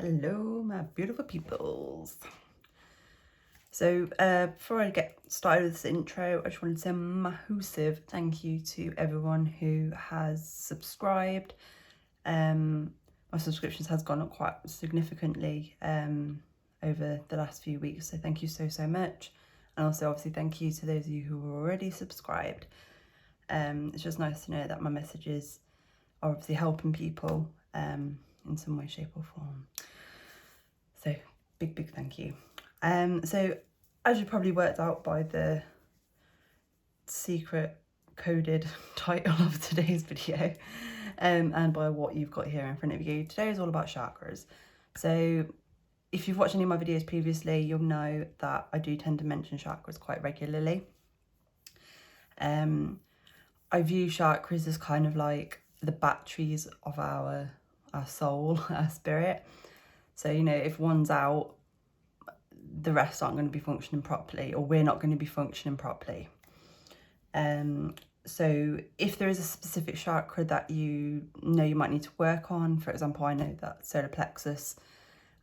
Hello, my beautiful peoples. So before I get started with this intro, I just wanted to say a massive thank you to everyone who has subscribed. My subscriptions has gone up quite significantly over the last few weeks, so thank you so much. And also obviously thank you to those of you who are already subscribed. It's just nice to know that my messages are obviously helping people in some way, shape or form. So big thank you. So as you probably worked out by the secret coded title of today's video, and by what you've got here in front of you, today is all about chakras. So if you've watched any of my videos previously, you'll know that I do tend to mention chakras quite regularly. I view chakras as kind of like the batteries of our soul, our spirit. So, you know, if one's out, the rest aren't going to be functioning properly, or we're not going to be functioning properly. So if there is a specific chakra that you know you might need to work on, for example, I know that solar plexus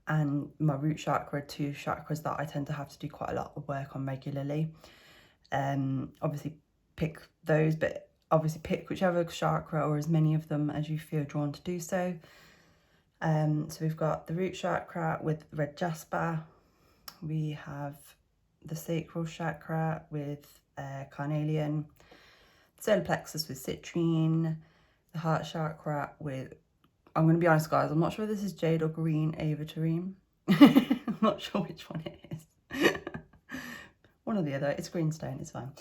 and my root chakra are two chakras that I tend to have to do quite a lot of work on regularly. Obviously pick those, but obviously pick whichever chakra or as many of them as you feel drawn to do so. So we've got the root chakra with red jasper. We have the sacral chakra with carnelian, solar plexus with citrine, the heart chakra with, I'm going to be honest guys, I'm not sure if this is jade or green avitarine. I'm not sure which one it is. One or the other, it's greenstone, it's fine.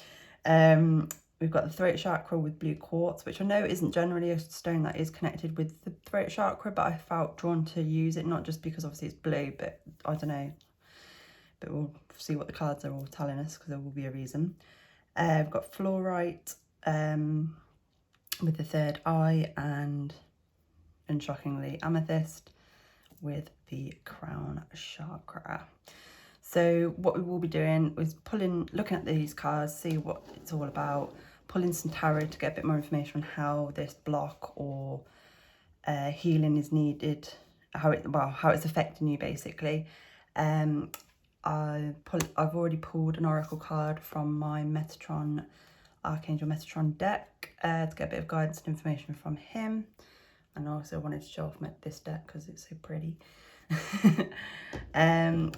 We've got the throat chakra with blue quartz, which I know isn't generally a stone that is connected with the throat chakra, but I felt drawn to use it, not just because obviously it's blue, but I don't know. But we'll see what the cards are all telling us, because there will be a reason. We've got fluorite with the third eye, and unshockingly amethyst with the crown chakra. So what we will be doing is looking at these cards, see what it's all about, pulling some tarot to get a bit more information on how this block or healing is needed, how it's affecting you basically. I've already pulled an oracle card from my Metatron, Archangel Metatron deck to get a bit of guidance and information from him. And I also wanted to show off this deck because it's so pretty.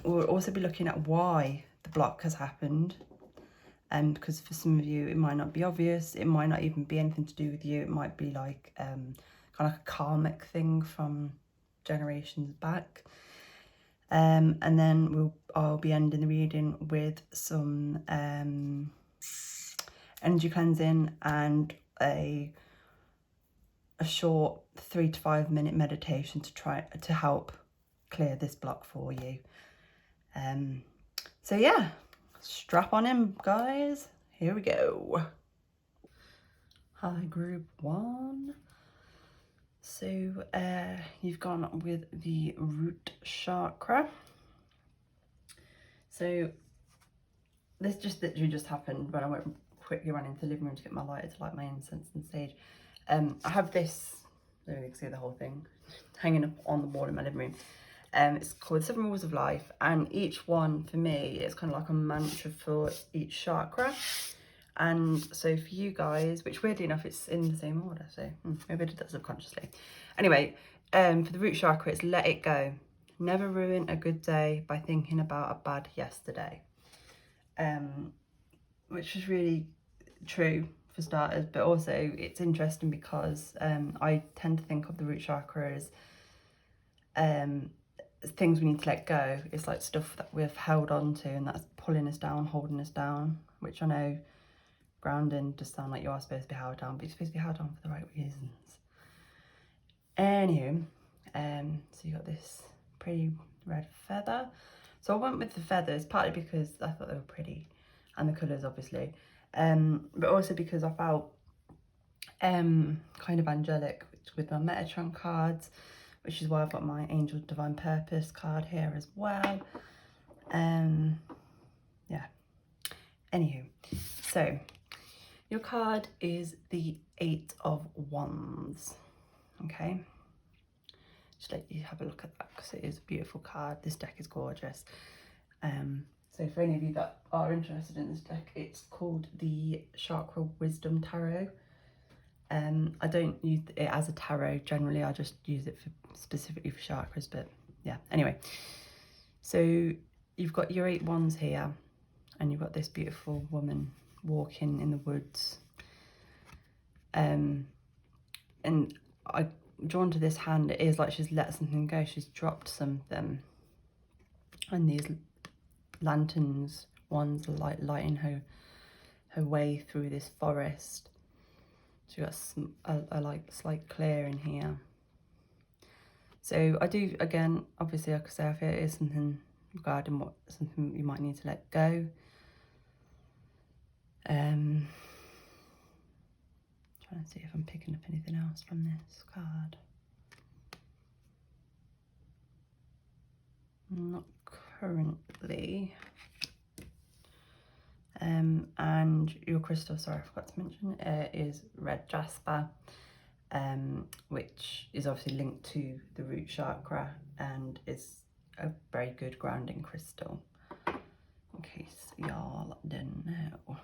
We'll also be looking at why the block has happened, and because for some of you it might not be obvious, it might not even be anything to do with you, it might be like kind of like a karmic thing from generations back. And then I'll be ending the reading with some energy cleansing and a short 3 to 5 minute meditation to try to help clear this block for you. So yeah, strap on in guys, here we go. Hi group 1. So you've gone with the root chakra. So this literally just happened when I went quickly ran into the living room to get my lighter to light my incense and sage. I have this, I don't know if you can see the whole thing, hanging up on the wall in my living room. It's called 7 Rules of Life, and each one for me is kind of like a mantra for each chakra. And so for you guys, which weirdly enough it's in the same order, so maybe I did that subconsciously. Anyway, for the root chakra it's let it go. Never ruin a good day by thinking about a bad yesterday. Which is really true for starters, but also it's interesting because I tend to think of the root chakra as things we need to let go. It's like stuff that we've held on to and that's pulling us down, holding us down, which I know grounding does sound like you are supposed to be held down, but you're supposed to be held down for the right reasons. Anywho, so you got this pretty red feather. So I went with the feathers partly because I thought they were pretty, and the colours obviously, but also because I felt kind of angelic with my Metatron cards, which is why I've got my Angel Divine Purpose card here as well. Yeah, anywho, so your card is the 8 of Wands, okay? just let you have a look at that because it is a beautiful card. This deck is gorgeous. So for any of you that are interested in this deck, it's called the Chakra Wisdom Tarot. I don't use it as a tarot generally, I just use it for specifically for chakras, but yeah, anyway. So you've got your 8 wands here, and you've got this beautiful woman walking in the woods. And I'm drawn to this hand. It is like she's let something go. She's dropped something, and these lanterns wands are like lighting her way through this forest. So you've got a like slight clearing here. So I do, again, obviously, like I say, I feel it is something regarding something you might need to let go. Trying to see if I'm picking up anything else from this card. Not currently. And your crystal, sorry, I forgot to mention, is red jasper, which is obviously linked to the root chakra and is a very good grounding crystal, in case y'all didn't know.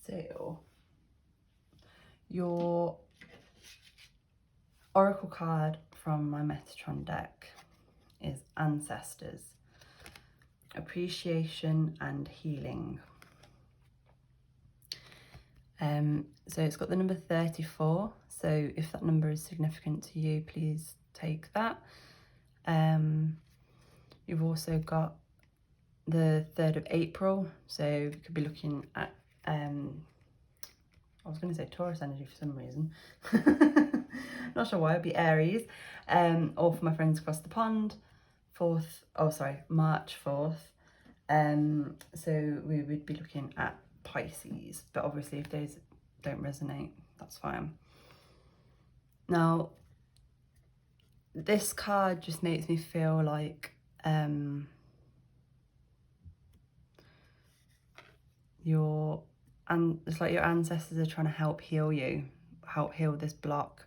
So your oracle card from my Metatron deck is Ancestors, Appreciation and Healing. So it's got the number 34, so if that number is significant to you, please take that. You've also got the 3rd of April, so you could be looking at I was going to say Taurus energy for some reason. Not sure why. It'd be Aries. Or for my friends across the pond, March 4th. So we would be looking at Pisces, but obviously if those don't resonate, that's fine. Now, this card just makes me feel like it's like your ancestors are trying to help heal you, help heal this block.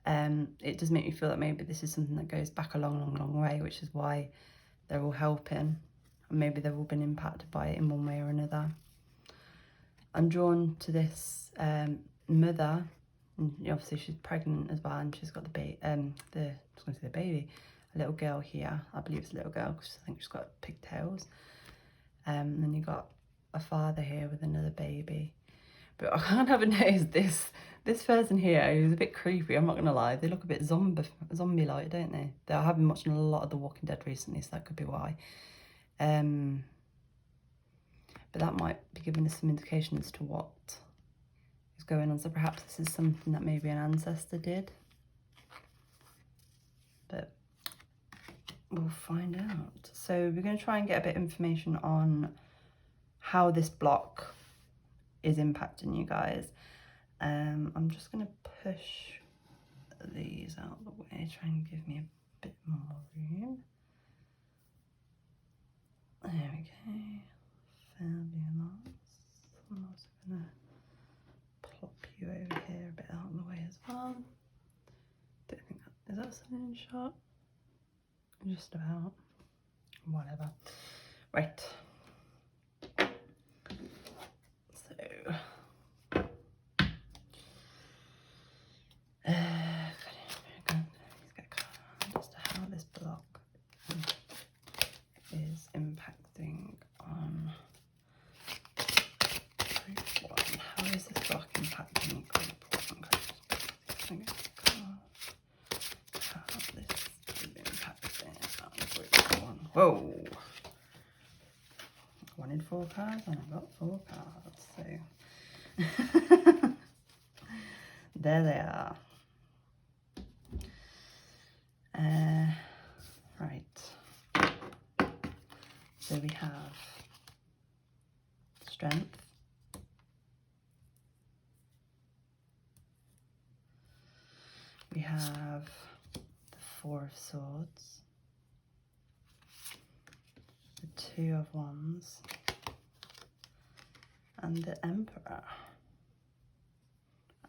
It does make me feel that maybe this is something that goes back a long way, which is why they're all helping, and maybe they've all been impacted by it in one way or another. I'm drawn to this mother, and obviously she's pregnant as well, and she's got a little girl here. I believe it's a little girl because I think she's got pigtails. And then you've got a father here with another baby. But I can't have noticed this person here who's a bit creepy, I'm not going to lie. They look a bit zombie-like, don't they? I have been watching a lot of The Walking Dead recently, so that could be why. But that might be giving us some indication as to what is going on. So perhaps this is something that maybe an ancestor did. But we'll find out. So we're going to try and get a bit of information on how this block is impacting you guys. I'm just going to push these out of the way, try and give me a bit more room. There we go. Fabulous. I'm also going to plop you over here a bit out of the way as well. Don't think is that something in shot? Just about. Whatever. Right. So as to how this block is impacting on group 1. How is this block impacting group 1? How this is impacting on group 1. Whoa! I wanted 4 cards and I got 4 cards, so there they are. Right. So we have Strength. We have the 4 of Swords. The 2 of Wands. And the Emperor.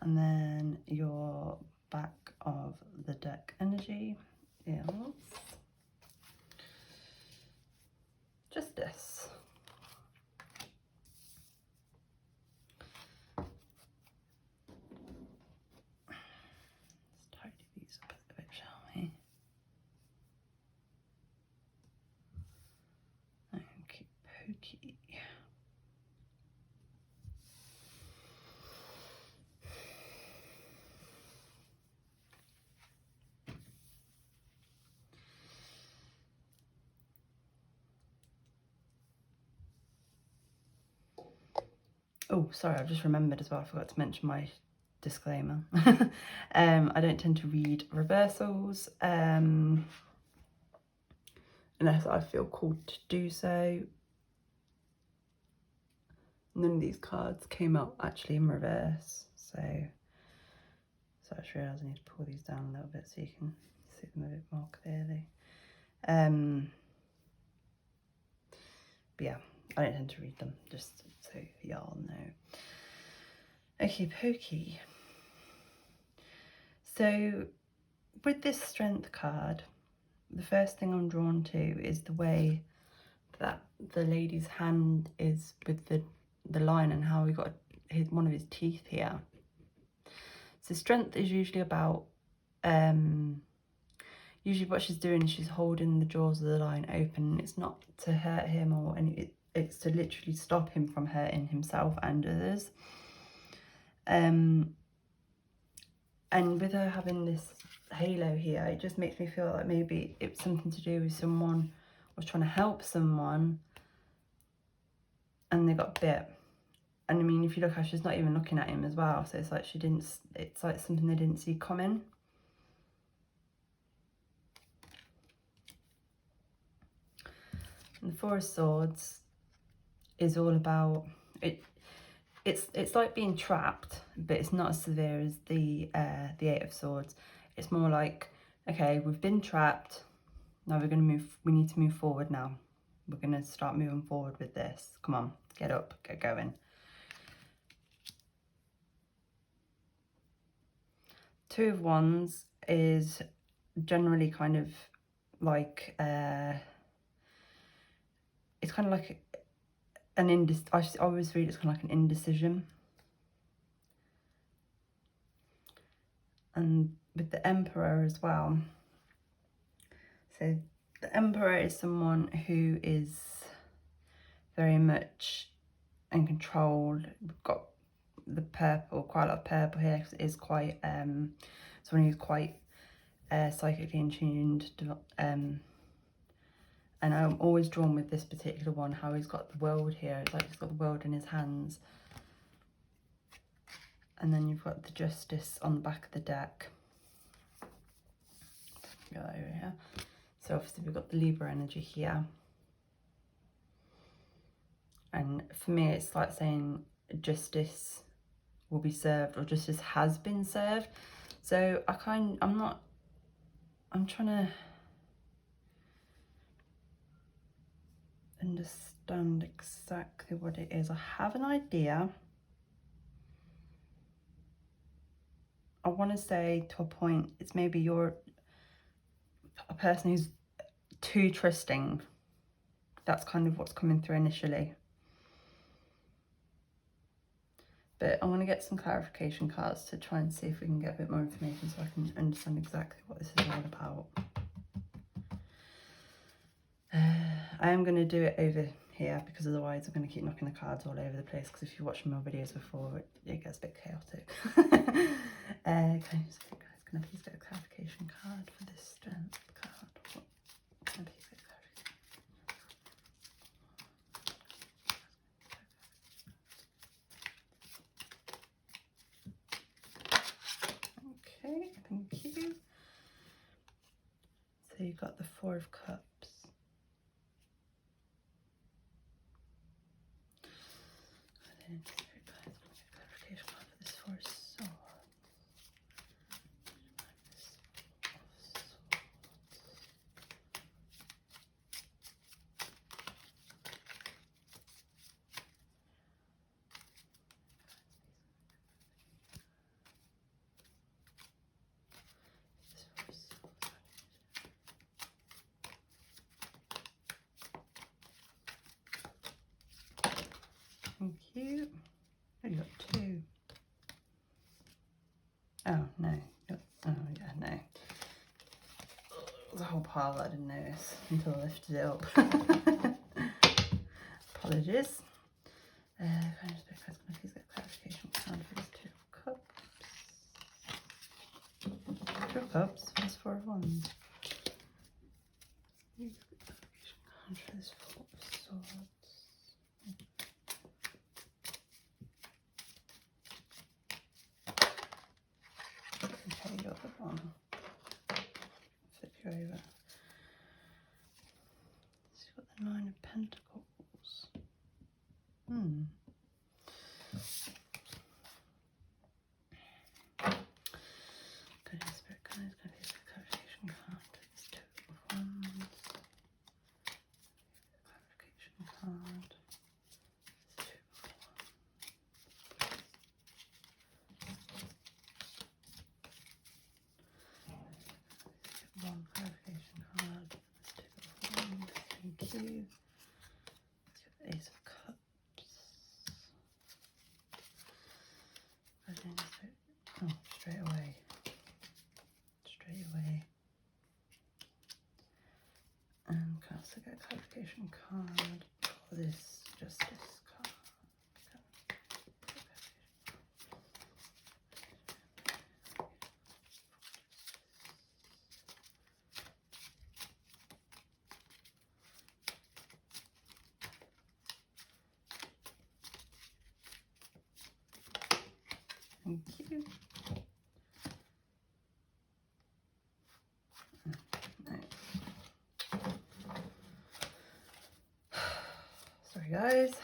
And then your back of the deck energy energy is Justice. Let's tidy these up a bit, shall we? Okie pokey. Oh, sorry, I've just remembered as well, I forgot to mention my disclaimer. I don't tend to read reversals unless I feel called to do so. None of these cards came out actually in reverse, so I just realised I need to pull these down a little bit so you can see them a bit more clearly. But yeah, I don't tend to read them, just so y'all know. Okay, pokey. So with this Strength card, the first thing I'm drawn to is the way that the lady's hand is with the line and how he got one of his teeth here. So Strength is usually about, usually what she's doing is she's holding the jaws of the lion open. It's not to hurt him or any, it's to literally stop him from hurting himself and others. And with her having this halo here, it just makes me feel like maybe it's something to do with someone was trying to help someone and they got bit. And I mean, if you look how she's not even looking at him as well, so it's like it's like something they didn't see coming. And the Four of Swords is all about it's like being trapped, but it's not as severe as the Eight of Swords. It's more like, okay, we've been trapped, now we're going to we need to move forward now. We're going to start moving forward with this. Come on, get up, get going. Two of Wands is generally kind of like, it's kind of like I always read it's kind of like an indecision. And with the Emperor as well. So the Emperor is someone who is very much in control. We've got the purple, quite a lot of purple here, because it is quite someone who's quite psychically in tuned. And I'm always drawn with this particular one, how he's got the world here. It's like he's got the world in his hands. And then you've got the Justice on the back of the deck. Go over here. So obviously we've got the Libra energy here. And for me, it's like saying justice will be served, or justice has been served. So I'm trying to understand exactly what it is. I have an idea. I want to say to a point, it's maybe you're a person who's too trusting. That's kind of what's coming through initially. But I want to get some clarification cards to try and see if we can get a bit more information so I can understand exactly what this is all about. I am going to do it over here because otherwise I'm going to keep knocking the cards all over the place, because if you watched my videos before, it gets a bit chaotic. Can I please get a clarification card for this Strength card? Can I please get a clarification? Okay, thank you. So you've got the Four of Cups. Clarification card for this Four of Swords. you. Oh, you got two. Oh, no. Oh, yeah, no. There's a whole pile that I didn't notice until I lifted it up. Apologies. Can I just please get clarification for this Two of Cups? Two of Cups, that's Four of Wands. Please get clarification for this Four of Swords. Okay, you're the one. Flip you over. So you've got the Nine of Pentacles. Goodness, Spirit, guys, can I please get clarification card? It's Two of Wands. Clarification card. It's Two of Wands. One clarification card. It's Two of Wands. Thank you. Ace of Cups. Oh, straight away. Straight away. Can I also get a clarification card for this Justice card? Thank you. Sorry guys.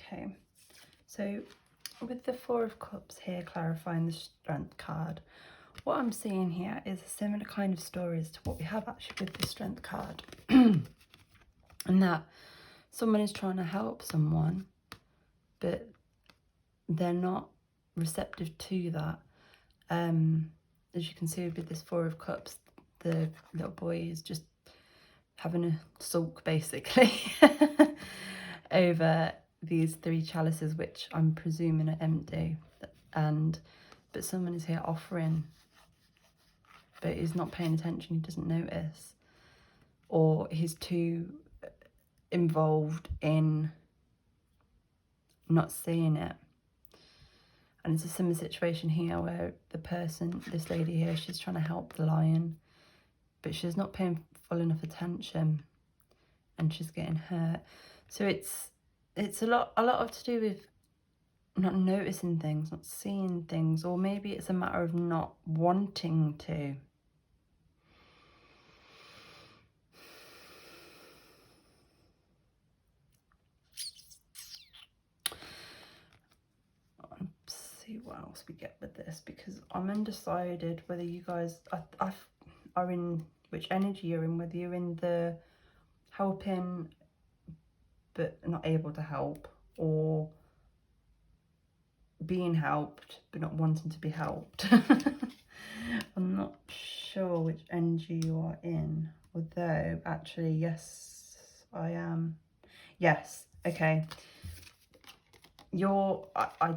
Okay, so with the Four of Cups here clarifying the Strength card, what I'm seeing here is a similar kind of story as to what we have actually with the Strength card. And that someone is trying to help someone, but they're not receptive to that. As you can see with this Four of Cups, the little boy is just having a sulk basically over these three chalices, which I'm presuming are empty, but someone is here offering, but he's not paying attention, he doesn't notice, or he's too involved in not seeing it. And it's a similar situation here where the person, this lady here, she's trying to help the lion, but she's not paying full enough attention and she's getting hurt. So it's a lot of to do with not noticing things, not seeing things, or maybe it's a matter of not wanting to. Let's see what else we get with this, because I'm undecided whether you guys are in which energy you're in, whether you're in the helping but not able to help, or being helped but not wanting to be helped. I'm not sure which energy you are in, although actually yes I am. Yes, okay, I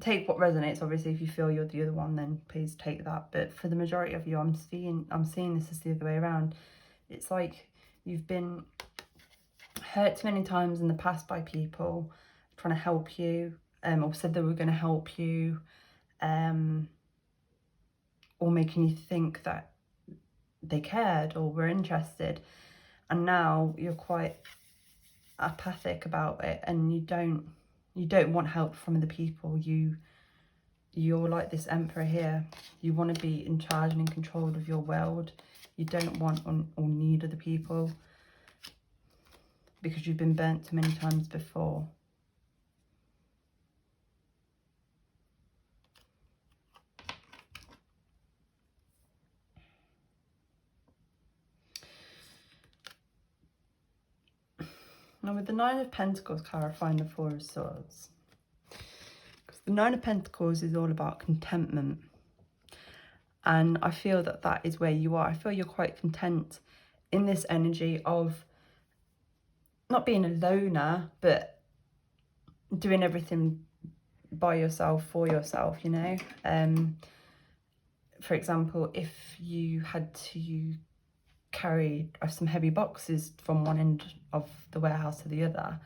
take what resonates. Obviously if you feel you're the other one, then please take that, but for the majority of you, I'm seeing this as the other way around. It's like you've been hurt many times in the past by people trying to help you, or said they were going to help you, or making you think that they cared or were interested, and now you're quite apathic about it, and you don't want help from the people. You you're like this Emperor here. You want to be in charge and in control of your world. You don't want or need other people, because you've been burnt too many times before. Now with the Nine of Pentacles clarifying the Four of Swords, because the Nine of Pentacles is all about contentment, and I feel that that is where you are. I feel you're quite content in this energy of not being a loner, but doing everything by yourself, for yourself, you know. For example, if you had to carry some heavy boxes from one end of the warehouse to the other,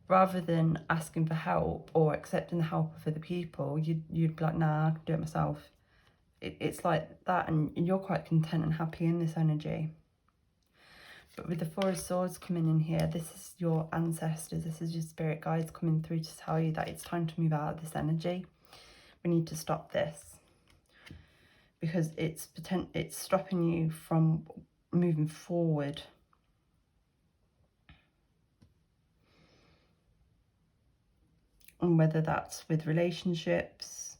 rather than asking for help or accepting the help of other people, you'd be like, nah, I can do it myself. It's like that, and you're quite content and happy in this energy. But with the Four of Swords coming in here, this is your ancestors, this is your spirit guides coming through to tell you that it's time to move out of this energy. We need to stop this, because it's stopping you from moving forward. And whether that's with relationships,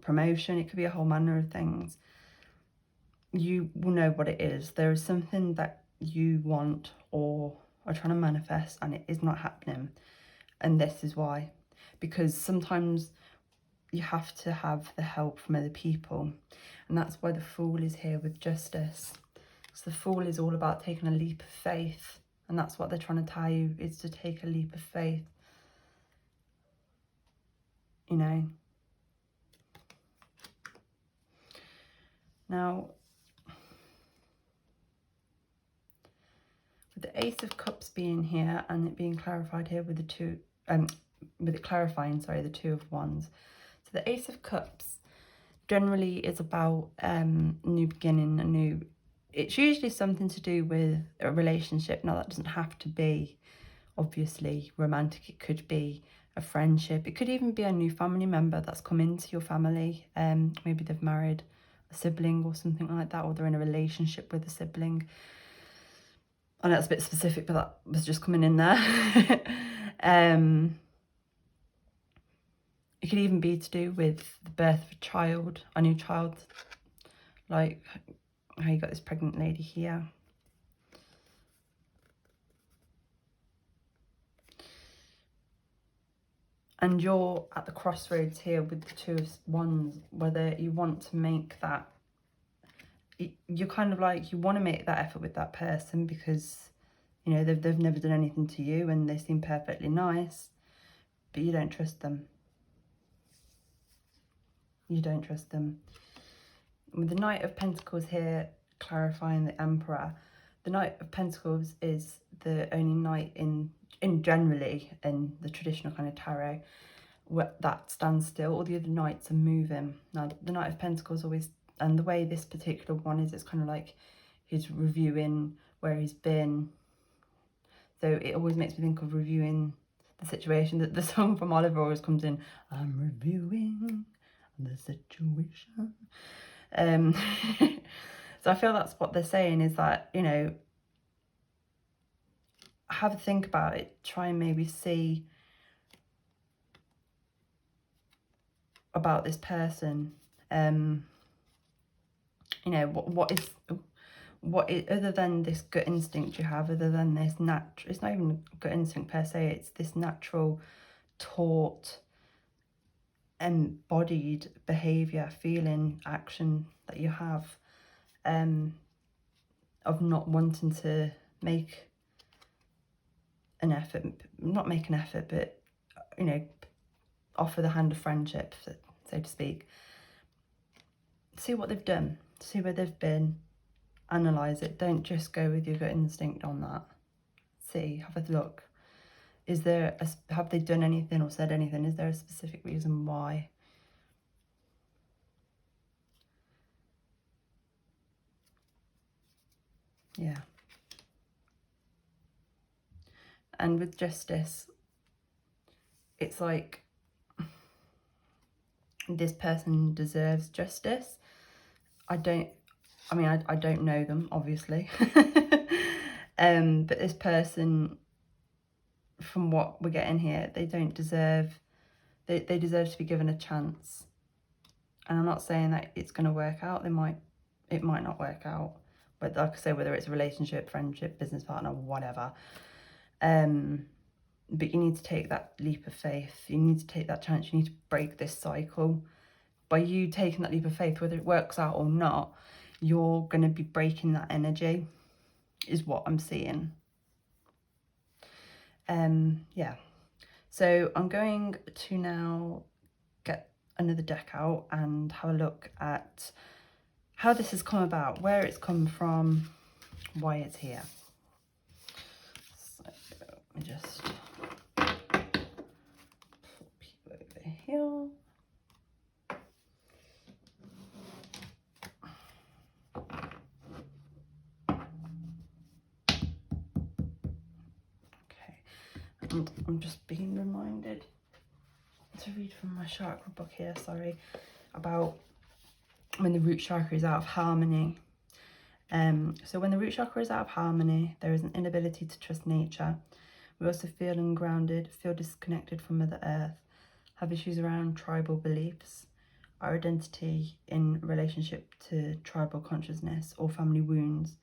promotion, it could be a whole manner of things. You will know what it is. There is something that you want or are trying to manifest, and it is not happening. And this is why. Because sometimes you have to have the help from other people. And that's why the Fool is here with Justice. Because the Fool is all about taking a leap of faith. And that's what they're trying to tell you, is to take a leap of faith. You know. Now, with the Ace of Cups being here and it being clarified here with the two, with it clarifying, sorry, the Two of Wands. So the Ace of Cups generally is about new beginning, it's usually something to do with a relationship. Now that doesn't have to be obviously romantic, it could be a friendship, it could even be a new family member that's come into your family. Maybe they've married a sibling or something like that, or they're in a relationship with a sibling. I know it's a bit specific, but that was just coming in there. It could even be to do with the birth of a child, a new child, like how you got this pregnant lady here. And you're at the crossroads here with the Two of Wands, whether you want to make that, you're kind of like, you want to make that effort with that person because, you know, they've never done anything to you and they seem perfectly nice, but you don't trust them. You don't trust them. With the Knight of Pentacles here, clarifying the Emperor, the Knight of Pentacles is the only knight in generally in the traditional kind of tarot that stands still. All the other knights are moving. Now the Knight of Pentacles always, and the way this particular one is, it's kind of like he's reviewing where he's been. So it always makes me think of reviewing the situation. That the song from Oliver always comes in, I'm reviewing the situation. So I feel that's what they're saying, is that, you know, have a think about it, try and maybe see about this person. You know, what is other than this gut instinct you have, other than this natural, it's not even gut instinct per se, it's this natural taught embodied behavior, feeling, action that you have, of not wanting to make an effort, not make an effort, but, you know, offer the hand of friendship, so to speak. See what they've done, see where they've been, analyse it. Don't just go with your gut instinct on that. See, have a look. Is there have they done anything or said anything? Is there a specific reason why? Yeah. And with Justice, it's like this person deserves justice. I don't know them, obviously. But this person, from what we're getting here, they don't deserve, they deserve to be given a chance. And I'm not saying that it's going to work out. It might not work out. But like I say, whether it's a relationship, friendship, business partner, whatever. But you need to take that leap of faith. You need to take that chance. You need to break this cycle. By you taking that leap of faith, whether it works out or not, you're going to be breaking that energy, is what I'm seeing. Yeah. So I'm going to now get another deck out and have a look at how this has come about, where it's come from, why it's here. So let me just put people over here. And I'm just being reminded to read from my chakra book here, sorry, about when the root chakra is out of harmony. So when the root chakra is out of harmony, there is an inability to trust nature. We also feel ungrounded, feel disconnected from Mother Earth, have issues around tribal beliefs, our identity in relationship to tribal consciousness or family wounds.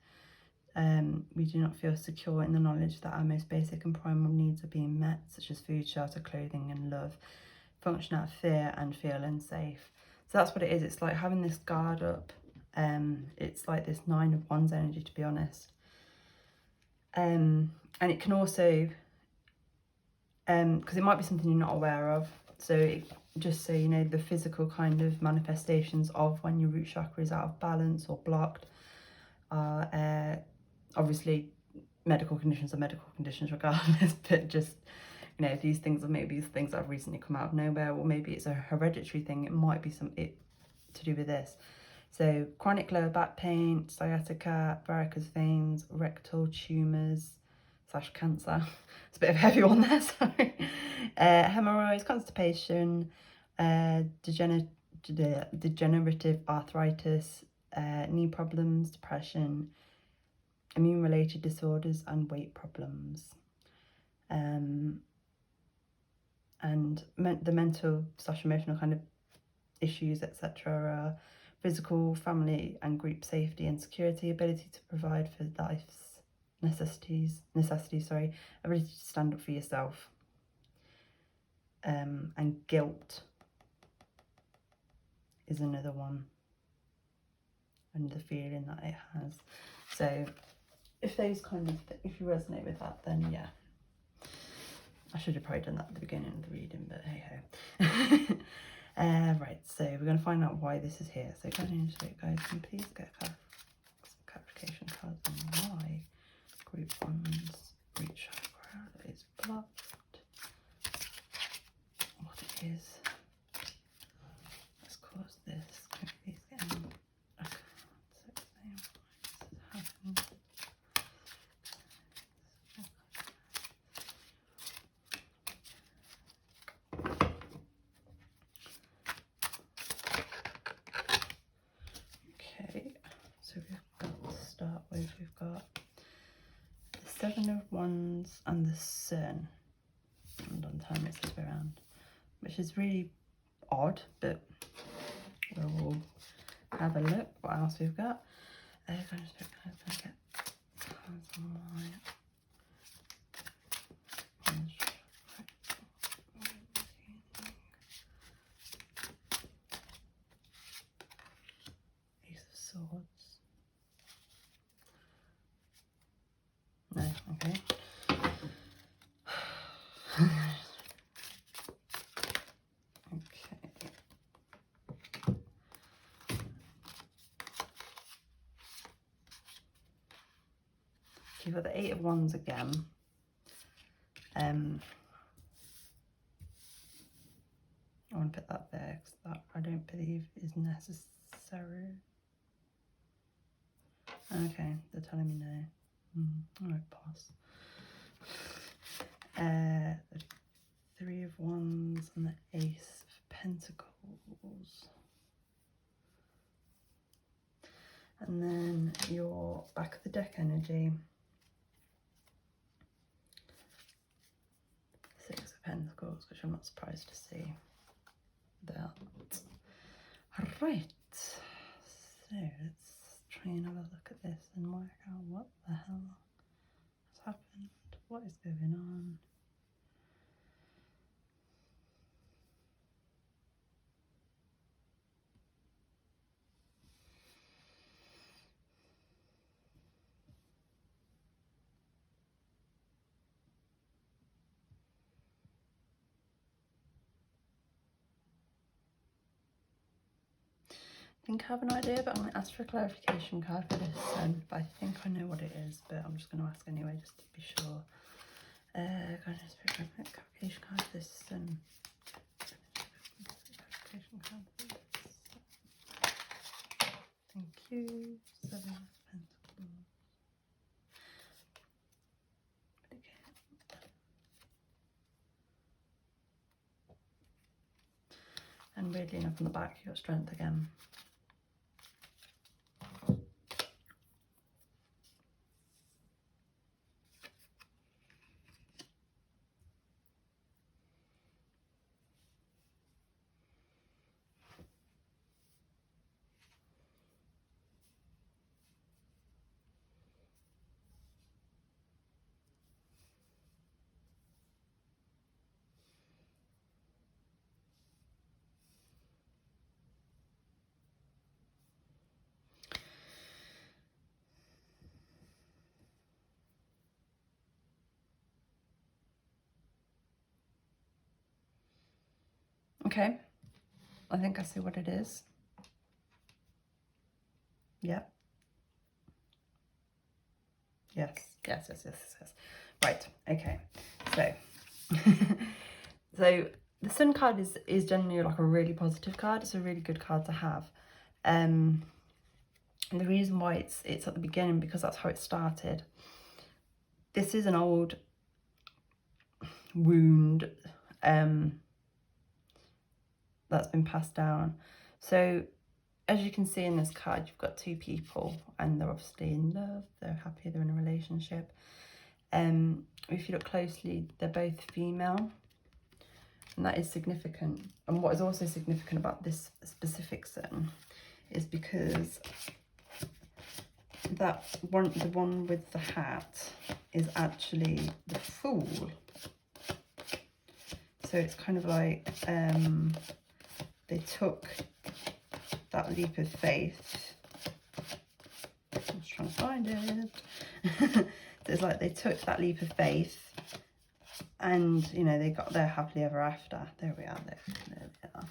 We do not feel secure in the knowledge that our most basic and primal needs are being met, such as food, shelter, clothing and love. Function out of fear and feel unsafe. So that's what it is. It's like having this guard up. It's like this 9 of Wands energy, to be honest. And it can also, because it might be something you're not aware of. So just so you know, the physical kind of manifestations of when your root chakra is out of balance or blocked are obviously medical conditions are medical conditions regardless, but just, you know, these things are maybe things that have recently come out of nowhere, or maybe it's a hereditary thing. It might be something to do with this. So chronic lower back pain, sciatica, varicose veins, rectal tumours / cancer. It's a bit of a heavy one there, sorry. Hemorrhoids, constipation, degenerative arthritis, knee problems, depression, immune-related disorders and weight problems. And the mental / emotional kind of issues, etc., are physical, family and group safety and security, ability to provide for life's necessities, ability to stand up for yourself, and guilt is another one, another feeling that it has. So if those kind of, if you resonate with that, then yeah. I should have probably done that at the beginning of the reading, but hey ho. Right, so we're going to find out why this is here. So guys, can you please get some clarification cards on why group 1's root chakra is blocked, what it is that's caused this. Can you please get in a card so explain why this is happening. So we've got to start with, we've got the 7 of Wands and the Sun. And on time it's this way around, which is really odd, but we'll have a look what else we've got. I'm just going to get cards on why. Ace of Swords. No, okay. You've got the 8 of Wands again. I want to put that there because that I don't believe is necessary. Okay, they're telling me no. I won't pass. The 3 of Wands and the Ace of Pentacles. And then your back of the deck energy. Six of Pentacles, which I'm not surprised to see that. Right, so let's try and have a look at this and work out what the hell has happened, what is going on. I think I have an idea, but I'm going to ask for a clarification card for this Sun. But I think I know what it is, but I'm just going to ask anyway, just to be sure. Clarification card for this Sun. Clarification card for this Sun. Thank you. Seven of Pentacles. And weirdly enough, on the back, you got Strength again. Okay, I think I see what it is. Yep. Yes. Right, okay. So, so the Sun card is generally like a really positive card. It's a really good card to have. And the reason why it's at the beginning, because that's how it started. This is an old wound that's been passed down. So as you can see in this card, you've got two people and they're obviously in love, they're happy, they're in a relationship. If you look closely, they're both female, and that is significant. And what is also significant about this specific Sun is because that one, the one with the hat, is actually the Fool. So it's kind of like they took that leap of faith. I'm just trying to find it. So it's like they took that leap of faith, and you know, they got there happily ever after. There we are. There we are.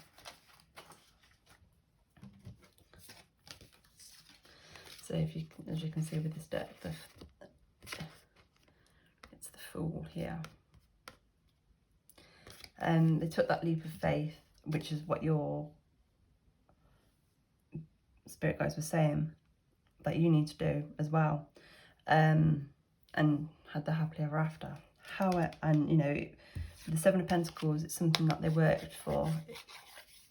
So if you, as you can see with this deck, it's the Fool here. They took that leap of faith, which is what your spirit guides were saying that you need to do as well, and had the happily ever after. And you know, the Seven of Pentacles, it's something that they worked for.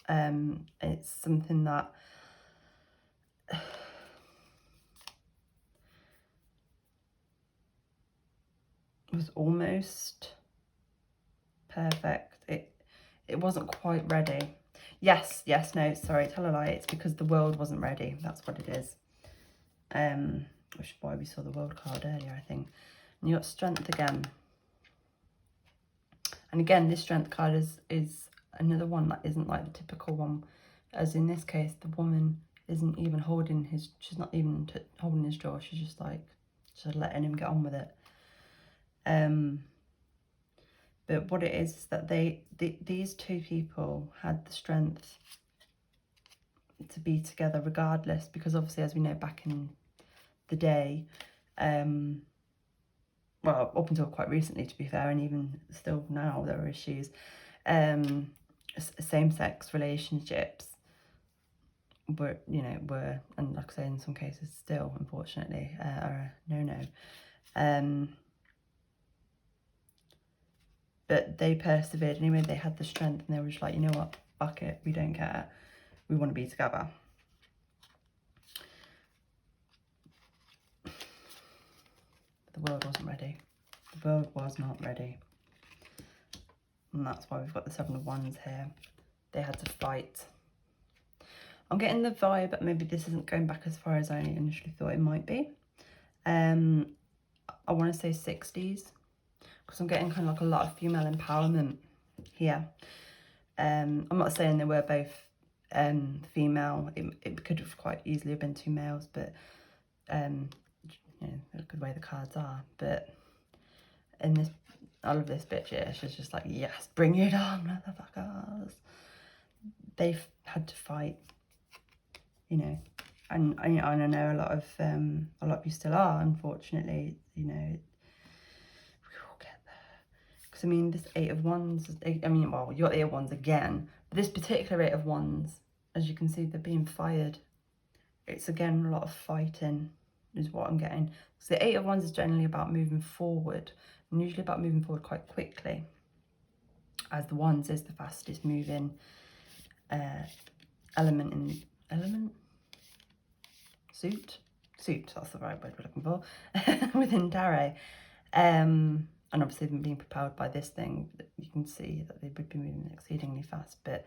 It's something that was almost perfect. It wasn't quite ready. Yes, no, sorry, tell a lie. It's because the world wasn't ready. That's what it is. Which is why we saw the World card earlier, I think. And you got Strength again. And again, this Strength card is another one that isn't like the typical one. As in this case, the woman isn't even holding his, she's not even holding his jaw. She's just like, just letting him get on with it. But what it is that these two people had the strength to be together regardless, because obviously, as we know, back in the day, well, up until quite recently, to be fair, and even still now, there are issues. Same-sex relationships were, and like I say, in some cases still, unfortunately, are a no-no. But they persevered anyway. They had the strength, and they were just like, you know what, fuck it, we don't care. We want to be together. The world wasn't ready. The world was not ready. And that's why we've got the Seven of Wands here. They had to fight. I'm getting the vibe that maybe this isn't going back as far as I initially thought it might be. I want to say 60s, because I'm getting kind of like a lot of female empowerment here. I'm not saying they were both female. It could have quite easily have been two males, but you know, look at the way the cards are. But in this, all of this bitch here, she's just like, yes, bring it on, motherfuckers. They've had to fight, you know, and I know a lot of you still are, unfortunately, you know. We will get there. Because I mean, this Eight of Wands, I mean, well, you got the Eight of Wands again, but this particular Eight of Wands, as you can see, they're being fired. It's again a lot of fighting is what I'm getting. So the Eight of Wands is generally about moving forward, and usually about moving forward quite quickly, as the Wands is the fastest moving suit, that's the right word we're looking for, within tarot. And obviously them being propelled by this thing, you can see that they would be moving exceedingly fast, but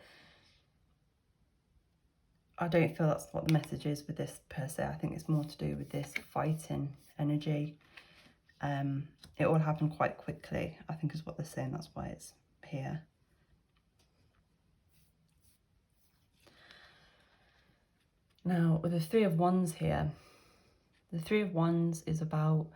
I don't feel that's what the message is with this per se. I think it's more to do with this fighting energy. It all happened quite quickly, I think is what they're saying. That's why it's here. Now, with the Three of Wands here, the Three of Wands is about,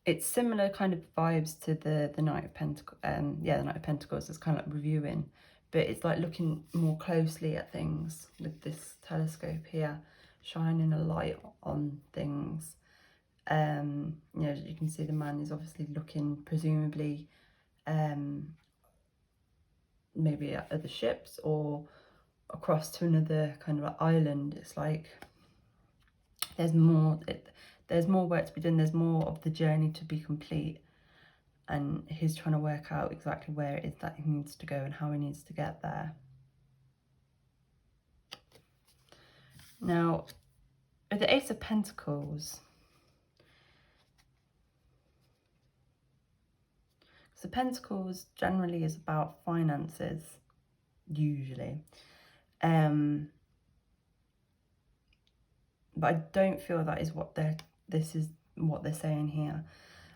it's similar kind of vibes to the Knight of Pentacles. Yeah, the Knight of Pentacles is kind of like reviewing, but it's like looking more closely at things with this telescope here, shining a light on things. You know, as you can see, the man is obviously looking, presumably, maybe at other ships or across to another kind of like island. It's like there's more work to be done. There's more of the journey to be complete, and he's trying to work out exactly where it is that he needs to go and how he needs to get there. Now, with the Ace of Pentacles, so Pentacles generally is about finances, usually. But I don't feel that is what this is what they're saying here.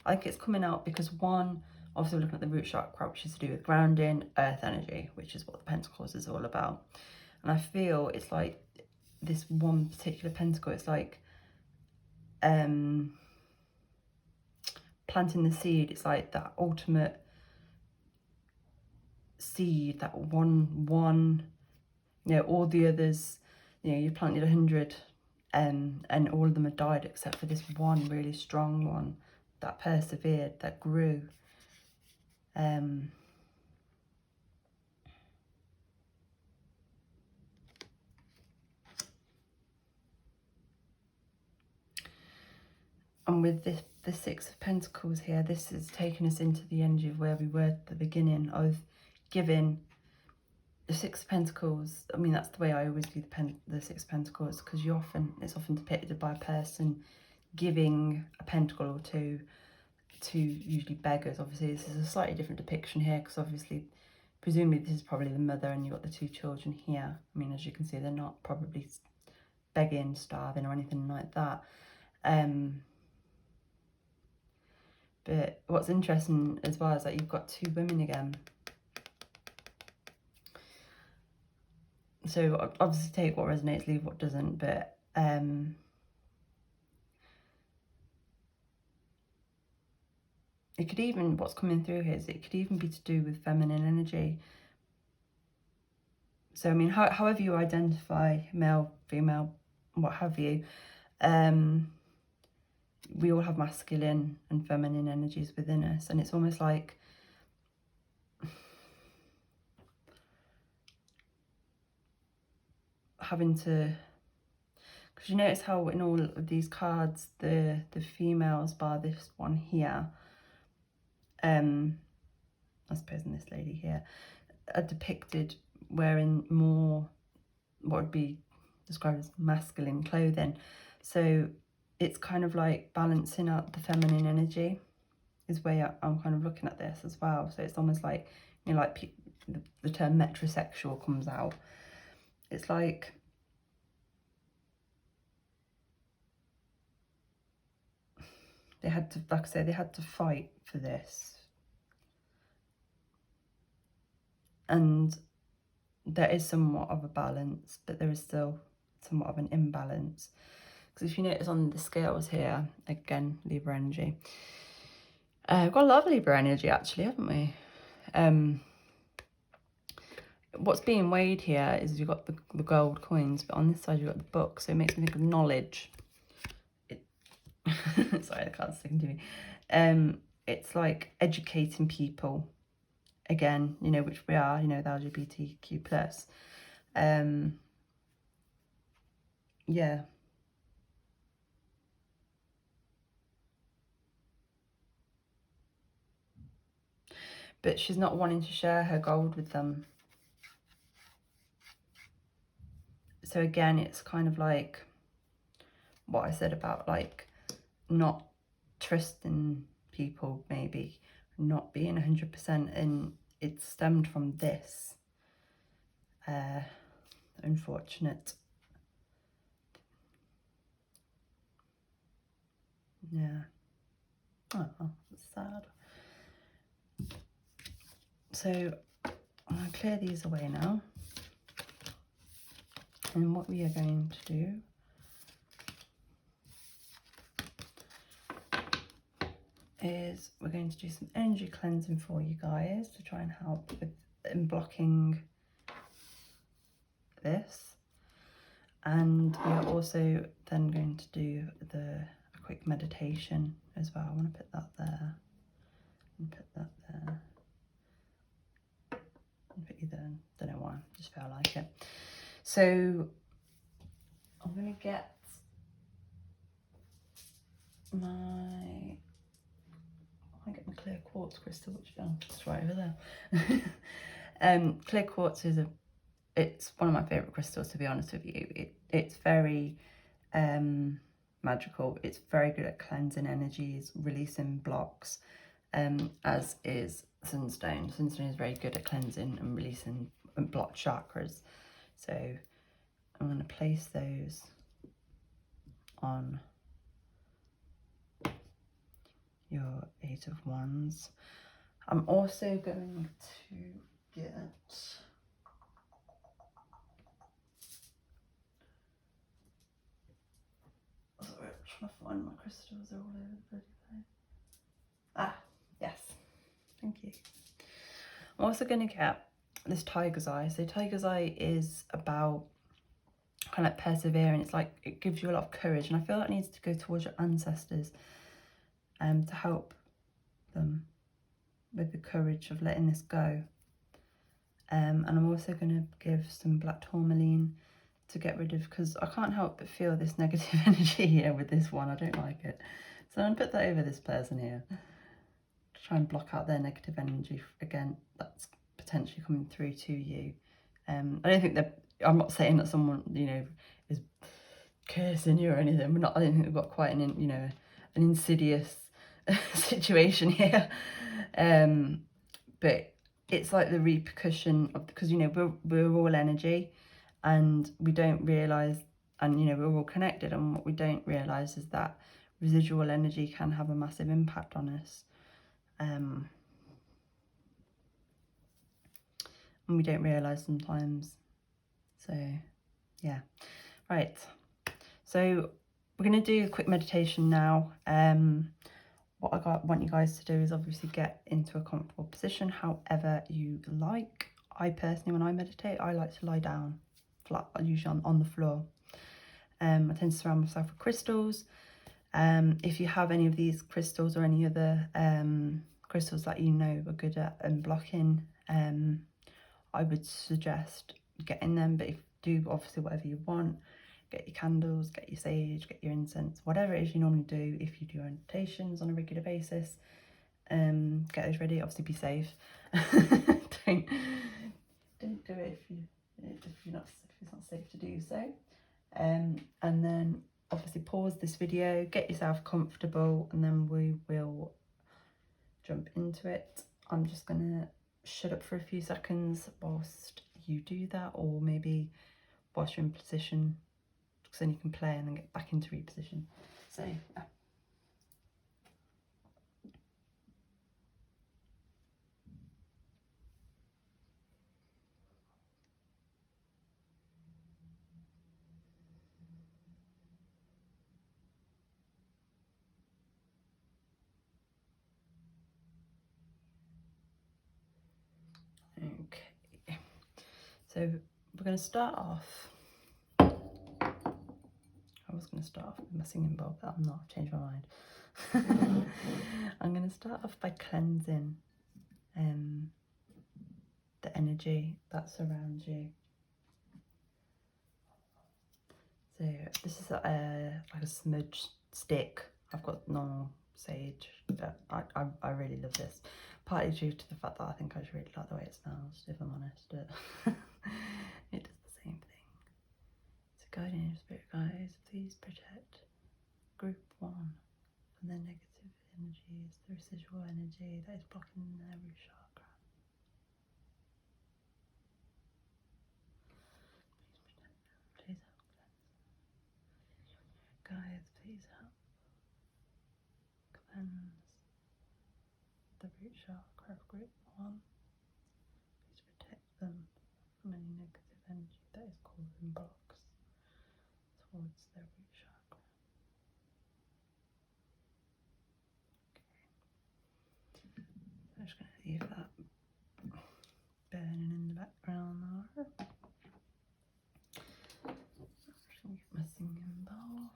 I think it's coming out because, one, obviously we're looking at the root chakra, which is to do with grounding, earth energy, which is what the Pentacles is all about. And I feel it's like this one particular pentacle, it's like planting the seed. It's like that ultimate seed, that one, you know, all the others, you know, you planted 100 and all of them have died except for this one really strong one that persevered, that grew. And with the Six of Pentacles here, this is taking us into the energy of where we were at the beginning of giving. The Six of Pentacles, I mean, that's the way I always view the Six of Pentacles, because it's often depicted by a person giving a pentacle or two to usually beggars. Obviously, this is a slightly different depiction here, because obviously, presumably this is probably the mother and you've got the two children here. I mean, as you can see, they're not probably begging, starving or anything like that. But what's interesting as well is that you've got two women again. So obviously take what resonates, leave what doesn't, but it could even, what's coming through here is it could even be to do with feminine energy. So I mean, however you identify, male, female, what have you, we all have masculine and feminine energies within us, and it's almost like having to, because you notice how in all of these cards the females, bar this one here, I suppose in this lady here, are depicted wearing more what would be described as masculine clothing. So it's kind of like balancing out the feminine energy is where I'm kind of looking at this as well. So it's almost like, you know, like the term metrosexual comes out. It's like they had to, like I say, they had to fight for this. And there is somewhat of a balance, but there is still somewhat of an imbalance. Because if you notice on the scales here, again, Libra energy, we've got a lot of Libra energy actually, haven't we? What's being weighed here is you've got the gold coins, but on this side you've got the book, so it makes me think of knowledge. Sorry, I can't sing to me. It's like educating people, again, you know, which we are, you know, the LGBTQ plus. Yeah. But she's not wanting to share her gold with them. So again, it's kind of like what I said about like not trusting people, maybe not being 100%, and it stemmed from this unfortunate, yeah, oh, that's sad. So I'm going to clear these away now, and what we are going to do is we're going to do some energy cleansing for you guys to try and help with unblocking this. And we are also then going to do a quick meditation as well. I want to put that there and put that there and put you there. Don't know why, just feel like it. So I'm going to get my clear quartz crystal, which it's right over there. Clear quartz is it's one of my favorite crystals, to be honest with you. It's very magical. It's very good at cleansing energies, releasing blocks, as is sunstone. Sunstone is very good at cleansing and releasing blocked chakras. So I'm going to place those on your 8 of Wands. I'm also going to get, sorry, I'm trying to find my crystals, they're all over the bloody place. Ah, yes, thank you. I'm also going to get this tiger's eye. So tiger's eye is about kind of like persevering. It's like it gives you a lot of courage, and I feel that needs to go towards your ancestors to help them with the courage of letting this go. And I'm also going to give some black tourmaline to get rid of, because I can't help but feel this negative energy here with this one. I don't like it. So I'm going to put that over this person here to try and block out their negative energy, again, that's potentially coming through to you. I don't think that, I'm not saying that someone, you know, is cursing you or anything. I don't think we've got quite an, you know, an insidious situation here. But it's like the repercussion of, because, you know, we're all energy, and we don't realise, and, you know, we're all connected, and what we don't realise is that residual energy can have a massive impact on us. And we don't realise sometimes. So, yeah. Right. So we're going to do a quick meditation now. What I want you guys to do is obviously get into a comfortable position, however you like. I personally, when I meditate, I like to lie down flat, usually on the floor. I tend to surround myself with crystals. If you have any of these crystals or any other crystals that you know are good at unblocking, I would suggest getting them. But if you do, obviously, whatever you want, get your candles, get your sage, get your incense, whatever it is you normally do if you do meditations on a regular basis. Get those ready. Obviously, be safe. don't do it if it's not safe to do so. And then obviously pause this video, get yourself comfortable, and then we will jump into it. I'm just gonna shut up for a few seconds whilst you do that, or maybe whilst you're in position, because then you can play and then get back into reposition. So okay, so we're going to start off. I was going to start off with my singing bowl, but I'm not. I've changed my mind. I'm going to start off by cleansing the energy that surrounds you. So this is like a smudge stick. I've got normal sage, but I really love this. Partly due to the fact that I think I just really like the way it smells, if I'm honest. But it does the same thing. So guiding your spirit guides, please protect group 1 from their negative energies, the residual energy that is blocking their root chakra. Please help guides, please help cleanse the root chakra of group 1. Please protect them from any negative energy that is causing blocks towards their root chakra. Okay. So I'm just going to leave that burning in the background now. I'm just going to get my singing bowl.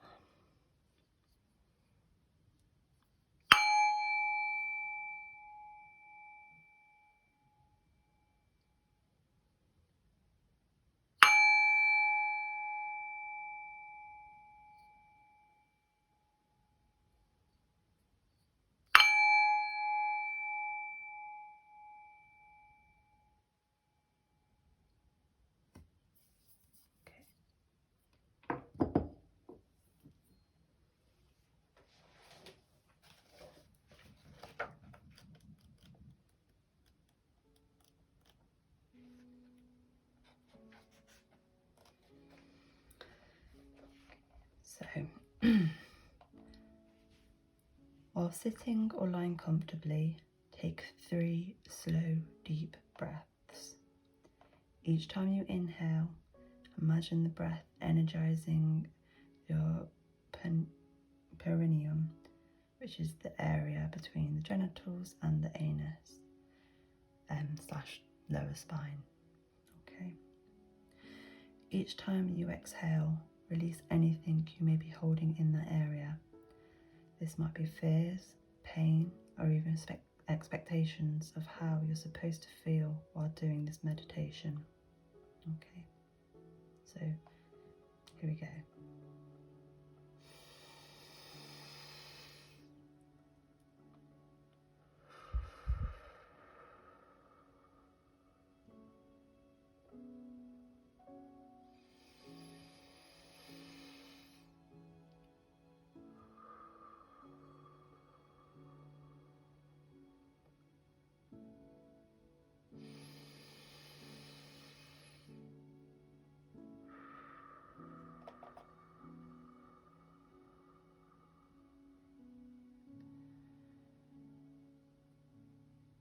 So, while sitting or lying comfortably, take 3 slow, deep breaths. Each time you inhale, imagine the breath energizing your perineum, which is the area between the genitals and the anus / lower spine. Okay. Each time you exhale, release anything you may be holding in that area. This might be fears, pain, or even expectations of how you're supposed to feel while doing this meditation. Okay, so here we go.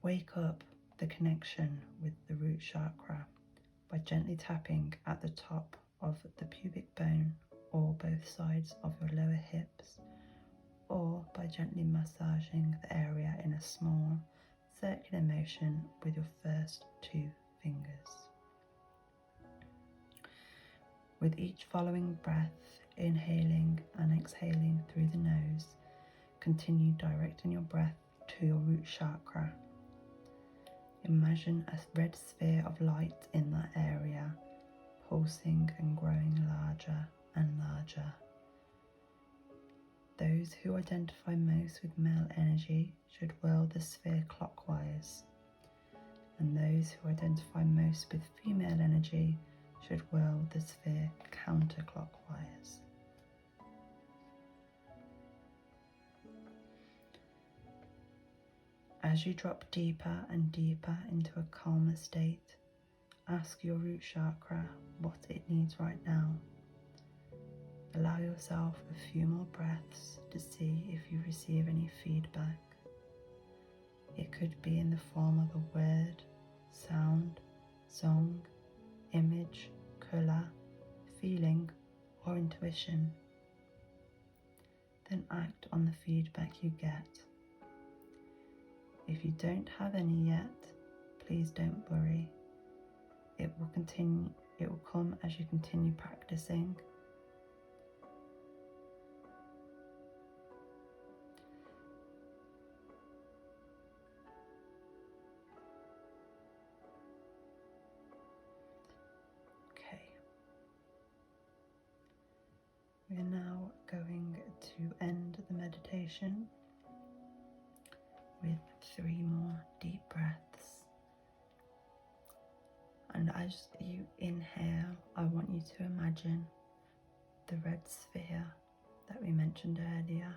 Wake up the connection with the root chakra by gently tapping at the top of the pubic bone or both sides of your lower hips, or by gently massaging the area in a small circular motion with your first 2 fingers. With each following breath, inhaling and exhaling through the nose, continue directing your breath to your root chakra. Imagine a red sphere of light in that area, pulsing and growing larger and larger. Those who identify most with male energy should whirl the sphere clockwise. And those who identify most with female energy should whirl the sphere counterclockwise. As you drop deeper and deeper into a calmer state, ask your root chakra what it needs right now. Allow yourself a few more breaths to see if you receive any feedback. It could be in the form of a word, sound, song, image, colour, feeling, or intuition. Then act on the feedback you get. If you don't have any yet, please don't worry. It will come as you continue practicing. Okay. We're now going to end the meditation with 3 more deep breaths. And as you inhale, I want you to imagine the red sphere that we mentioned earlier,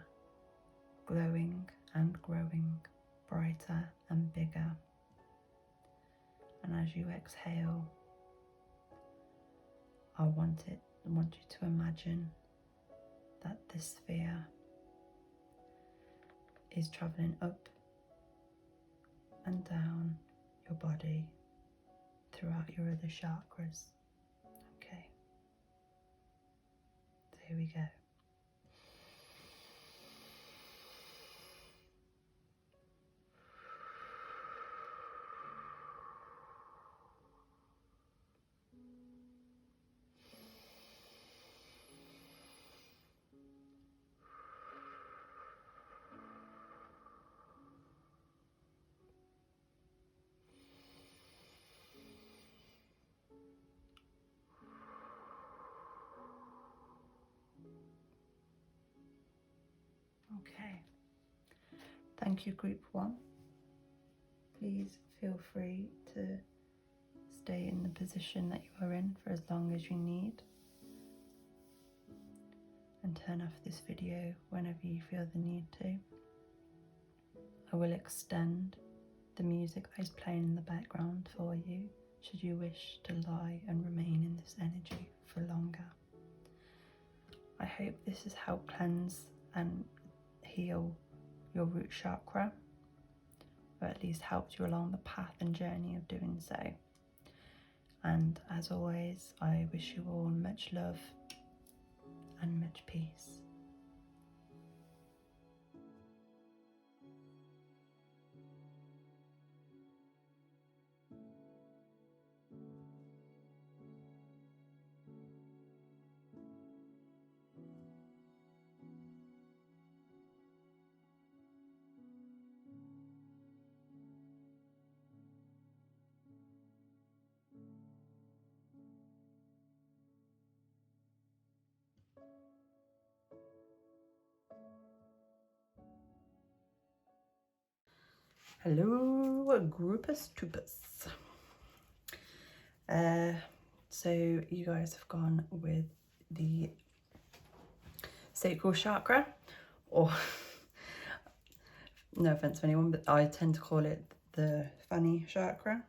glowing and growing, brighter and bigger. And as you exhale, I want you to imagine that this sphere is travelling up and down your body throughout your other chakras. Okay, so here we go. Okay, thank you group 1. Please feel free to stay in the position that you are in for as long as you need, and turn off this video whenever you feel the need to. I will extend the music that is playing in the background for you should you wish to lie and remain in this energy for longer. I hope this has helped cleanse and heal your root chakra, or at least helped you along the path and journey of doing so. And as always, I wish you all much love and much peace. Hello, groupus tupus. So you guys have gone with the sacral chakra, or no offense to anyone, but I tend to call it the fanny chakra,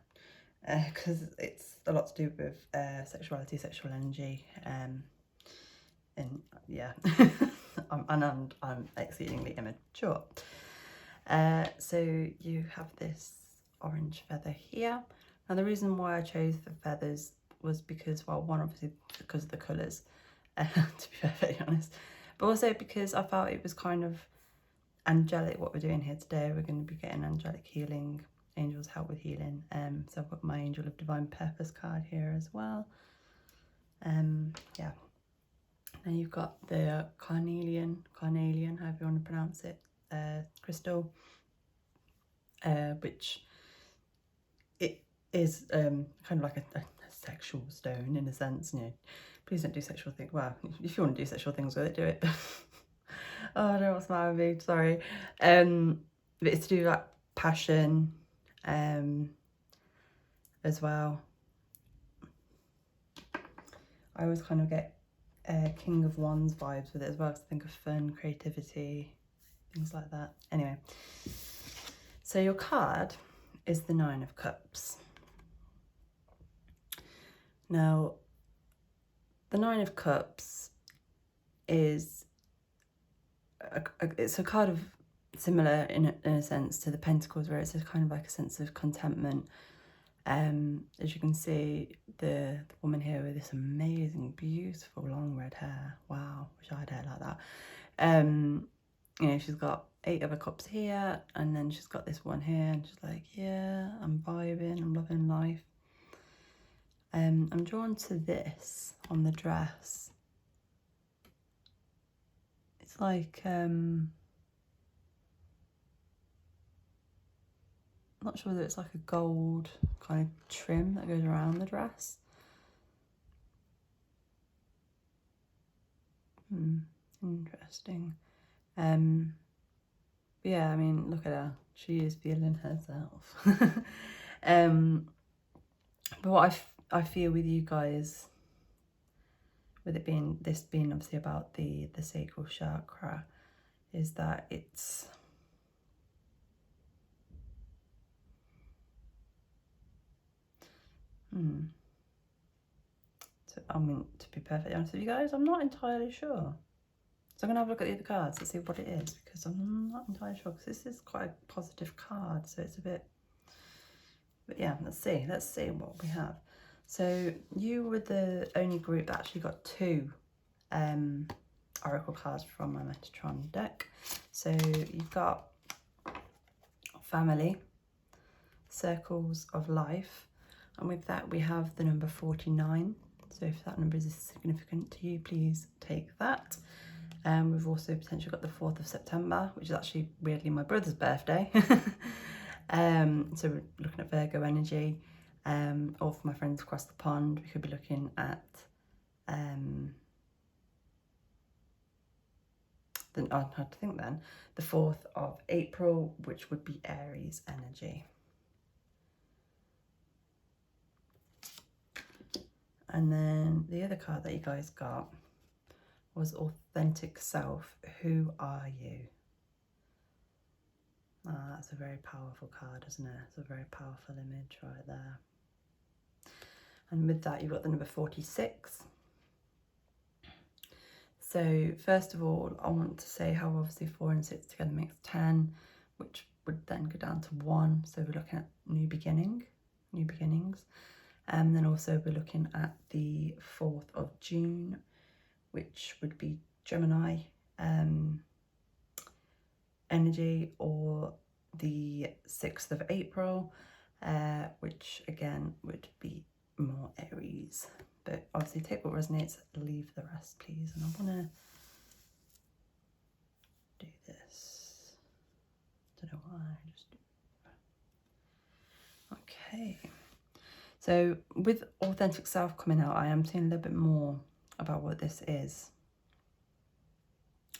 because it's a lot to do with sexuality, sexual energy, and yeah, I'm exceedingly immature. So you have this orange feather here. Now the reason why I chose the feathers was because, well, one, obviously because of the colours, to be perfectly honest, but also because I felt it was kind of angelic what we're doing here today. We're going to be getting angelic healing, angels help with healing. So I've got my Angel of Divine Purpose card here as well. Yeah. Then you've got the carnelian, however you want to pronounce it, crystal, which it is kind of like a sexual stone in a sense. You know, please don't do sexual things. Well, if you want to do sexual things with it, do it. Oh, I don't know what's the matter with me, sorry. But it's to do like passion, as well. I always kind of get King of Wands vibes with it as well, because I think of fun, creativity, things like that. Anyway, so your card is the Nine of Cups. Now, the Nine of Cups is it's a card of similar in a sense to the Pentacles, where it's a kind of like a sense of contentment. As you can see, the woman here with this amazing, beautiful long red hair. Wow, wish I had hair like that. You know, she's got 8 of her cups here, and then she's got this one here, and she's like, yeah, I'm vibing, I'm loving life. I'm drawn to this on the dress. It's like, I'm not sure whether it's like a gold kind of trim that goes around the dress. Interesting. Yeah, I mean, look at her. She is feeling herself. But what I feel with you guys, with it being, this being obviously about the sacral chakra, is that it's, so, I mean, to be perfectly honest with you guys, I'm not entirely sure. So I'm going to have a look at the other cards to see what it is, because I'm not entirely sure, because this is quite a positive card, so it's a bit, but yeah, let's see what we have. So you were the only group that actually got 2 oracle cards from my Metatron deck. So you've got family, circles of life, and with that we have the number 49. So if that number is significant to you, please take that. We've also potentially got the 4th of September, which is actually weirdly my brother's birthday. So we're looking at Virgo energy, or for my friends across the pond, we could be looking at I had to think then, the 4th of April, which would be Aries energy. And then the other card that you guys got was Authentic Self. Who are you? Ah, that's a very powerful card, isn't it? It's a very powerful image right there. And with that, you've got the number 46. So first of all, I want to say how obviously 4 and 6 together makes 10, which would then go down to 1. So we're looking at new beginnings. And then also we're looking at the 4th of June, which would be Gemini energy, or the 6th of April, which again would be more Aries. But obviously take what resonates, leave the rest please. And I want to do this. Don't know why, just do. Okay. So with Authentic Self coming out, I am seeing a little bit more about what this is.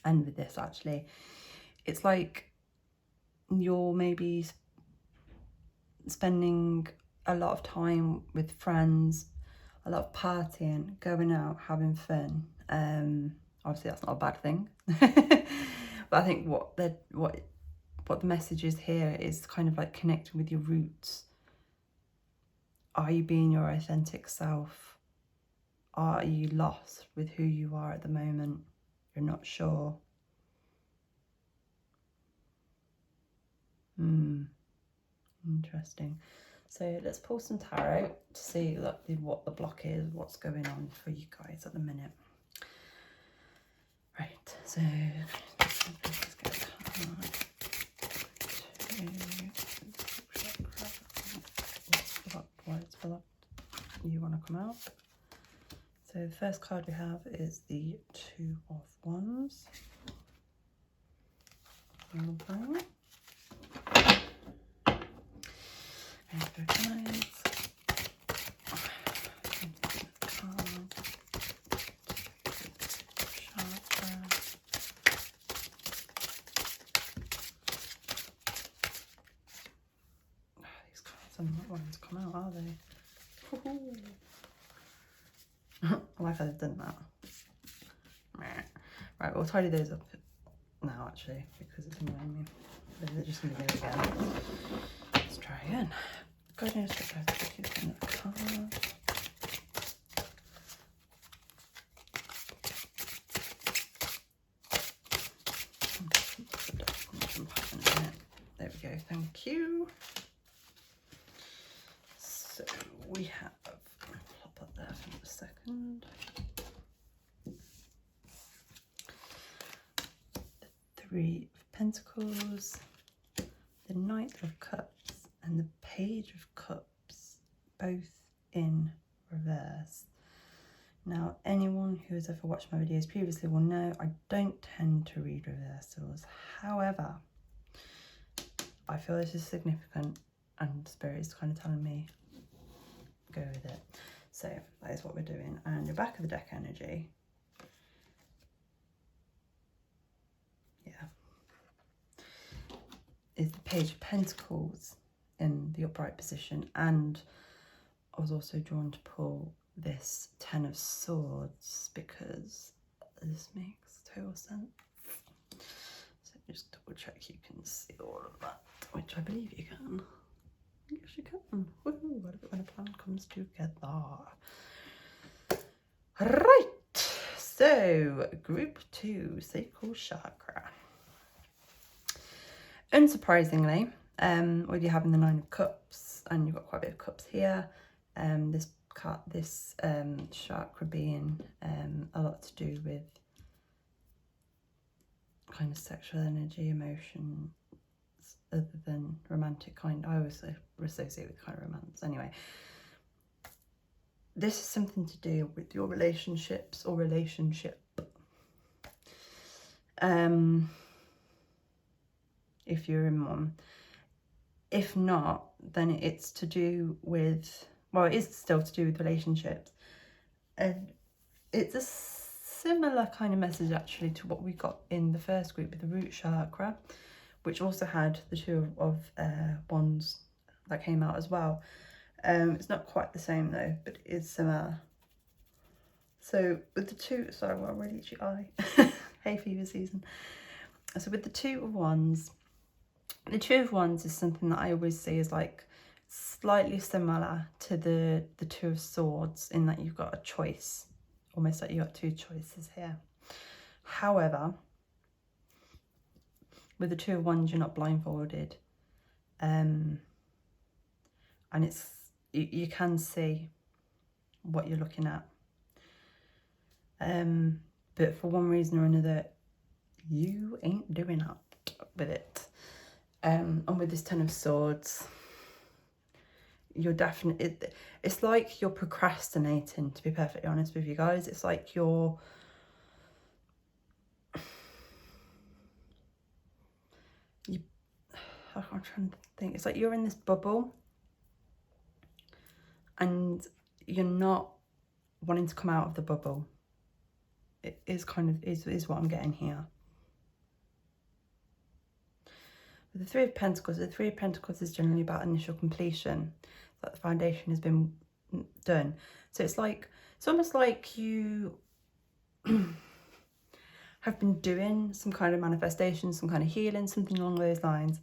And with this actually, it's like you're maybe spending a lot of time with friends, a lot of partying, going out, having fun. Obviously that's not a bad thing. But I think what the message is here is kind of like connecting with your roots. Are you being your authentic self? Are you lost with who you are at the moment? You're not sure. Interesting. So let's pull some tarot to see what the block is, what's going on for you guys at the minute. Right, so let's get a card. What's full up? You want to come out? So the first card we have is the 2 of Wands. Okay. These cards are not wanting to come out, are they? I like how they've done that. Right, we'll tidy those up now actually, because it's annoying me. They're just going to go again. Let's try again. God knows what I've got in the car. There we go, thank you. So we have, pop that there for a second. The Three of Pentacles, the Knight of Cups, and the Page of Cups, both in reverse. Now, anyone who has ever watched my videos previously will know I don't tend to read reversals. However, I feel this is significant and Spirit is kind of telling me go with it. So that is what we're doing. And your back of the deck energy, is the Page of Pentacles in the upright position, and I was also drawn to pull this Ten of Swords because this makes total sense. So just double check you can see all of that, which I believe you can. Yes, you can. Woohoo! What about when a plan comes together? Right. So group 2, Sacral Chakra. Unsurprisingly, with you having the Nine of Cups, and you've got quite a bit of cups here, this chakra being a lot to do with kind of sexual energy, emotion, other than romantic kind. I always associate with kind of romance. Anyway, this is something to do with your relationships or relationship. If you're in one. If not, then it's to do with, well, it is still to do with relationships. And it's a similar kind of message actually to what we got in the first group with the root chakra, which also had the Two of Wands that came out as well. It's not quite the same though, but it is similar. So with the two, sorry, well, really itchy eye. Hay fever season. So with the Two of Wands, the Two of Wands is something that I always see as like slightly similar to the Two of Swords, in that you've got a choice, almost like you've got two choices here. However, with the Two of Wands, you're not blindfolded, and it's you can see what you're looking at, but for one reason or another, you ain't doing that with it. And with this Ten of Swords, you're definitely, it's like you're procrastinating, to be perfectly honest with you guys. It's like you're, I'm trying to think, it's like you're in this bubble and you're not wanting to come out of the bubble. It is kind of, is what I'm getting here. With the Three of Pentacles, the Three of Pentacles is generally about initial completion, that the foundation has been done. So it's like, it's almost like you have been doing some kind of manifestation, some kind of healing, something along those lines.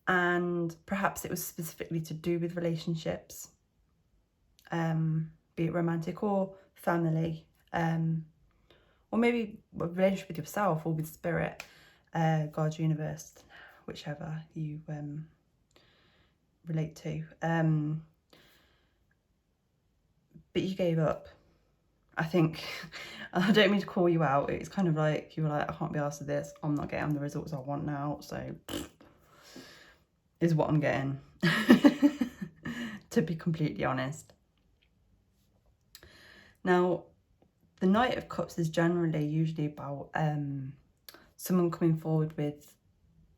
And perhaps it was specifically to do with relationships, be it romantic or family, or maybe a relationship with yourself or with spirit, God, universe, whichever you relate to. But you gave up. I think, I don't mean to call you out, it's kind of like, you were like, I can't be asked with this, I'm not getting the results I want now, so is what I'm getting, to be completely honest. Now, the Knight of Cups is generally usually about someone coming forward with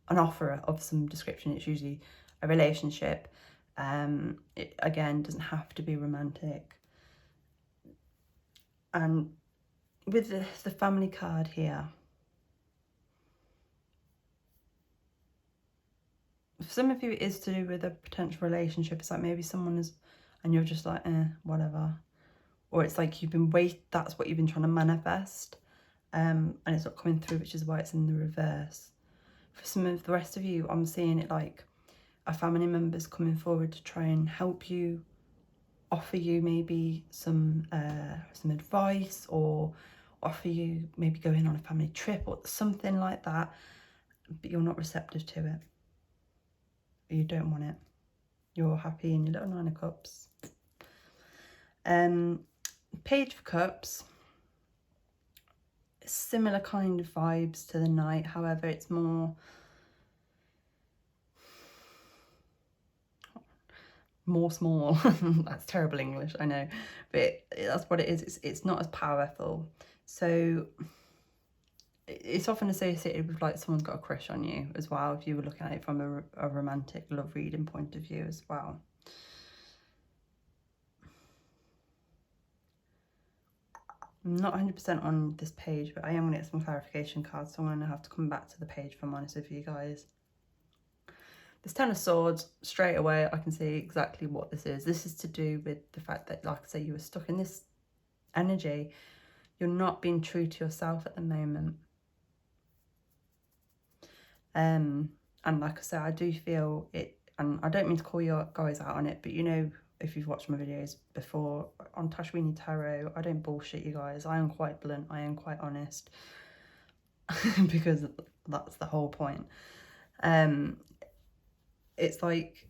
an offer of some description. It's usually a relationship. It, again, doesn't have to be romantic. And with the family card here, for some of you it is to do with a potential relationship. It's like maybe someone is and you're just like, whatever. Or it's like you've been that's what you've been trying to manifest, and it's not coming through, which is why it's in the reverse. For some of the rest of you, I'm seeing it like a family member's coming forward to try and help you, offer you maybe some advice, or offer you maybe going on a family trip or something like that, but you're not receptive to it. You don't want it. You're happy in your little 9 of Cups. Page of Cups, similar kind of vibes to the Knight, however it's more small. That's terrible English, I know, but that's what it is. It's not as powerful. So it's often associated with like someone's got a crush on you as well, if you were looking at it from a romantic love reading point of view as well. I'm not 100% on this page, but I am going to get some clarification cards, so I'm going to have to come back to the page if I'm honest with you guys. This 10 of Swords, straight away I can see exactly what this is. This is to do with the fact that, like I say, you were stuck in this energy. You're not being true to yourself at the moment. And like I said, I do feel it, and I don't mean to call you guys out on it, but you know, if you've watched my videos before on Tashwini Tarot, I don't bullshit you guys. I am quite blunt, I am quite honest, because that's the whole point. It's like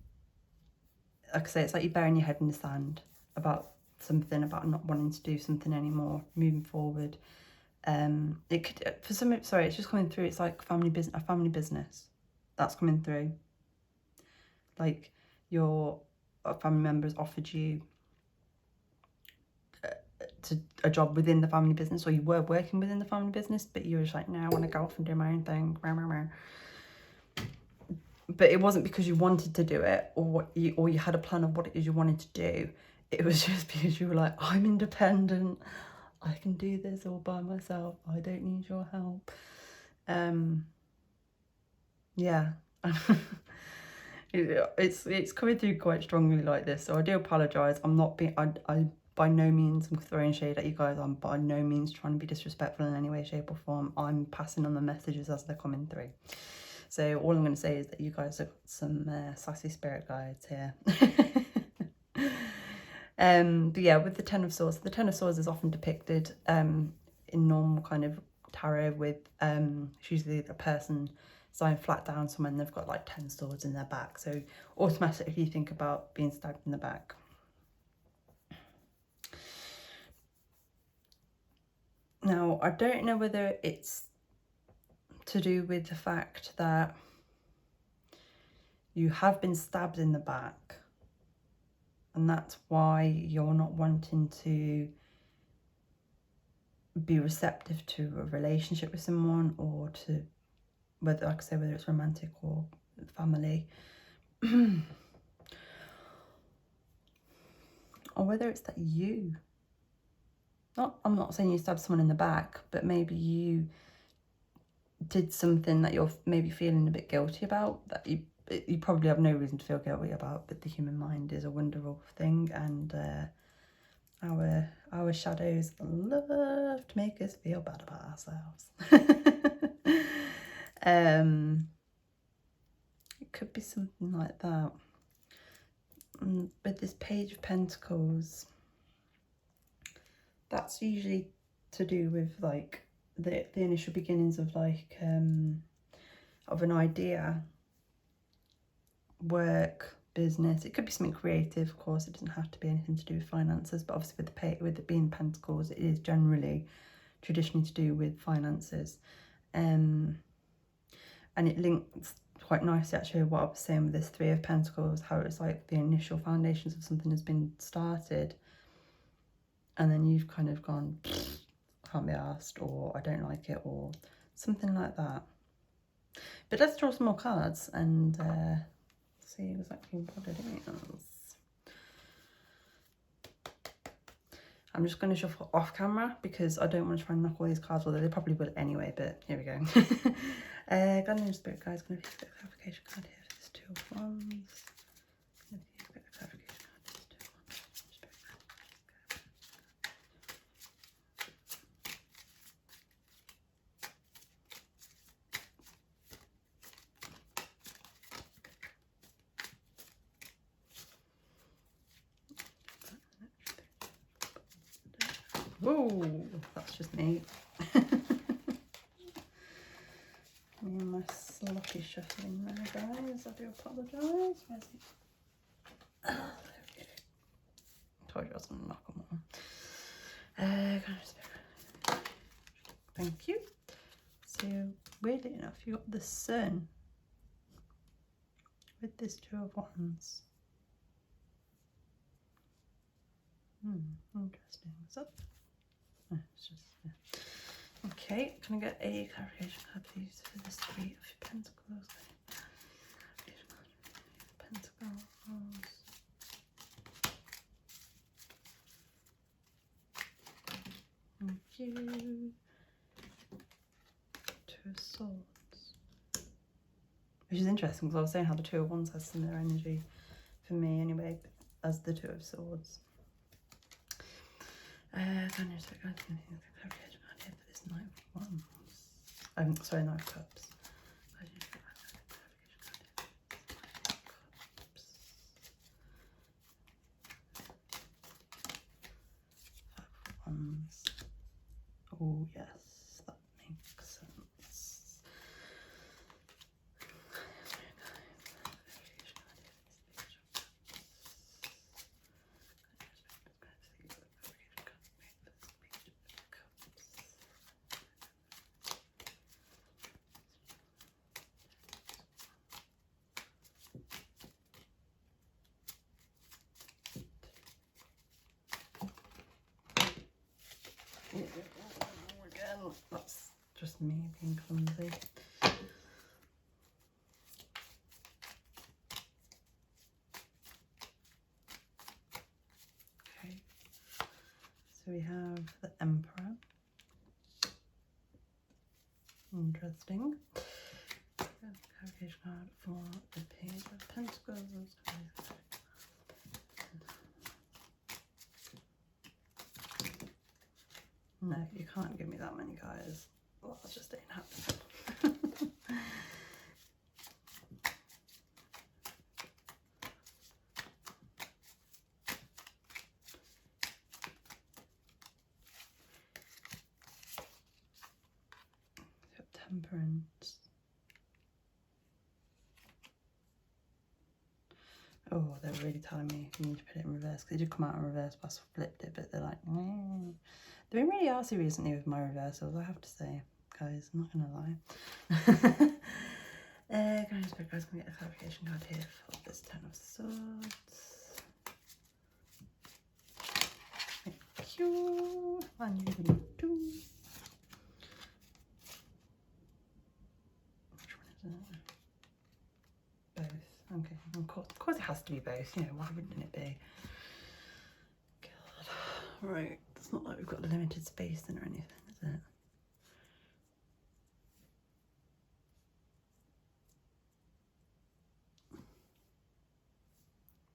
I say, it's like you're burying your head in the sand about something, about not wanting to do something anymore, moving forward. It could, for some, sorry, it's just coming through. It's like a family business that's coming through. Like your family members offered you a job within the family business, or you were working within the family business, but you were just like, no, I want to go off and do my own thing. But it wasn't because you wanted to do it, or you had a plan of what it is you wanted to do. It was just because you were like, I'm independent, I can do this all by myself, I don't need your help. Yeah. it's coming through quite strongly like this, so I do apologize. I'm not being, I by no means I'm throwing shade at you guys. I'm by no means trying to be disrespectful in any way, shape or form. I'm passing on the messages as they're coming through. So all I'm going to say is that you guys have got some sassy spirit guides here. But yeah, with the 10 of Swords, the 10 of Swords is often depicted in normal kind of tarot with it's usually the person lying flat down somewhere and they've got like 10 swords in their back. So automatically you think about being stabbed in the back. Now, I don't know whether it's to do with the fact that you have been stabbed in the back, and that's why you're not wanting to be receptive to a relationship with someone, or to, whether, like I say, whether it's romantic or family, or whether it's that I'm not saying you stabbed someone in the back, but maybe you did something that you're maybe feeling a bit guilty about, that you probably have no reason to feel guilty about, but the human mind is a wonderful thing, and our shadows love to make us feel bad about ourselves. It could be something like that. But this Page of Pentacles, that's usually to do with like the initial beginnings of like of an idea, work, business. It could be something creative, of course. It doesn't have to be anything to do with finances, but obviously with it being Pentacles, it is generally traditionally to do with finances. And it links quite nicely actually with what I was saying with this 3 of Pentacles, how it's like the initial foundations of something has been started, and then you've kind of gone, can't be asked, or I don't like it, or something like that. But let's draw some more cards and see exactly what it is. I'm just going to shuffle off camera because I don't want to try and knock all these cards, although they probably will anyway, but here we go. Guardian Spirit Guides, going to be a bit of clarification card here for this 2 of Wands. Going to be a bit of clarification card for this 2 of Wands. Oh, that's just me. Me and my sloppy shuffling there, guys. I do apologise. Where's he? Oh, there we go. Told you I was going to knock them on. Thank you. So, weirdly enough, you got the Sun with this Two of Wands. Interesting. What's up? Oh, it's just, yeah. Okay, can I get a clarification card, please, for this Three of Pentacles? Pentacles. Thank you. Two of Swords. Which is interesting because I was saying how the Two of Wands has similar energy for me anyway as the Two of Swords. Clarification idea for this Knight of Wands. Sorry, Knight of Cups. Oh yes, that makes sense. Again, that's just me being clumsy. Okay, so we have the Emperor. Interesting. Clarification card for the Page of Pentacles. No, you can't give me that many, guys. Well, that just ain't happening. Temperance. Oh, they're really telling me you need to put it in reverse because it did come out in reverse, but I flipped it. But they're like, they've been really arsey recently with my reversals, I have to say, guys. I'm not gonna lie. Can I just pick, guys? Can I get a clarification card here for this Ten of Swords? Thank you. And you give me two. Which one is it? Both. Okay. Of course it has to be both. You know, why wouldn't it be? God. Right. It's not like we've got limited space in or anything, is it?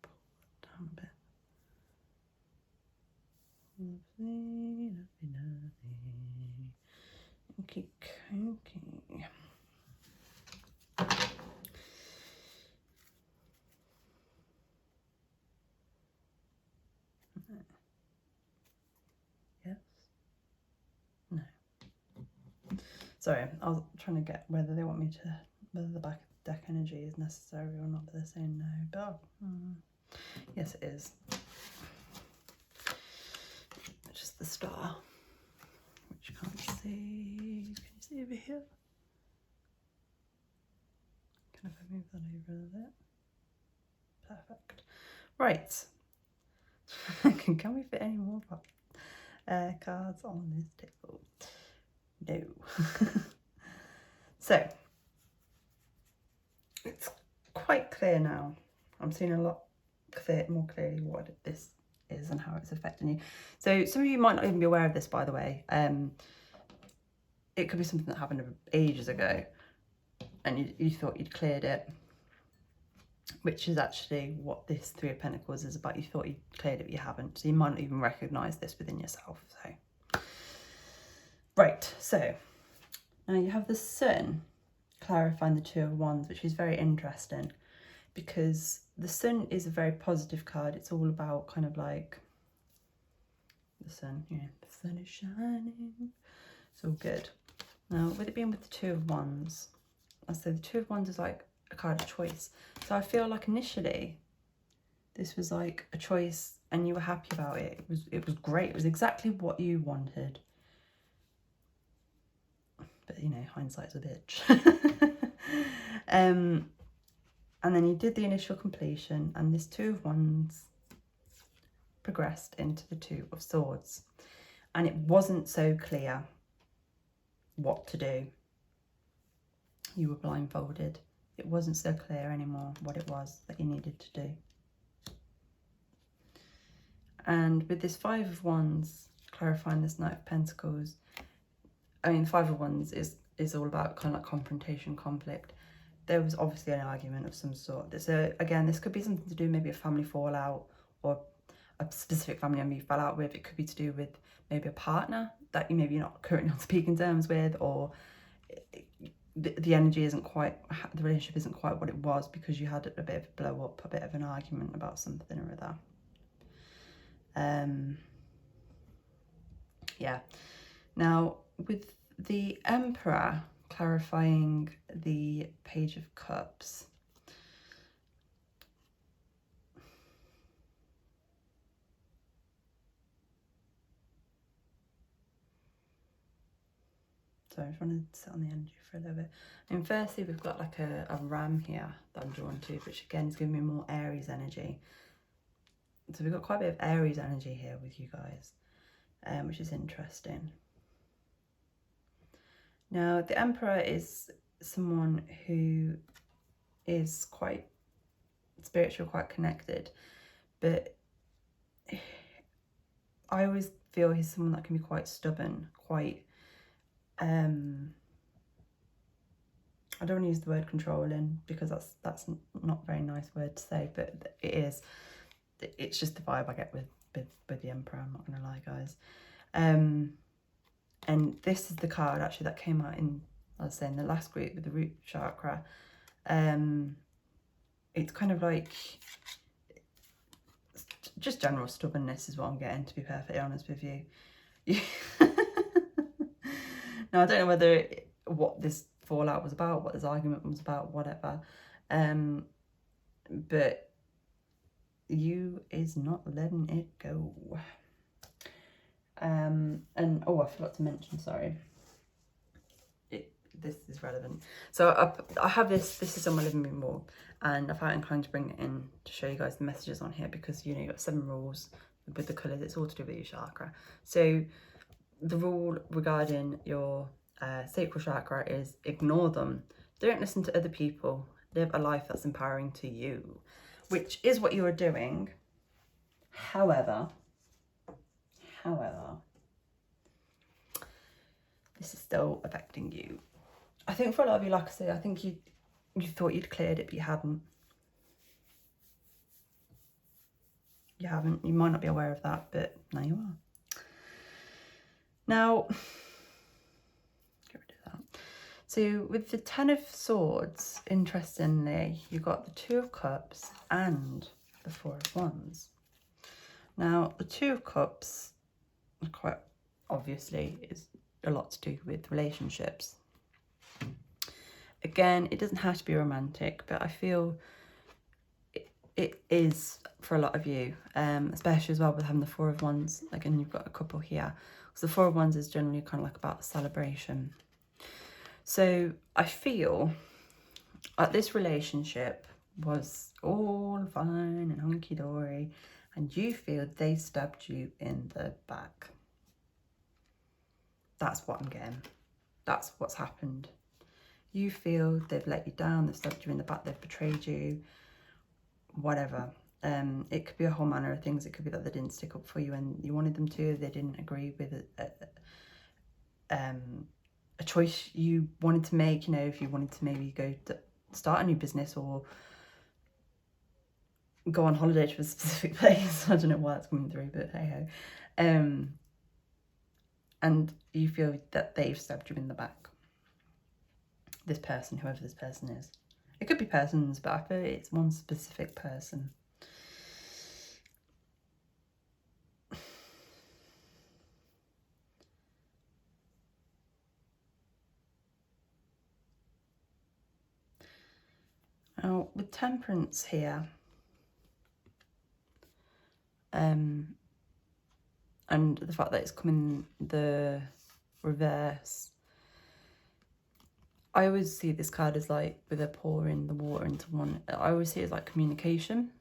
Pull it down a bit. Lovely, lovely, lovely. Okay, okay. Yes. No. Sorry, I was trying to get whether they want me to, whether the back deck energy is necessary or not, but they're saying no. But yes, it is. Just the star, which you can't see. Can you see over here? Can I move that over a bit? Perfect. Right. Can we fit any more cards on this table? No. So, it's quite clear now. I'm seeing a lot more clearly what this is and how it's affecting you. So some of you might not even be aware of this, by the way. It could be something that happened ages ago and you thought you'd cleared it, which is actually what this Three of Pentacles is about. You thought you cleared it, but you haven't. So you might not even recognise this within yourself. So, right, so now you have the Sun clarifying the Two of Wands, which is very interesting because the Sun is a very positive card. It's all about kind of like the Sun, you know, sun is shining. It's all good. Now, with it being with the Two of Wands, I said the Two of Wands is like a card of choice. So I feel like initially this was like a choice and you were happy about it. It was great. It was exactly what you wanted. But you know, hindsight's a bitch. And then you did the initial completion, and this Two of Wands progressed into the Two of Swords, and it wasn't so clear what to do. You were blindfolded. It wasn't so clear anymore what it was that you needed to do. And with this Five of Wands clarifying this Knight of Pentacles, I mean, Five of Wands is all about kind of like confrontation, conflict. There was obviously an argument of some sort. So again, this could be something to do, maybe a family fallout or a specific family member you fell out with. It could be to do with maybe a partner that you maybe you're not currently on speaking terms with, or the energy isn't quite, the relationship isn't quite what it was because you had a bit of a blow up, a bit of an argument about something or other. Yeah. Now, with the Emperor clarifying the Page of Cups, so I just want to sit on the energy for a little bit. And firstly, we've got like a ram here that I'm drawn to, which again is giving me more Aries energy. So we've got quite a bit of Aries energy here with you guys, which is interesting. Now, the Emperor is someone who is quite spiritual, quite connected, but I always feel he's someone that can be quite stubborn, quite, I don't want to use the word controlling because that's not a very nice word to say, but it is. It's just the vibe I get with the Emperor, I'm not going to lie, guys. And this is the card actually that came out in, I was saying, the last group with the root chakra. It's kind of like just general stubbornness is what I'm getting, to be perfectly honest with you. Now, I don't know what this fallout was about, what this argument was about, whatever. But you is not letting it go. And oh, I forgot to mention, sorry. This is relevant. So I have this is on my living room wall, and I felt inclined to bring it in to show you guys the messages on here because, you know, you've got 7 rules with the colours. It's all to do with your chakra. So the rule regarding your sacral chakra is ignore them. Don't listen to other people. Live a life that's empowering to you, which is what you are doing. However, this is still affecting you. I think for a lot of you, like I say, I think you thought you'd cleared it, but you hadn't. You haven't. You might not be aware of that, but now you are. Now, get rid of that. So with the Ten of Swords, interestingly, you've got the Two of Cups and the Four of Wands. Now, the Two of Cups, quite obviously, is a lot to do with relationships. Again, it doesn't have to be romantic, but I feel it is for a lot of you, especially as well with having the Four of Wands. Again, you've got a couple here. So the Four of Wands is generally kind of like about celebration. So I feel like this relationship was all fine and hunky-dory, and you feel they stabbed you in the back. That's what I'm getting. That's what's happened. You feel they've let you down, they've stabbed you in the back, they've betrayed you, whatever. It could be a whole manner of things. It could be that they didn't stick up for you and you wanted them to. They didn't agree with a choice you wanted to make. You know, if you wanted to maybe go to start a new business or go on holiday to a specific place. I don't know why it's coming through, but hey ho. And you feel that they've stabbed you in the back. This person, whoever this person is. It could be persons, but I feel it's one specific person. Now, with Temperance here, and the fact that it's coming the reverse, I always see this card as like with her pouring the water into one. I always see it as like communication.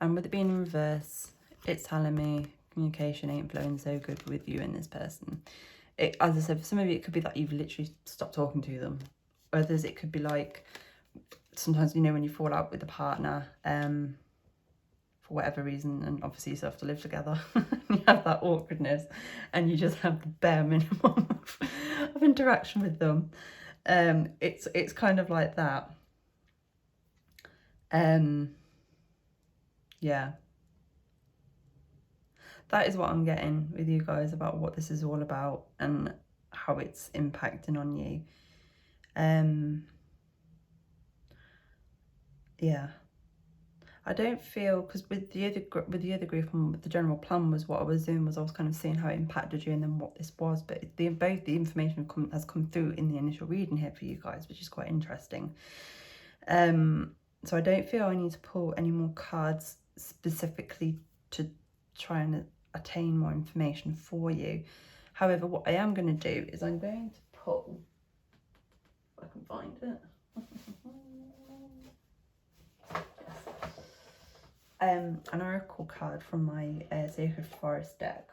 And with it being in reverse, it's telling me communication ain't flowing so good with you and this person. As I said, for some of you, it could be that you've literally stopped talking to them. Others, it could be like, sometimes, you know, when you fall out with a partner, for whatever reason, and obviously you still have to live together, you have that awkwardness, and you just have the bare minimum of interaction with them. It's kind of like that. Yeah. That is what I'm getting with you guys about what this is all about and how it's impacting on you. Yeah. I don't feel, because with the other group and with the general plan was what I was doing was I was kind of seeing how it impacted you and then what this was, but both the information has come through in the initial reading here for you guys, which is quite interesting. So I don't feel I need to pull any more cards specifically to try and attain more information for you. However, what I am going to do is I'm going to pull, if I can find it, an oracle card from my Sacred Forest deck,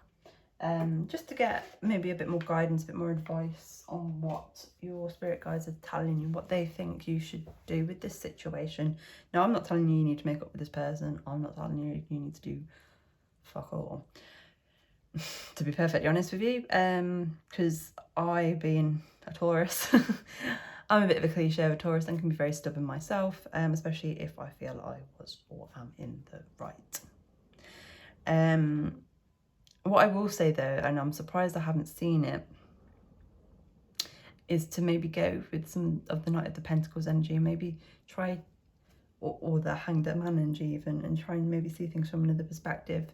just to get maybe a bit more guidance, a bit more advice on what your spirit guides are telling you, what they think you should do with this situation. Now, I'm not telling you need to make up with this person. I'm not telling you need to do fuck all, to be perfectly honest with you, because I, being a Taurus, I'm a bit of a cliche of a Taurus and can be very stubborn myself, especially if I feel I was or am in the right. What I will say though, and I'm surprised I haven't seen it, is to maybe go with some of the Knight of the Pentacles energy and maybe try, or the Hanged Man energy even, and try and maybe see things from another perspective.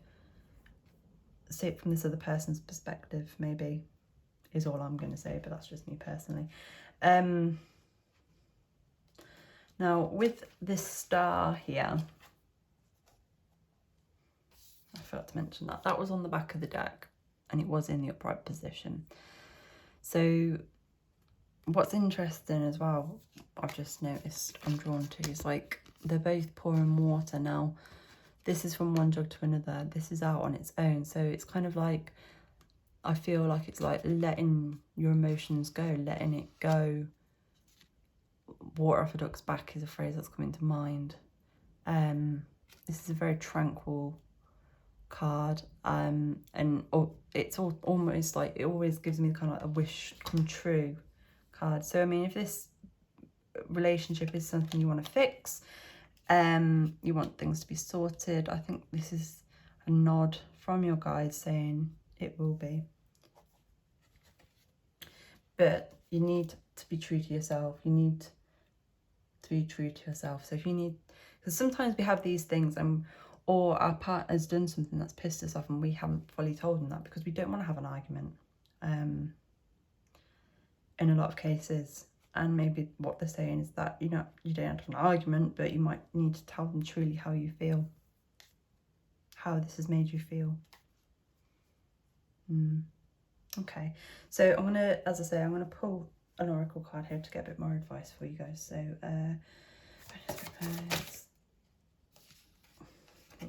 See it from this other person's perspective, maybe, is all I'm going to say, but that's just me personally. Now, with this star here, I forgot to mention that. That was on the back of the deck, and it was in the upright position. So, what's interesting as well, I've just noticed I'm drawn to, is like, they're both pouring water now. This is from one jug to another. This is out on its own. So, it's kind of like, I feel like it's like letting your emotions go, letting it go. Water off a duck's back is a phrase that's coming to mind. This is a very tranquil card, and it's almost like, it always gives me kind of like a wish come true card. So I mean, if this relationship is something you want to fix, you want things to be sorted, I think this is a nod from your guides saying it will be. But you need to be true to yourself. You need to be true to yourself. So if you need, because sometimes we have these things or our partner's done something that's pissed us off and we haven't fully told them that because we don't want to have an argument, in a lot of cases. And maybe what they're saying is that, you know, you don't have an argument, but you might need to tell them truly how you feel, how this has made you feel. Okay, so I'm gonna, as I say, I'm gonna pull an oracle card here to get a bit more advice for you guys. So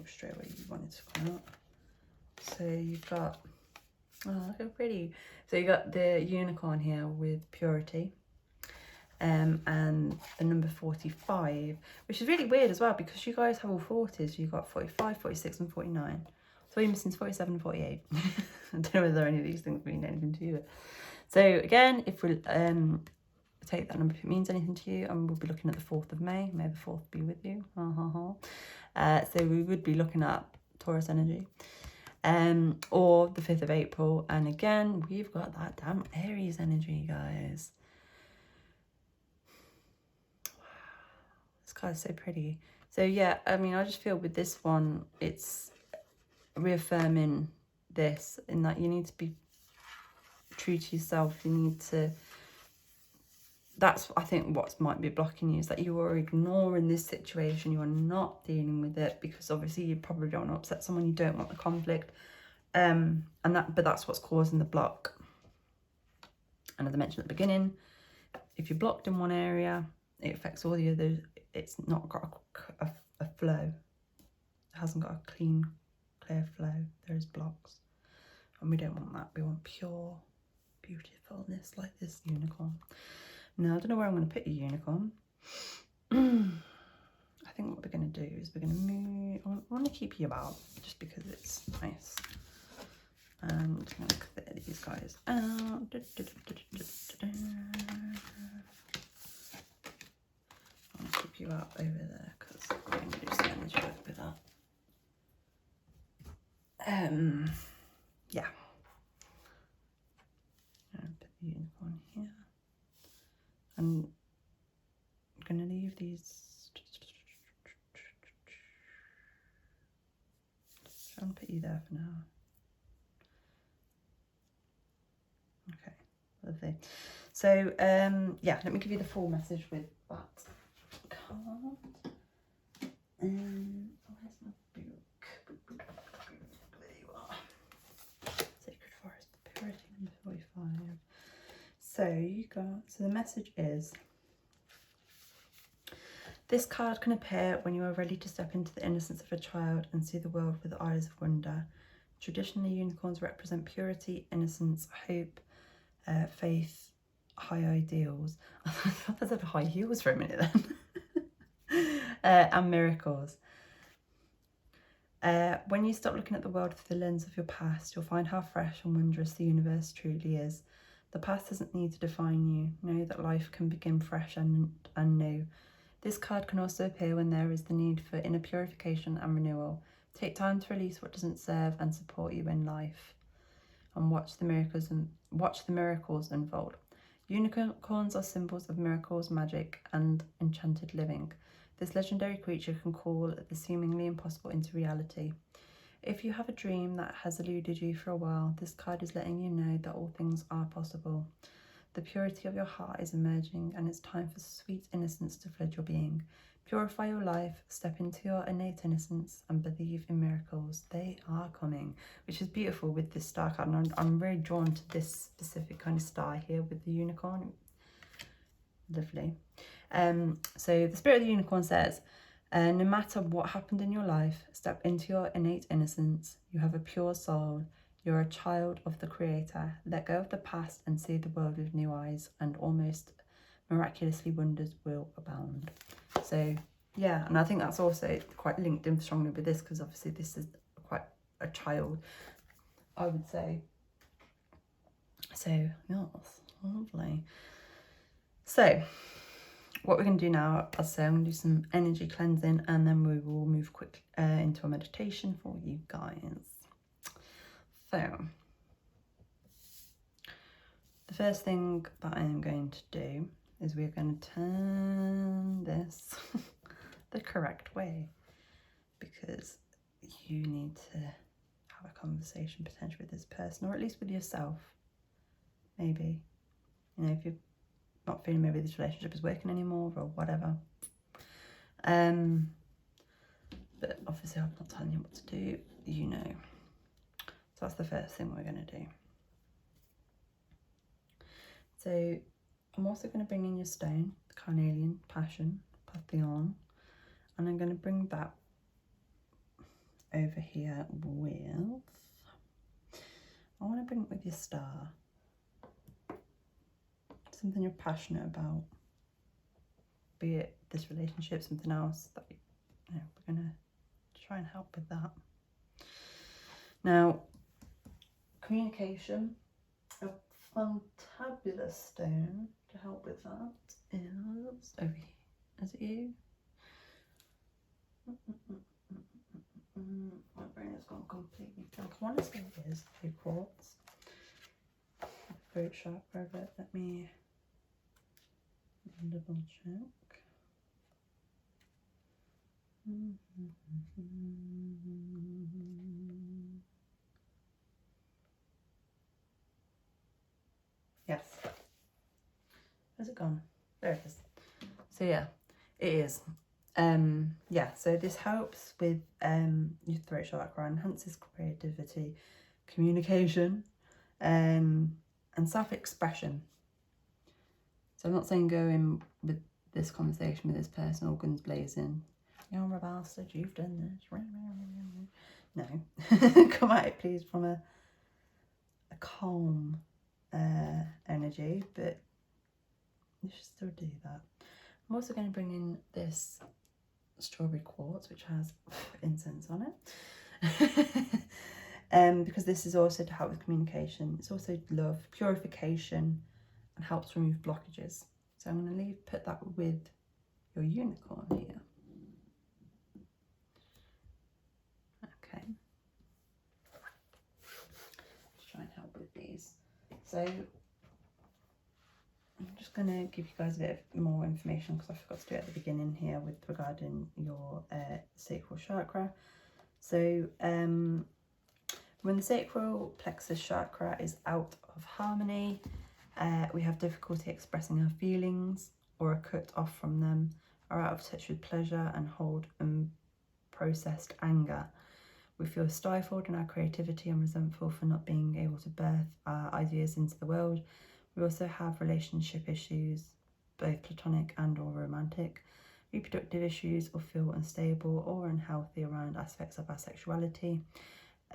straight away you wanted to come up. So you've got, oh, look how pretty. So you got the unicorn here with purity, and the number 45, which is really weird as well because you guys have all 40s. You got 45, 46 and 49. So you're missing 47 and 48. I don't know whether any of these things mean anything to you. So again, if we take that number if it means anything to you, and we'll be looking at the 4th of May. May the 4th be with you. So we would be looking at Taurus energy, or the 5th of April. And again, we've got that damn Aries energy, guys. This card is so pretty. So yeah, I mean, I just feel with this one, it's reaffirming this, in that you need to be true to yourself. You need to, that's, I think, what might be blocking you, is that you are ignoring this situation. You are not dealing with it because obviously you probably don't want to upset someone. You don't want the conflict, but that's what's causing the block. And as I mentioned at the beginning, if you're blocked in one area, it affects all the others. It's not got a flow. It hasn't got a clean, clear flow. There's blocks, and we don't want that. We want pure beautifulness like this unicorn. Now, I don't know where I'm going to put your unicorn. I think what we're going to do is we're going to move. I want to keep you about just because it's nice. And I'm going to clear these guys out. I'll keep you out over there because I'm going to do some energy work with that. Yeah. And put the unicorn here. I'm going to leave these. I'll put you there for now. Okay, lovely. So, yeah, let me give you the full message with that card. Where's my book? There you are. Sacred Forest, Purity number 45. So the message is, this card can appear when you are ready to step into the innocence of a child and see the world with eyes of wonder. Traditionally, unicorns represent purity, innocence, hope, faith, high ideals. I thought I said high heels for a minute then. And miracles. When you stop looking at the world through the lens of your past, you'll find how fresh and wondrous the universe truly is. The past doesn't need to define you. Know that life can begin fresh and new. This card can also appear when there is the need for inner purification and renewal. Take time to release what doesn't serve and support you in life, and watch the miracles unfold. Unicorns are symbols of miracles, magic, and enchanted living. This legendary creature can call the seemingly impossible into reality. If you have a dream that has eluded you for a while, this card is letting you know that all things are possible. The purity of your heart is emerging, and it's time for sweet innocence to flood your being. Purify your life, step into your innate innocence, and believe in miracles. They are coming, which is beautiful with this star card. And I'm really drawn to this specific kind of star here with the unicorn. Lovely. So the spirit of the unicorn says, no matter what happened in your life, step into your innate innocence. You have a pure soul. You're a child of the Creator. Let go of the past and see the world with new eyes, and almost miraculously wonders will abound. So, yeah, and I think that's also quite linked in strongly with this, because obviously this is quite a child, I would say. So, yes, lovely. So, what we're going to do now, as I say, I'm going to do some energy cleansing, and then we will move quickly into a meditation for you guys. So, the first thing that I am going to do is we're going to turn this the correct way, because you need to have a conversation potentially with this person, or at least with yourself, maybe. You know, if you're not feeling maybe this relationship is working anymore or whatever. But obviously I'm not telling you what to do, you know. So that's the first thing we're going to do. So I'm also going to bring in your stone, the carnelian, passion, papillon, and I'm going to bring that over here with, I want to bring it with your star. Something you're passionate about, be it this relationship, something else that you know, we're going to try and help with that. Now, communication, a fantabulous stone to help with that is over here. Is it you? My brain has gone completely blank. I want to say it is blue quartz, throat chakra, but let me double check. Yes. Where's it gone? There it is. So yeah, it is. Yeah, so this helps with your throat chakra, enhances creativity, communication, and self-expression. So I'm not saying go in with this conversation with this person all guns blazing. You're a bastard, you've done this. No. Come at it please from a calm energy, but you should still do that. I'm also going to bring in this strawberry quartz, which has incense on it. Because this is also to help with communication. It's also love, purification, and helps remove blockages. So I'm going to put that with your unicorn here. Okay. Let's try and help with these. So I'm just going to give you guys a bit more information because I forgot to do it at the beginning here with regarding your sacral chakra. So when the sacral plexus chakra is out of harmony, we have difficulty expressing our feelings or are cut off from them, are out of touch with pleasure and hold unprocessed anger. We feel stifled in our creativity and resentful for not being able to birth our ideas into the world. We also have relationship issues, both platonic and or romantic, reproductive issues, or feel unstable or unhealthy around aspects of our sexuality.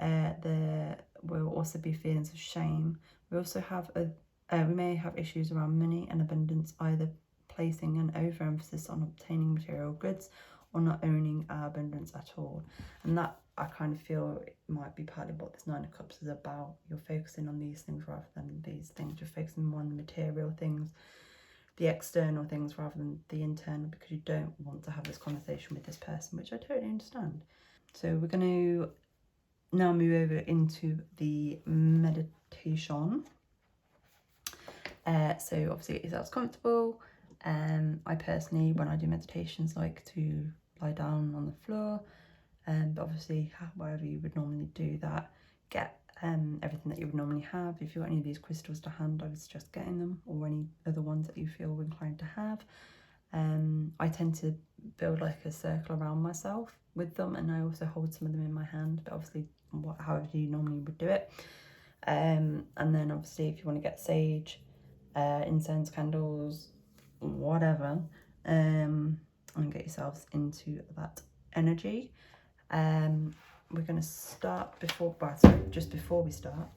There will also be feelings of shame. We also have we may have issues around money and abundance, either placing an overemphasis on obtaining material goods or not owning our abundance at all. And that, I kind of feel, it might be partly what this Nine of Cups is about. You're focusing on these things rather than these things. You're focusing more on the material things, the external things rather than the internal, because you don't want to have this conversation with this person, which I totally understand. So we're going to now move over into the meditation. So obviously it sounds comfortable. I personally, when I do meditations, like to lie down on the floor, but obviously wherever you would normally do that, get everything that you would normally have. If you've got any of these crystals to hand, I would suggest getting them, or any other ones that you feel inclined to have. I tend to build like a circle around myself with them, and I also hold some of them in my hand, but obviously however you normally would do it. And then obviously if you want to get sage, incense, candles, whatever, and get yourselves into that energy. We're going to start just before we start,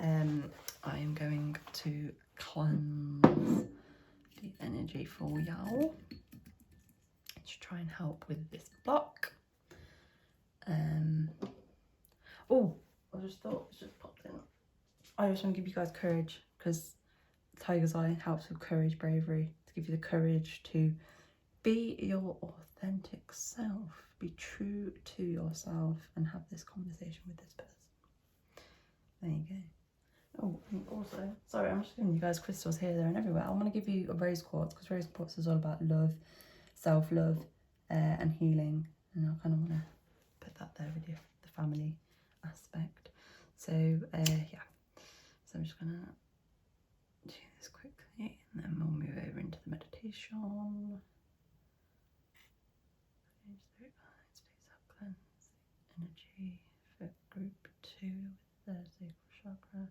I am going to cleanse the energy for y'all to try and help with this block. Oh, I just thought, it's just popped in. I just want to give you guys courage, because Tiger's Eye helps with courage, bravery, to give you the courage to be your authentic self, be true to yourself, and have this conversation with this person. There you go. Oh, and also, sorry, I'm just giving you guys crystals here, there, and everywhere. I want to give you a rose quartz, because rose quartz is all about love, self-love, and healing. And I kind of want to put that there with you, the family aspect. So, yeah. So I'm just going to do this quickly, and then we'll move over into the meditation. Please have cleanse energy for group 2 with the sacral chakra.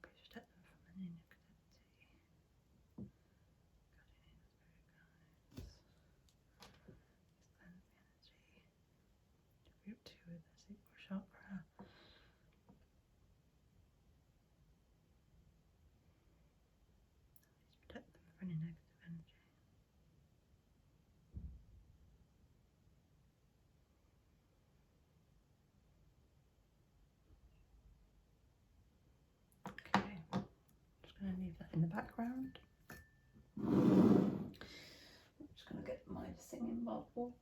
Please protect them from any negativity. Cleanse the energy to group 2 with the sacral chakra. Please protect them from any negative energy. Okay, just going to leave that in the background. I'm just going to get my singing bowl.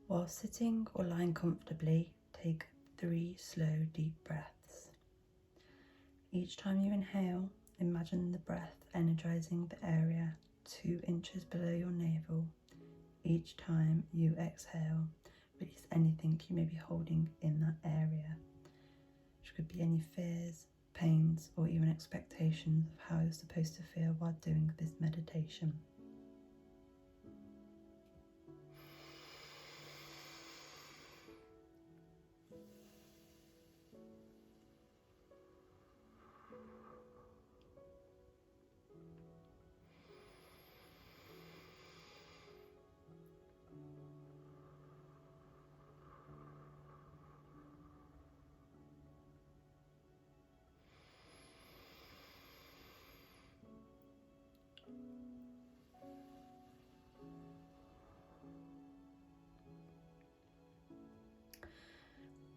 While sitting or lying comfortably, take 3 slow, deep breaths. Each time you inhale, imagine the breath energizing the area 2 inches below your navel. Each time you exhale, release anything you may be holding in that area, which could be any fears, pains, or even expectations of how you're supposed to feel while doing this meditation.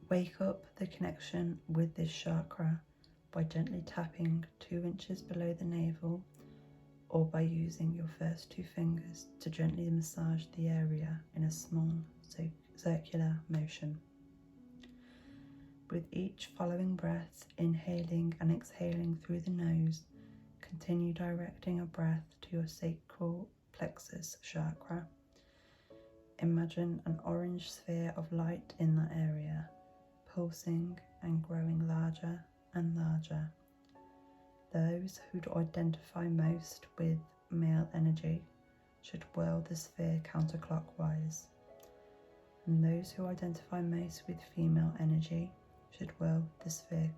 Wake up the connection with this chakra by gently tapping 2 inches below the navel, or by using your first 2 fingers to gently massage the area in a small circular motion. With each following breath, inhaling and exhaling through the nose, continue directing your breath to your sacral plexus chakra. Imagine an orange sphere of light in that area, pulsing and growing larger and larger. Those who'd identify most with male energy should whirl the sphere counterclockwise, and those who identify most with female energy should whirl the sphere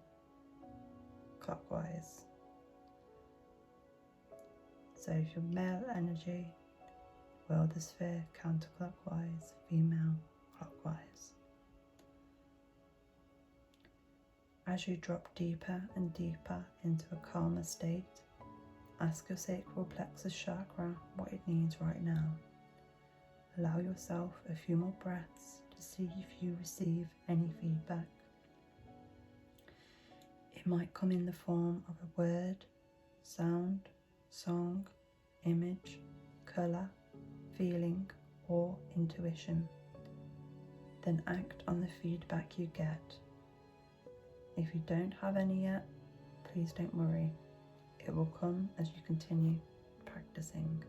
clockwise. So if you're male energy, whirl the sphere counterclockwise, female clockwise. As you drop deeper and deeper into a calmer state, ask your sacral plexus chakra what it needs right now. Allow yourself a few more breaths to see if you receive any feedback. It might come in the form of a word, sound, song, image, colour, feeling, or intuition. Then act on the feedback you get. If you don't have any yet, please don't worry. It will come as you continue practicing.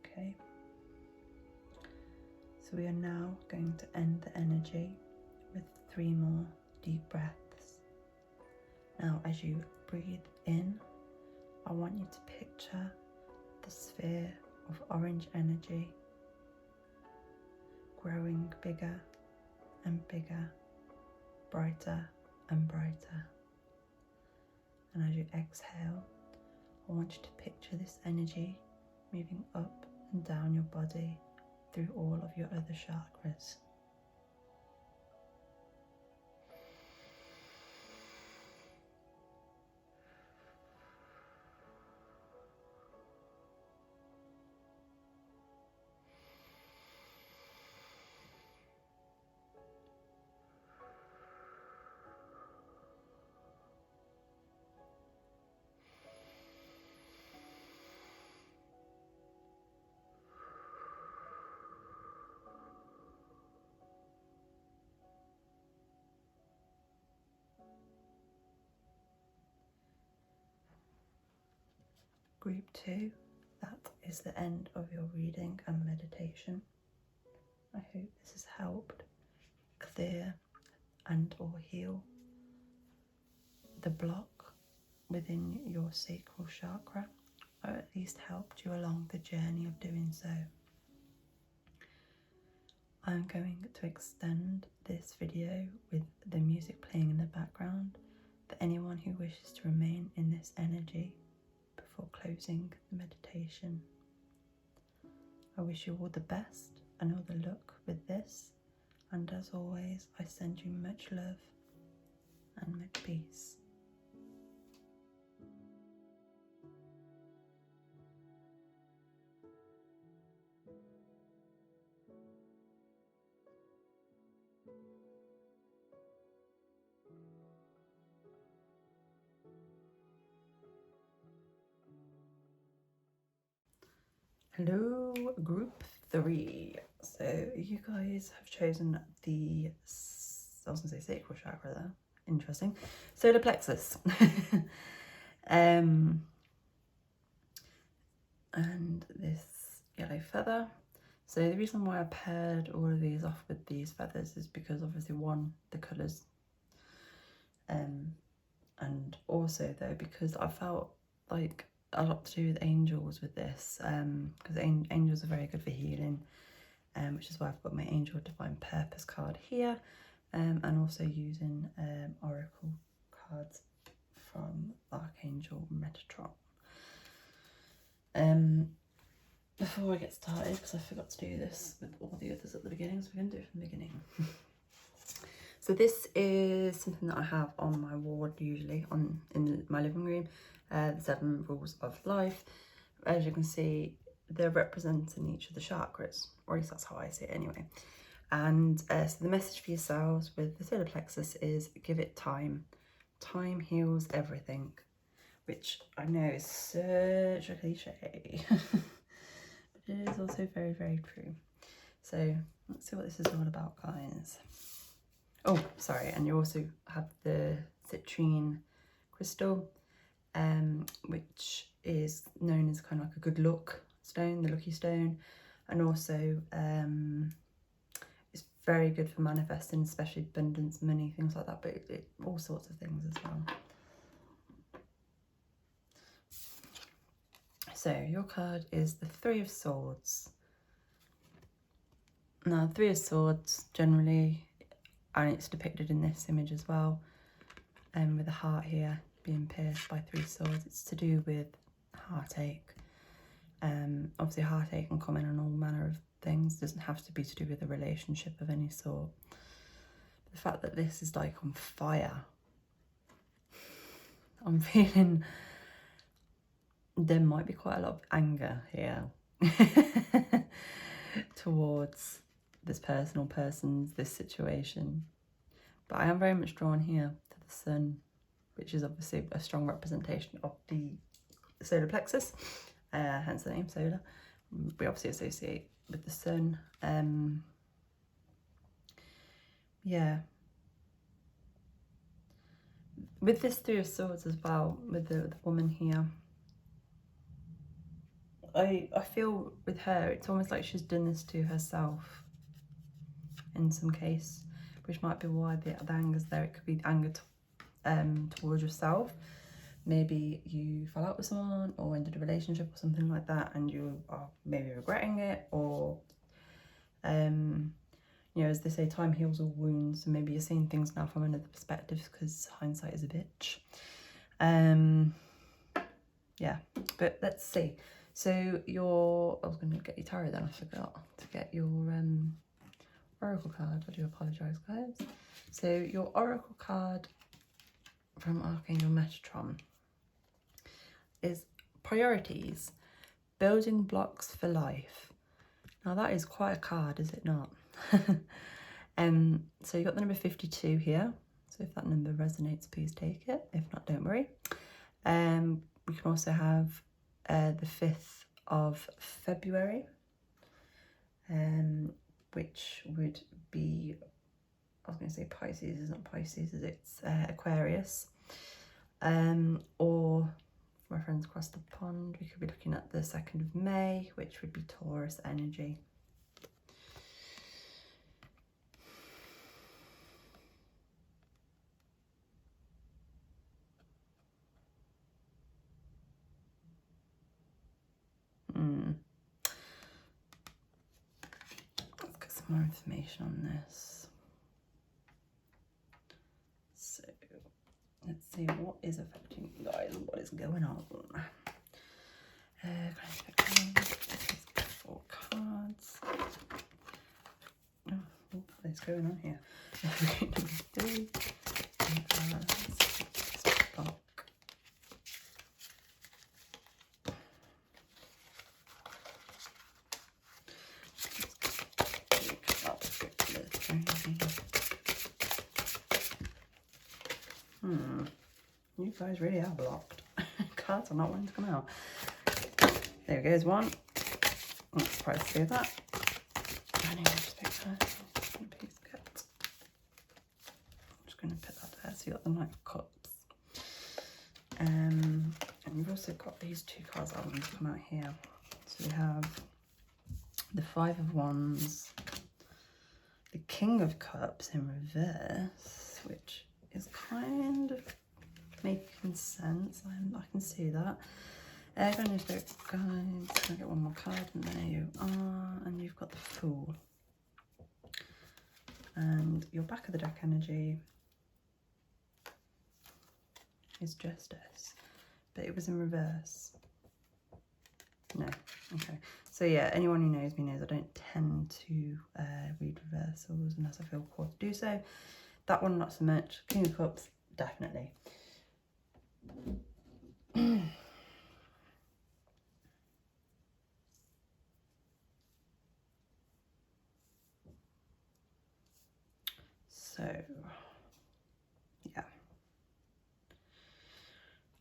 Okay. So we are now going to end the energy with 3 more deep breaths. Now, as you breathe in, I want you to picture the sphere of orange energy growing bigger and bigger, brighter and brighter. And as you exhale, I want you to picture this energy moving up and down your body through all of your other chakras. Group 2, that is the end of your reading and meditation. I hope this has helped clear and or heal the block within your sacral chakra, or at least helped you along the journey of doing so. I'm going to extend this video with the music playing in the background for anyone who wishes to remain in this energy before closing the meditation. I wish you all the best and all the luck with this, and as always, I send you much love and much peace. Hello, group 3. So you guys have chosen the, I was gonna say sacral chakra there. Interesting. Solar plexus. And this yellow feather. So the reason why I paired all of these off with these feathers is because obviously one, the colours, and also though because I felt like a lot to do with angels with this, because angels are very good for healing, which is why I've got my Angel Divine Purpose card here, and also using oracle cards from Archangel Metatron. Before I get started, because I forgot to do this with all the others at the beginning, so we're going to do it from the beginning. So this is something that I have on my wall usually in my living room, the 7 rules of life. As you can see, they're representing each of the chakras, or at least that's how I see it anyway. And so the message for yourselves with the solar plexus is give it time. Time heals everything, which I know is such a cliche, but it is also very, very true. So let's see what this is all about, guys. Oh, sorry, and you also have the citrine crystal, which is known as kind of like a good luck stone, the lucky stone, and also it's very good for manifesting, especially abundance, money, things like that, but all sorts of things as well. So your card is the 3 of Swords. Now, 3 of Swords generally, and it's depicted in this image as well, with a heart here being pierced by 3 swords. It's to do with heartache. Obviously heartache can come in on all manner of things. It doesn't have to be to do with a relationship of any sort. But the fact that this is like on fire, I'm feeling there might be quite a lot of anger here towards this person or persons, this situation. But I am very much drawn here to the Sun, which is obviously a strong representation of the solar plexus, hence the name solar. We obviously associate with the Sun. Yeah. With this 3 of Swords as well, with the woman here, I feel with her, it's almost like she's done this to herself in some case, which might be why the anger's there. It could be anger towards yourself. Maybe you fell out with someone or ended a relationship or something like that, and you are maybe regretting it, or you know, as they say, time heals all wounds. So maybe you're seeing things now from another perspective because hindsight is a bitch. Yeah, but let's see. So I was going to get your tarot then, I forgot to get your oracle card. I do apologise, guys. So your oracle card from Archangel Metatron is priorities, building blocks for life. Now that is quite a card, is it not? So you got the number 52 here. So if that number resonates, please take it. If not, don't worry. We can also have the 5th of February, which would be, I was going to say Pisces, it's not Pisces, it's Aquarius. Or my friends across the pond, we could be looking at the 2nd of May, which would be Taurus energy. Let's get some more information on this. So let's see what is affecting you guys and what is going on. Can I pick 4 cards? Oh, what's going on here? Number 3. Block. You guys really are blocked. Cards are not wanting to come out. There goes one. I'm not surprised to hear that. I'm just going to put that there. So you got the Knight of Cups. And you've also got these two cards that I want to come out here. So we have the Five of Wands, the King of Cups in reverse, which is kind of making sense. I can see that. Going to Spirit Guides. Can I get one more card? And there you are. And you've got the Fool. And your back of the deck energy is Justice, but it was in reverse. No, okay. So yeah, anyone who knows me knows I don't tend to read reversals unless I feel called to do so. That one not so much. King of Cups, definitely. So yeah,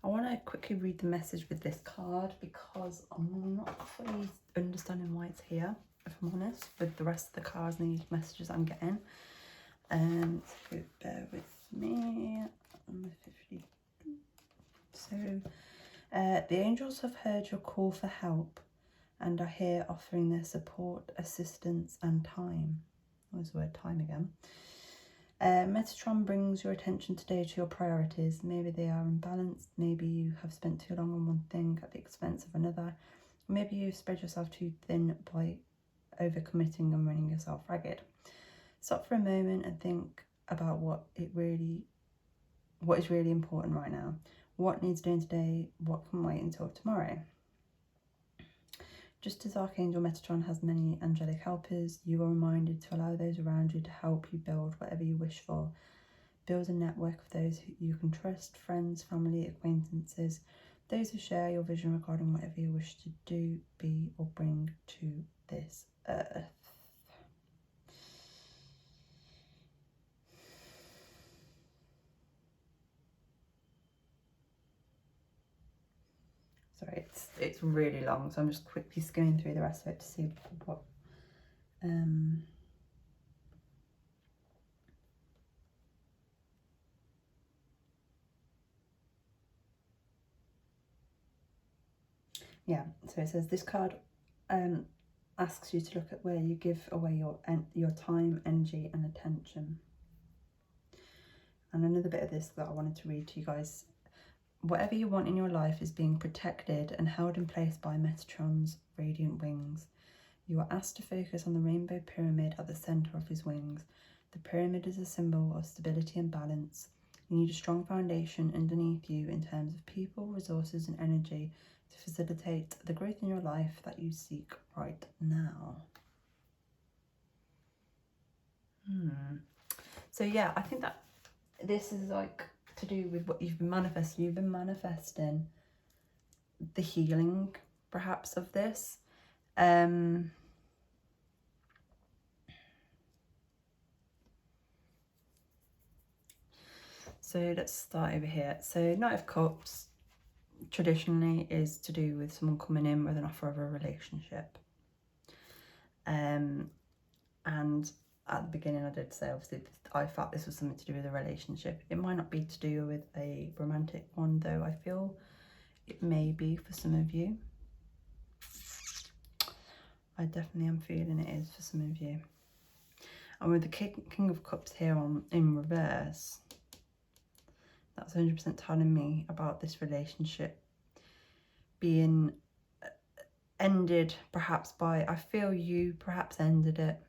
I want to quickly read the message with this card because I'm not fully understanding why it's here, if I'm honest, with the rest of the cards and the messages I'm getting. So bear with me. I'm 50. So the angels have heard your call for help and are here offering their support, assistance and time. There's the word time again. Metatron brings your attention today to your priorities. Maybe they are imbalanced, maybe you have spent too long on one thing at the expense of another, maybe you've spread yourself too thin by overcommitting and running yourself ragged. Stop for a moment and think about what is really important right now. What needs doing today? What can wait until tomorrow? Just as Archangel Metatron has many angelic helpers, you are reminded to allow those around you to help you build whatever you wish for. Build a network of those who you can trust, friends, family, acquaintances, those who share your vision regarding whatever you wish to do, be, or bring to this earth. Sorry, it's really long, so I'm just quickly skimming through the rest of it to see what yeah, so it says this card asks you to look at where you give away your time, energy and attention. And another bit of this that I wanted to read to you guys. Whatever you want in your life is being protected and held in place by Metatron's radiant wings. You are asked to focus on the rainbow pyramid at the centre of his wings. The pyramid is a symbol of stability and balance. You need a strong foundation underneath you in terms of people, resources and energy to facilitate the growth in your life that you seek right now. So yeah, I think that this is like to do with what you've been manifesting. You've been manifesting the healing perhaps of this. So let's start over here. So Knight of Cups traditionally is to do with someone coming in with an offer of a relationship. And at the beginning I did say obviously I felt this was something to do with a relationship. It might not be to do with a romantic one though. I feel it may be for some of you. I definitely am feeling it is for some of you. And with the King of Cups here in reverse, that's 100% telling me about this relationship being ended perhaps by, I feel you perhaps ended it.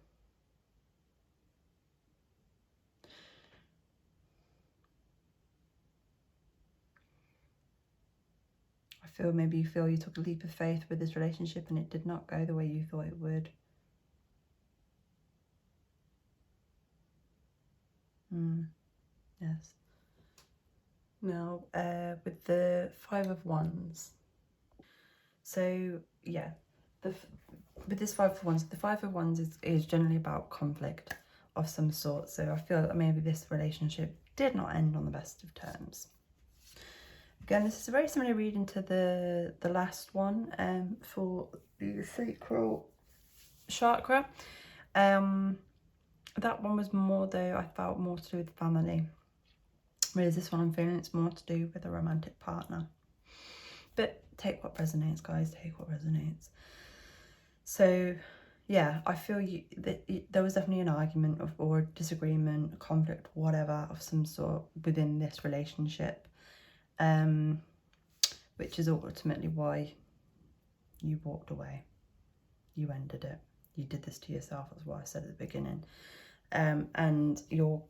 I feel maybe you took a leap of faith with this relationship and it did not go the way you thought it would. Yes. Now, with the Five of Wands. So, yeah, with this Five of Wands, the Five of Wands is generally about conflict of some sort. So I feel that maybe this relationship did not end on the best of terms. Again, this is a very similar reading to the last one for the sacral chakra. That one was more, though, I felt more to do with family. Whereas this one I'm feeling it's more to do with a romantic partner. But take what resonates, guys, take what resonates. So yeah, I feel there was definitely an argument or a disagreement, a conflict, whatever, of some sort within this relationship, which is ultimately why you walked away. You ended it. You did this to yourself, that's what I said at the beginning. And you're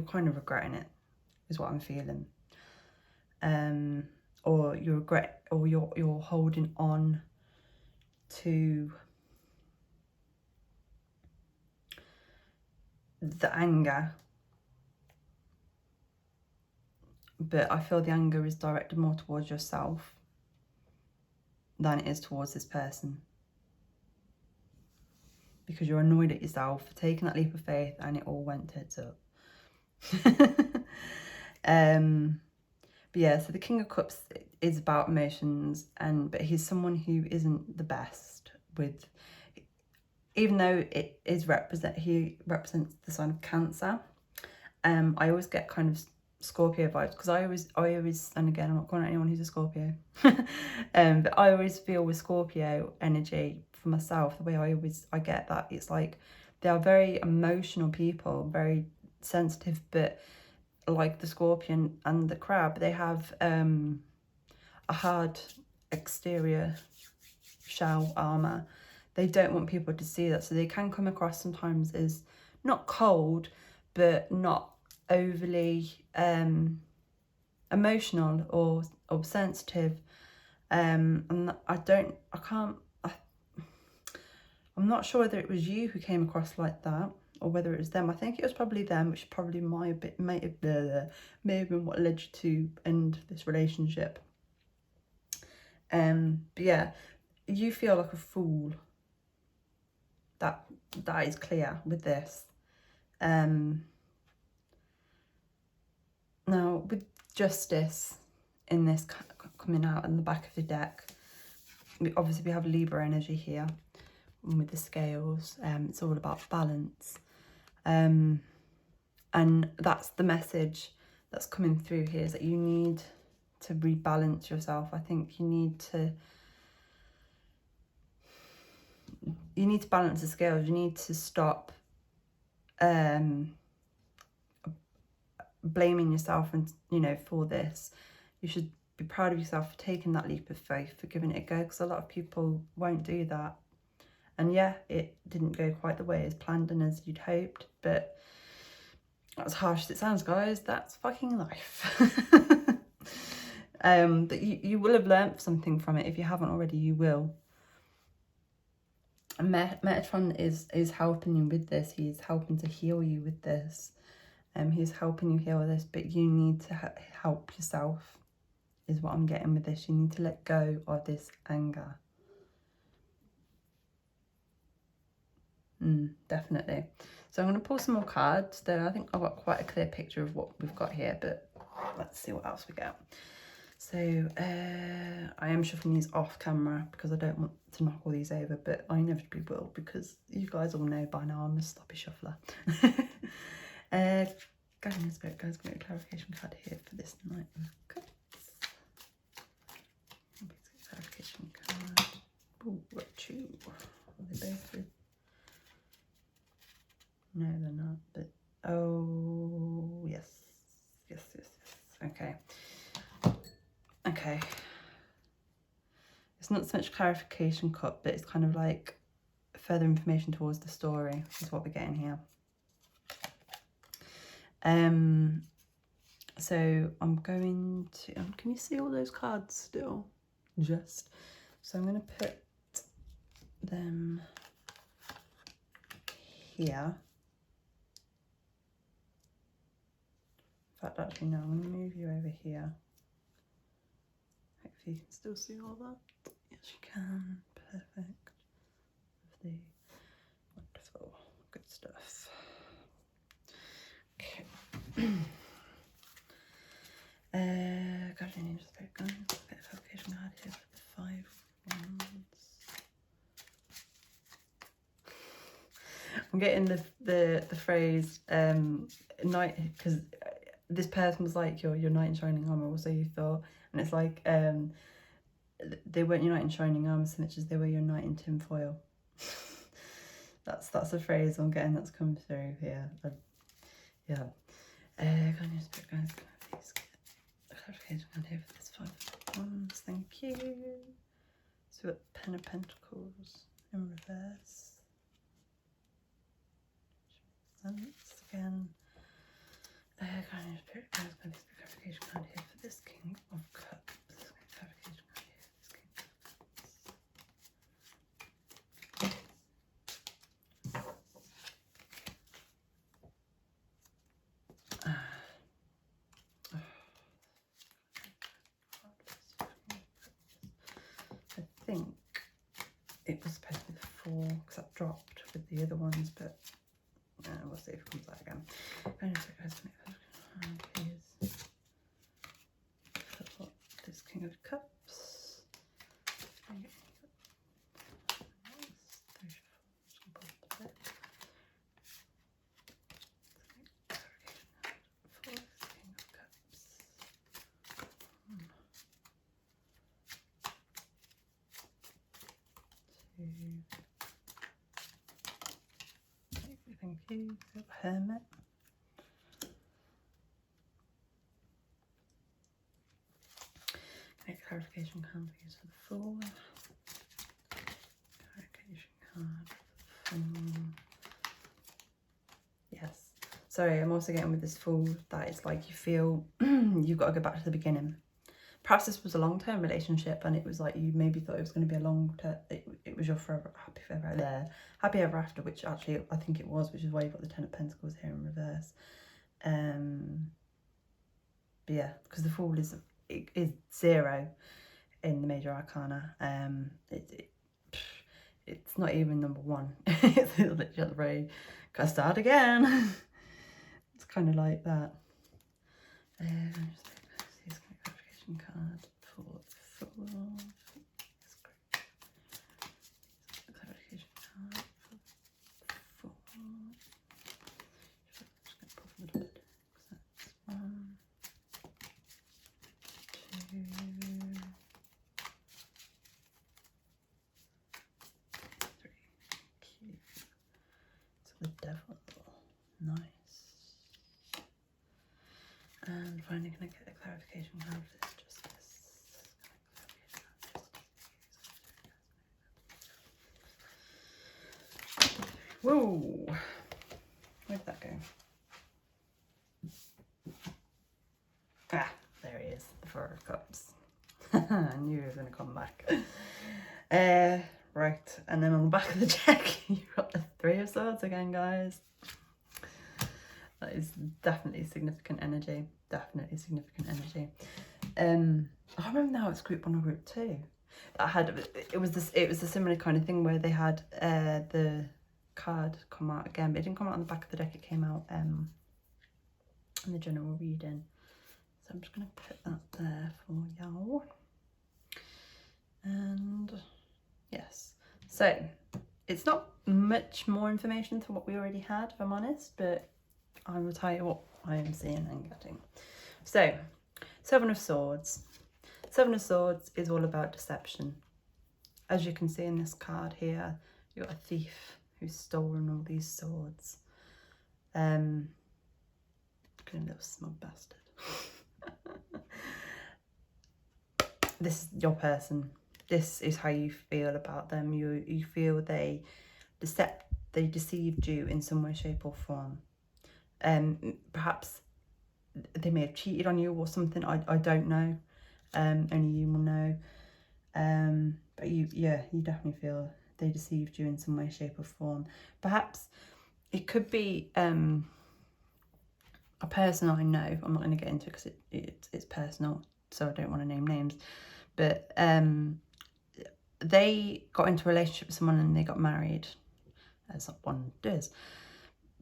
kind of regretting it, is what I'm feeling. Or you regret, or you're holding on to the anger, but I feel the anger is directed more towards yourself than it is towards this person, because you're annoyed at yourself for taking that leap of faith and it all went tits up. But yeah, so the King of Cups is about emotions, but he's someone who isn't the best with, even though it is he represents the sign of Cancer. I always get kind of Scorpio vibes, because I always, and again, I'm not calling out anyone who's a Scorpio, but I always feel with Scorpio energy for myself, the way I get that, it's like they are very emotional people, very sensitive, but like the Scorpion and the Crab, they have a hard exterior shell armor. They don't want people to see that, so they can come across sometimes as not cold, but not overly emotional or sensitive. And I'm not sure whether it was you who came across like that or whether it was them. I think it was probably them, which probably may have been what led you to end this relationship. But yeah, you feel like a fool. That is clear with this. Now, with Justice in this coming out in the back of the deck, obviously we have Libra energy here, and with the scales, it's all about balance. And that's the message that's coming through here, is that you need to rebalance yourself. I think you need to balance the scales. You need to stop blaming yourself and for this. You should be proud of yourself for taking that leap of faith, for giving it a go, because a lot of people won't do that. And yeah, it didn't go quite the way as planned and as you'd hoped, but as harsh as it sounds, guys, that's fucking life. But you will have learnt something from it. If you haven't already, you will. And Metatron is helping you with this. He's helping to heal you with this. He's helping you heal this, but you need to help yourself, is what I'm getting with this. You need to let go of this anger. Definitely. So I'm going to pull some more cards, though I think I've got quite a clear picture of what we've got here, but let's see what else we get. So I am shuffling these off camera because I don't want to knock all these over, but I inevitably will, because you guys all know by now I'm a sloppy shuffler. Guidance Spirit, guys, got a clarification card here for this Knight of Cups. Clarification card. Ooh, what two? Are they both with? No, they're not, but oh, yes. Okay. It's not so much clarification cup, but it's kind of like further information towards the story is what we're getting here. So I'm going to, can you see all those cards still? So I'm going to put them here. In fact, actually, no, I'm going to move you over here. Hopefully you can still see all that. Yes, you can. Perfect. Lovely. Wonderful. Good stuff. Okay. Guardian Angel Spirit Guides. A bit of application card here for the 5 wands. I'm getting the phrase knight, because this person was like, your knight in shining armor, or so you thought, and it's like they weren't your knight in shining armor so much as they were your knight in tinfoil. That's a phrase I'm getting that's come through here. Yeah. Can you speak, guys? Please get clarification on here for this 5 of Wands. Thank you. So we've got Pen of Pentacles in reverse. Sense again. Can you speak, guys? Please get clarification on here for this King of Cups. Clarification on here for this King of Cups. I think it was supposed to be the 4 because that dropped with the other ones, but we'll see if it comes out again. Please put this King of Cups. Thank you. Hermit. Make clarification card please for the 4. Clarification card for the 4. Yes. Sorry, I'm also getting with this Fool that it's like you feel you've got to go back to the beginning. Perhaps this was a long-term relationship and it was like you maybe thought it was going to be a long-term, it was your happy ever after, which actually I think it was, which is why you've got the 10 of Pentacles here in reverse. But yeah, because the Fool is 0 in the major arcana. It's not even number 1. It's literally very, gotta start again. It's kind of like that. Card for the 4. Clarification card for the 4. Just going to pop a little bit because that's 1, 2, 3. Cute. So the Devil, nice. And finally, can I get a clarification card for this? Whoa! Where'd that go? Ah, there he is, the 4 of Cups. I knew he was going to come back. Right, and then on the back of the deck, you've got the 3 of Swords again, guys. That is definitely significant energy. Definitely significant energy. I remember now it's group 1 or group 2. That had it was a similar kind of thing where they had the card come out again, but it didn't come out on the back of the deck, it came out in the general reading. So I'm just going to put that there for y'all. And yes, so it's not much more information to what we already had, if I'm honest, but I will tell you what I am seeing and getting. So 7 of Swords. 7 of Swords is all about deception. As you can see in this card here, you've got a thief who's stolen all these swords. Good little smug bastard. This is your person. This is how you feel about them. You feel they deceived you in some way, shape or form. Perhaps they may have cheated on you or something. I don't know. Only you will know. But you definitely feel they deceived you in some way, shape or form. Perhaps it could be a person I know. I'm not going to get into it because it's personal, so I don't want to name names. But they got into a relationship with someone and they got married, as one does.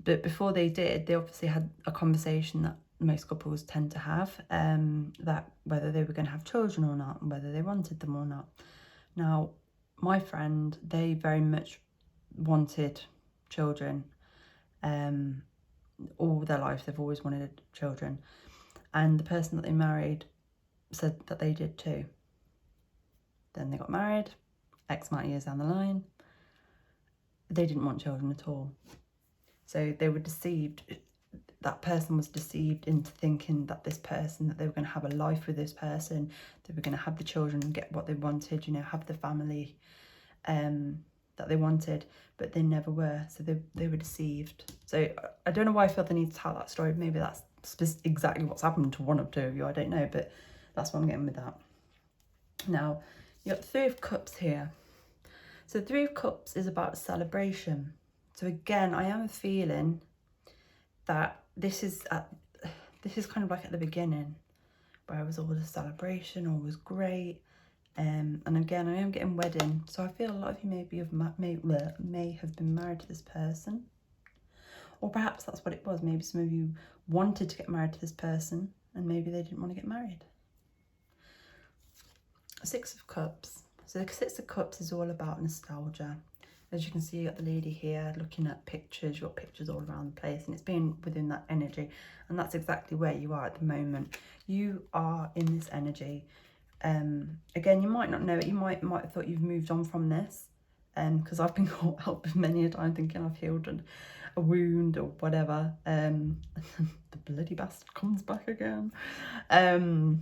But before they did, they obviously had a conversation that most couples tend to have, that whether they were going to have children or not, and whether they wanted them or not. Now, my friend, they very much wanted children. All their life they've always wanted children, and the person that they married said that they did too. Then they got married, X amount of years down the line, they didn't want children at all. So they were deceived. That person was deceived into thinking that this person, that they were going to have a life with this person, they were going to have the children and get what they wanted, you know, have the family that they wanted, but they never were. So they were deceived. So I don't know why I felt the need to tell that story. Maybe that's exactly what's happened to one or two of you, I don't know, but that's what I'm getting with that. Now, you got the Three of Cups here. So the Three of Cups is about celebration. So again, I am feeling that this is kind of like at the beginning, where it was all the celebration, all was great. And again, I am getting wedding. So I feel a lot of you may have been married to this person. Or perhaps that's what it was. Maybe some of you wanted to get married to this person and maybe they didn't want to get married. Six of Cups. So the Six of Cups is all about nostalgia. As you can see, you got the lady here looking at pictures. You've got pictures all around the place and it's being within that energy. And that's exactly where you are at the moment. You are in this energy. Again, you might not know it. You might have thought you've moved on from this. Because I've been caught out with many a time thinking I've healed a wound or whatever. The bloody bastard comes back again. Our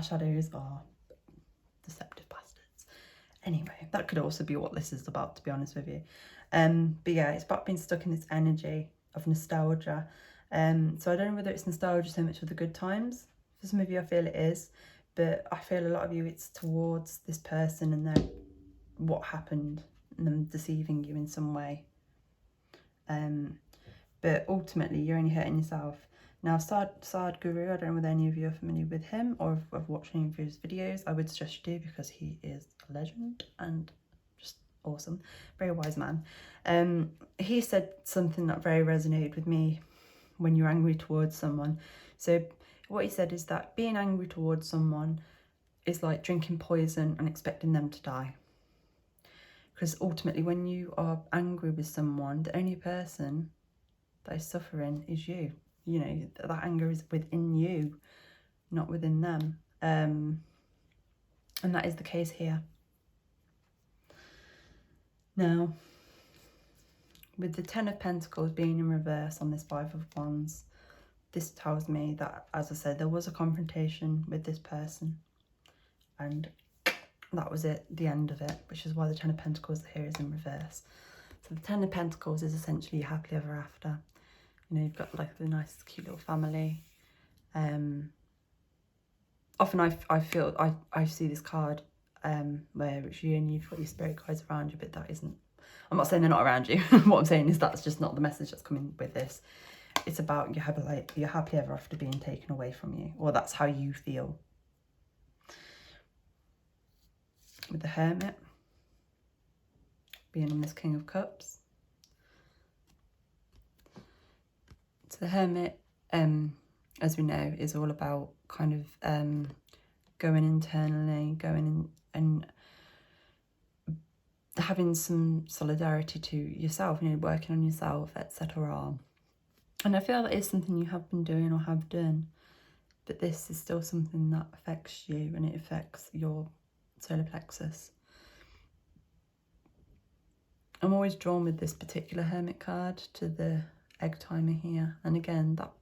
shadows are deceptive bastards. Anyway, that could also be what this is about, to be honest with you. But yeah, it's about being stuck in this energy of nostalgia. So I don't know whether it's nostalgia so much of the good times. For some of you, I feel it is. But I feel a lot of you, it's towards this person and their what happened and them deceiving you in some way. But ultimately, you're only hurting yourself. Now, Sadhguru, I don't know whether any of you are familiar with him or have watched any of his videos. I would suggest you do because he is a legend and just awesome. Very wise man. He said something that very resonated with me when you're angry towards someone. So what he said is that being angry towards someone is like drinking poison and expecting them to die. Because ultimately, when you are angry with someone, the only person that is suffering is you. You know, that anger is within you, not within them. And that is the case here. Now, with the Ten of Pentacles being in reverse on this Five of Wands, this tells me that, as I said, there was a confrontation with this person. And that was it, the end of it, which is why the Ten of Pentacles here is in reverse. So the Ten of Pentacles is essentially happily ever after. You know, you've got like the nice cute little family. Often I see this card where it's you and you've got your spirit guides around you, but that isn't, I'm not saying they're not around you. What I'm saying is that's just not the message that's coming with this. It's about your happily ever after being taken away from you, or that's how you feel. With the Hermit being on this King of Cups. So the Hermit, as we know, is all about kind of going internally, going in and having some solidarity to yourself, you know, working on yourself, etc. And I feel that is something you have been doing or have done, but this is still something that affects you and it affects your solar plexus. I'm always drawn with this particular Hermit card to the egg timer here, and again, that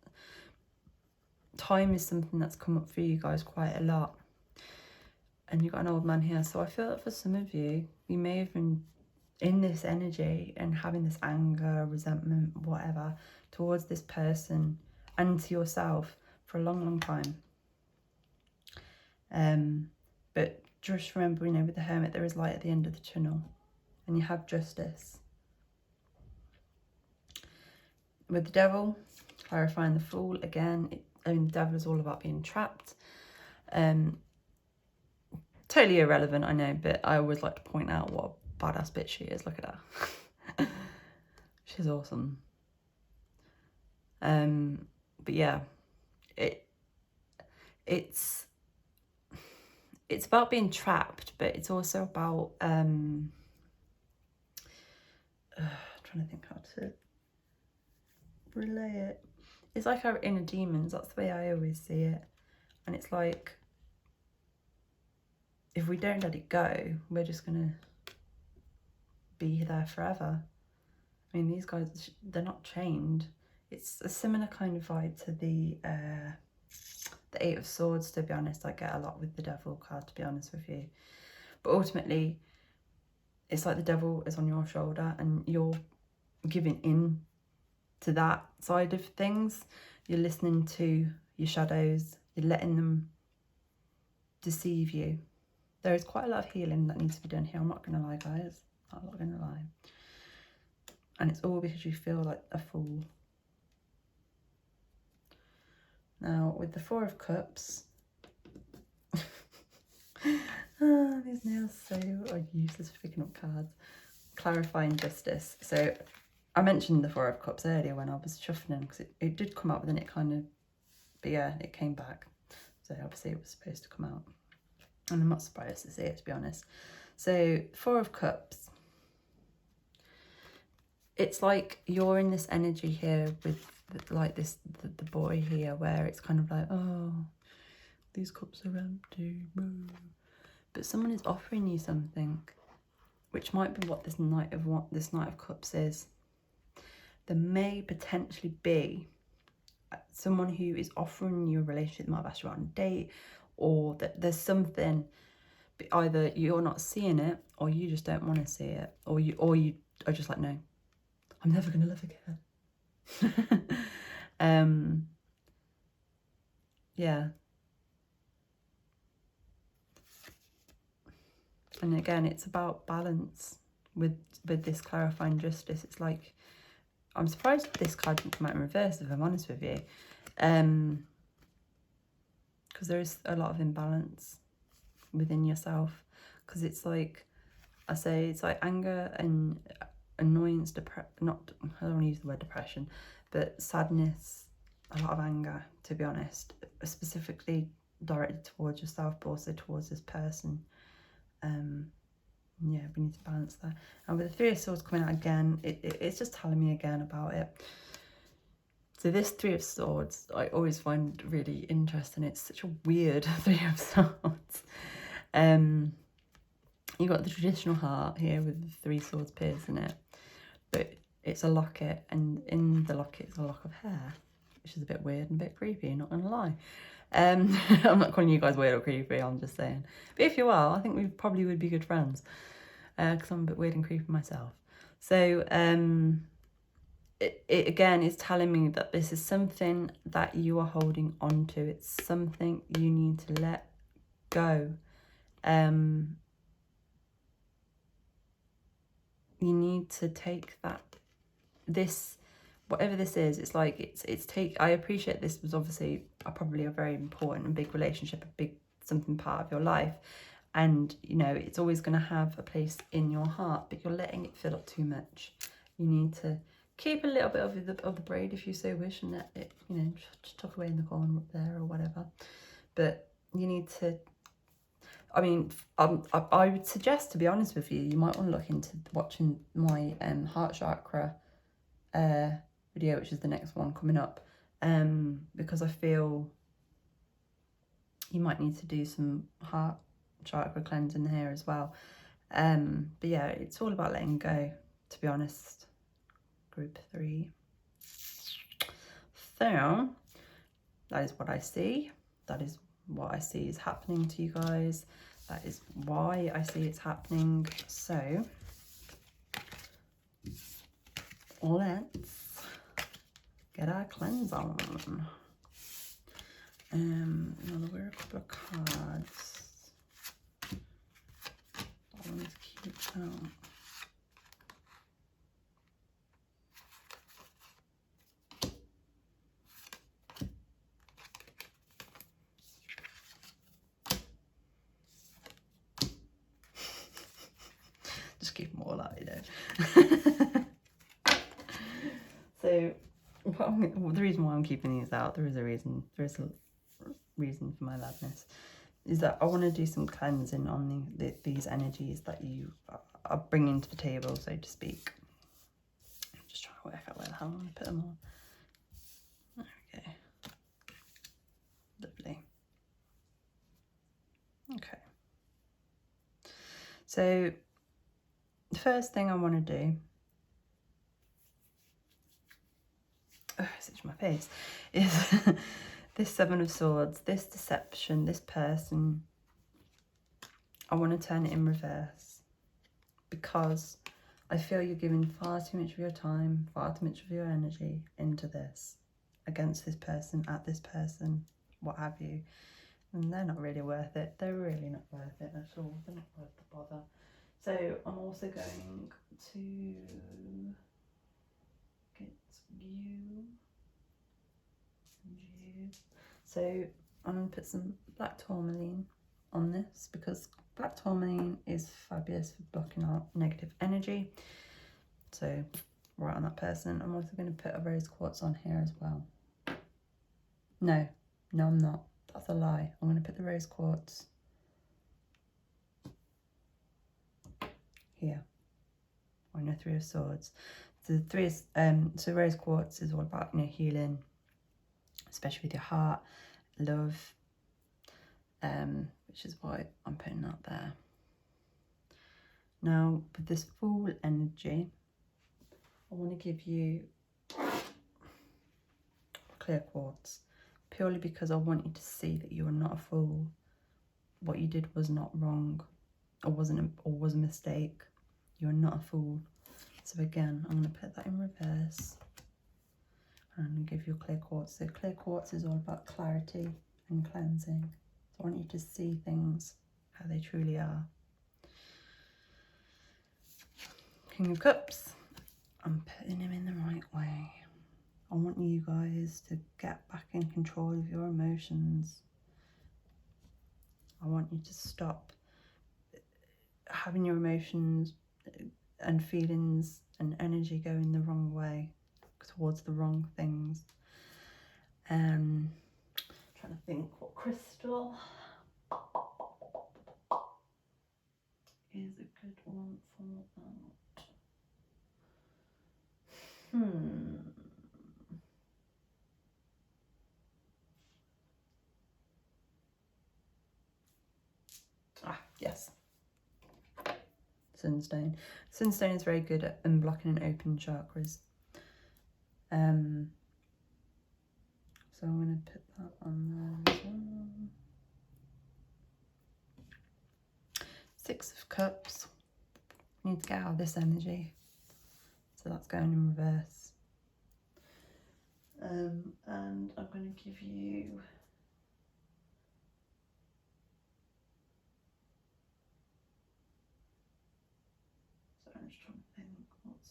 time is something that's come up for you guys quite a lot. And you've got an old man here, so I feel that for some of you, you may have been in this energy and having this anger, resentment, whatever, towards this person and to yourself for a long time. But just remember, you know, with the Hermit, there is light at the end of the tunnel and you have justice. With the Devil, clarifying the Fool, again, the Devil is all about being trapped. Totally irrelevant, I know, but I always like to point out what a badass bitch she is. Look at her. She's awesome. But yeah, it's about being trapped, but it's also about trying to think how to relay it. It's like our inner demons. That's the way I always see it. And it's like, if we don't let it go, we're just going to be there forever. I mean, these guys, they're not chained. It's a similar kind of vibe to the Eight of Swords, to be honest. I get a lot with the Devil card, to be honest with you. But ultimately, it's like the Devil is on your shoulder and you're giving in to that side of things. You're listening to your shadows. You're letting them deceive you. There is quite a lot of healing that needs to be done here. I'm not going to lie, guys. I'm not going to lie. And it's all because you feel like a fool. Now, with the Four of Cups, these nails are useless for picking up cards. Clarifying justice. So, I mentioned the Four of Cups earlier when I was shuffling, because it did come up, but then it kind of, but yeah, it came back. So, obviously, it was supposed to come out. And I'm not surprised to see it, to be honest. So, Four of Cups. It's like you're in this energy here with like this, the boy here, where it's kind of like, oh, these cups are empty. But someone is offering you something, which might be what this Knight of Cups is. There may potentially be someone who is offering you a relationship, might have asked you out on a date, or that there's something, but either you're not seeing it, or you just don't want to see it, or you are just like, no, I'm never going to love again. Yeah. And again, it's about balance with this clarifying justice. It's like, I'm surprised this card didn't come out in reverse, if I'm honest with you. Because there is a lot of imbalance within yourself. Because it's like, I say, it's like anger and annoyance, I don't want to use the word depression, but sadness, a lot of anger, to be honest, specifically directed towards yourself, but also towards this person. Yeah, we need to balance that. And with the Three of Swords coming out again, it's just telling me again about it. So this Three of Swords, I always find really interesting. It's such a weird Three of Swords. You've got the traditional heart here with the 3 swords piercing it, but it's a locket, and in the locket is a lock of hair, which is a bit weird and a bit creepy, not gonna lie. I'm not calling you guys weird or creepy, I'm just saying. But if you are, I think we probably would be good friends, because I'm a bit weird and creepy myself. So it again is telling me that this is something that you are holding on to. It's something you need to let go. You need to take that, whatever this is, it's like, I appreciate this was obviously probably a very important and big relationship, something part of your life. And, you know, it's always going to have a place in your heart, but you're letting it fill up too much. You need to keep a little bit of the braid if you so wish, and let it, you know, just tuck away in the corner up there or whatever. But you need to, I mean, I would suggest, to be honest with you, you might want to look into watching my heart chakra video, which is the next one coming up, because I feel you might need to do some heart chakra cleansing here as well. But yeah, it's all about letting go, to be honest. Group 3. So that is what I see. That is what I see is happening to you guys. That is why I see it's happening. So let's get our cleanse on. Now we're a couple of cards. I want to keep out. Just keep them all out, you know. So, the reason why I'm keeping these out, there is a reason for my madness, is that I want to do some cleansing on these energies that you are bringing to the table, so to speak. I'm just trying to work out where the hell I'm going to put them on. go. Lovely. Okay. So the first thing I want to do, oh, it's itching my face, is this Seven of Swords, this deception, this person. I want to turn it in reverse because I feel you're giving far too much of your time, far too much of your energy into this, against this person, at this person, what have you. And they're not really worth it. They're really not worth it at all. They're not worth the bother. So I'm also going to get you and you. So I'm going to put some black tourmaline on this because black tourmaline is fabulous for blocking out negative energy. So right on that person. I'm also going to put a rose quartz on here as well. No, I'm not. That's a lie. I'm going to put the rose quartz here on your Three of Swords. So so rose quartz is all about, you know, healing, especially with your heart, love, which is why I'm putting that there. Now, with this full energy, I want to give you clear quartz, purely because I want you to see that you are not a fool. What you did was not wrong, or was a mistake. You are not a fool. So again, I'm going to put that in reverse and give you clear quartz. So clear quartz is all about clarity and cleansing. So I want you to see things how they truly are. King of Cups, I'm putting him in the right way. I want you guys to get back in control of your emotions. I want you to stop having your emotions and feelings and energy going the wrong way, towards the wrong things. Trying to think what crystal is a good one for that. Yes. Sunstone. Sunstone is very good at unblocking and opening chakras. So I'm going to put that on there as well. Six of Cups. Need to get out of this energy. So that's going in reverse. And I'm going to give you... Sorry, I'm just trying to think what's...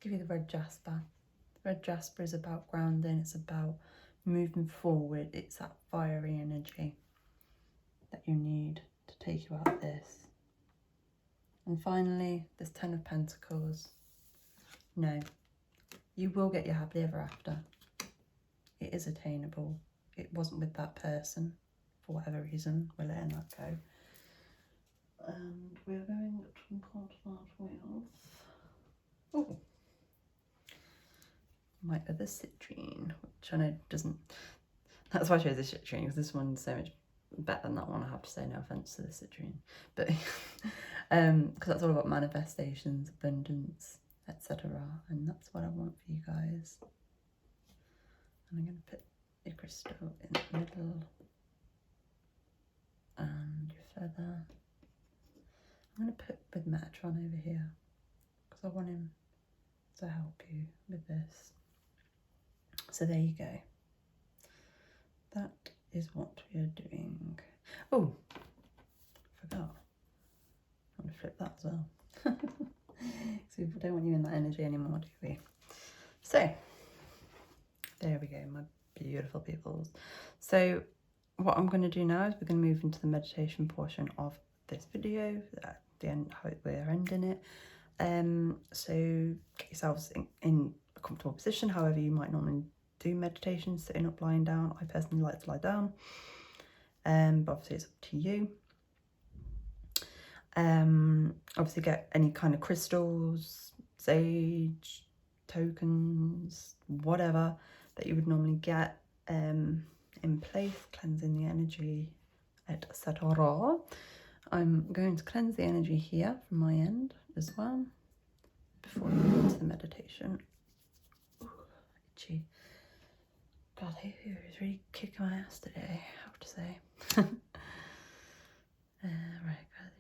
Give you the red jasper. The red jasper is about grounding, it's about moving forward, it's that fiery energy that you need to take you out of this. And finally, this Ten of Pentacles. No, you will get your happily ever after. It is attainable. It wasn't with that person for whatever reason. We're letting that go. And we're going to part that with... Oh, my other citrine, which I know doesn't... That's why I chose the citrine, because this one's so much better than that one, I have to say, no offence to the citrine. But because that's all about manifestations, abundance, etc. And that's what I want for you guys. And I'm going to put your crystal in the middle and your feather. I'm going to put with Metatron over here because I want him to help you with this. So there you go. That is what we are doing. Oh, forgot. I'm going to flip that as well. So we don't want you in that energy anymore, do we? So, there we go, my beautiful peoples. So what I'm going to do now is we're going to move into the meditation portion of this video, at the end, how we're ending it. So get yourselves in a comfortable position, however you might normally do meditation sitting up, lying down. I personally like to lie down, but obviously it's up to you. Obviously get any kind of crystals, sage, tokens, whatever that you would normally get in place, cleansing the energy, etc. I'm going to cleanse the energy here from my end as well before we go into the meditation. Ooh, itchy. God, who is really kicking my ass today, I have to say. Right, guys,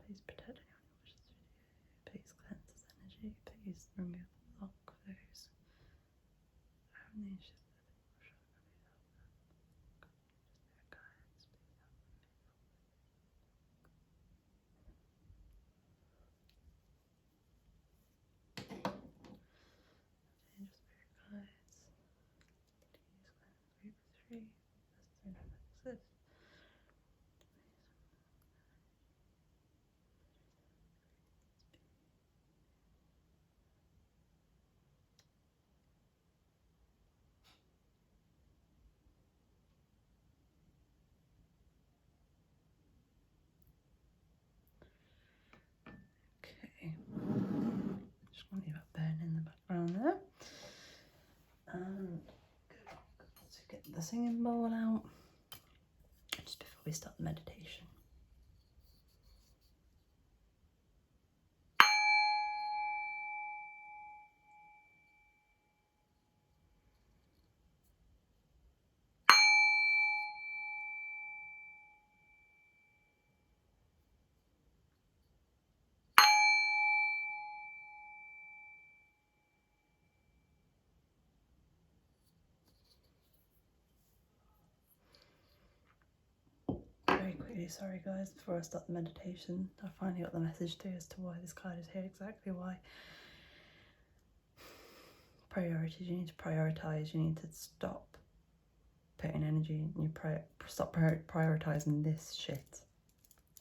please protect anyone who watches this video. Please cleanse this energy. Please remove the block flows. Okay, just want to leave that burn in the background there. And let's get the singing bowl out just before we start the meditation. Very quickly, sorry guys, before I start the meditation, I finally got the message too as to why this card is here, exactly why. Priorities, you need to prioritise, you need to stop putting energy, you stop prioritising this shit,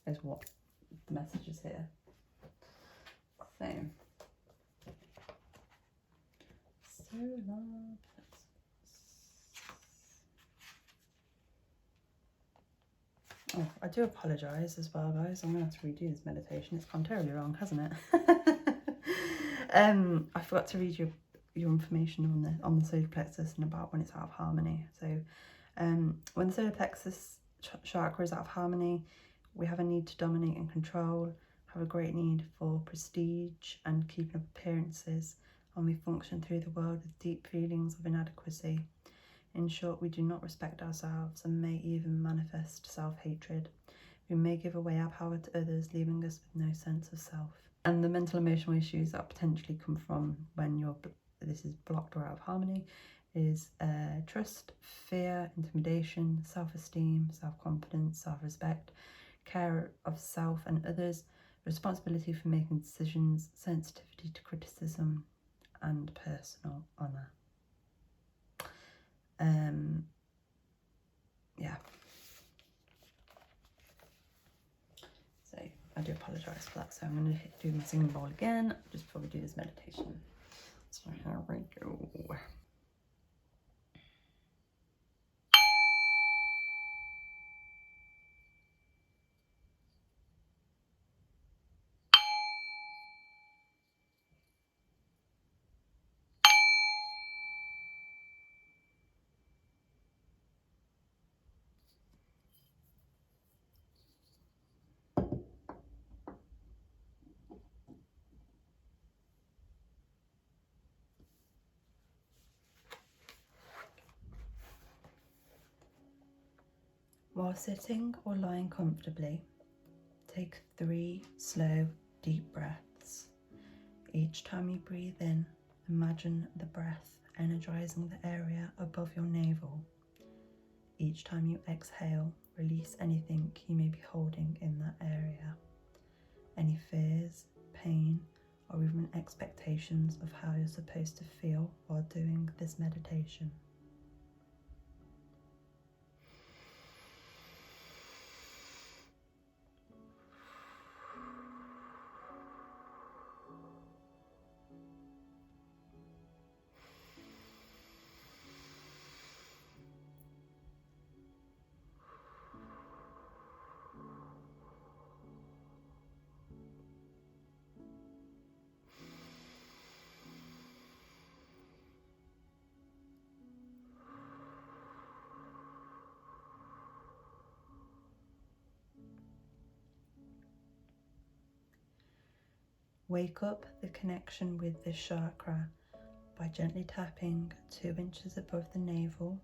is what the message is here. Same. Solar plexus. Oh, I do apologise as well, guys. I'm going to have to redo this meditation. It's gone terribly wrong, hasn't it? I forgot to read your information on the solar plexus and about when it's out of harmony. So when the solar plexus chakra is out of harmony, we have a need to dominate and control, have a great need for prestige and keeping up appearances, and we function through the world with deep feelings of inadequacy. In short, we do not respect ourselves and may even manifest self-hatred. We may give away our power to others, leaving us with no sense of self. And the mental emotional issues that potentially come from when this is blocked or out of harmony is trust, fear, intimidation, self-esteem, self-confidence, self-respect, care of self and others, responsibility for making decisions, sensitivity to criticism, and personal honour. Yeah. So I do apologise for that. So I'm going to do my singing bowl again just before we do this meditation. So here we go. While sitting or lying comfortably, take 3 slow, deep breaths. Each time you breathe in, imagine the breath energizing the area above your navel. Each time you exhale, release anything you may be holding in that area. Any fears, pain, or even expectations of how you're supposed to feel while doing this meditation. Wake up the connection with this chakra by gently tapping 2 inches above the navel,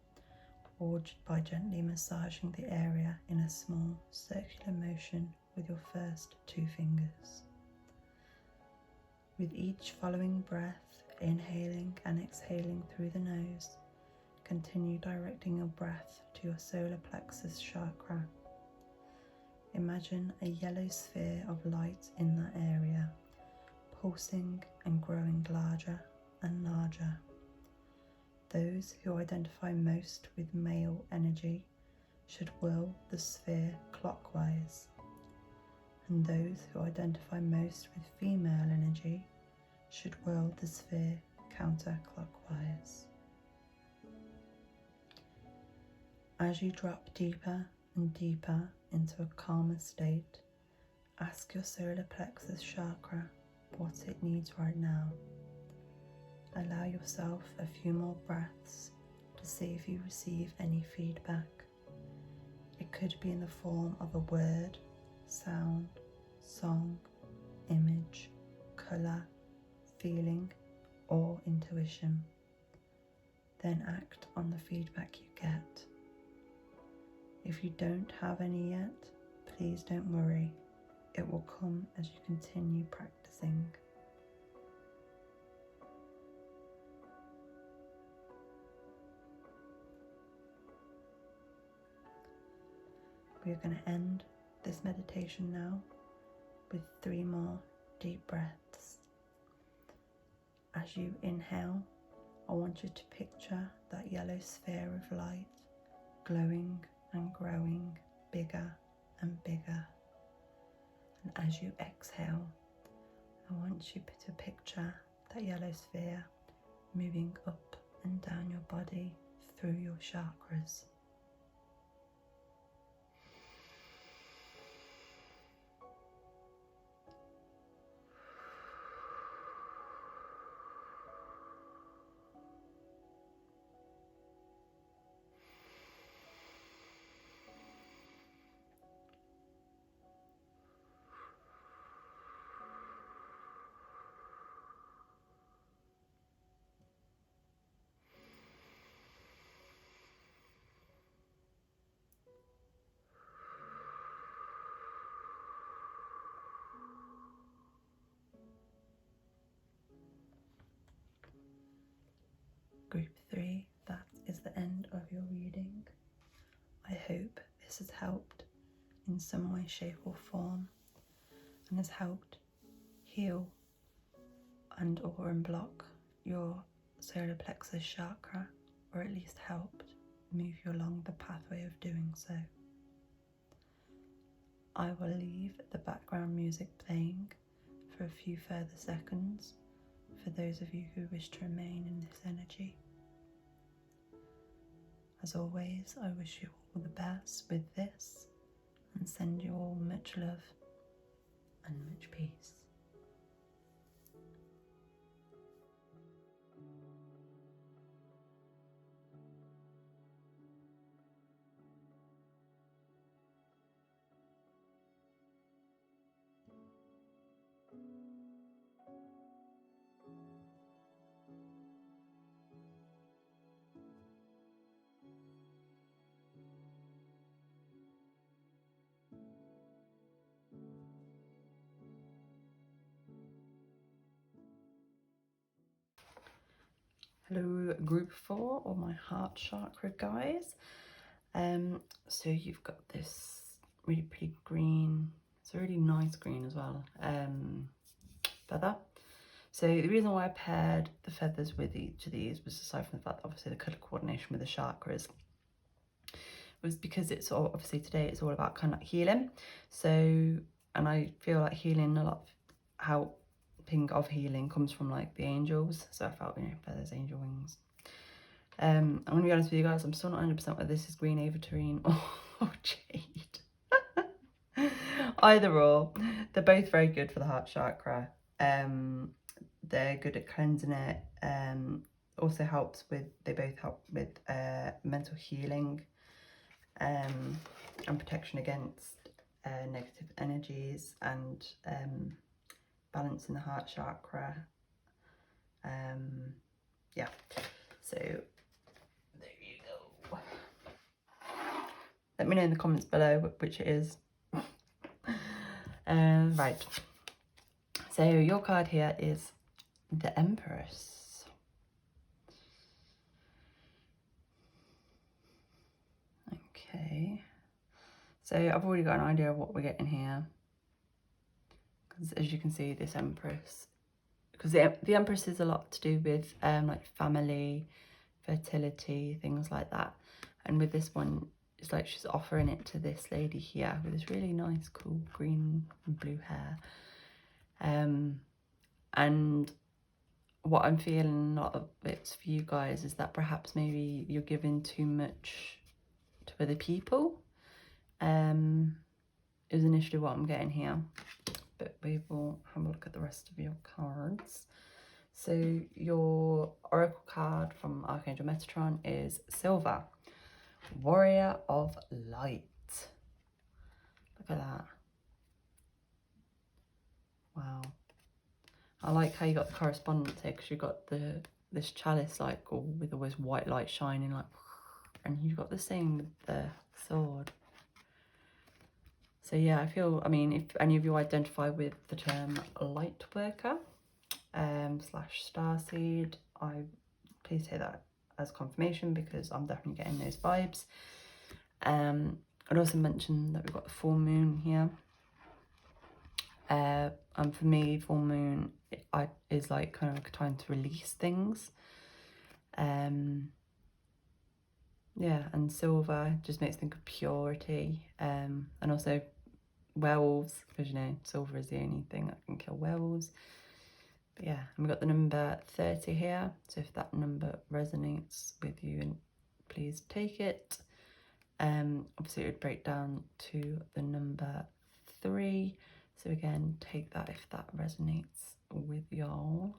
or by gently massaging the area in a small circular motion with your first 2 fingers. With each following breath, inhaling and exhaling through the nose, continue directing your breath to your solar plexus chakra. Imagine a yellow sphere of light in that area, pulsing and growing larger and larger. Those who identify most with male energy should whirl the sphere clockwise, and those who identify most with female energy should whirl the sphere counterclockwise. As you drop deeper and deeper into a calmer state, ask your solar plexus chakra what it needs right now. Allow yourself a few more breaths to see if you receive any feedback. It could be in the form of a word, sound, song, image, colour, feeling, or intuition. Then act on the feedback you get. If you don't have any yet, please don't worry. It will come as you continue practicing. We are going to end this meditation now with 3 more deep breaths. As you inhale, I want you to picture that yellow sphere of light glowing and growing bigger and bigger. And as you exhale, I want you to picture that yellow sphere moving up and down your body through your chakras. Group 3, that is the end of your reading. I hope this has helped in some way, shape or form, and has helped heal and or unblock your solar plexus chakra, or at least helped move you along the pathway of doing so. I will leave the background music playing for a few further seconds for those of you who wish to remain in this energy. As always, I wish you all the best with this and send you all much love and much peace. Hello group 4, or my heart chakra guys. So you've got this really pretty green, it's a really nice green as well, feather. So the reason why I paired the feathers with each of these was, aside from the fact that obviously the colour coordination with the chakras, was because it's all, obviously today it's all about kind of like healing. So, and I feel like healing, a lot of helping of healing comes from like the angels. So I felt, you know, feathers, angel wings. I'm going to be honest with you guys, I'm still not 100% whether this is green aviturine or jade. Either or, they're both very good for the heart chakra. They're good at cleansing it. Also helps with, they both help with mental healing and protection against negative energies, and balancing the heart chakra. Yeah, so there you go. Let me know in the comments below which it is. Right, so your card here is the Empress. Okay, so I've already got an idea of what we're getting here, because as you can see, this Empress, because the Empress is a lot to do with like family, fertility, things like that. And with this one, it's like she's offering it to this lady here with this really nice, cool green and blue hair. And what I'm feeling a lot of it for you guys is that perhaps maybe you're giving too much to other people. Is initially what I'm getting here, but we will have a look at the rest of your cards. So your oracle card from Archangel Metatron is Silver, Warrior of Light. Look at that. Wow. I like how you got the correspondence here, because you got this chalice like with all this white light shining, like, and you've got the same with the sword. So yeah, I mean, if any of you identify with the term light worker slash starseed, please take that as confirmation, because I'm definitely getting those vibes. I'd also mention that we've got the full moon here. And for me, full moon is like kind of like a time to release things. Yeah, and silver just makes me think of purity, and also werewolves, because you know silver is the only thing that can kill werewolves. But yeah, and we've got the number 30 here, so if that number resonates with you, and please take it. Obviously it would break down to the number 3, so again, take that if that resonates with y'all.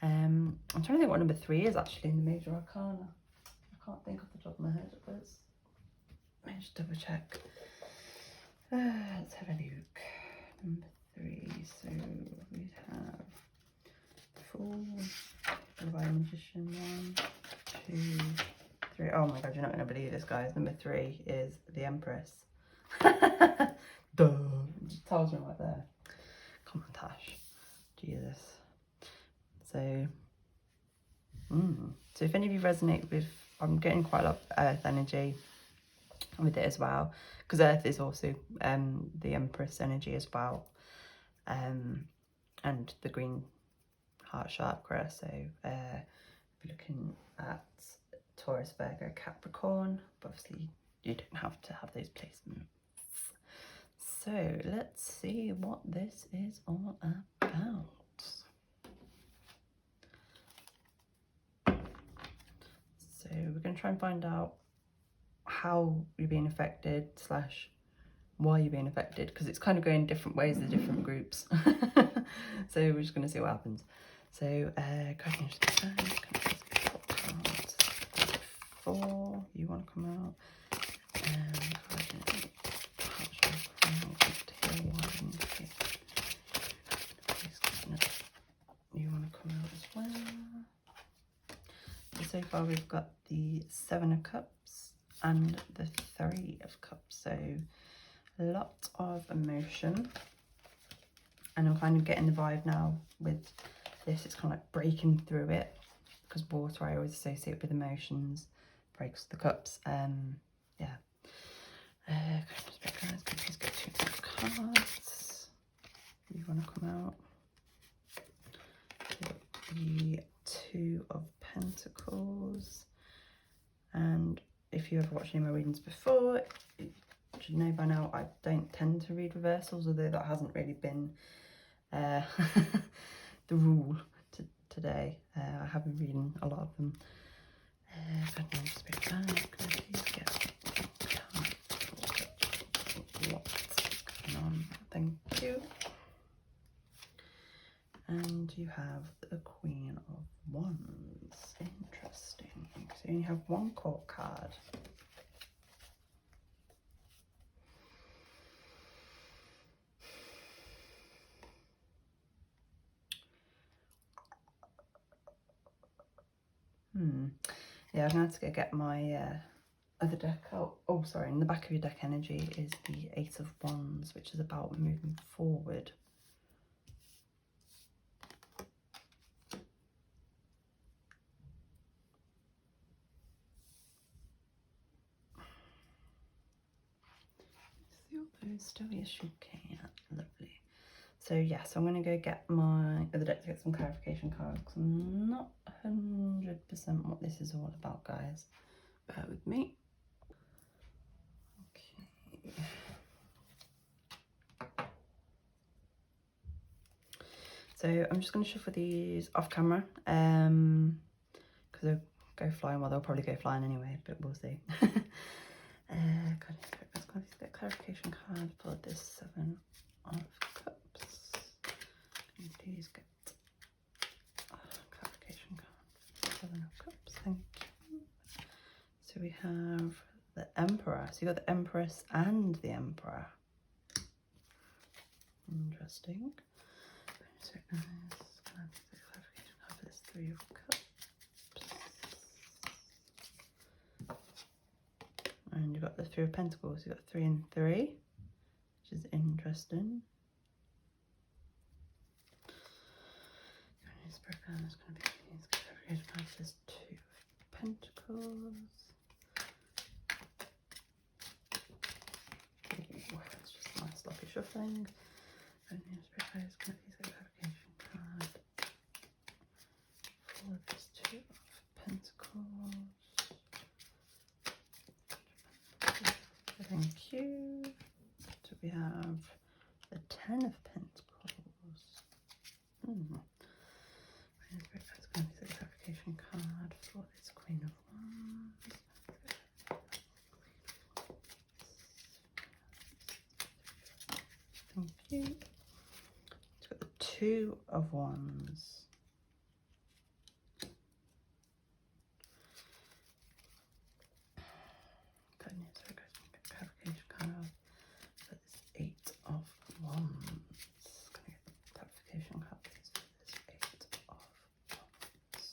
I'm trying to think what number 3 is actually in the major arcana. I can't think off the top of my head. Let me just double check. Let's have a look. Number 3, so we have Fool, Divine Magician, 1, 2, 3. Oh my god, you're not going to believe this, guys. Number 3 is the Empress. Duh. It just tells me right there. Come on, Tash. Jesus. So, so if any of you resonate with, I'm getting quite a lot of earth energy with it as well, because earth is also the Empress energy as well, and the green heart chakra. So if you're looking at Taurus, Virgo, Capricorn, but obviously you don't have to have those placements. So let's see what this is all about. So we're going to try and find out how you're being affected slash why you're being affected, because it's kind of going different ways in different groups. So we're just going to see what happens. So four, you want to come out, and you want to come out as well. So far we've got the 7 of Cups and the 3 of Cups, so a lot of emotion, and I'm kind of getting the vibe now with this, it's kind of like breaking through it, because water I always associate with emotions, breaks the cups. Yeah. Please get 2 cards. You want to come out. The 2 of Pentacles, and if you ever watched any of my readings before, you should know by now I don't tend to read reversals, although that hasn't really been the rule today. I have been reading a lot of them. What's going on? Thank you. And you have the Queen of Wands. Interesting. So you only have 1 court card. Yeah, I'm gonna have to go get my other deck out. Oh, sorry, in the back of your deck energy is the Eight of Wands, which is about moving forward. See all those still, yes you can. Lovely. So yes, I'm going to go get my other deck to get some clarification cards, because I'm not 100% what this is all about, guys. Bear with me. Okay. So I'm just going to shuffle these off camera, because they'll go flying. Well, they'll probably go flying anyway, but we'll see. Let's get clarification card for this Seven of Cups. Please get clarification card. Seven of Cups, thank you. So we have the Emperor. So you got the Empress and the Emperor. Interesting. So clarification card for this Three of Cups. And you've got the Three of Pentacles. You've got 3 and 3, which is interesting. It's going to be clarification card for this 2 of Pentacles. Ooh, it's just nice sloppy shuffling. And it's going to be clarification card for this 2 of Pentacles. Thank you. So we have the 10 of Pentacles. It's going to be the clarification card for this Queen of Wands. Thank you. It's got the 2 of Wands. Clarification card for this 8 of Wands. Can I get the clarification card for this 8 of Wands?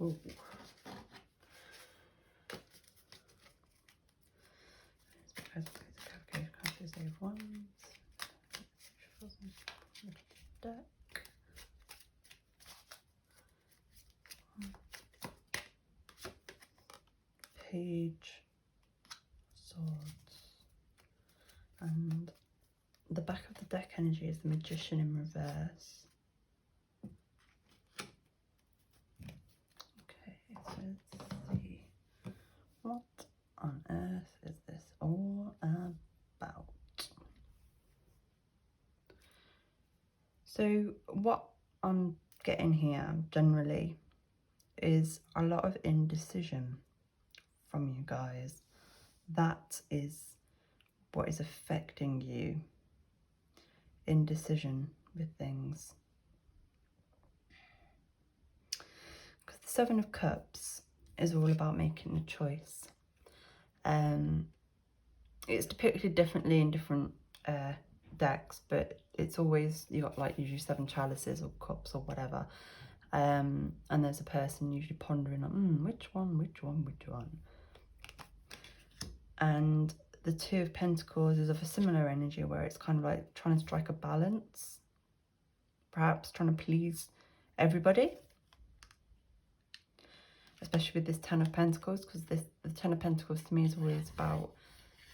Ooh. Clarification card for this 8 of Wands. Deck. Page Swords, and the back of the deck energy is the Magician in reverse. Okay, so let's see, what on earth is this all about? So what I'm getting here generally is a lot of indecision from you guys. That is what is affecting you. Indecision with things. Because the Seven of Cups is all about making a choice. It's depicted differently in different decks, but it's always, you got like usually 7 chalices or cups or whatever. And there's a person usually pondering on which one. And the 2 of Pentacles is of a similar energy, where it's kind of like trying to strike a balance, perhaps trying to please everybody, especially with this 10 of Pentacles, because the 10 of Pentacles to me is always about,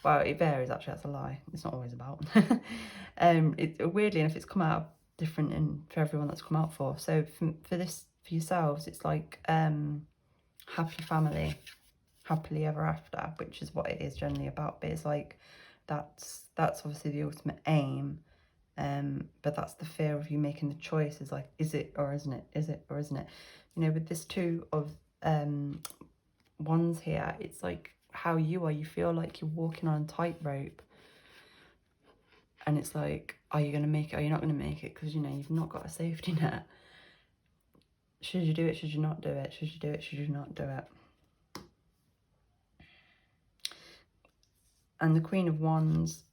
well, it varies actually, that's a lie, it's not always about. Weirdly enough, it's come out different for everyone that's come out for. So for yourselves, it's like happy family, happily ever after, which is what it is generally about. But it's like that's obviously the ultimate aim, but that's the fear of you making the choice, is like, is it or isn't it, is it or isn't it? You know, with this 2 of Wands here, it's like how you feel like you're walking on a tightrope, and it's like, are you going to make it, are you not going to make it? Because, you know, you've not got a safety net. Should you do it, should you not do it? Should you do it, should you not do it? And the Queen of Wands,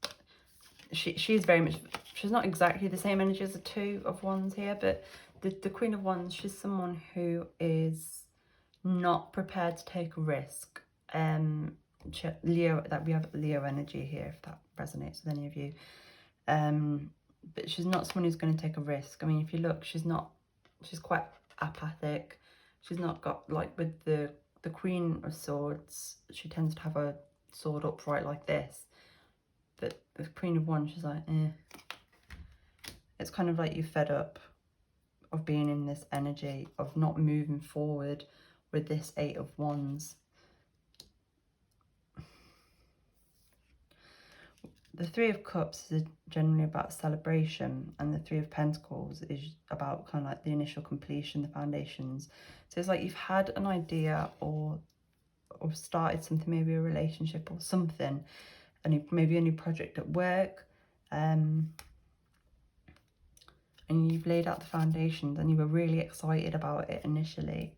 she's very much she's not exactly the same energy as the Two of Wands here, but the Queen of Wands, she's someone who is not prepared to take a risk. Leo, that we have Leo energy here, if that resonates with any of you. But she's not someone who's going to take a risk. I mean, if you look, she's quite apathic. She's not got, like with the Queen of Swords, she tends to have a sword upright like this. But the Queen of Wands, she's like, eh. It's kind of like you're fed up of being in this energy, of not moving forward with this Eight of Wands. The Three of Cups is generally about celebration, and the Three of Pentacles is about kind of like the initial completion, the foundations. So it's like you've had an idea or started something, maybe a relationship or something, and maybe a new project at work, and you've laid out the foundations and you were really excited about it initially.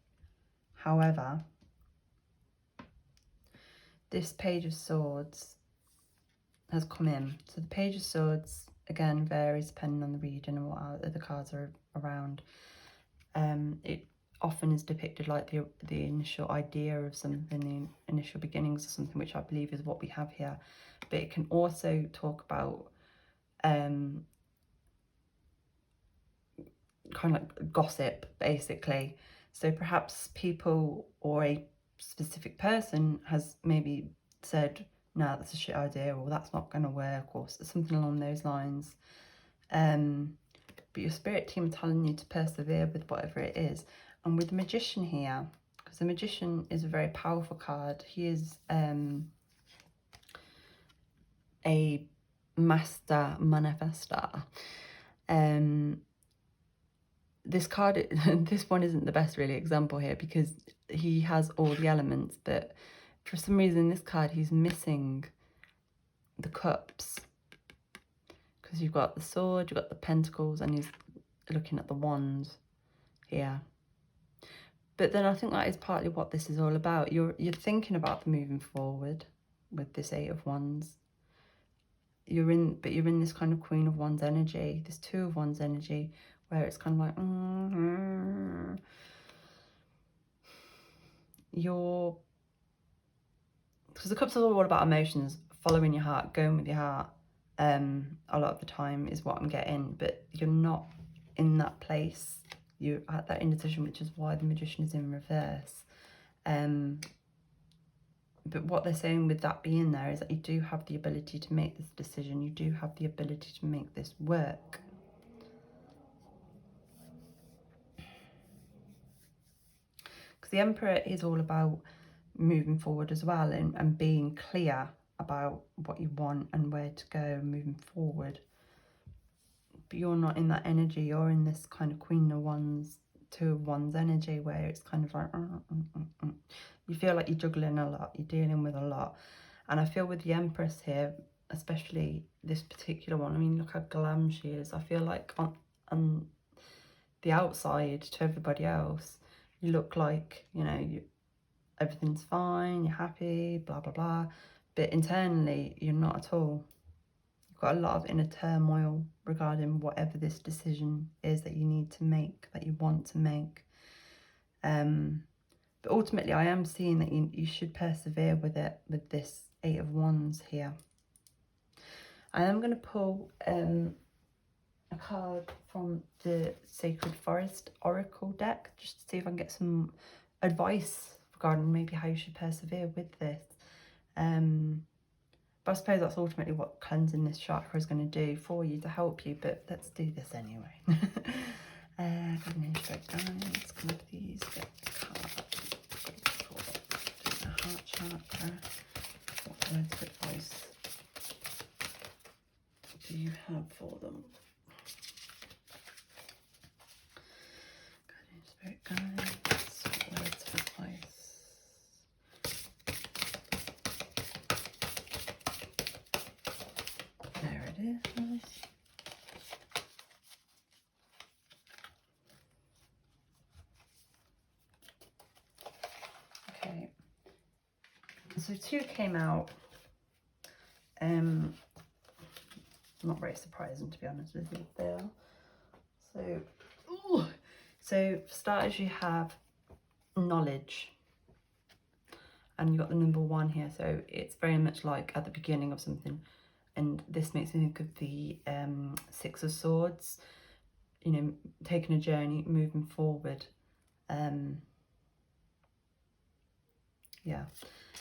However, this Page of Swords has come in. So the Page of Swords, again, varies depending on the reading and what other cards are around. It often is depicted like the initial idea of something, the initial beginnings of something, which I believe is what we have here. But it can also talk about kind of like gossip, basically. So perhaps people or a specific person has maybe said, no, that's a shit idea, or that's not going to work, or something along those lines. But your spirit team are telling you to persevere with whatever it is. And with the Magician here, because the Magician is a very powerful card, he is a master manifestor. This card, this one isn't the best really example here, because he has all the elements, but for some reason this card, he's missing the cups, because you've got the sword, you've got the pentacles, and he's looking at the wands here. But then I think that is partly what this is all about. You're thinking about the moving forward with this Eight of Wands. But you're in this kind of Queen of Wands energy, this Two of Wands energy, where it's kind of like, because the Cups are all about emotions, following your heart, going with your heart. A lot of the time is what I'm getting, but you're not in that place. You're at that indecision, which is why the Magician is in reverse. But what they're saying with that being there is that you do have the ability to make this decision. You do have the ability to make this work. Because the Emperor is all about moving forward as well, and being clear about what you want and where to go moving forward. But you're not in that energy. You're in this kind of Queen of Wands, Two of Wands energy, where it's kind of like you feel like you're juggling a lot, you're dealing with a lot. And I feel with the Empress here, especially this particular one, I mean, look how glam she is. I feel like on the outside to everybody else, you look like, you know, everything's fine, you're happy, blah blah blah, but internally you're not at all. You've got a lot of inner turmoil regarding whatever this decision is that you need to make, that you want to make. But ultimately I am seeing that you should persevere with it, with this Eight of Wands here. I am going to pull a card from the Sacred Forest Oracle deck, just to see if I can get some advice regarding maybe how you should persevere with this. But I suppose that's ultimately what cleansing this chakra is going to do for you, to help you. But let's do this anyway. Let's come up these cards. The heart chakra. What words of advice do you have for them? Spirit guides. What words of advice? There it is. Okay. So two came out. Not very surprising, to be honest with you, they are. So, ooh. So for starters, you have knowledge. And you've got the number 1 here, so it's very much like at the beginning of something. And this makes me think of the 6 of Swords, you know, taking a journey, moving forward. Yeah.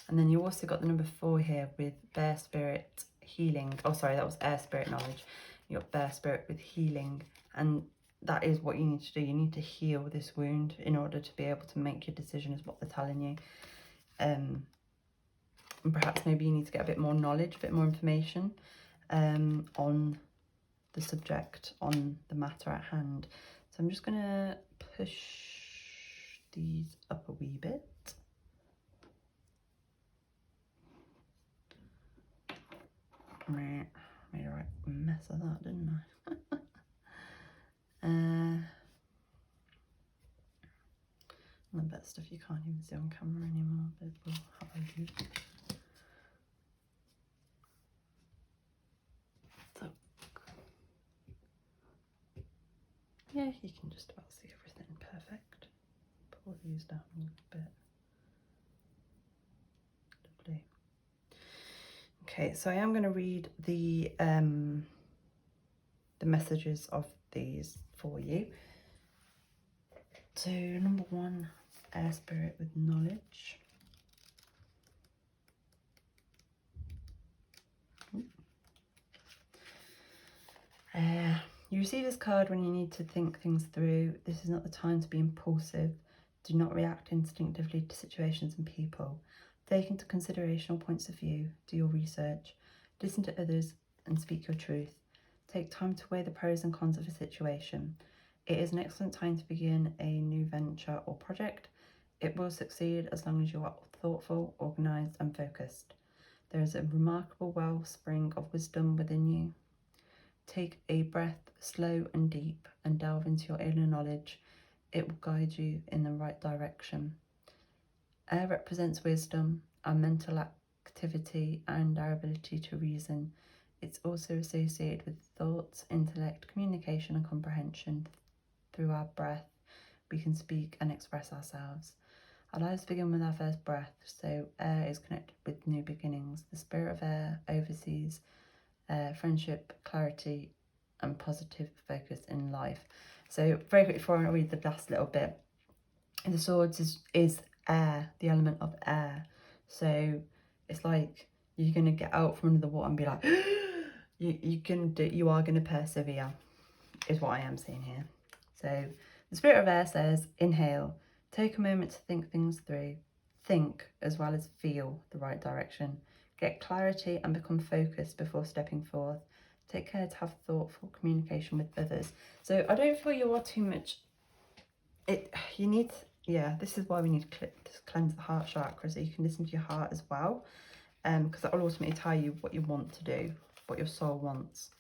And then you also got the number 4 here with Bear Spirit healing. Oh, sorry, that was Air Spirit knowledge. You got Bear Spirit with healing. And that is what you need to do. You need to heal this wound in order to be able to make your decision, is what they're telling you. And perhaps maybe you need to get a bit more knowledge, a bit more information on the subject, on the matter at hand. So I'm just going to push these up a wee bit. Right, made a right mess of that, didn't I? I bet stuff you can't even see on camera anymore, but we'll have a look. So, yeah, you can just about see everything perfect. Pull these down a little bit. Lovely. Okay, so I am going to read the messages of these for you. So number 1, Air Spirit with knowledge. You receive this card when you need to think things through. This is not the time to be impulsive. Do not react instinctively to situations and people. Take into consideration all points of view. Do your research. Listen to others and speak your truth. Take time to weigh the pros and cons of a situation. It is an excellent time to begin a new venture or project. It will succeed as long as you are thoughtful, organised and focused. There is a remarkable wellspring of wisdom within you. Take a breath slow and deep and delve into your inner knowledge. It will guide you in the right direction. Air represents wisdom, our mental activity and our ability to reason. It's also associated with thoughts, intellect, communication and comprehension. Through our breath, we can speak and express ourselves. Our lives begin with our first breath, so air is connected with new beginnings. The spirit of air oversees friendship, clarity and positive focus in life. So very quickly before I read the last little bit, the Swords is air, the element of air. So it's like you're going to get out from under the water and be like, you are going to persevere, is what I am seeing here. So the spirit of air says, inhale, take a moment to think things through. Think as well as feel the right direction. Get clarity and become focused before stepping forth. Take care to have thoughtful communication with others. So I don't feel you are too much. You need, this is why we need to cleanse the heart chakra, so you can listen to your heart as well. Because that will ultimately tell you what you want to do, what your soul wants.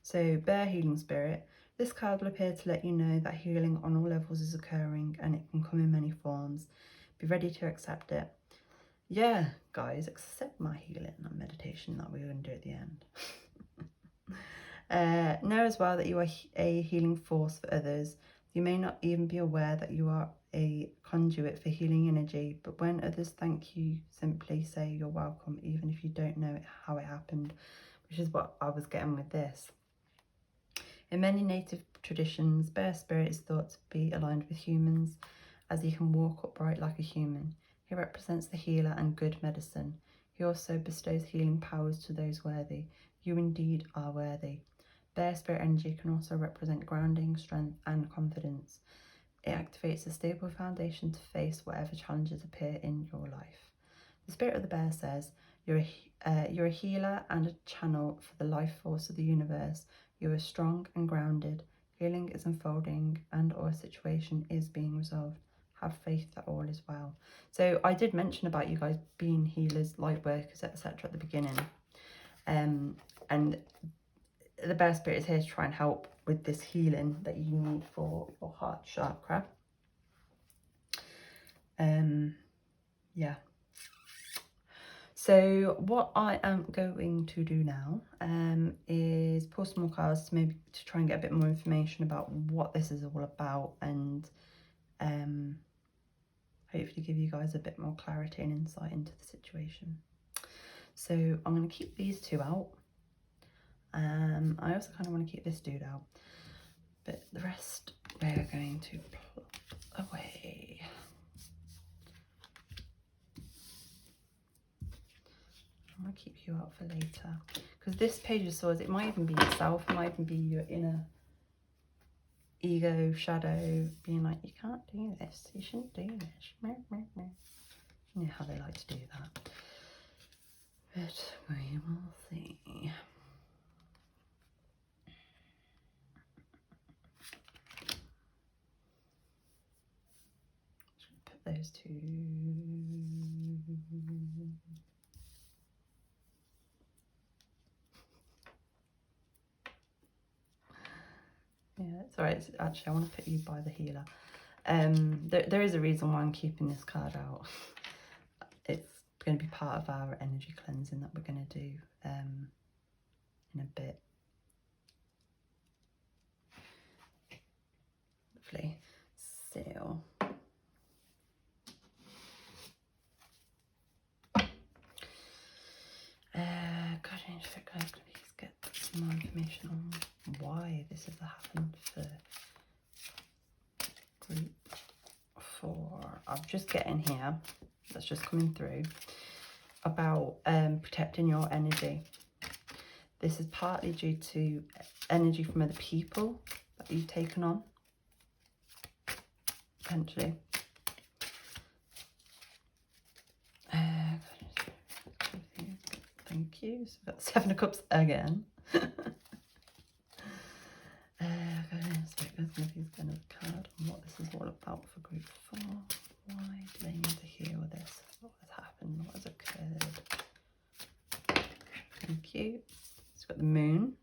So Bear Healing Spirit. This card will appear to let you know that healing on all levels is occurring and it can come in many forms. Be ready to accept it. Yeah, guys, accept my healing and meditation that we're going to do at the end. Know as well that you are a healing force for others. You may not even be aware that you are a conduit for healing energy, but when others thank you, simply say you're welcome, even if you don't know how it happened, which is what I was getting with this. In many native traditions, Bear Spirit is thought to be aligned with humans, as he can walk upright like a human. He represents the healer and good medicine. He also bestows healing powers to those worthy. You indeed are worthy. Bear Spirit energy can also represent grounding, strength and confidence. It activates a stable foundation to face whatever challenges appear in your life. The spirit of the bear says, you're a healer and a channel for the life force of the universe. You are strong and grounded. Healing is unfolding and or a situation is being resolved. Have faith that all is well. So I did mention about you guys being healers, light workers, etc. at the beginning. And the Bear Spirit is here to try and help with this healing that you need for your heart chakra. Yeah. So what I am going to do now is pull some more cards to maybe to try and get a bit more information about what this is all about, and hopefully give you guys a bit more clarity and insight into the situation. So I'm going to keep these two out. I also kind of want to keep this dude out, but the rest we're going to plop away. I'm going to keep you out for later, because this Page of Swords, it might even be yourself, it might even be your inner ego, shadow, being like, you can't do this, you shouldn't do this. You know how they like to do that. But we will see. Put those two. Yeah, it's alright. Actually, I want to put you by the healer. There is a reason why I'm keeping this card out. It's going to be part of our energy cleansing that we're going to do in a bit. Lovely. So guys, please get some more information on why this has happened for group 4. I'm just getting here, that's just coming through, about protecting your energy. This is partly due to energy from other people that you've taken on, potentially. Thank you. So we've got 7 of Cups again. Maybe another card on what this is all about for group 4. Why do they need to hear all this? What has happened? What has occurred? Thank you. It's got the Moon.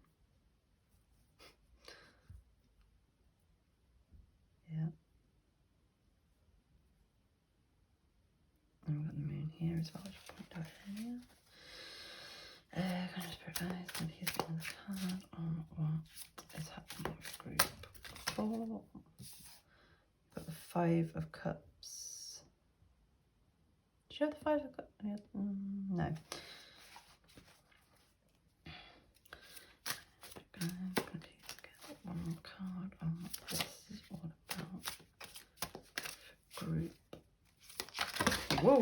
Yeah. And we've got the Moon here as well, which I pointed out earlier. Kind of Spirit Guys, and here's another card on what is happening for group 4. Got the 5 of Cups. Did you have the 5 of Cups? No. One more card on what this is all about for group. Whoa.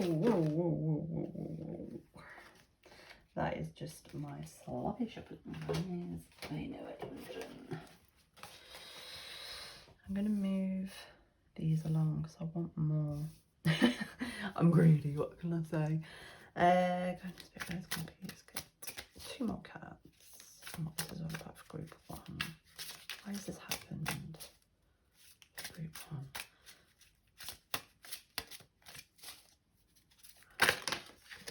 That is just my sloppy shuffling eyes. I know it. I'm going to move these along because I want more. I'm greedy, what can I say? Guys, please get 2 more cards. And what this is all about for group 1. Why has this happened for group 1?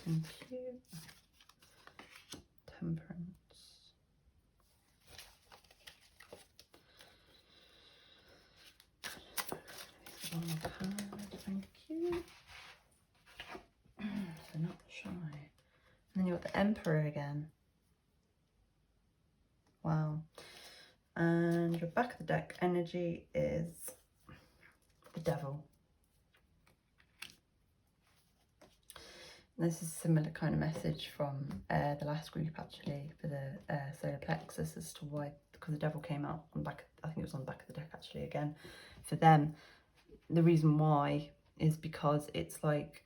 Thank you. Temperance. One more card, thank you. So not shy. And then you've got the Emperor again. Wow. And your back of the deck energy is the Devil. This is a similar kind of message from the last group, actually, for the solar plexus, as to why, because the Devil came out on the back, I think it was on the back of the deck actually again, for them. The reason why is because it's like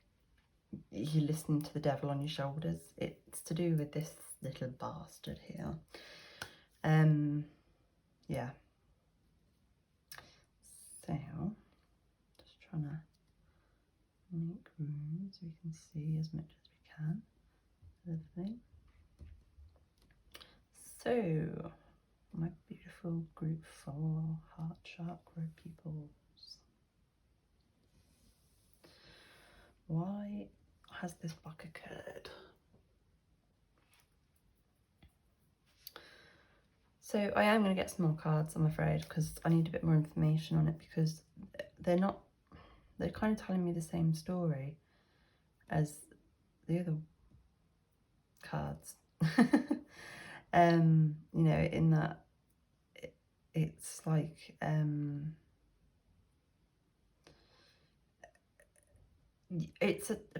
you're listening to the devil on your shoulders. It's to do with this little bastard here. Yeah. So, just trying to make room so we can see as much as we can. Lovely. So, my beautiful group 4 heart chakra peoples. Why has this block occurred? So I am going to get some more cards, I'm afraid, because I need a bit more information on it, because they're kind of telling me the same story as the other cards. You know, in that it's like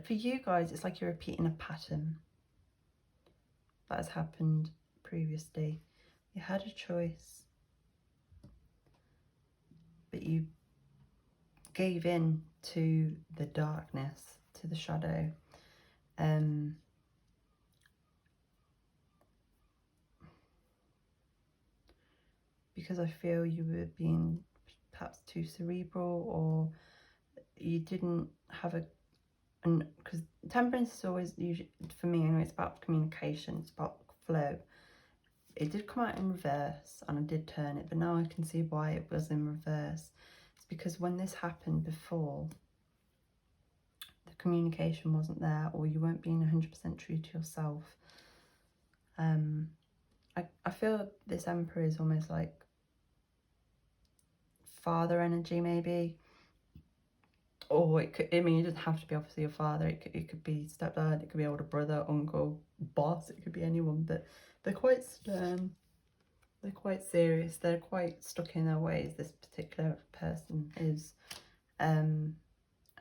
for you guys, it's like you're repeating a pattern that has happened previously. You had a choice, but you gave in to the darkness, to the shadow. Because I feel you were being perhaps too cerebral, or you didn't have because temperance is always, usually for me anyway, it's about communication, it's about flow. It did come out in reverse and I did turn it, but now I can see why it was in reverse. It's because when this happened before, the communication wasn't there, or you weren't being 100% true to yourself. I feel this Emperor is almost like father energy, maybe. Or it could, I mean, it doesn't have to be obviously your father. It could be stepdad, it could be older brother, uncle, boss, it could be anyone. But they're quite stern, they're quite serious, they're quite stuck in their ways, this particular person is. And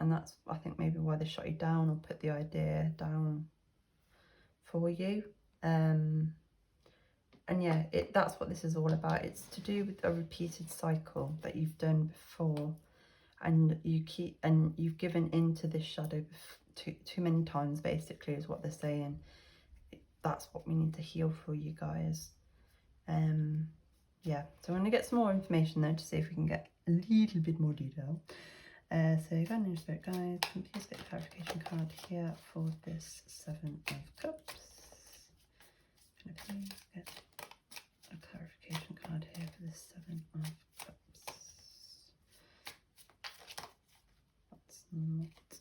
that's, I think, maybe why they shut you down or put the idea down for you. And yeah, that's what this is all about. It's to do with a repeated cycle that you've done before, and you've given into this shadow too many times, basically, is what they're saying. That's what we need to heal for, you guys. Yeah, so I'm going to get some more information though to see if we can get a little bit more detail. So God knows Spirit guys, can you please get a clarification card here for this Seven of Cups? Can I please get a clarification card here for this Seven of Cups? That's not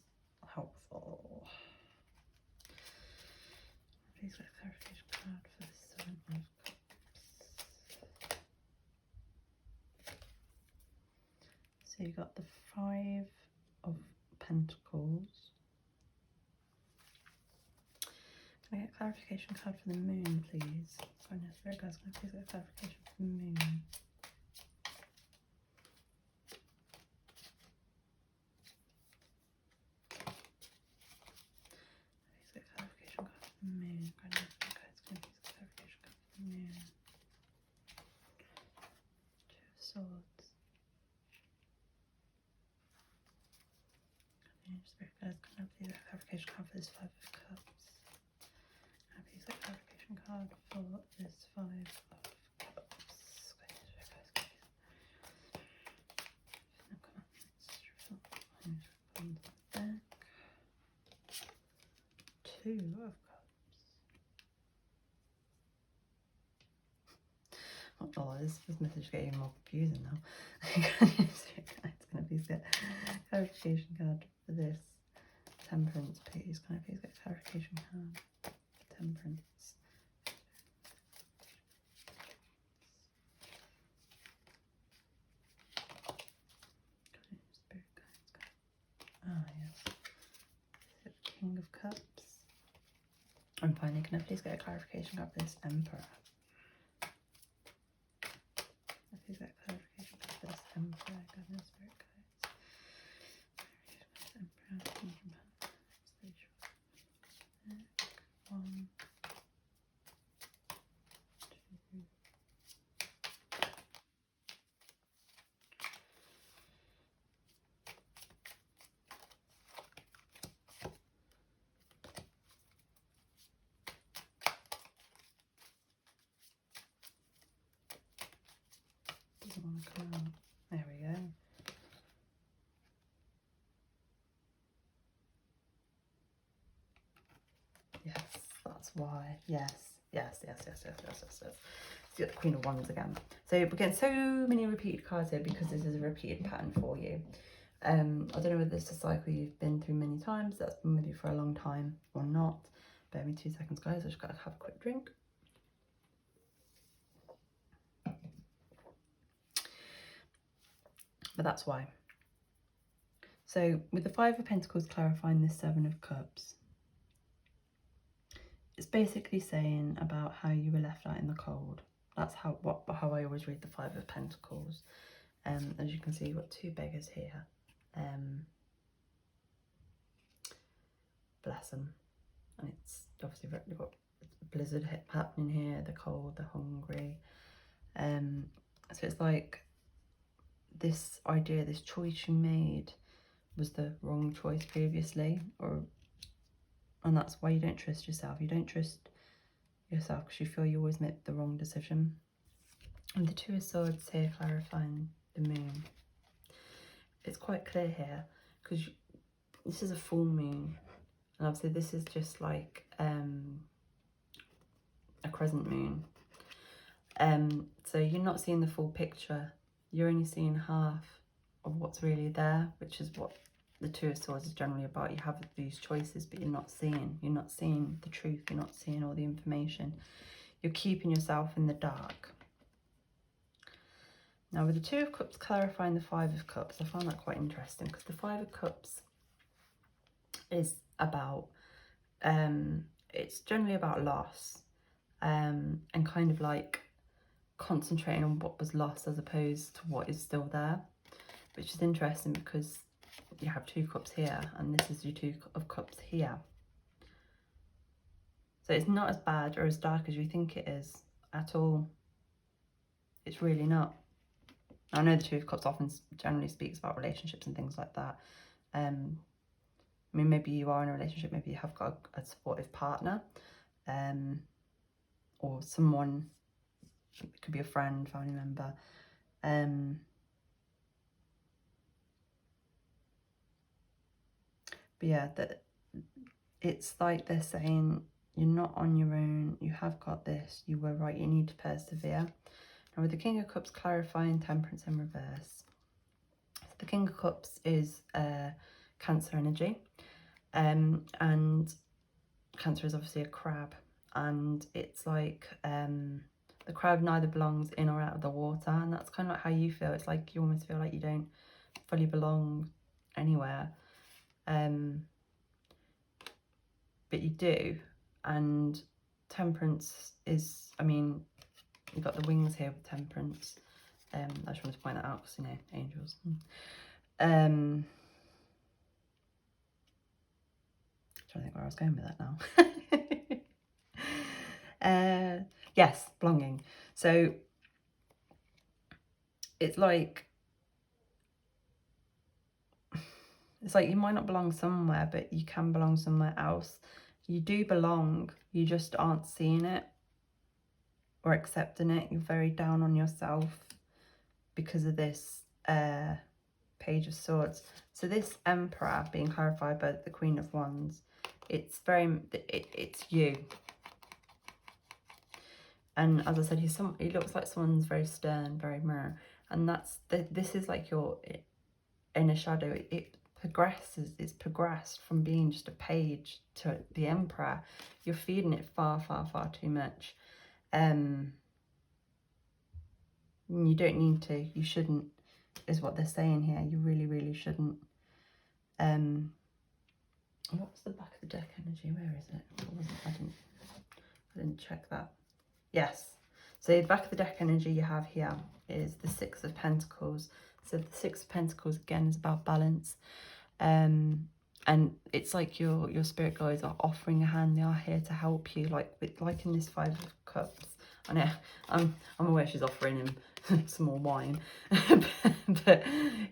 helpful. Please get a clarification card for this Seven of Cups. So you got the Five of Pentacles. Can I get a clarification card for the Moon, please? Oh no, Spirit guys, can I please get a clarification for the Moon? Please get a clarification card for the Moon. Guys, can I please get a clarification card for the Moon? Two of Swords. Spirit guys, can I please get a clarification card for this Five of Cups? Can I please get a clarification card for this Five of Cups? Two of Cups. Oh, this message is getting more confusing now. It's going to please get a clarification card for this Temperance, please. Can I please get a clarification card for Temperance? Ah, yes. King of Cups. And finally, can I please get a clarification card for this Emperor? Please get a clarification card for this Emperor. Goodness, Spirit guides. Emperor. One, two. Doesn't want to come out. There we go. Yes, that's why. Yes. So you got the Queen of Wands again. So we're getting so many repeated cards here because this is a repeated pattern for you. I don't know whether this is a cycle you've been through many times, that's been with you for a long time or not. Bear me 2 seconds, guys. I just got to have a quick drink. But that's why. So with the Five of Pentacles clarifying this Seven of Cups, it's basically saying about how you were left out in the cold. That's how I always read the Five of Pentacles. As you can see, you've got two beggars here. Bless them. And it's obviously you've got a blizzard happening here, the cold, the hungry. So it's like this idea, this choice you made was the wrong choice previously, and that's why you don't trust yourself. You don't trust yourself because you feel you always make the wrong decision. And the Two of Swords here clarifying the moon. It's quite clear here because this is a full moon, and obviously this is just like a crescent moon. So you're not seeing the full picture. You're only seeing half of what's really there, which is what the Two of Swords is generally about. You have these choices, but you're not seeing the truth. You're not seeing all the information. You're keeping yourself in the dark. Now with the Two of Cups clarifying the Five of Cups, I find that quite interesting because the Five of Cups is about, it's generally about loss, and kind of like concentrating on what was lost as opposed to what is still there, which is interesting because you have two cups here and this is your Two of Cups here. So it's not as bad or as dark as you think it is at all. It's really not. I know the Two of Cups often generally speaks about relationships and things like that. I mean, maybe you are in a relationship, maybe you have got a supportive partner, or someone, it could be a friend, family member. But yeah, it's like they're saying, you're not on your own, you have got this, you were right, you need to persevere. Now with the King of Cups clarifying Temperance in reverse. So the King of Cups is Cancer energy, and Cancer is obviously a crab, and it's like the crab neither belongs in or out of the water, and that's kind of like how you feel. It's like you almost feel like you don't fully belong anywhere, but you do. And Temperance is, I mean, you've got the wings here with Temperance. I just wanted to point that out because, you know, angels. I'm trying to think where I was going with that now. Yes, belonging. So it's like you might not belong somewhere, but you can belong somewhere else. You do belong, you just aren't seeing it or accepting it. You're very down on yourself because of this Page of Swords. So this Emperor being clarified by the Queen of Wands, it's you. And as I said, he looks like someone's very stern, very mirror, and this is like your inner shadow. It's progressed from being just a page to the Emperor. You're feeding it far, far, far too much. You don't need to. You shouldn't, is what they're saying here. You really, really shouldn't. What's the back of the deck energy? Where is it? What was it? I didn't check that. Yes. So the back of the deck energy you have here is the Six of Pentacles. So the Six of Pentacles again is about balance. And it's like your spirit guides are offering a hand. They are here to help you, like in this Five of Cups. I know I'm aware she's offering him some more wine, but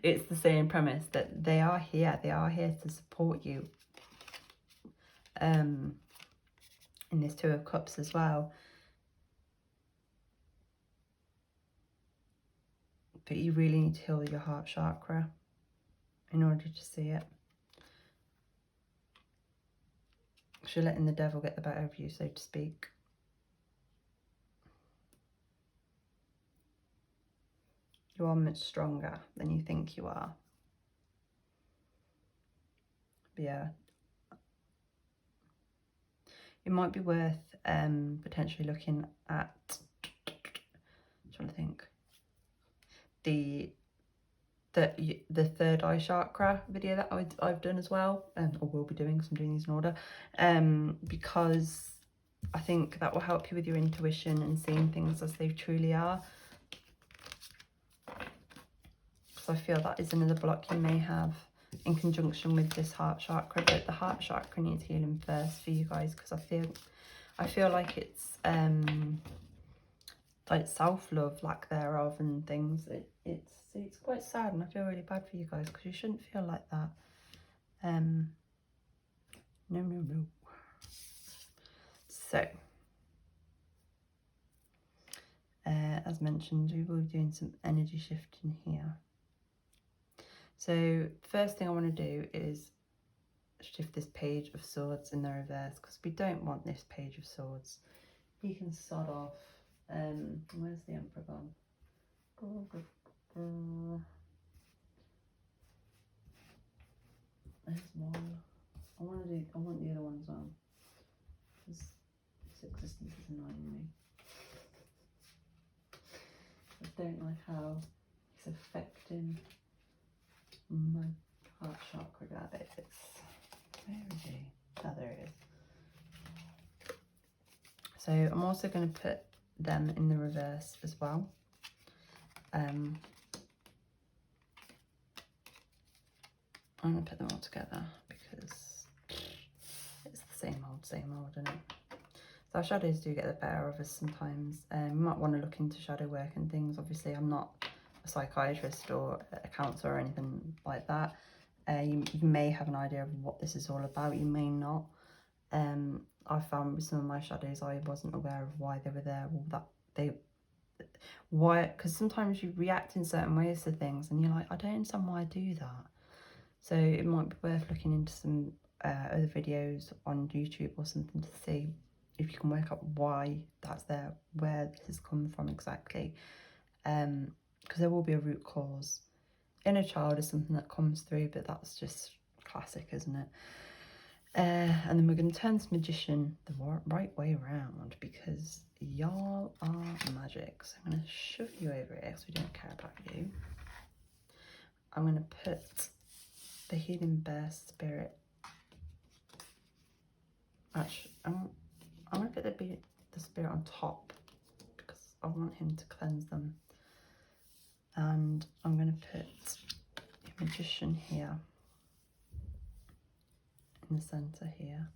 it's the same premise that they are here. They are here to support you. In this Two of Cups as well. But you really need to heal your heart chakra in order to see it. You're letting the devil get the better of you, so to speak. You are much stronger than you think you are. But yeah, it might be worth potentially looking at, I'm trying to think, the third eye chakra video that I've done as well, or will be doing, because I'm doing these in order, because I think that will help you with your intuition and seeing things as they truly are. Because I feel that is another block you may have in conjunction with this heart chakra, but the heart chakra needs healing first for you guys, because I feel like it's like self-love, lack thereof, and things. It's quite sad, and I feel really bad for you guys, because you shouldn't feel like that. No. So as mentioned, we will be doing some energy shifting here. So first thing I want to do is shift this Page of Swords in the reverse, because we don't want this Page of Swords. You can sod off. Where's the Emperor gone? There's one. I want the other one as well, because its existence is annoying me. I don't like how it's affecting my heart chakra. Where is he? Oh, there he is. So I'm also going to put them in the reverse as well. I'm going to put them all together because it's the same old, isn't it? So our shadows do get the better of us sometimes. You might want to look into shadow work and things. Obviously, I'm not a psychiatrist or a counsellor or anything like that. You may have an idea of what this is all about. You may not. I found with some of my shadows, I wasn't aware of why they were there, or that because sometimes you react in certain ways to things, and you're like, I don't understand why I do that. So it might be worth looking into some other videos on YouTube or something to see if you can work out why that's there, where this has come from exactly. Because there will be a root cause. Inner child is something that comes through, but that's just classic, isn't it? And then we're going to turn this Magician the right way around, because y'all are magic. So I'm going to shove you over here because we don't care about you. I'm going to put the Healing Bear Spirit. Actually, I'm going to put the spirit on top because I want him to cleanse them. And I'm going to put the Magician here in the centre here.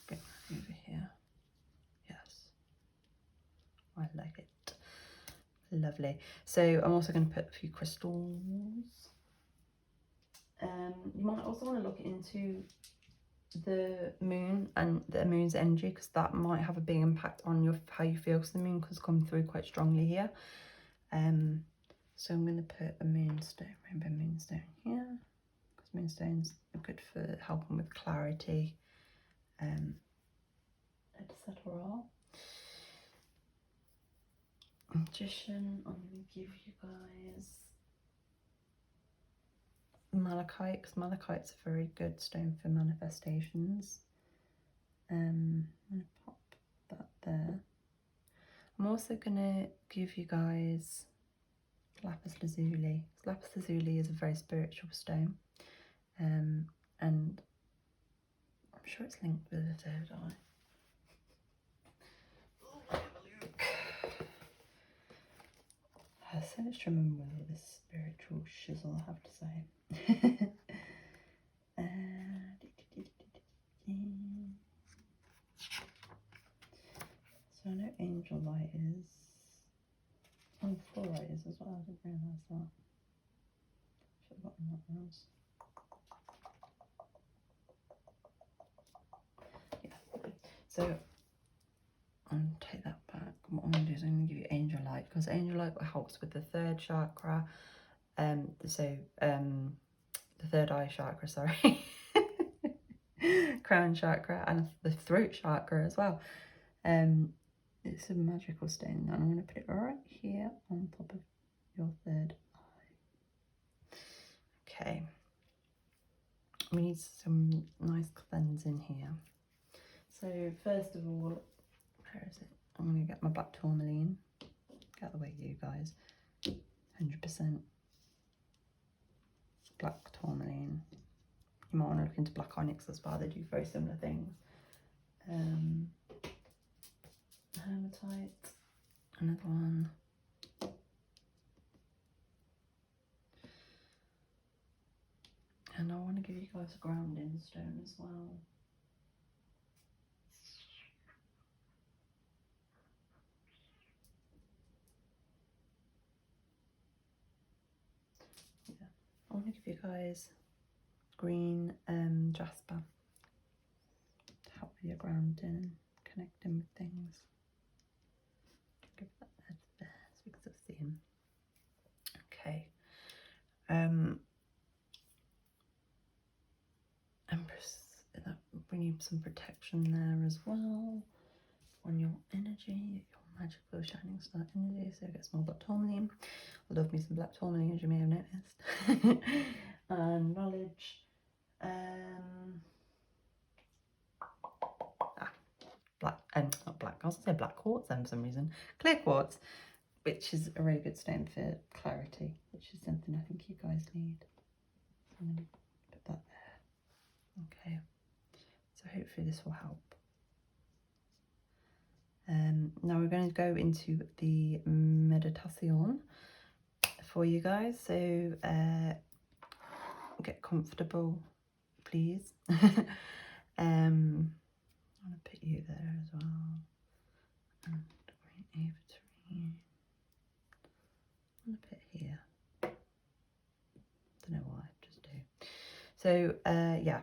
Bring that over here. Yes, I like it. Lovely. So I'm also going to put a few crystals. You might also want to look into the moon and the moon's energy, because that might have a big impact on how you feel, because the moon has come through quite strongly here. So I'm going to put a moonstone, rainbow moonstone here, because moonstones are good for helping with clarity, etc. Magician, I'm going to give you guys malachite, because malachite's a very good stone for manifestations. I'm going to pop that there. I'm also going to give you guys lapis lazuli. Lapis lazuli is a very spiritual stone, and I'm sure it's linked with the third eye. Have a look. There's so much to remember with all this spiritual shizzle, I have to say. So I know angel light is on fluorite as well. I didn't realise that. Should have gotten that else. Yeah. So I'll take that back. What I'm going to do is I'm going to give you angel light, because angel light helps with the third chakra. The third eye chakra, sorry. Crown chakra, and the throat chakra as well. It's a magical stone, and I'm going to put it right here on top of your third eye. Okay. We need some nice cleansing here. So first of all, where is it? I'm going to get my black tourmaline. Get out of the way, you guys. 100% black tourmaline. You might want want to look into black onyx as well, they do very similar things. Hematite, another one. And I want to give you guys a grounding stone as well. Yeah, I want to give you guys green jasper to help with your grounding and connecting with things. Give that there so we can sort of see him. Okay. Empress, that bring you some protection there as well on your energy, your magical shining star energy. So get some more black tourmaline. I love me some black tourmaline, as you may have noticed. And knowledge. Black, not black, I was gonna say black quartz then for some reason. Clear quartz, which is a really good stone for clarity, which is something I think you guys need. So I'm gonna put that there. Okay. So hopefully this will help. Now we're going to go into the meditation for you guys. So get comfortable, please. I'm going to put you there as well. And going over to you. I'm going to put here. Don't know why, just do. So yeah,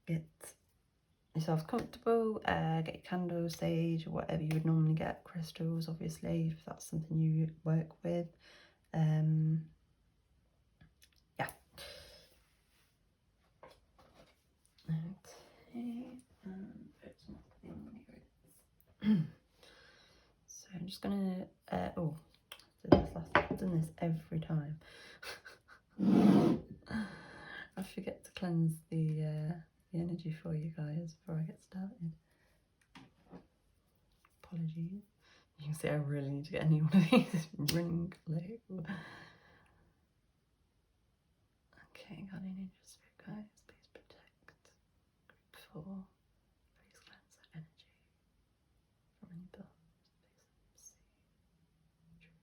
get yourself comfortable, get your candle, sage, or whatever you would normally get, crystals obviously if that's something you work with. Yeah. Okay, put something. So I'm just gonna I've done this every time. I forget to cleanse the energy for you guys before I get started. Apologies. You can see I really need to get any one of these running low. Okay, guardian angel spirit guys, please protect group 4. Please cleanse that energy from any blocks. Please see truth.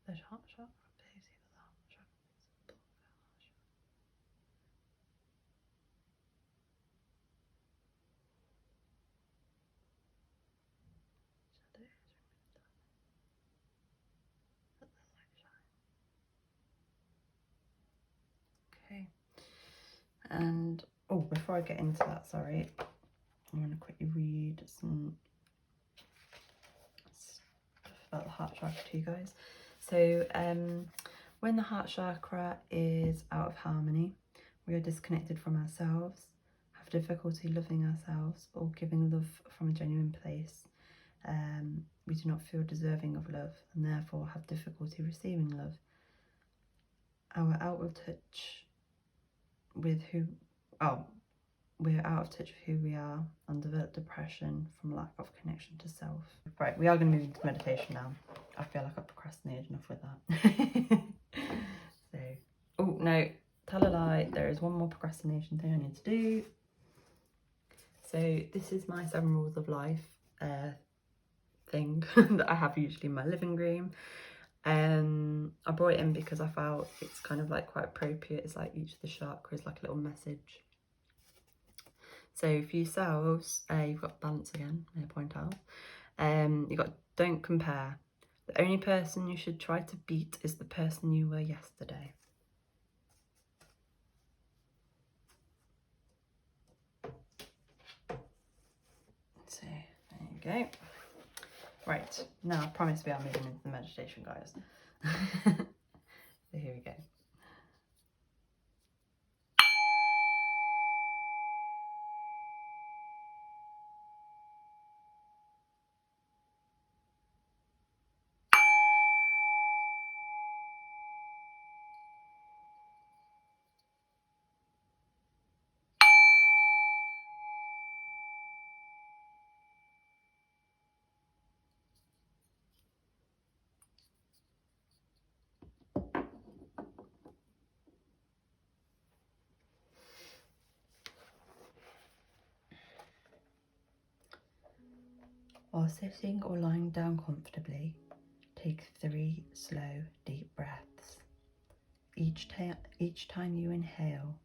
There's heart chakra, please see the heart chakra. Block that heart chakra. Shadows, remove that. Let the light shine. Okay. And before I get into that, sorry, I'm going to quickly read some stuff about the heart chakra to you guys. So when the heart chakra is out of harmony, we are disconnected from ourselves, have difficulty loving ourselves or giving love from a genuine place. We do not feel deserving of love and therefore have difficulty receiving love. Our out of touch with we're out of touch with who we are and develop depression from lack of connection to self. Right, we are going to move into meditation now. I feel like I've procrastinated enough with that. So, oh no, tell a lie, there is one more procrastination thing I need to do. So this is my 7 rules of life thing that I have usually in my living room. I brought it in because I felt it's kind of like quite appropriate. It's like each of the chakras like a little message. So for yourselves, you've got balance again, may I point out. You've got don't compare. The only person you should try to beat is the person you were yesterday. So there you go. Right, now I promise we are moving into the meditation, guys. So here we go. While sitting or lying down comfortably, take 3 slow, deep breaths. Each time you inhale,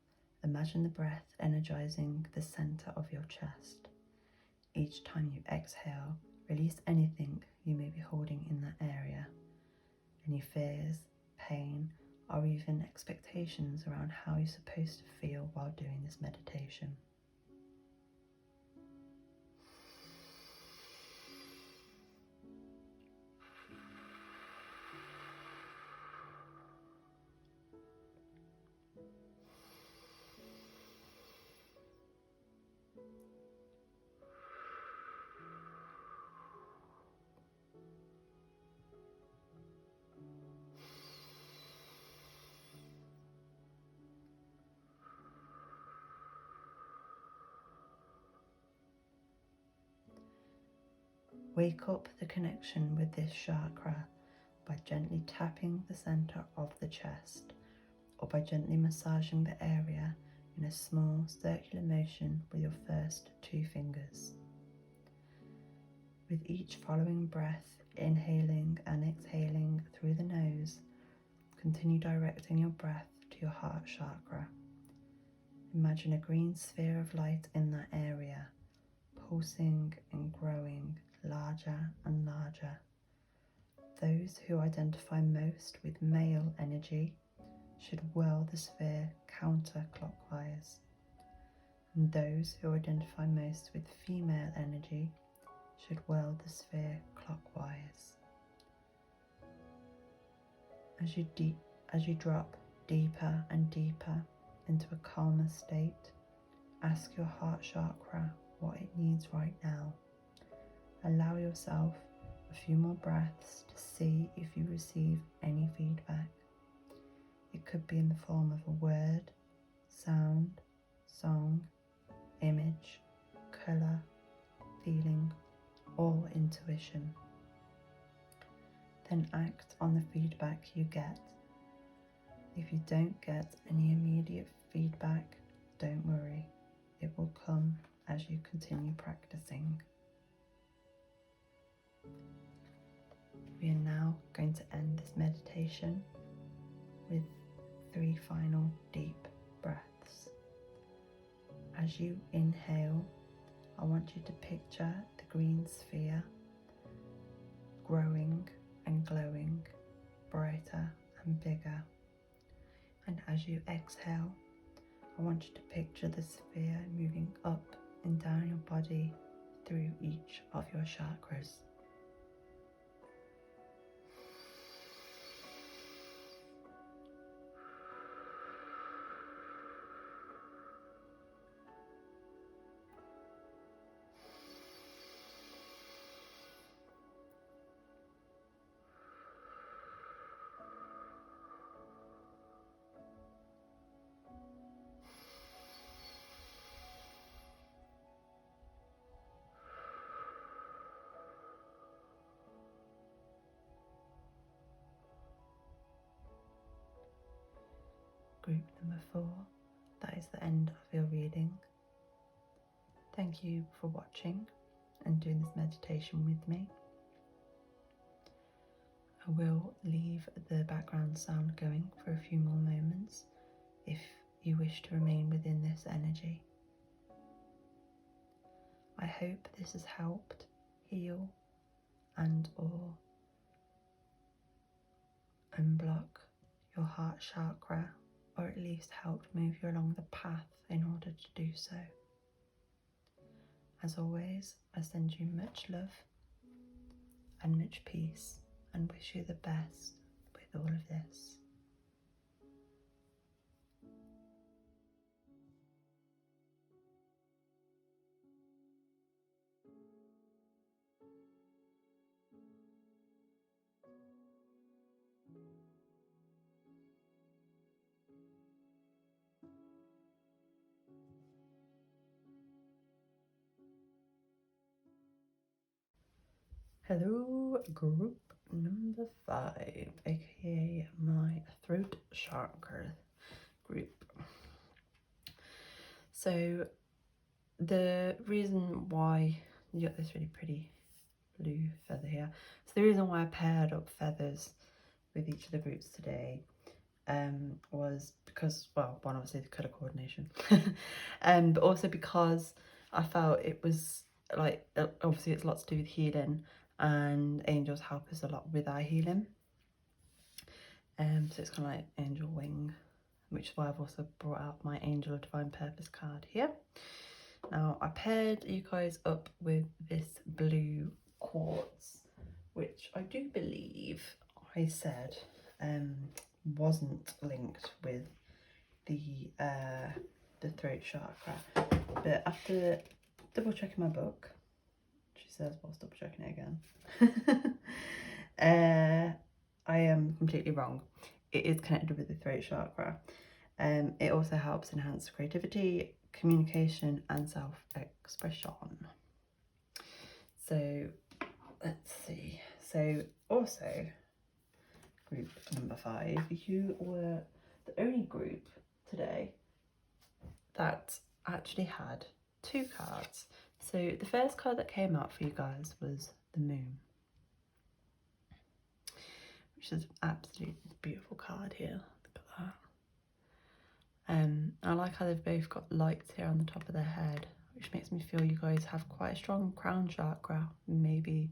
imagine the breath energizing the center of your chest. Each time you exhale, release anything you may be holding in that area. Any fears, pain, or even expectations around how you're supposed to feel while doing this meditation. Wake up the connection with this chakra by gently tapping the center of the chest, or by gently massaging the area in a small circular motion with your first 2 fingers. With each following breath, inhaling and exhaling through the nose, continue directing your breath to your heart chakra. Imagine a green sphere of light in that area, pulsing and growing larger and larger. Those who identify most with male energy should whirl the sphere counterclockwise, and those who identify most with female energy should whirl the sphere clockwise. As you drop deeper and deeper into a calmer state, ask your heart chakra what it needs right now. Allow yourself a few more breaths to see if you receive any feedback. It could be in the form of a word, sound, song, image, colour, feeling, or intuition. Then act on the feedback you get. If you don't get any immediate feedback, don't worry. It will come as you continue practicing. We are now going to end this meditation with 3 final deep breaths. As you inhale, I want you to picture the green sphere growing and glowing, brighter and bigger. And as you exhale, I want you to picture the sphere moving up and down your body through each of your chakras. Group number 4, that is the end of your reading. Thank you for watching and doing this meditation with me. I will leave the background sound going for a few more moments if you wish to remain within this energy. I hope this has helped heal and or unblock your heart chakra, or at least helped move you along the path in order to do so. As always, I send you much love and much peace and wish you the best with all of this. Hello, group number 5, aka my throat chakra group. So the reason why you got this really pretty blue feather here. So the reason why I paired up feathers with each of the groups today was because, well, one, obviously the colour coordination, but also because I felt it was like, obviously it's lots to do with healing, and angels help us a lot with our healing. So it's kind of like angel wing, which is why I've also brought out my Angel of Divine Purpose card here. Now I paired you guys up with this blue quartz, which I do believe I said wasn't linked with the throat chakra, but after double checking my book, she says whilst double checking it again, I am completely wrong. It is connected with the throat chakra. It also helps enhance creativity, communication, and self-expression. So let's see. So also, group number 5, you were the only group today that actually had 2 cards. So the first card that came out for you guys was the Moon, which is an absolutely beautiful card here. Look at that. I like how they've both got lights here on the top of their head, which makes me feel you guys have quite a strong crown chakra. Maybe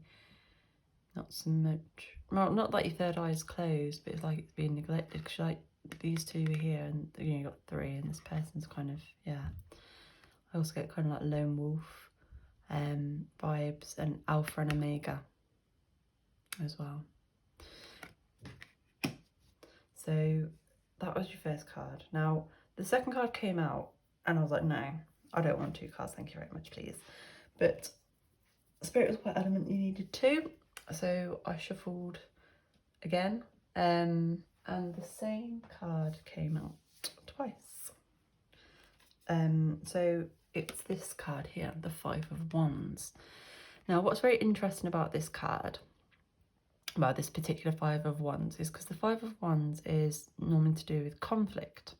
not so much, well, not like your third eye is closed, but it's like it's being neglected, because like these 2 are here, and you know, you got 3, and this person's kind of, yeah. I also get kind of like lone wolf vibes, and alpha and omega as well. So that was your first card. Now the second card came out, and I was like, no, I don't want 2 cards, thank you very much, please. But Spirit was quite adamant you needed 2, so I shuffled again, and the same card came out twice. So it's this card here, the 5 of Wands. Now what's very interesting about this card, about this particular 5 of Wands, is because the 5 of Wands is normally to do with conflict.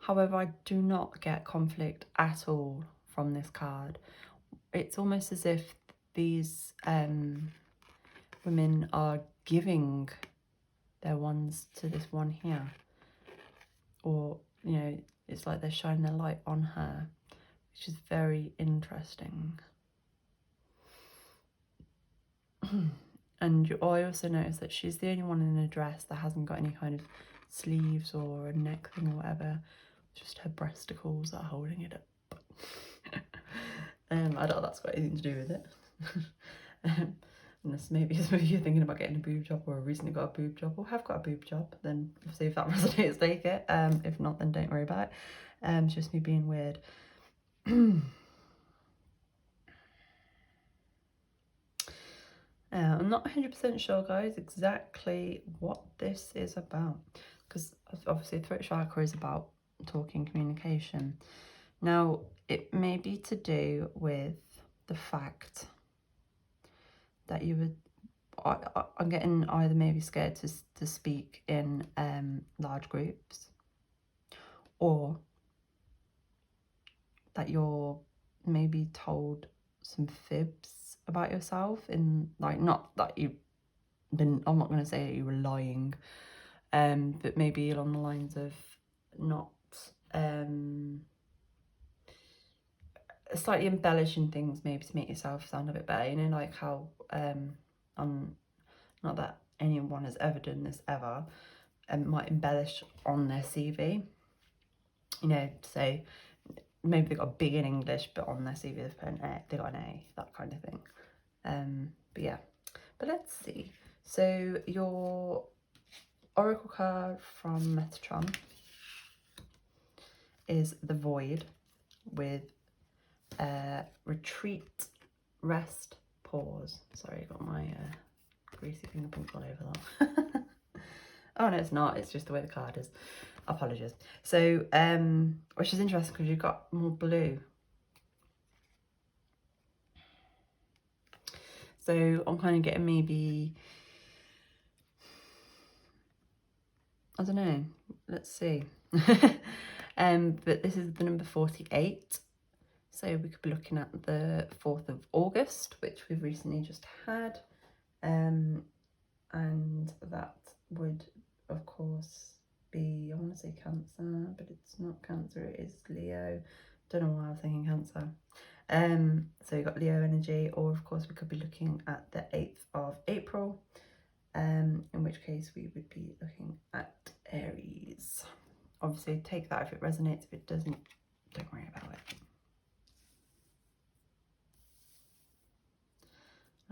However, I do not get conflict at all from this card. It's almost as if these women are giving their wands to this one here, or, you know, it's like they're shining their light on her, which is very interesting. And I also noticed that she's the only one in a dress that hasn't got any kind of sleeves or a neck thing or whatever, just her breasticles are holding it up. I don't know, that's got anything to do with it. Unless maybe you're thinking about getting a boob job, or recently got a boob job, or have got a boob job, then see if that resonates, take it. If not, then don't worry about it. It's just me being weird. I'm not 100% sure, guys, exactly what this is about, because obviously throat chakra is about talking, communication. Now, it may be to do with the fact that you would, I'm getting either maybe scared to speak in large groups, or that you're maybe told some fibs about yourself, in like, not that you've been, I'm not going to say that you were lying, but maybe along the lines of not slightly embellishing things, maybe to make yourself sound a bit better, you know, like how not that anyone has ever done this ever, might embellish on their CV, you know, say maybe they got B in English, but on their CV they've put an A, they got an A, that kind of thing. But yeah, but let's see. So your oracle card from Metatron is the Void, with retreat, rest, pause. Sorry, I got my greasy fingerprints all over that. Oh no, it's not, it's just the way the card is. Apologies. So which is interesting because you've got more blue. So I'm kind of getting maybe, I don't know, let's see. But this is the number 48. So we could be looking at the 4th of August, which we've recently just had, and that would of course be, I want to say Cancer, but it's not Cancer, it is Leo. Don't know why I was thinking Cancer. So you got Leo energy, or of course we could be looking at the 8th of April, in which case we would be looking at Aries. Obviously take that if it resonates, if it doesn't, don't worry about it.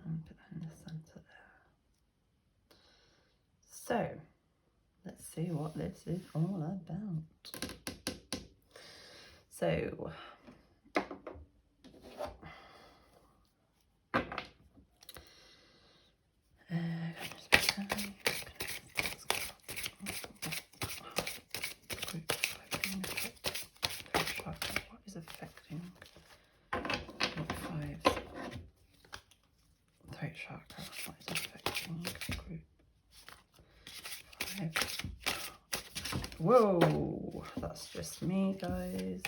And put that in the centre there. So let's see what this is all about. So what is affecting throat chakra? What is affecting group 5? Whoa, that's just me, guys.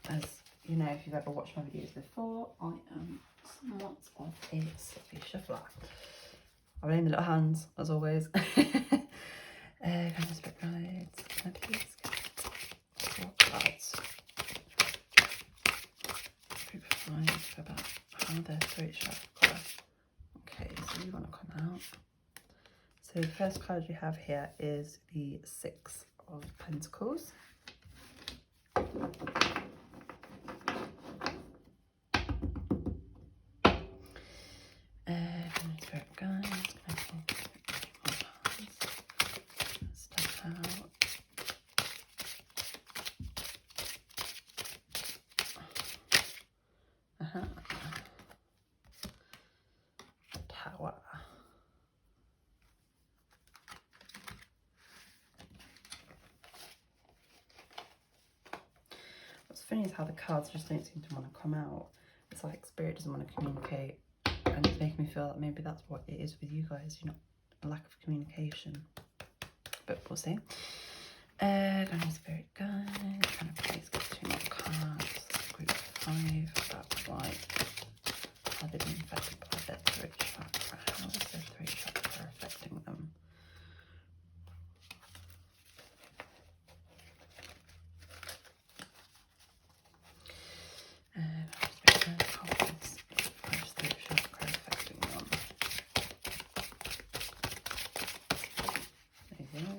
As you know, if you've ever watched my videos before, I am somewhat of a sloppy shuffler. I've only little hands, as always. Kind of spirit guides. Can I please get 4 cards? Group 5 about how their throat chakra. Okay, so you want to come out. So the first card you have here is the 6 of Pentacles. Spirit guides, step out. Tower. What's funny is how the cards just don't seem to want to come out. It's like Spirit doesn't want to communicate, and it's making me feel like maybe that's what it is with you guys, you know, a lack of communication. But we'll see. Kind of Spirit guide. Kind of please get 2 more cards. Group 5. That's why. How they've been affected by their throat chakra. How is their throat chakra affecting them?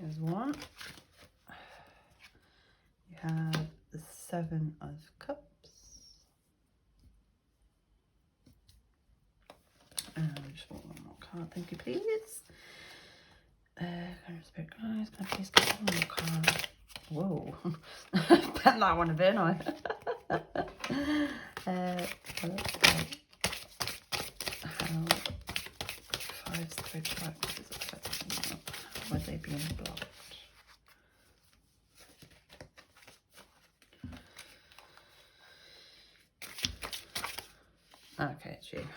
There's one. You have the 7 of Cups. And just want one more card, thank you, please. Kind of Spirit guys, can I please get one more card? Whoa, bent that one a bit, I. How 5 throat chakras is affecting them? How are they being blocked? Okay, it's you.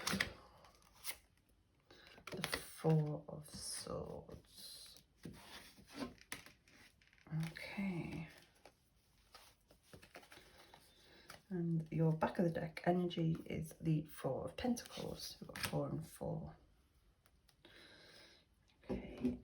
The 4 of Swords. Okay. And your back of the deck energy is the 4 of Pentacles. We've got 4 and 4. Okay.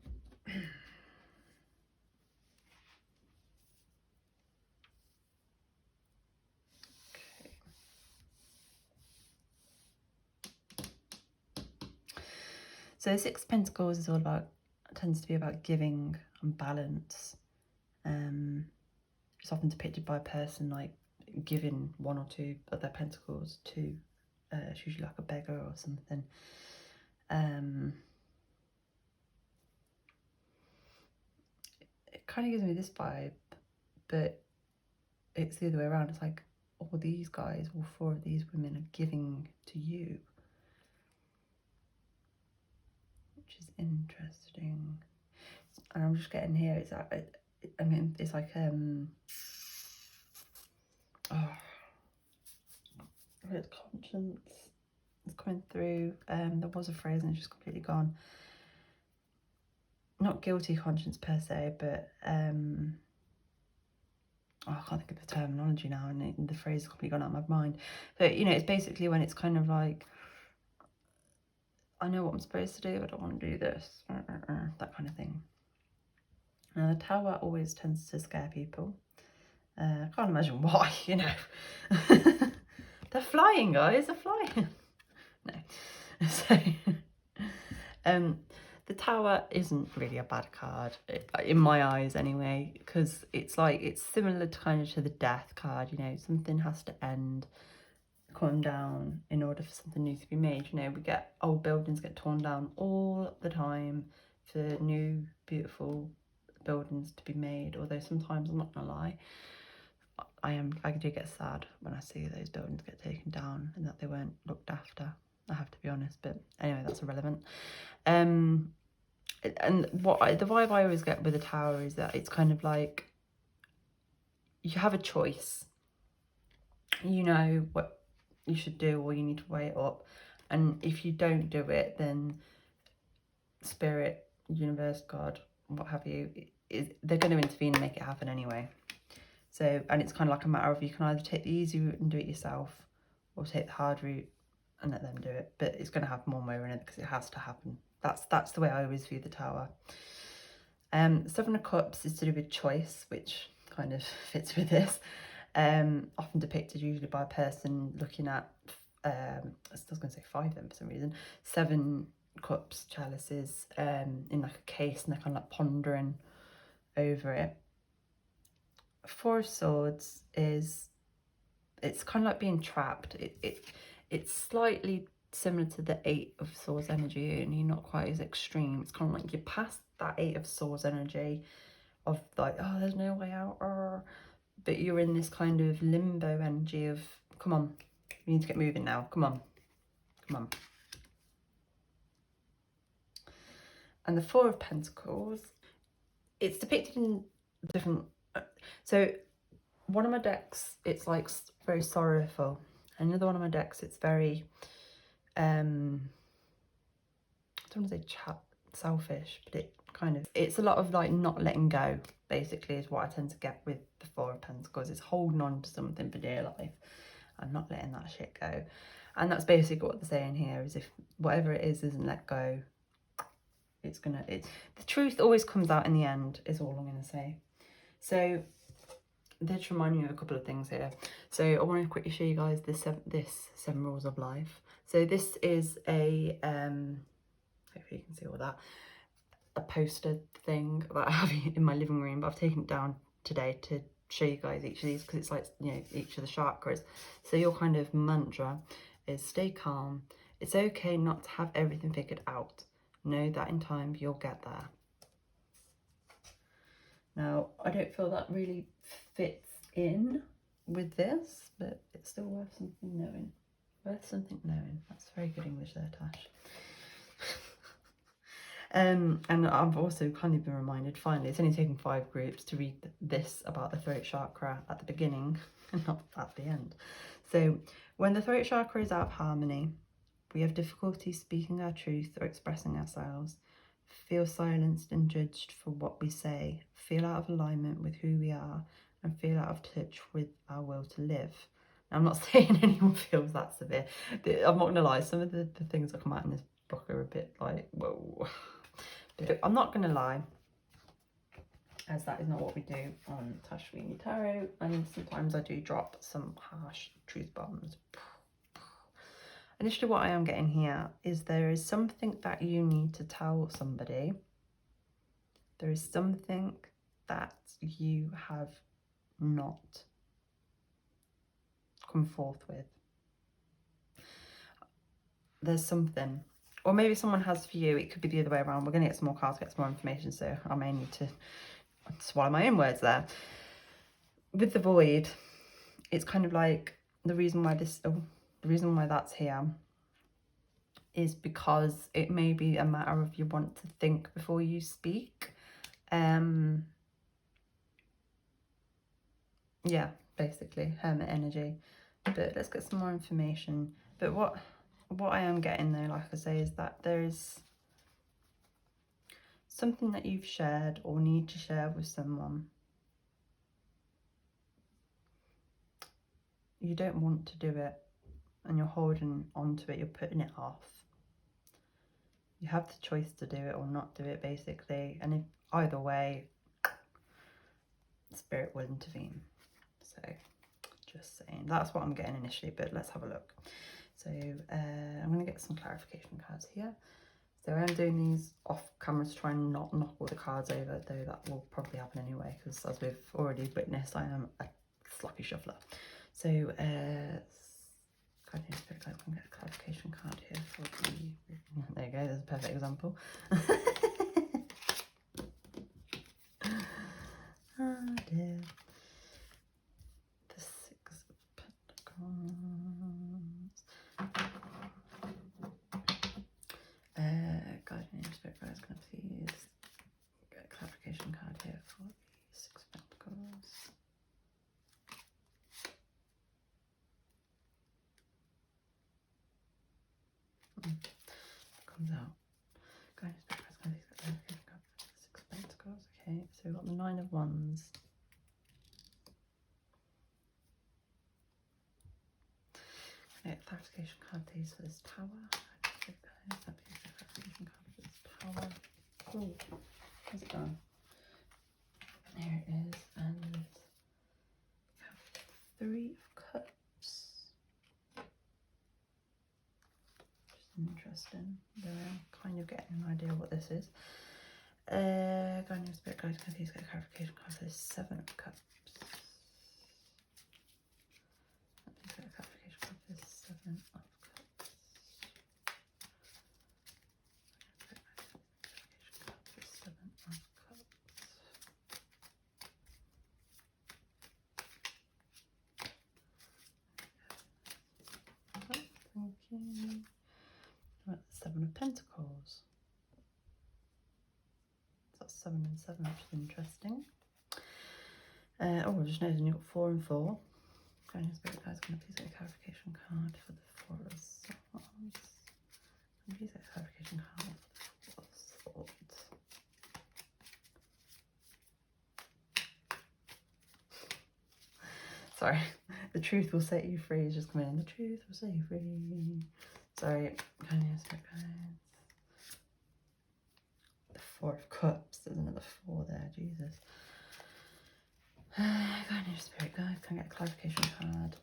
So the 6 of Pentacles is all about, tends to be about giving and balance. It's often depicted by a person like giving 1 or 2 of their pentacles to, it's usually like a beggar or something. It kind of gives me this vibe, but it's the other way around. It's like all these guys, all 4 of these women are giving to you, which is interesting. And I'm just getting here, it's like, I mean, it's like, it's conscience is coming through. There was a phrase and it's just completely gone. Not guilty conscience per se, but I can't think of the terminology now, and the phrase has completely gone out of my mind. But you know, it's basically when it's kind of like I know what I'm supposed to do, I don't want to do this, that kind of thing. Now the Tower always tends to scare people. I can't imagine why, you know. They're flying, guys, they're flying. No. So, the Tower isn't really a bad card, in my eyes anyway, because it's like, it's similar to kind of to the Death card, you know, something has to end, come down in order for something new to be made. You know, we get old buildings get torn down all the time for new, beautiful buildings to be made, although sometimes, I'm not gonna lie, I do get sad when I see those buildings get taken down and that they weren't looked after, I have to be honest, but anyway, that's irrelevant. And the vibe I always get with the Tower is that it's kind of like, you have a choice, you know what you should do, or you need to weigh it up, and if you don't do it, then Spirit, Universe, God, what have you, they're going to intervene and make it happen anyway. So, and it's kind of like a matter of, you can either take the easy route and do it yourself, or take the hard route and let them do it. But it's going to happen one way or another, because it has to happen. That's the way I always view the Tower. Seven of Cups is to do with choice, which kind of fits with this. Often depicted usually by a person looking at, I was going to say 5 then for some reason, 7 cups, chalices, in like a case, and they're kind of like pondering over it. 4 of Swords is, it's kind of like being trapped. It's slightly similar to the 8 of Swords energy, only not quite as extreme. It's kind of like you're past that 8 of Swords energy of like, oh, there's no way out, but you're in this kind of limbo energy of, come on, you need to get moving now, come on, come on. And the 4 of Pentacles, it's depicted in different, so one of my decks, it's like very sorrowful. Another one of my decks, it's very, I don't want to say selfish, but it kind of, it's a lot of like not letting go, basically, is what I tend to get with the 4 of Pentacles. It's holding on to something for dear life and not letting that shit go. And that's basically what they're saying here, is if whatever it is isn't let go, it's gonna, the truth always comes out in the end, is all I'm gonna say. So this reminds me of a couple of things here. So I want to quickly show you guys this 7 rules of life. So this is a hopefully you can see all that, a poster thing that I have in my living room, but I've taken it down today to show you guys each of these, because it's like, you know, each of the chakras. So your kind of mantra is stay calm. It's okay not to have everything figured out. Know that in time you'll get there. Now, I don't feel that really fits in with this, but it's still worth something knowing. Worth something knowing. That's very good English there, Tash. And I've also kind of been reminded, finally, it's only taken 5 groups to read this about the throat chakra at the beginning and not at the end. So, when the throat chakra is out of harmony, we have difficulty speaking our truth or expressing ourselves, feel silenced and judged for what we say, feel out of alignment with who we are, and feel out of touch with our will to live. Now, I'm not saying anyone feels that severe. I'm not going to lie, some of the things that come out in this book are a bit like, whoa. But I'm not going to lie, as that is not what we do on Tash Feline Tarot, and sometimes I do drop some harsh truth bombs. Initially, what I am getting here is there is something that you need to tell somebody. There is something that you have not come forth with. There's something, or maybe someone has for you. It could be the other way around. We're going to get some more cards, get some more information, so I may need to swallow my own words there. With the Void, it's kind of like the reason why that's here is because it may be a matter of you want to think before you speak. Yeah, basically hermit energy. But let's get some more information. But what I am getting though, like I say, is that there is something that you've shared or need to share with someone. You don't want to do it and you're holding on to it, you're putting it off. You have the choice to do it or not do it, basically. And if either way, Spirit will intervene. So just saying, that's what I'm getting initially, but let's have a look. So I'm going to get some clarification cards here. So I'm doing these off camera to try and not knock all the cards over, though that will probably happen anyway, because as we've already witnessed, I am a sloppy shuffler. So God knows, Spirit Guides, I'm going to get a clarification card here for the... There you go, there's a perfect example. Oh dear. The Six of Pentacles. Guardian Spirit Guides, can I please get a clarification card here for the Six of Pentacles? Comes out. Guardian Spirit Guides, can I please get a clarification card for the Six of Pentacles? Okay, so we've got the Nine of Wands. Okay, clarification card please for this Tower. Clarification card for this Tower. Oh, where's it gone? There it is, and we have Three of Cups. Just interesting. There, kind of getting an idea of what this is. Guardian Spirit Guides, can I please get a clarification card for this Seven of Cups? Please get a clarification card for this Seven of Cups. Thank you. Right, Seven of Pentacles. That's 7 and 7, which is interesting. Oh, I just noticed you've got 4 and 4. Guardian Spirit Guides, can I please get a clarification card for the Four of Swords? Can I please get a clarification card for the Four of Swords? Sorry, the truth will set you free is just coming in. The truth will set you free. Sorry, Guardian Spirit Guides. The Four of Cups, there's another 4 there, Jesus. Guardian Spirit Guides, can I get a clarification card?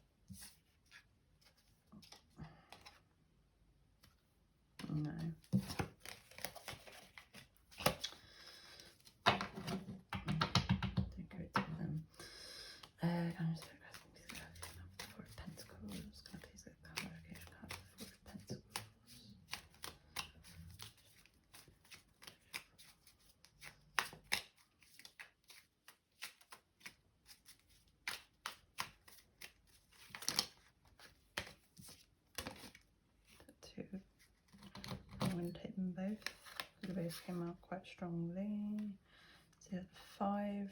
No. Don't go to them. Guardian Spirit Guides, please get a clarification card for the Four of Pentacles. Can I please get a clarification card for the Four of Pentacles? I'm going to take them both. The both came out quite strongly. So you have the 5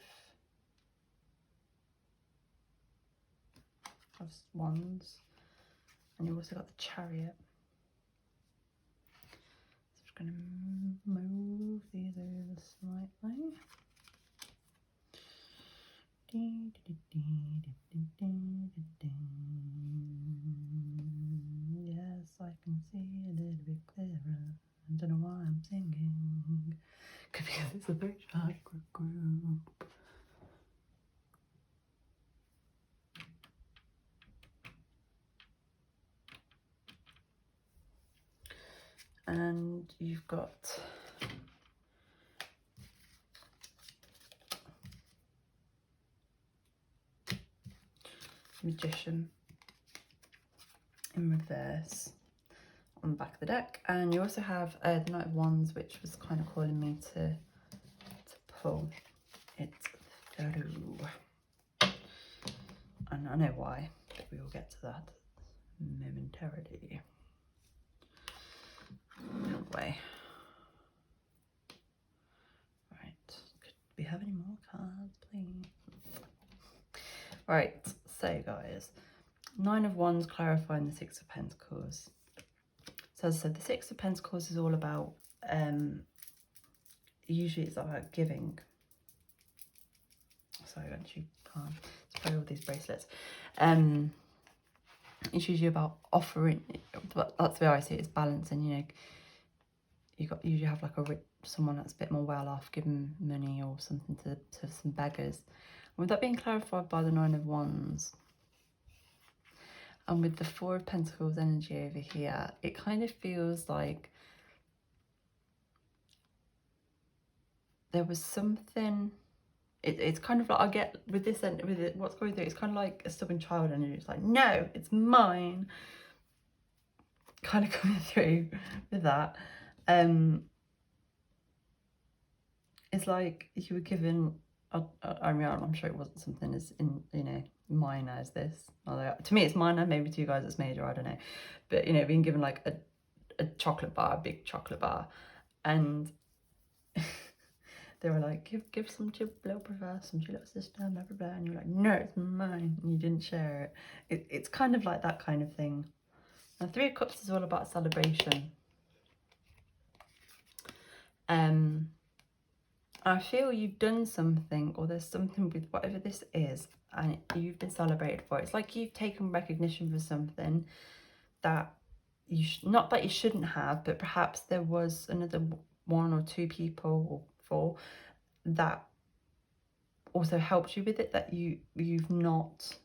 of Wands, and you also got the Chariot. So I'm just going to move these over slightly. Yes, I can see a little bit clearer. I don't know why I'm singing. Could be because it's a very chakra group. And you've got Magician in reverse on the back of the deck, and you also have the Knight of Wands, which was kind of calling me to pull it through, and I know why, but we will get to that momentarily. Anyway, right, could we have any more cards, please? Right, so guys, Nine of Wands clarifying the Six of Pentacles. So as I said, the Six of Pentacles is all about, usually it's about giving. Sorry, I actually can't spray all these bracelets. It's usually about offering, that's the way I see it, is balancing, you know, usually have like someone that's a bit more well off, giving money or something to some beggars. And with that being clarified by the Nine of Wands, and with the Four of Pentacles energy over here, it kind of feels like there was something. It's kind of like, I get with this and with it, what's going through, it's kind of like a stubborn child energy. It's like, no, it's mine. Kind of coming through with that. It's like you were given, I mean, I'm sure it wasn't something as minor as this. Although to me it's minor, maybe to you guys it's major, I don't know. But being given like a chocolate bar, a big chocolate bar, and they were like, give some to your little brother, some to your little sister, blah blah blah, and you're like, no, it's mine, and you didn't share it. It's kind of like that kind of thing. Now, Three of Cups is all about celebration. I feel you've done something, or there's something with whatever this is, and you've been celebrated for it. It's like you've taken recognition for something that not that you shouldn't have, but perhaps there was another one or two people or four that also helped you with it, that you've not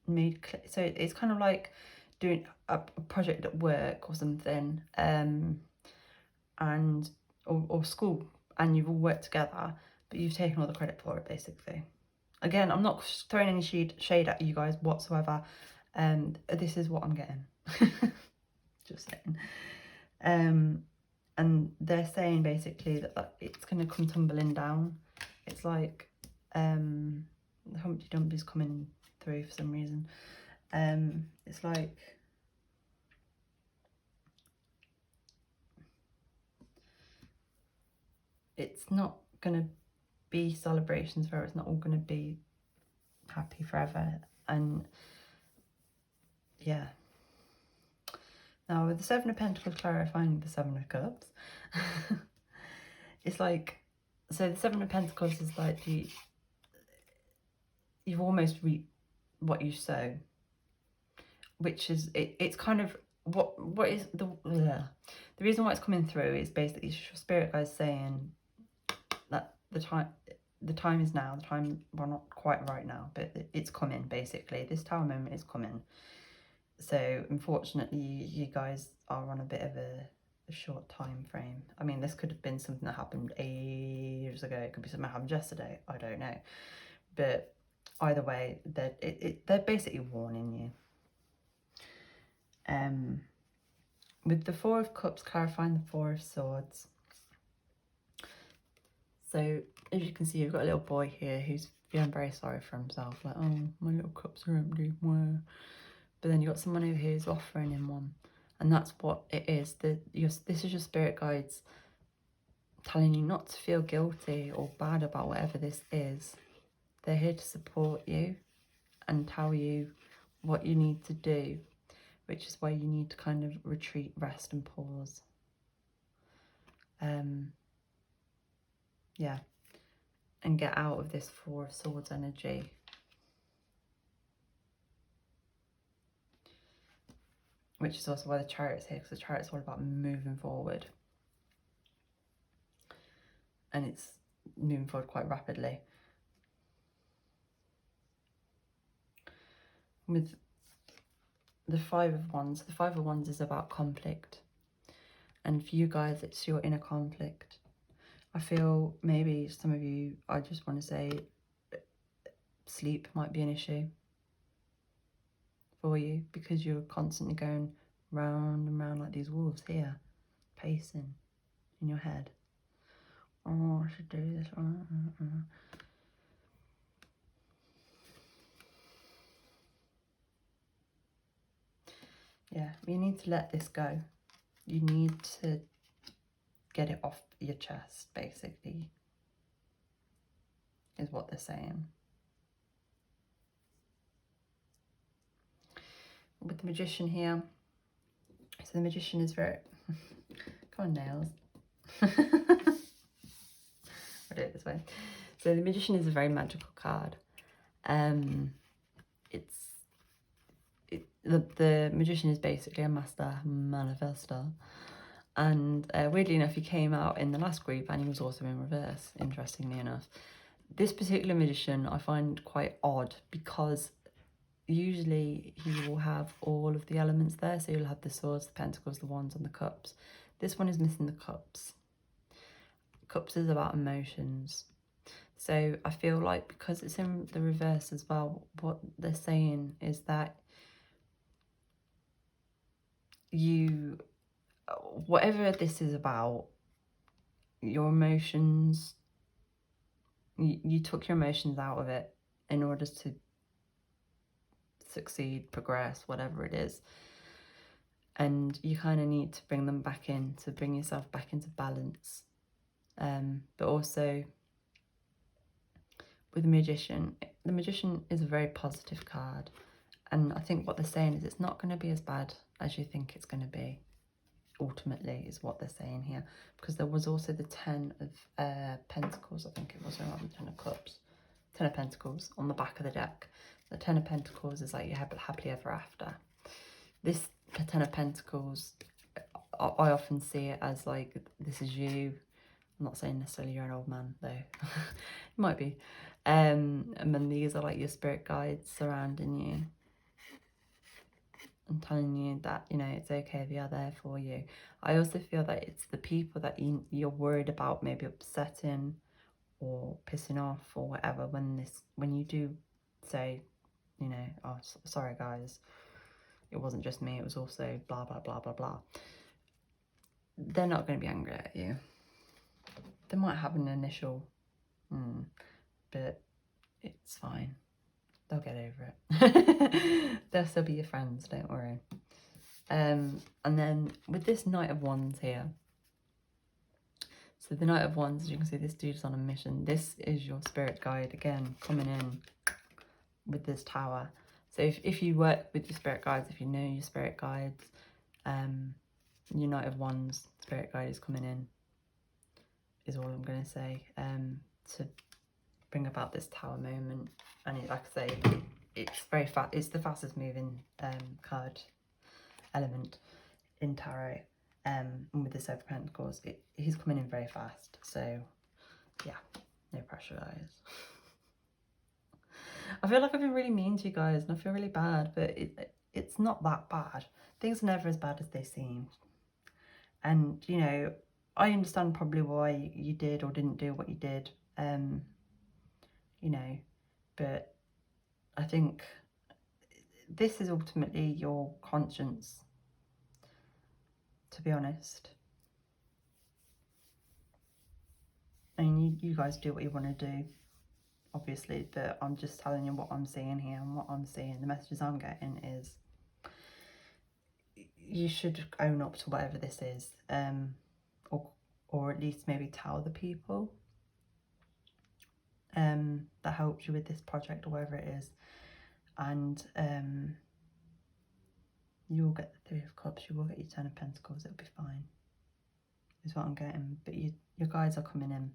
made clear. So it's kind of like doing a project at work or something, or school, and you've all worked together, but you've taken all the credit for it, basically. Again, I'm not throwing any shade at you guys whatsoever. This is what I'm getting. Just saying. And they're saying basically that it's going to come tumbling down. It's like the Humpty Dumpty's coming through for some reason. It's like it's not going to be celebrations forever. It's not all going to be happy forever. And yeah. Now with the Seven of Pentacles clarifying the Seven of Cups, it's like, so the Seven of Pentacles is like you've almost reaped what you sow, which is it's kind of what is the reason why it's coming through is basically your spirit guys saying that the time is now. The time, well, not quite right now, but it's coming. Basically, this Tower moment is coming. So unfortunately, you guys are on a bit of a short time frame. I mean, this could have been something that happened ages ago. It could be something that happened yesterday. I don't know. But either way, they're basically warning you. With the Four of Cups clarifying the Four of Swords. So as you can see, you've got a little boy here who's feeling very sorry for himself. Like, oh, my little cups are empty. Where? But then you've got someone over here who's offering him one. And that's what it is. This is your spirit guides telling you not to feel guilty or bad about whatever this is. They're here to support you and tell you what you need to do, which is why you need to kind of retreat, rest and pause. Yeah. And get out of this Four of Swords energy. Which is also why the Chariot's here, because the Chariot's all about moving forward. And it's moving forward quite rapidly. With the Five of Wands, the Five of Wands is about conflict. And for you guys, it's your inner conflict. I feel maybe some of you, I just want to say, sleep might be an issue for you, because you're constantly going round and round like these wolves here, pacing in your head. Oh, I should do this. Yeah, you need to let this go. You need to get it off your chest, basically, is what they're saying. With the Magician here, so the Magician is very, come on nails, I'll do it this way. So the Magician is a very magical card. The Magician is basically a master manifestor, And weirdly enough, he came out in the last group and he was also in reverse, interestingly enough. This particular magician I find quite odd because usually he will have all of the elements there. So you'll have the swords, the pentacles, the wands and the cups. This one is missing the cups. Cups is about emotions. So I feel like because it's in the reverse as well, what they're saying is that you, whatever this is about, your emotions, you took your emotions out of it in order to succeed, progress, whatever it is. And you kind of need to bring them back in, to bring yourself back into balance. But also with the Magician is a very positive card. And I think what they're saying is it's not going to be as bad as you think it's going to be, ultimately, is what they're saying here. Because there was also the 10 of Pentacles, I think it was, or the 10 of Cups. 10 of Pentacles on the back of the deck. The 10 of Pentacles is like you have happily ever after. This 10 of Pentacles, I often see it as like, this is you. I'm not saying necessarily you're an old man, though. You might be. And then these are like your spirit guides surrounding you and telling you that, you know, it's okay, they are there for you. I also feel that it's the people that you're worried about maybe upsetting or pissing off or whatever when you do say, you know, oh, sorry guys, it wasn't just me, it was also blah blah blah blah blah. They're not going to be angry at you. They might have an initial but it's fine, they'll get over it. They'll still be your friends, don't worry. And then with this Knight of Wands here, so the Knight of Wands, as you can see, this dude's on a mission. This is your spirit guide, again, coming in with this Tower. So if you work with your spirit guides, if you know your spirit guides, your Knight of Wands spirit guide is coming in, is all I'm going to say, to bring about this Tower moment. And like I say, it's very fast. It's the fastest moving card element in tarot. And with the 7 of Pentacles, he's coming in very fast. So yeah, no pressure, guys. I feel like I've been really mean to you guys and I feel really bad, but it's not that bad. Things are never as bad as they seem. And, you know, I understand probably why you did or didn't do what you did, you know, but I think this is ultimately your conscience, to be honest. I mean, you guys do what you want to do, obviously, but I'm just telling you what I'm seeing here, and what I'm seeing, the messages I'm getting is you should own up to whatever this is, or at least maybe tell the people that helped you with this project or whatever it is, and you'll get the 3 of Cups, you will get your 10 of Pentacles, it'll be fine, is what I'm getting. But your guides are coming in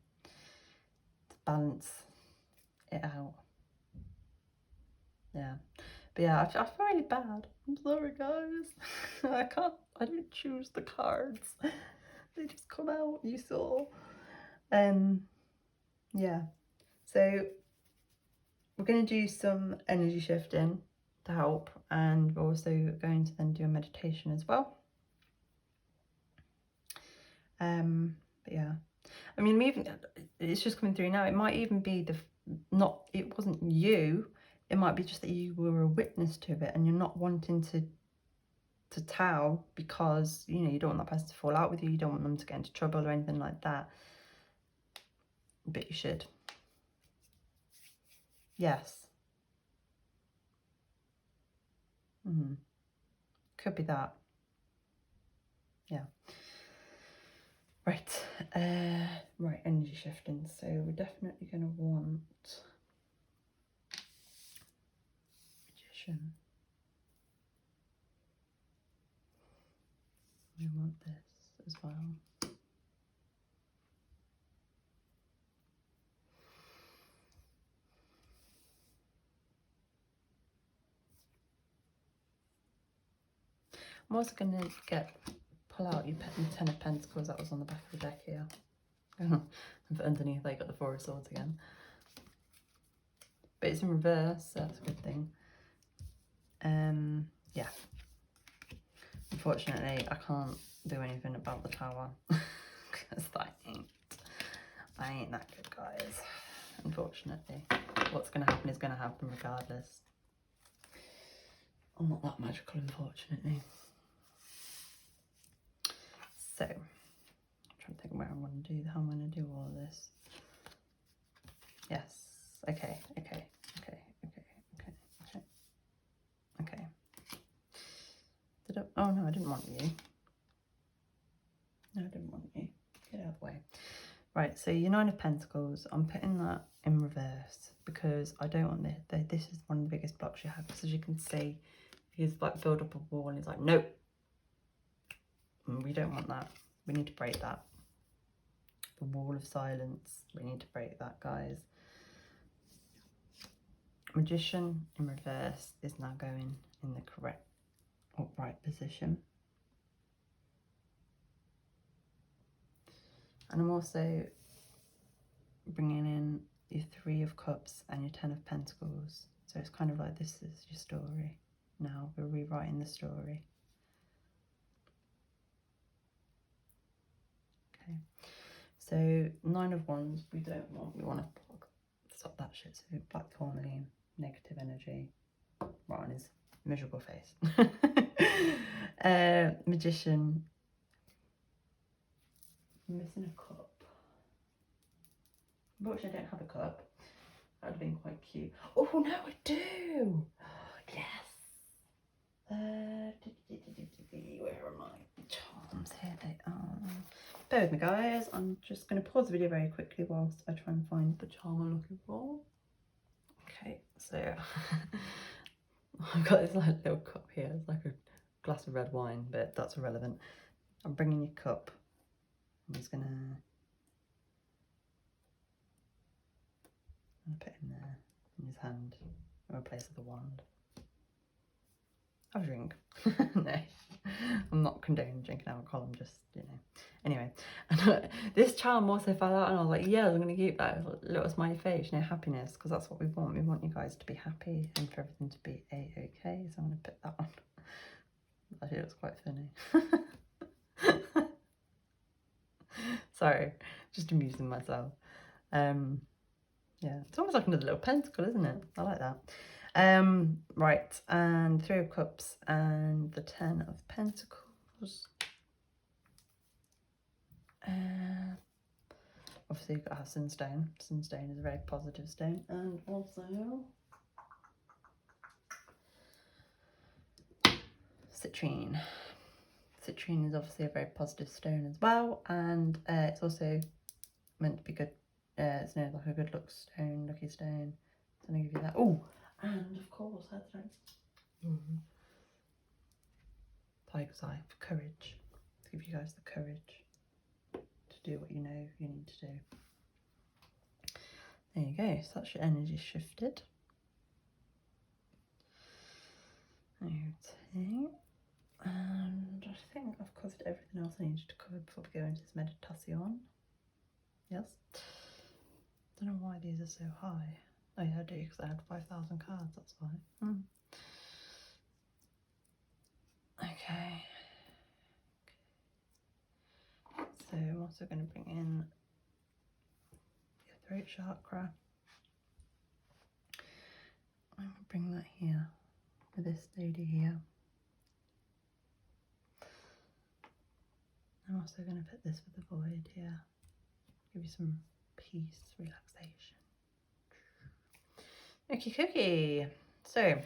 to balance it out. Yeah, but yeah, I feel really bad. I'm sorry, guys. I didn't choose the cards. They just come out, you saw. Yeah, so we're going to do some energy shifting to help, and we're also going to then do a meditation as well. But yeah, I mean, it's just coming through now. It might even be it wasn't you. It might be just that you were a witness to it and you're not wanting to tell because, you know, you don't want that person to fall out with you. You don't want them to get into trouble or anything like that. But you should. Yes. Could be that. Yeah. Right. Right, energy shifting. So we're definitely going to want Magician. We want this as well. I'm also going to get pull out your Ten of Pentacles that was on the back of the deck here. And for underneath, they got the Four of Swords again. But it's in reverse, so that's a good thing. Yeah. Unfortunately, I can't do anything about the Tower. Because I ain't that good, guys. Unfortunately. What's going to happen is going to happen regardless. I'm not that magical, unfortunately. So, I'm trying to think where I'm going to do, how I'm going to do all this. Yes. Okay. Oh no, I didn't want you. No, I didn't want you. Get out of the way. Right, so your Nine of Pentacles, I'm putting that in reverse because I don't want this. This is one of the biggest blocks you have. Because as you can see, he's like filled up a wall and he's like, nope. We don't want that. We need to break that. The wall of silence. We need to break that, guys. Magician in reverse is now going in the correct upright position. And I'm also bringing in your Three of Cups and your Ten of Pentacles. So it's kind of like this is your story. Now we're rewriting the story. Okay. So Nine of Wands we don't want. We want to stop that shit. So black tourmaline, negative energy, right on his miserable face. Magician. I'm missing a cup. Unfortunately, I don't have a cup. That would have been quite cute. Oh, no, I do. Yes. Where are my charms? Here they are. Bear with me, guys. I'm just going to pause the video very quickly whilst I try and find the charm I'm looking for. Okay, so I've got this like little cup here. It's like a glass of red wine, but that's irrelevant. I'm bringing your cup. I'm just going to put in there in his hand in replace of the wand. Have a drink. No, I'm not condoning drinking alcohol, I'm just, you know. Anyway, this charm also fell out and I was like, yeah, I'm going to keep that little smiley face, you know, happiness, because that's what we want. We want you guys to be happy and for everything to be a-okay, so I'm going to put that on. Actually, it looks quite funny. Sorry, just amusing myself. Yeah, it's almost like another little pentacle, isn't it? I like that. Right, and Three of Cups and the Ten of Pentacles. Obviously you've got to have Sunstone. Sunstone is a very positive stone. And also Citrine. Citrine is obviously a very positive stone as well, and it's also meant to be good. It's known like a good lucky stone. So I'm going to give you that. Oh, and of course, Tiger's Eye for courage. To give you guys the courage to do what you know you need to do. There you go. So that's your energy shifted. Okay. And I think I've covered everything else I needed to cover before we go into this meditation. Yes. Don't know why these are so high. Oh yeah, I do, because I had 5,000 cards, that's why. Okay. So I'm also going to bring in your throat chakra. I'm going to bring that here for this lady here. I'm also going to put this for the void here. Give you some peace, relaxation. Okie cookie. So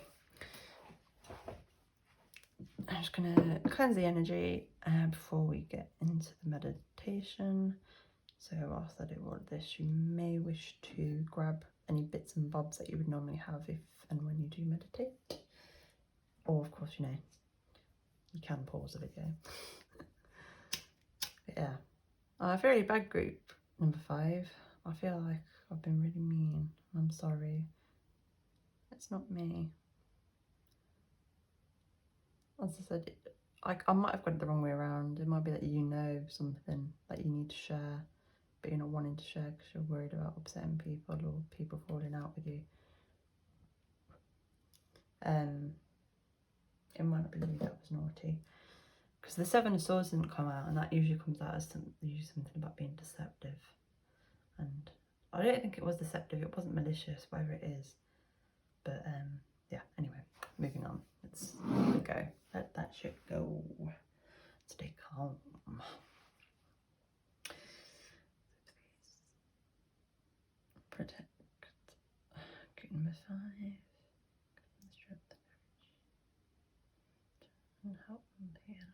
I'm just going to cleanse the energy before we get into the meditation. So whilst I do all of this, you may wish to grab any bits and bobs that you would normally have if and when you do meditate. Or of course, you know, you can pause the video. But yeah, a very bad group, number 5. I feel like I've been really mean. I'm sorry. It's not me. As I said, I might have got it the wrong way around. It might be that you know something that you need to share, but you're not wanting to share because you're worried about upsetting people or people falling out with you. It might not be you that was naughty, because the Seven of Swords didn't come out, and that usually comes out as usually something about being deceptive. And I don't think it was deceptive. It wasn't malicious, whatever it is. But yeah. Anyway, moving on. Let's let it go. Let that shit go. Stay calm. Protect. Okay, number 5. Strength and help them be in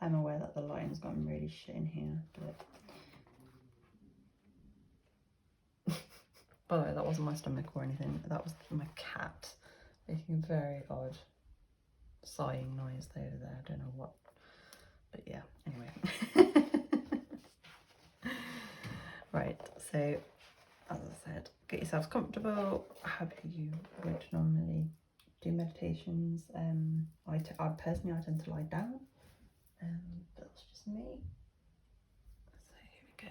I'm aware that the lighting's gone really shit in here, but by the way, that wasn't my stomach or anything. That was my cat making a very odd sighing noise over there. I don't know what, but yeah. Anyway, right. So, as I said, get yourselves comfortable. How do you would normally do meditations? I personally tend to lie down. But that's just me. So here we go.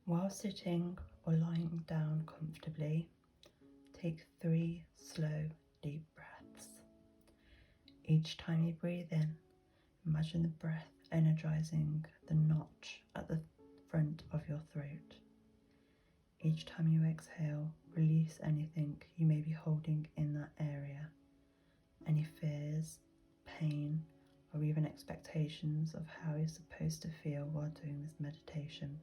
While sitting or lying down comfortably, take 3 slow, deep breaths. Each time you breathe in, imagine the breath energizing the notch at the front of your throat. Each time you exhale, release anything you may be holding in that area, any fears, pain, or even expectations of how you're supposed to feel while doing this meditation.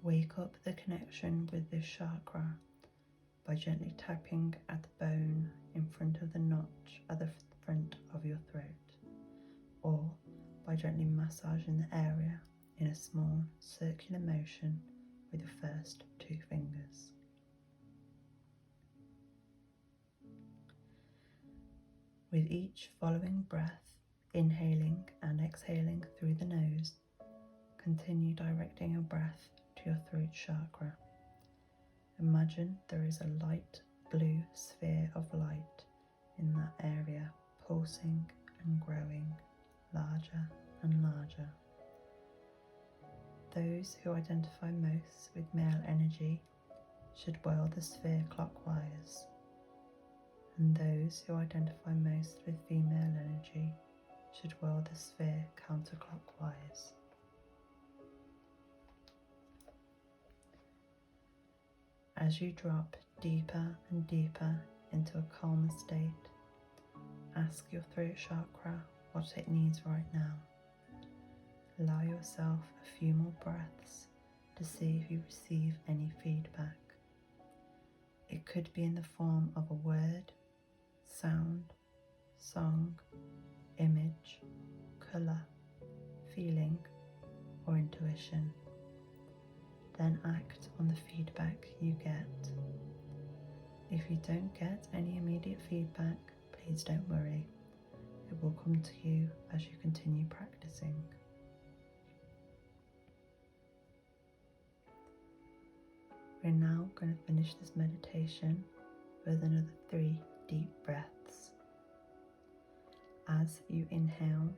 Wake up the connection with this chakra by gently tapping at the bone in front of the notch at the front of your throat, or by gently massaging the area in a small circular motion with your first 2 fingers. With each following breath, inhaling and exhaling through the nose, continue directing your breath to your throat chakra. Imagine there is a light blue sphere of light in that area, pulsing and growing larger and larger. Those who identify most with male energy should whirl the sphere clockwise, and those who identify most with female energy should whirl the sphere counterclockwise. As you drop deeper and deeper into a calmer state, ask your throat chakra what it needs right now. Allow yourself a few more breaths to see if you receive any feedback. It could be in the form of a word, sound, song, image, colour, feeling, or intuition. Then act on the feedback you get. If you don't get any immediate feedback, please don't worry. It will come to you as you continue practicing. We're now going to finish this meditation with another 3 deep breaths. As you inhale,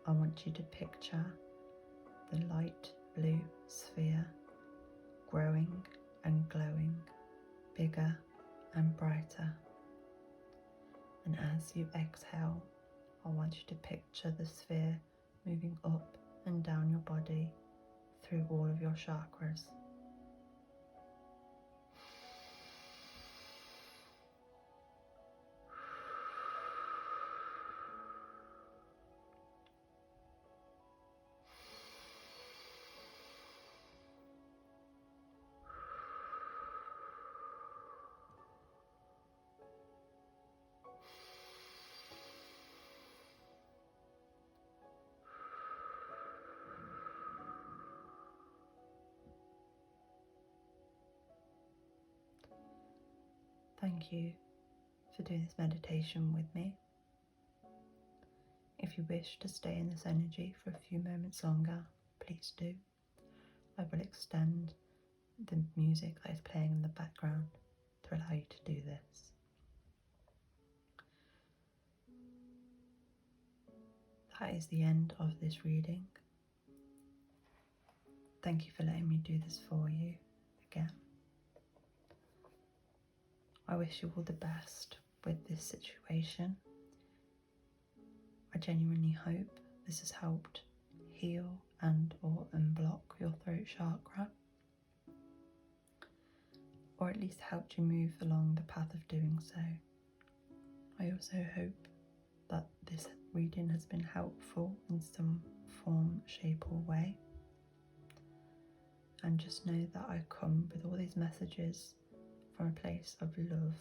I want you to picture the light blue sphere growing and glowing, bigger and brighter. And as you exhale, I want you to picture the sphere moving up and down your body through all of your chakras. Thank you for doing this meditation with me. If you wish to stay in this energy for a few moments longer, please do. I will extend the music that is playing in the background to allow you to do this. That is the end of this reading. Thank you for letting me do this for you again. I wish you all the best with this situation. I genuinely hope this has helped heal and or unblock your throat chakra, or at least helped you move along the path of doing so. I also hope that this reading has been helpful in some form, shape or way. And just know that I come with all these messages from a place of love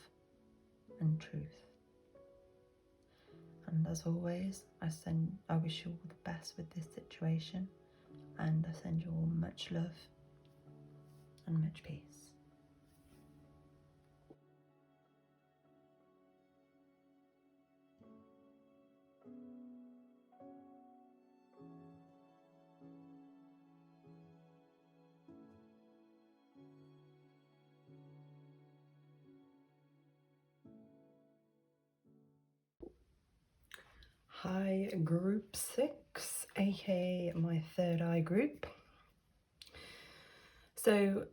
and truth. And as always, I wish you all the best with this situation, and I send you all much love and much peace. Hi, group 6, aka my third eye group. So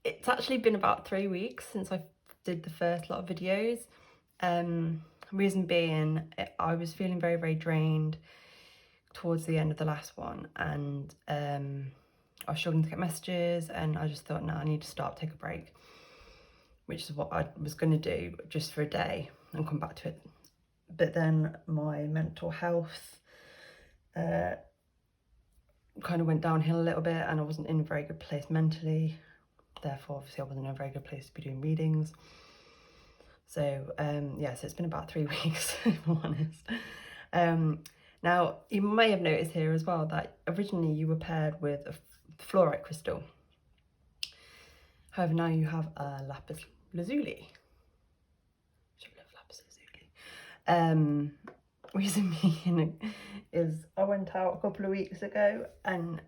it's actually been about 3 weeks since I did the first lot of videos. Reason being, I was feeling very, very drained towards the end of the last one, and I was struggling to get messages, and I just thought, no, I need to stop, take a break, which is what I was going to do just for a day and come back to it. But then my mental health kind of went downhill a little bit, and I wasn't in a very good place mentally. Therefore, obviously, I wasn't in a very good place to be doing readings. So, yeah, so it's been about 3 weeks, if I'm honest. Now, you may have noticed here as well that originally you were paired with a fluorite crystal. However, now you have a lapis lazuli. I love lapis lazuli. Reason being is I went out a couple of weeks ago, and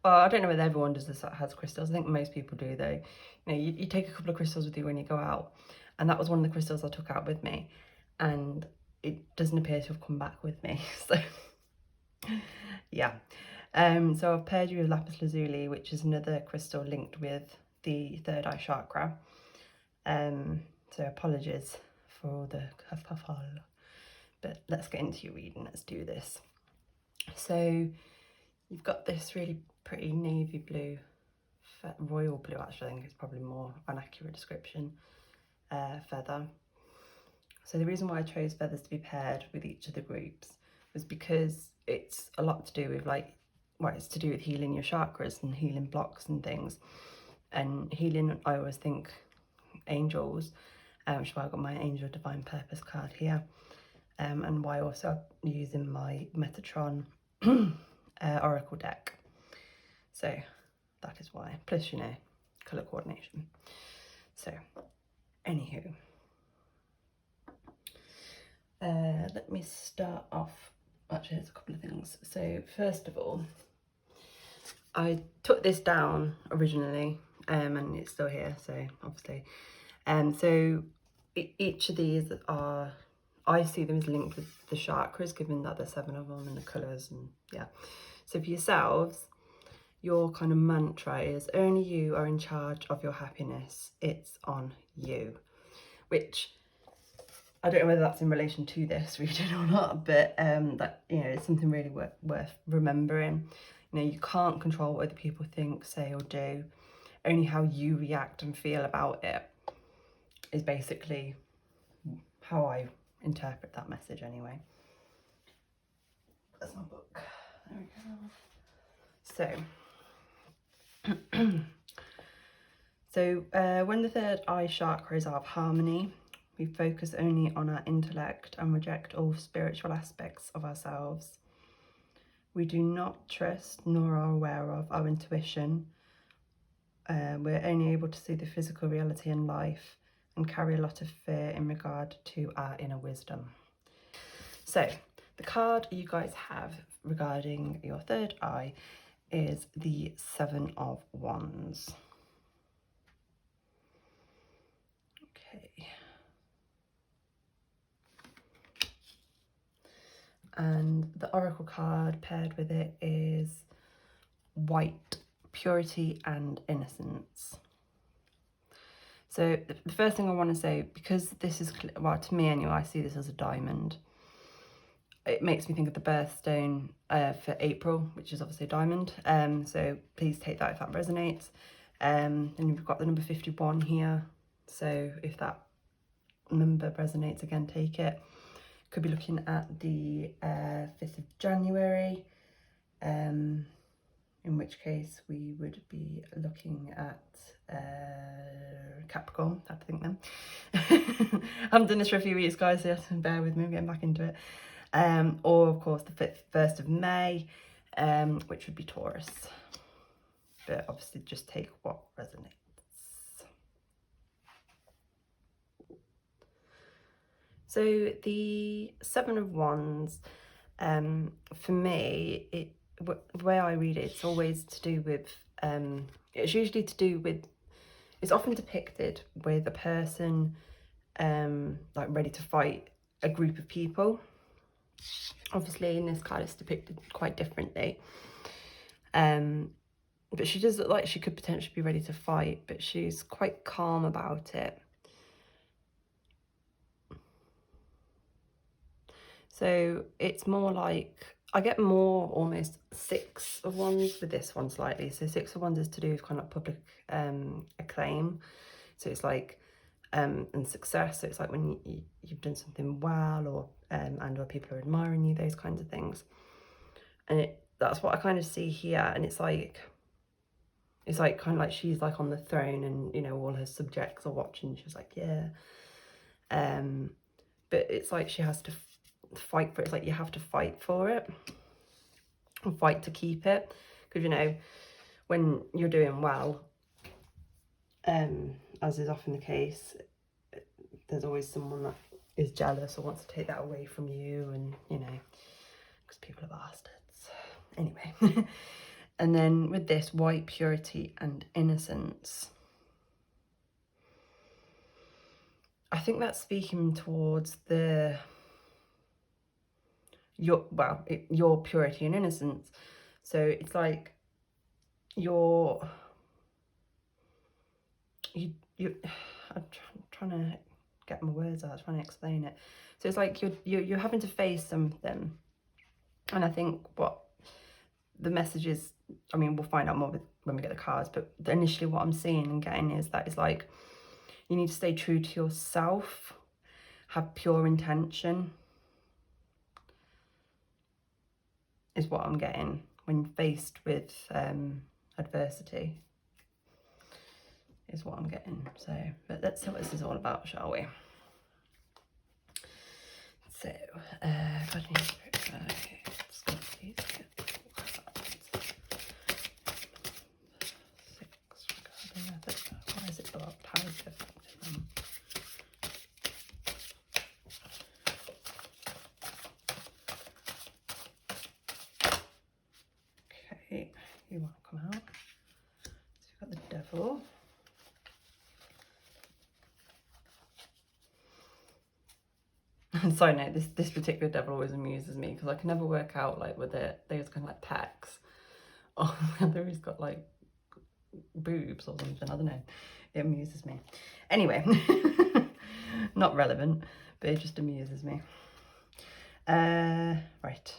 well, I don't know whether everyone does this that has crystals. I think most people do though. You know, you take a couple of crystals with you when you go out, and that was one of the crystals I took out with me, and it doesn't appear to have come back with me. So yeah, so I've paired you with lapis lazuli, which is another crystal linked with the third eye chakra. So apologies for the kerfuffle, but let's get into your reading. Let's do this. So you've got this really pretty navy blue, royal blue actually, I think it's probably more an accurate description, feather. So the reason why I chose feathers to be paired with each of the groups was because it's a lot to do with it's to do with healing your chakras and healing blocks and things. And healing, I always think angels, which is why I got my Angel Divine Purpose card here. And why also I'm using my Metatron Oracle deck. So that is why. Plus, you know, colour coordination. So, anywho, let me start off. Actually, there's a couple of things. So first of all, I took this down originally, and it's still here, so obviously. So each of these are, I see them as linked with the chakras, given that there's 7 of them and the colours, and yeah. So for yourselves, your kind of mantra is only you are in charge of your happiness. It's on you, which I don't know whether that's in relation to this reading or not, but that, you know, it's something really worth remembering. You know, you can't control what other people think, say or do. Only how you react and feel about it is basically how I interpret that message anyway. That's my book. There we go. So when the third eye chakra is out of harmony, we focus only on our intellect and reject all spiritual aspects of ourselves. We do not trust nor are aware of our intuition. We're only able to see the physical reality in life and carry a lot of fear in regard to our inner wisdom. So the card you guys have regarding your third eye is the 7 of Wands. Okay. And the oracle card paired with it is white, purity and innocence. So the first thing I want to say, because this is, well, to me anyway, I see this as a diamond. It makes me think of the birthstone for April, which is obviously a diamond. So please take that if that resonates. And you've got the number 51 here. So if that number resonates, again, take it. Could be looking at the 5th of January, in which case we would be looking at Capricorn. I have to think then. I haven't done this for a few weeks, guys, so you have to bear with me, I'm getting back into it. Or of course the 1st of May, which would be Taurus. But obviously just take what resonates. So the 7 of Wands, for me, the way I read it, it's always to do with, it's usually to do with, it's often depicted with a person like ready to fight a group of people. Obviously in this card it's depicted quite differently. But she does look like she could potentially be ready to fight, but she's quite calm about it. So it's more like, I get more almost 6 of Wands with this one slightly. So 6 of Wands is to do with kind of public acclaim. So it's like, and success. So it's like when you've done something well, or and or people are admiring you, those kinds of things. And that's what I kind of see here. And it's like kind of like she's like on the throne, and you know all her subjects are watching. She's like, yeah. But it's like she has to fight for it. It's like you have to fight for it and fight to keep it, because you know when you're doing well, as is often the case, there's always someone that is jealous or wants to take that away from you, and you know, because people are bastards anyway. And then with this white, purity and innocence, I think that's speaking towards your purity and innocence. So it's like I'm trying to get my words out, trying to explain it. So it's like you're having to face something, and I think what the message is, I mean, we'll find out more when we get the cards, but initially what I'm seeing and getting is that it's like you need to stay true to yourself, have pure intention, is what I'm getting when faced with adversity, is what I'm getting. So, but let's see what this is all about, shall we? So, God needs why is it blocked? How is it affecting them? Okay, you want to come out. So you've got the Devil. Sorry, no, this particular Devil always amuses me because I can never work out like whether there's kind of like pecs or whether he's got like boobs or something. I don't know. It amuses me. Anyway, not relevant, but it just amuses me. Right.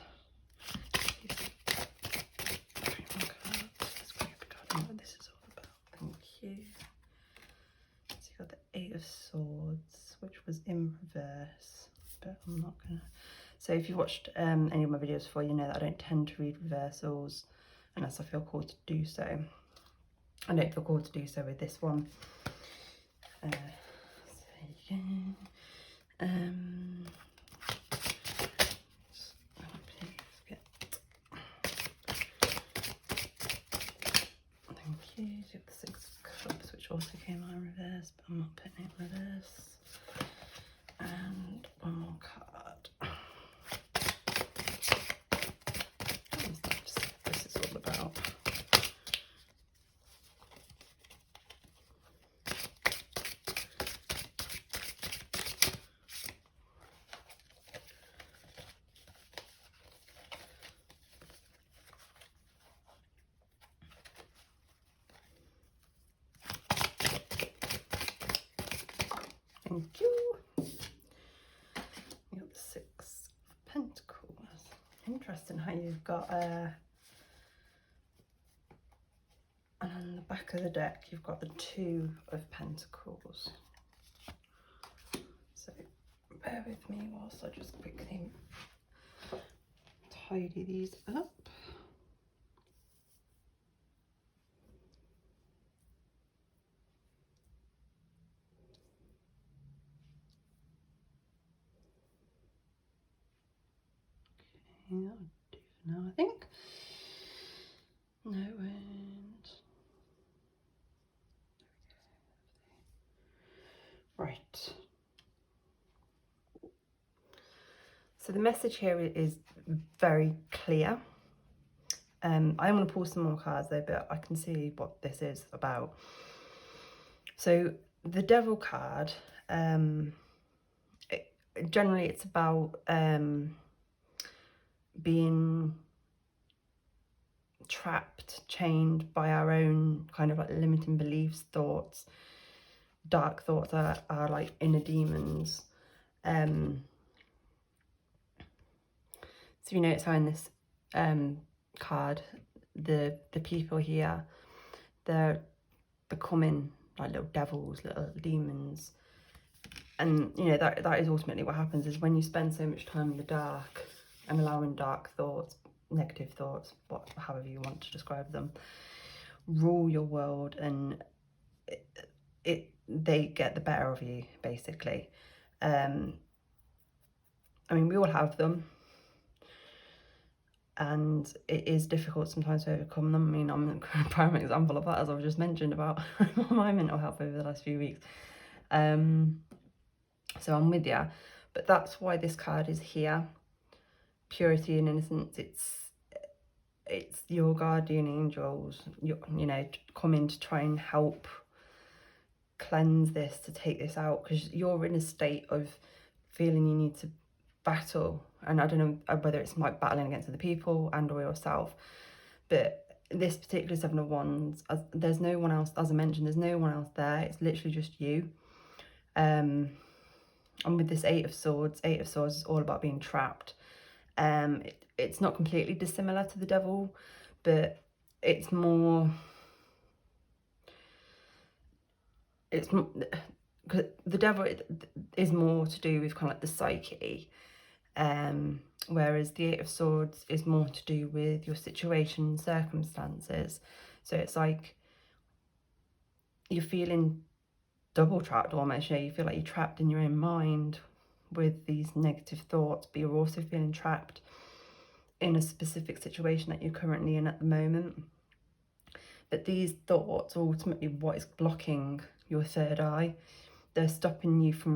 What this is all about. Thank you. So you got the Eight of Swords, which was in reverse, but I'm not gonna. So if you've watched any of my videos before, you know that I don't tend to read reversals unless I feel called to do so. I don't feel called to do so with this one. So yeah. Thank you. So you have the Six of Cups, which also came out in reverse, but I'm not putting it in reverse. And one more card. This is all about. Thank you. You got the Six of Pentacles. Interesting how you've got and on the back of the deck you've got the Two of Pentacles. So bear with me whilst I just quickly tidy these up. Okay, that'll do for now, I think. No, and right. So the message here is very clear. I'm going to pull some more cards though, but I can see what this is about. So the Devil card, generally it's about being trapped, chained by our own kind of like limiting beliefs, thoughts, dark thoughts that are like inner demons. So you notice how in this card, the people here, they're becoming like little devils, little demons. And you know that is ultimately what happens, is when you spend so much time in the dark and allowing dark thoughts, negative thoughts, however you want to describe them, rule your world, and they get the better of you, basically. I mean, we all have them, and it is difficult sometimes to overcome them. I mean, I'm a prime example of that, as I've just mentioned about my mental health over the last few weeks. So I'm with you, but that's why this card is here. Purity and innocence. It's your guardian angels, you know, coming to try and help cleanse this, to take this out, because you're in a state of feeling you need to battle. And I don't know whether it's like battling against other people and or yourself, but this particular Seven of Wands, there's no one else, as I mentioned, there's no one else there. It's literally just you. And with this Eight of Swords is all about being trapped. It's not completely dissimilar to the Devil, but it's more, because the Devil is more to do with kind of like the psyche, whereas the Eight of Swords is more to do with your situation, circumstances. So it's like you're feeling double trapped almost. You feel like you're trapped in your own mind with these negative thoughts, but you're also feeling trapped in a specific situation that you're currently in at the moment. But these thoughts are ultimately what is blocking your third eye. They're stopping you from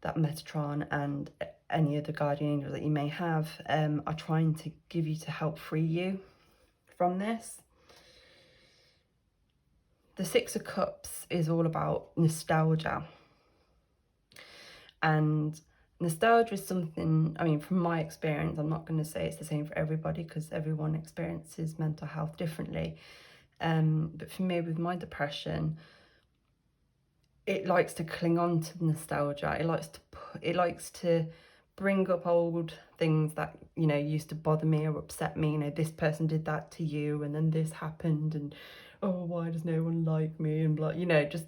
that that Metatron and any other guardian angels that you may have are trying to give you to help free you from this. The Six of Cups is all about nostalgia. And nostalgia is something, I mean, from my experience, I'm not going to say it's the same for everybody because everyone experiences mental health differently. But for me, with my depression, it likes to cling on to nostalgia. It likes to bring up old things that, you know, used to bother me or upset me. You know, this person did that to you, and then this happened, and oh, why does no one like me, and blah, you know, just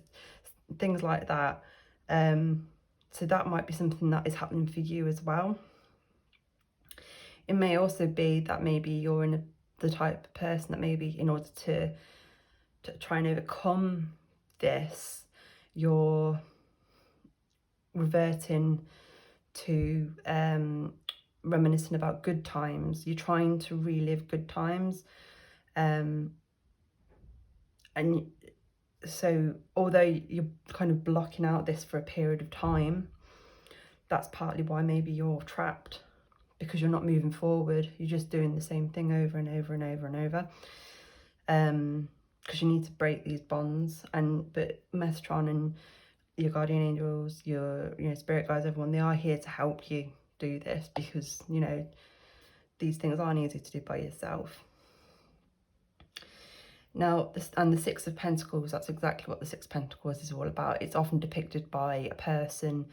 things like that. So that might be something that is happening for you as well. It may also be that maybe you're the type of person that maybe in order to try and overcome this, you're reverting to reminiscing about good times. You're trying to relive good times. And so although you're kind of blocking out this for a period of time, that's partly why maybe you're trapped, because you're not moving forward. You're just doing the same thing over and over and over and over. Because you need to break these bonds. But Metatron and your guardian angels, your spirit guides, everyone, they are here to help you do this, because, you know, these things aren't easy to do by yourself. Now, the Six of Pentacles, that's exactly what the Six of Pentacles is all about. It's often depicted by a person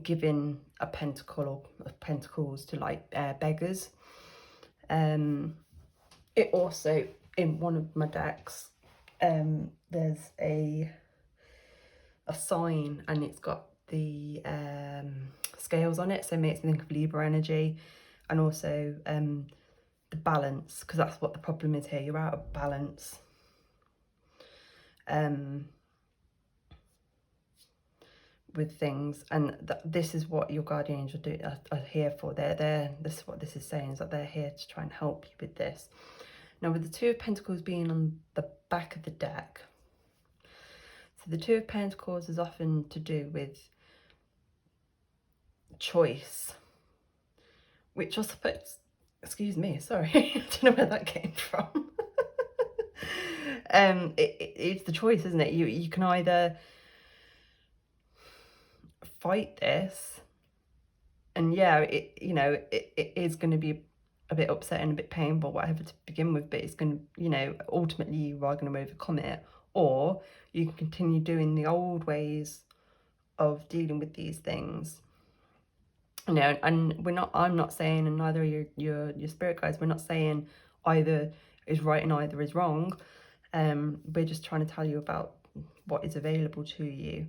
giving a pentacle or pentacles to like beggars. It also, in one of my decks, there's a sign, and it's got the scales on it, so it makes me think of Libra energy, and also the balance, because that's what the problem is here. You're out of balance. With things, and this is what your guardian angel are here for. This is what this is saying, is that they're here to try and help you with this. Now, with the Two of Pentacles being on the back of the deck, so the Two of Pentacles is often to do with choice, which I suppose, excuse me, sorry, I don't know where that came from. It's the choice, isn't it? You can either fight this, and yeah, it is going to be a bit upsetting, a bit painful, whatever, to begin with, but it's going to, you know, ultimately you are going to overcome it. Or you can continue doing the old ways of dealing with these things, you know. And I'm not saying, and neither are your spirit guides, we're not saying either is right and either is wrong. We're just trying to tell you about what is available to you.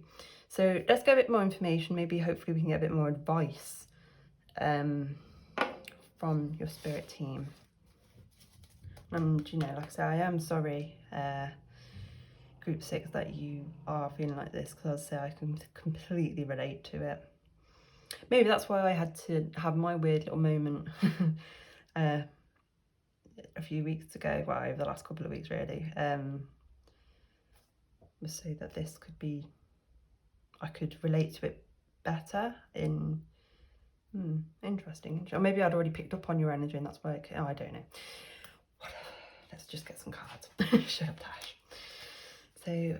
So let's get a bit more information. Maybe hopefully we can get a bit more advice from your spirit team. And, you know, like I say, I am sorry, Group 6, that you are feeling like this, because as I say, I can completely relate to it. Maybe that's why I had to have my weird little moment a few weeks ago, well, over the last couple of weeks really, was so that this could be, I could relate to it better in interesting. Or maybe I'd already picked up on your energy, and that's why I don't know. Whatever. Let's just get some cards. Shut up, Tash. So,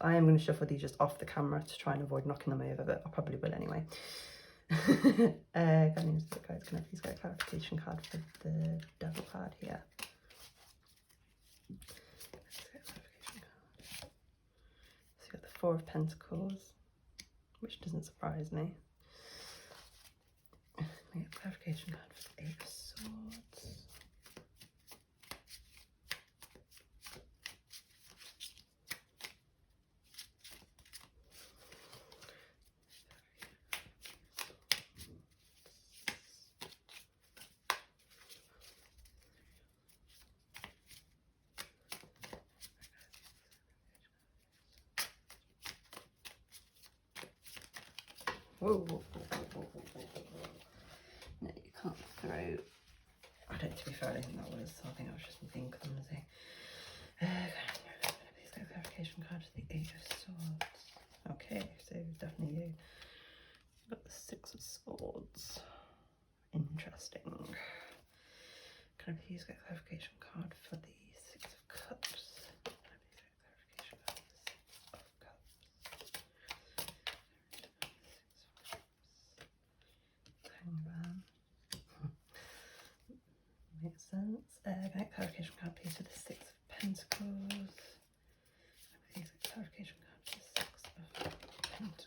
I am going to shuffle these just off the camera to try and avoid knocking them over, but I probably will anyway. Guys, can I please get a clarification card for the Devil card here? So, we've got the Four of Pentacles, which doesn't surprise me. We get a clarification card for the Eight of Swords. Whoa. No, you can't throw. I don't, to be fair, I don't think that was. I think I was just being clumsy. Please get a clarification card for the Eight of Swords. Okay, so definitely Six of Swords. Interesting. Can I please get a clarification card for the Six of Cups? Makes sense. Can I get clarification card please for the Six of Pentacles? Please get clarification card for the Six of Pentacles.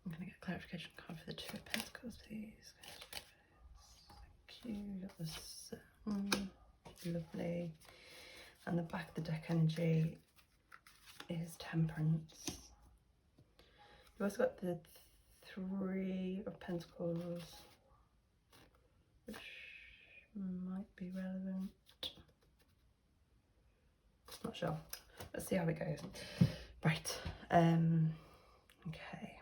I'm going to get a clarification card for the Two of Pentacles, please. Thank you. That was lovely. And the back of the deck energy is Temperance. You've also got the Three of Pentacles, which might be relevant. Not sure. Let's see how it goes. Right. Okay.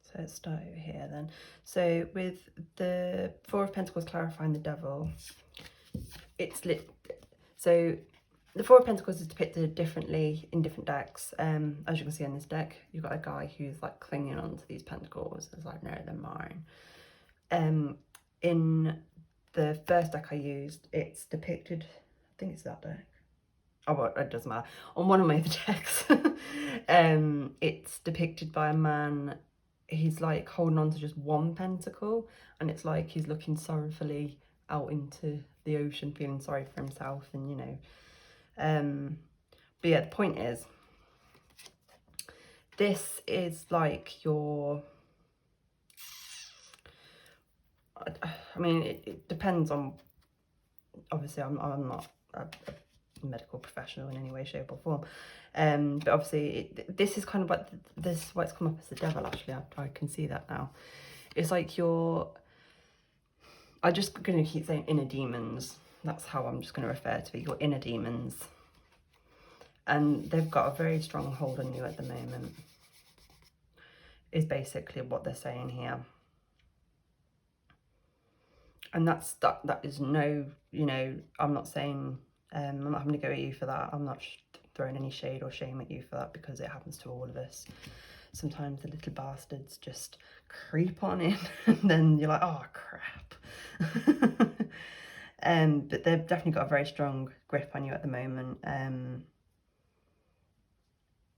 So let's start over here then. So with the Four of Pentacles clarifying the Devil, it's lit. So the Four of Pentacles is depicted differently in different decks. As you can see on this deck, you've got a guy who's like clinging on to these pentacles. It's like, no, they're mine. In the first deck I used, it's depicted, I think it's that deck. Oh, well, it doesn't matter. On one of my other decks, it's depicted by a man. He's like holding on to just one pentacle, and it's like he's looking sorrowfully out into the ocean, feeling sorry for himself, and you know. But yeah, the point is, this is like your, I mean, it depends on, obviously I'm not a medical professional in any way, shape or form, but obviously this is kind of like, this is why it's come up as the Devil. Actually, I can see that now. It's like I'm just going to keep saying inner demons. That's how I'm just going to refer to it, your inner demons. And they've got a very strong hold on you at the moment, is basically what they're saying here. And that is no, you know, I'm not saying, I'm not having to go at you for that. I'm not throwing any shade or shame at you for that, because it happens to all of us. Sometimes the little bastards just creep on in and then you're like, oh crap. But they've definitely got a very strong grip on you at the moment.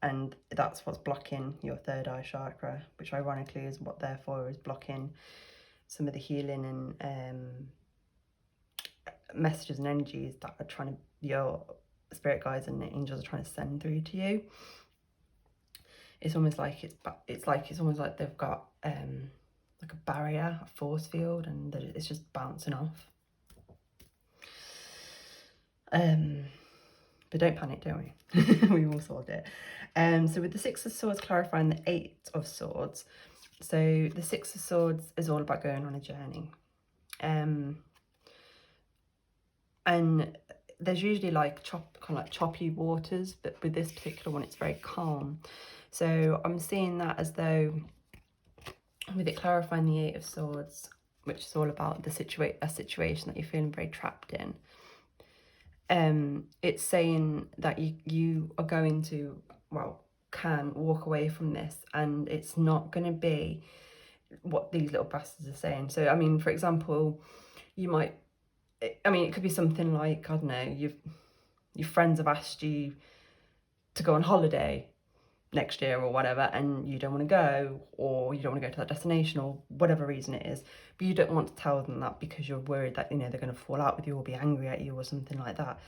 And that's what's blocking your third eye chakra, which ironically is what therefore is blocking some of the healing and messages and energies that are trying to, your spirit guides and angels are trying to send through to you. It's almost like it's almost like they've got like a barrier, a force field, and it's just bouncing off. But don't panic, don't we? We will sort it. So with the Six of Swords clarifying the Eight of Swords, so the Six of Swords is all about going on a journey. And there's usually like kind of like choppy waters, but with this particular one, it's very calm. So I'm seeing that as though with it clarifying the Eight of Swords, which is all about a situation that you're feeling very trapped in. It's saying that you are going to, well, can walk away from this, and it's not going to be what these little bastards are saying. So, I mean, for example, you might, I mean, it could be something like, I don't know, your friends have asked you to go on holiday next year or whatever, and you don't want to go, or you don't want to go to that destination, or whatever reason it is, but you don't want to tell them that because you're worried that, you know, they're going to fall out with you or be angry at you or something like that.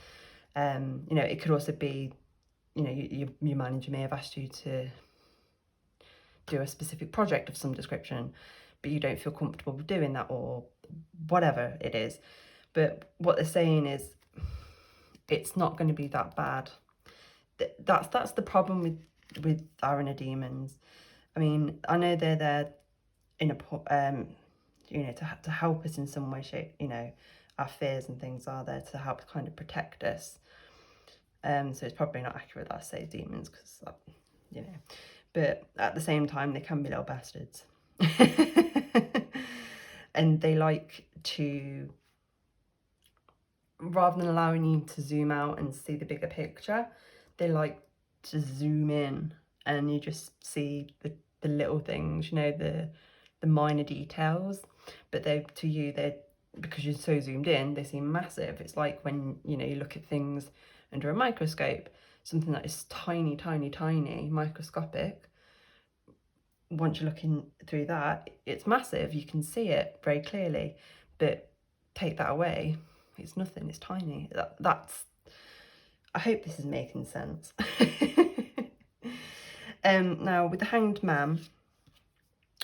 You know, it could also be, you know, your manager may have asked you to do a specific project of some description, but you don't feel comfortable with doing that, or whatever it is. But what they're saying is, it's not going to be that bad. That's the problem with our inner demons. I mean, I know they're there in a you know, to help us in some way, shape, you know, our fears and things are there to help kind of protect us. So it's probably not accurate that I say demons, because, you know, but at the same time, they can be little bastards. And they like to, rather than allowing you to zoom out and see the bigger picture, they like to zoom in and you just see the little things, you know, the minor details. But to you, because you're so zoomed in, they seem massive. It's like when, you know, you look at things under a microscope, something that is tiny, tiny, tiny, microscopic. Once you're looking through that, it's massive. You can see it very clearly, but take that away, it's nothing. It's tiny. That's. I hope this is making sense. Now with the Hanged Man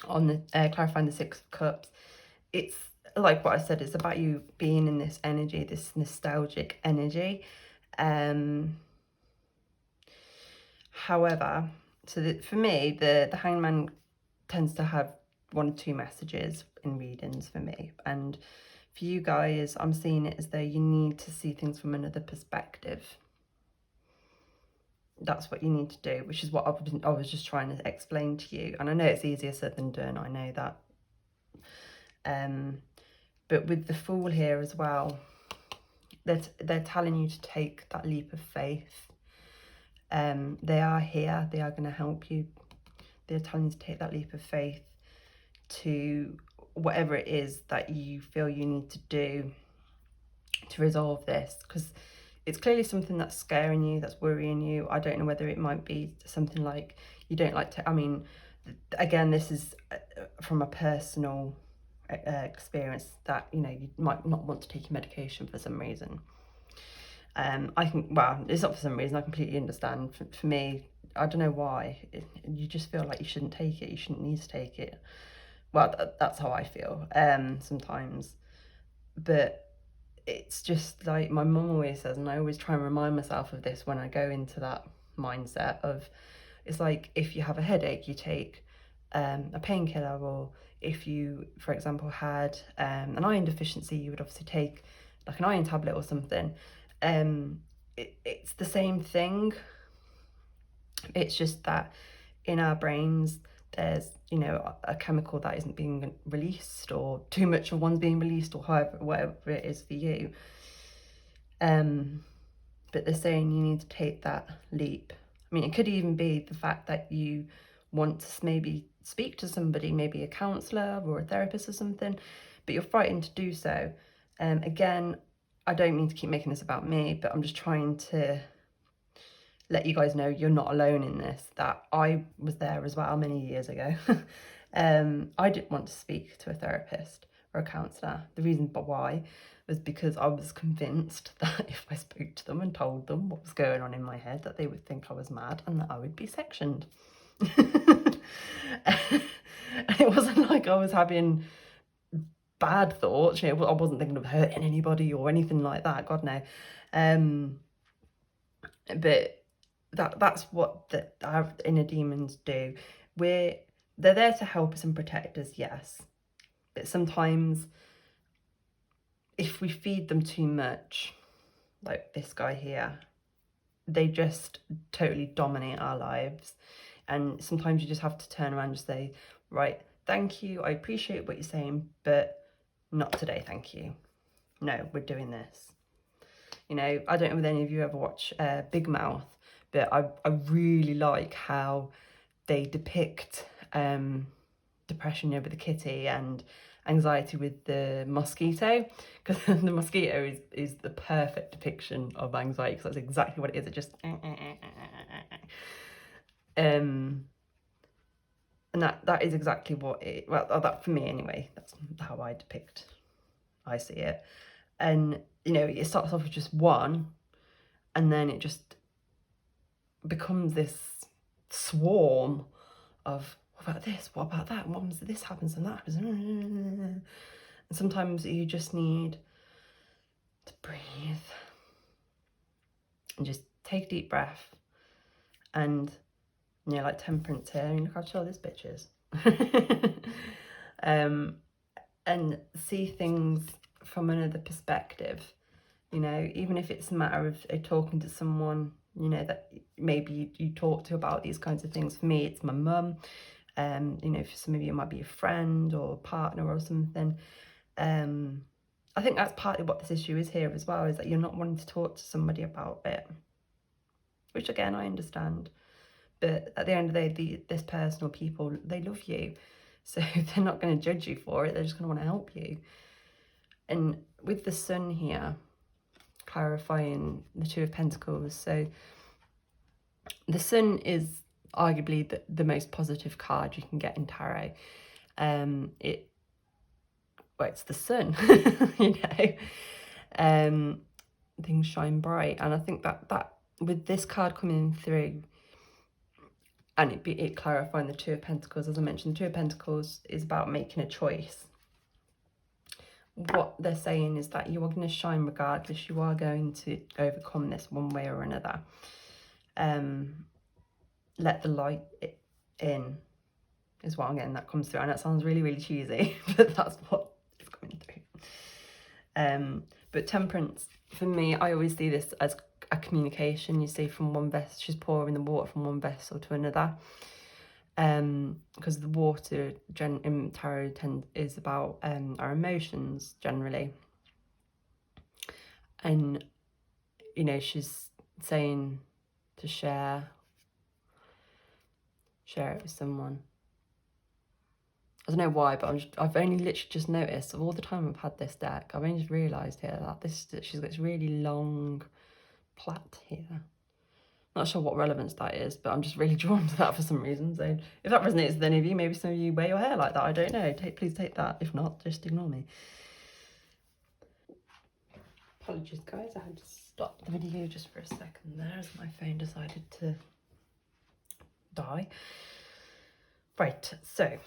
on the clarifying the Six of Cups, it's like what I said. It's about you being in this energy, this nostalgic energy. However, so for me, the Hanged Man tends to have one or two messages in readings for me, and for you guys, I'm seeing it as though you need to see things from another perspective. That's what you need to do, which is what I was just trying to explain to you. And I know it's easier said than done, I know that. But with the Fool here as well, they're telling you to take that leap of faith. They are here, they are going to help you. They're telling you to take that leap of faith to whatever it is that you feel you need to do to resolve this, because it's clearly something that's scaring you, that's worrying you. I don't know whether it might be something like you don't like to, I mean, again, this is from a personal experience that, you know, you might not want to take your medication for some reason. Well, it's not for some reason, I completely understand. For me, I don't know why, you just feel like you shouldn't take it, you shouldn't need to take it. Well, that's how I feel sometimes. But it's just like my mum always says, and I always try and remind myself of this when I go into that mindset of, it's like if you have a headache, you take a painkiller, or if you, for example, had an iron deficiency, you would obviously take like an iron tablet or something. It's the same thing. It's just that in our brains, there's, you know, a chemical that isn't being released, or too much of one's being released, or however, whatever it is for you. But they're saying you need to take that leap. I mean, it could even be the fact that you want to maybe speak to somebody, maybe a counsellor or a therapist or something, but you're frightened to do so. Again, I don't mean to keep making this about me, but I'm just trying to let you guys know you're not alone in this, that I was there as well many years ago. I didn't want to speak to a therapist or a counsellor. The reason why was because I was convinced that if I spoke to them and told them what was going on in my head, that they would think I was mad and that I would be sectioned. And it wasn't like I was having bad thoughts, you know, I wasn't thinking of hurting anybody or anything like that, God no. But that's what our inner demons do. They're there to help us and protect us, yes, but sometimes if we feed them too much, like this guy here, they just totally dominate our lives. And sometimes you just have to turn around and just say, right, thank you, I appreciate what you're saying, but not today, thank you. No, we're doing this. You know, I don't know if any of you ever watch Big Mouth, but I really like how they depict depression, you know, with the kitty, and anxiety with the mosquito, because the mosquito is the perfect depiction of anxiety, because that's exactly what it is. It just and that is exactly what it, well, that for me anyway, that's how I see it. And you know, it starts off with just one, and then it just becomes this swarm of, what about this, what about that, what was this happens and that happens. And sometimes you just need to breathe and just take a deep breath. And you know, like Temperance here, I mean, look how chill this bitch is. and see things from another perspective. You know, even if it's a matter of talking to someone, you know, that maybe you talk to about these kinds of things. For me, it's my mum. You know, for some of you, it might be a friend or a partner or something. I think that's partly what this issue is here as well, is that you're not wanting to talk to somebody about it, which again, I understand. But at the end of the day, this person or people, they love you. So they're not going to judge you for it. They're just going to want to help you. And with the Sun here, clarifying the Two of Pentacles. So the Sun is arguably the most positive card you can get in tarot. It's the sun, you know. Things shine bright, and I think that with this card coming through, and it clarifying the Two of Pentacles, as I mentioned, the Two of Pentacles is about making a choice. What they're saying is that you are going to shine regardless. You are going to overcome this one way or another. Let the light in is what I'm getting that comes through. And that sounds really, really cheesy, but that's what is coming through. But Temperance, for me, I always see this as a communication. You see, from one vessel, she's pouring the water from one vessel to another. Because the water in tarot is about our emotions generally. And, you know, she's saying to share it with someone. I don't know why, but I've only literally just noticed, of all the time I've had this deck, I've only just realised here that she's got this really long plait here. Not sure what relevance that is, but I'm just really drawn to that for some reason. So if that resonates with any of you, maybe some of you wear your hair like that, I don't know. Please take that. If not, just ignore me. Apologies, guys. I had to stop the video just for a second there as my phone decided to die. Right, so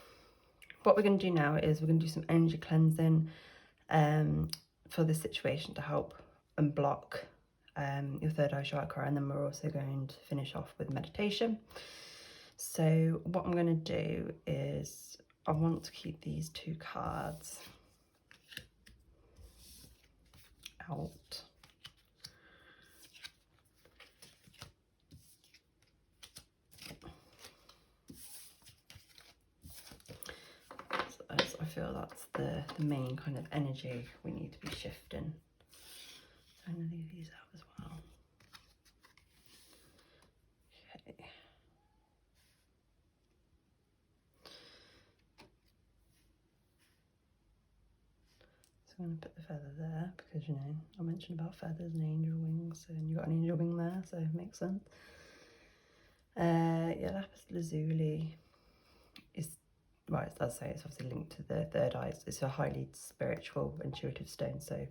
what we're going to do now is we're going to do some energy cleansing for this situation to help unblock your third eye chakra, and then we're also going to finish off with meditation. So what I'm going to do is I want to keep these two cards out. So I feel that's the main kind of energy we need to be shifting. So I'm going to leave these out as well. Okay. So I'm going to put the feather there because, you know, I mentioned about feathers and angel wings, and you've got an angel wing there, so it makes sense. Yeah, lapis lazuli is, right, as I say, it's obviously linked to the third eye. It's a highly spiritual, intuitive stone, so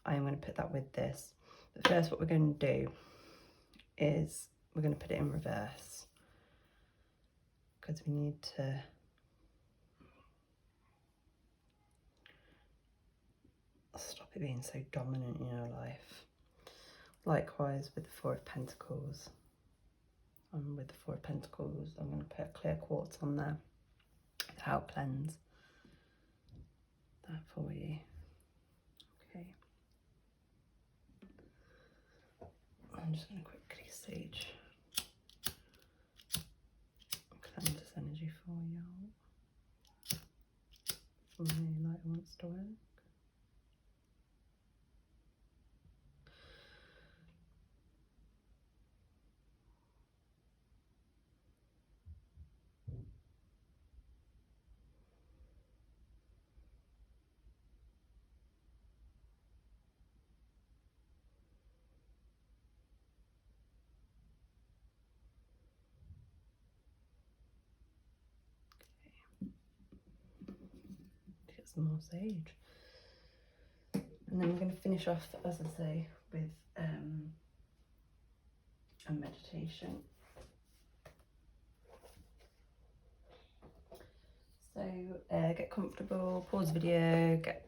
I am going to put that with this. But first, what we're going to do is we're going to put it in reverse because we need to stop it being so dominant in your life. Likewise with the Four of Pentacles. And with the Four of Pentacles, I'm going to put clear quartz on there to help cleanse that for you. Okay. I'm just going to quickly sage cleanse this energy for you. For me, light wants to work. Some more sage, and then we're going to finish off, as I say, with a meditation. So get comfortable, pause the video, get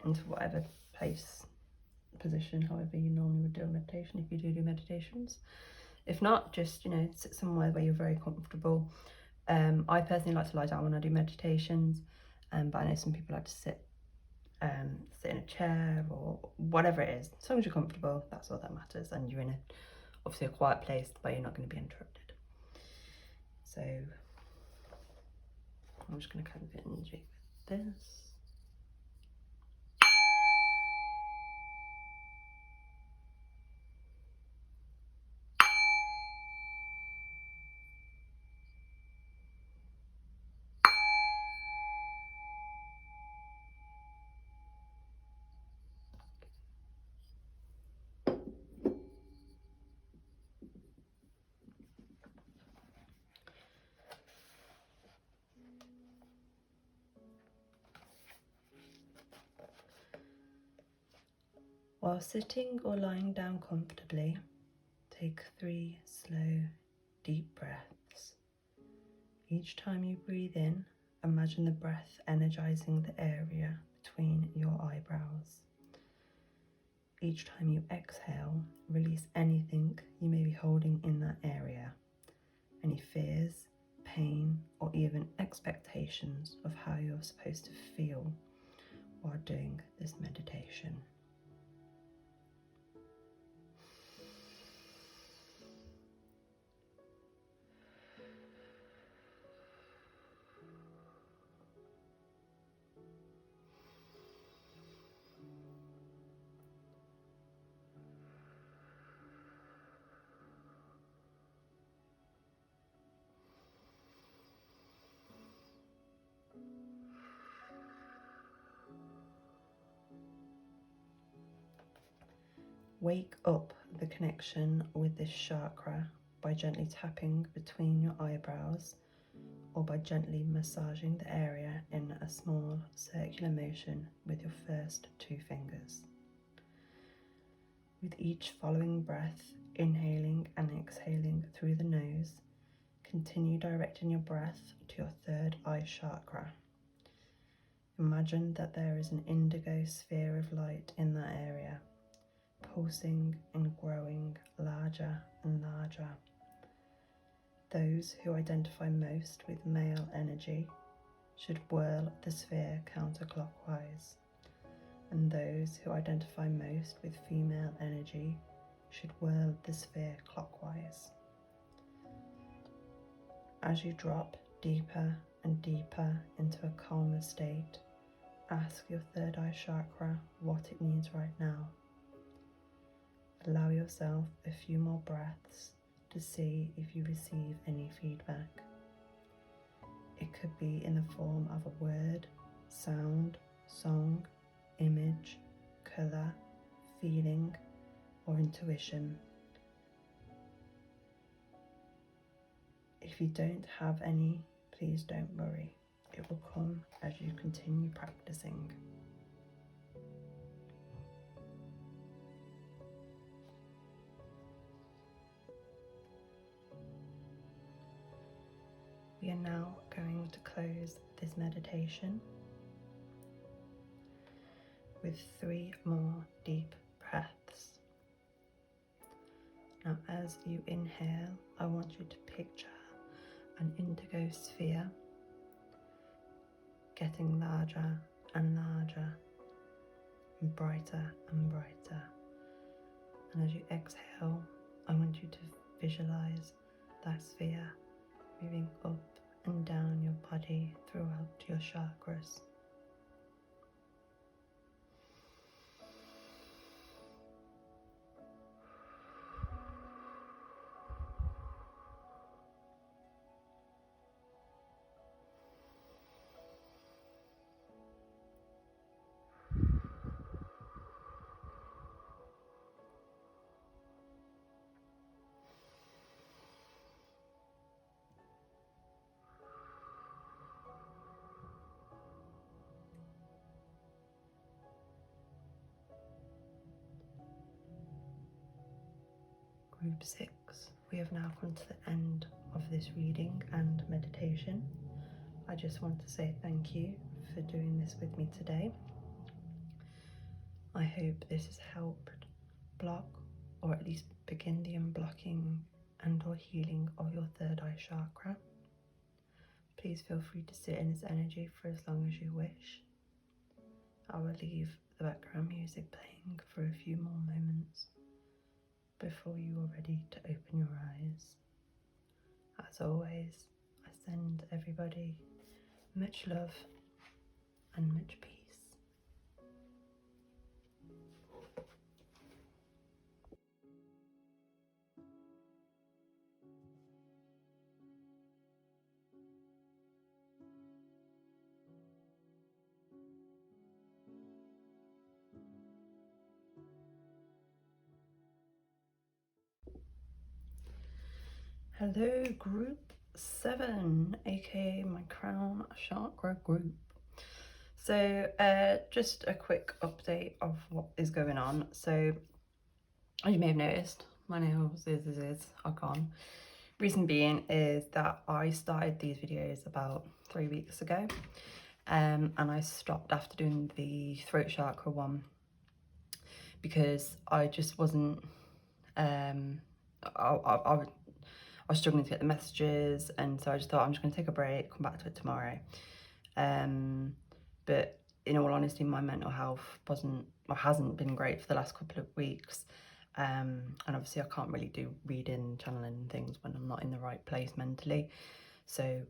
into whatever position, however you normally would do a meditation, if you do meditations. If not, just, you know, sit somewhere where you're very comfortable. I personally like to lie down when I do meditations, but I know some people like to sit in a chair or whatever it is. As long as you're comfortable, that's all that matters, and you're in obviously a quiet place where you're not going to be interrupted. So I'm just going to kind of energy with this. While sitting or lying down comfortably, take 3 slow, deep breaths. Each time you breathe in, imagine the breath energizing the area between your eyebrows. Each time you exhale, release anything you may be holding in that area, any fears, pain, or even expectations of how you're supposed to feel while doing this meditation. Wake up the connection with this chakra by gently tapping between your eyebrows or by gently massaging the area in a small circular motion with your first 2 fingers. With each following breath, inhaling and exhaling through the nose, continue directing your breath to your 3rd eye chakra. Imagine that there is an indigo sphere of light in that area, pulsing and growing larger and larger. Those who identify most with male energy should whirl the sphere counterclockwise, and those who identify most with female energy should whirl the sphere clockwise. As you drop deeper and deeper into a calmer state, ask your 3rd eye chakra what it needs right now. Allow yourself a few more breaths to see if you receive any feedback. It could be in the form of a word, sound, song, image, colour, feeling, or intuition. If you don't have any, please don't worry. It will come as you continue practicing. We are now going to close this meditation with 3 more deep breaths. Now, as you inhale, I want you to picture an indigo sphere getting larger and larger and brighter and brighter. And as you exhale, I want you to visualize that sphere moving up and down your body throughout your chakras. Group 6, we have now come to the end of this reading and meditation. I just want to say thank you for doing this with me today. I hope this has helped block, or at least begin the unblocking and or healing of your 3rd eye chakra. please feel free to sit in its energy for as long as you wish. I will leave the background music playing for a few more moments before you are ready to open your eyes. As always, I send everybody much love and much peace. Hello, group 7, aka my crown chakra group. So just a quick update of what is going on. So as you may have noticed, my nails are gone. Reason being is that I started these videos about 3 weeks ago, and I stopped after doing the throat chakra one because I just wasn't I was struggling to get the messages, and so I just thought I'm just going to take a break, come back to it tomorrow. But in all honesty, my mental health hasn't been great for the last couple of weeks, and obviously I can't really do reading, channeling and things when I'm not in the right place mentally. So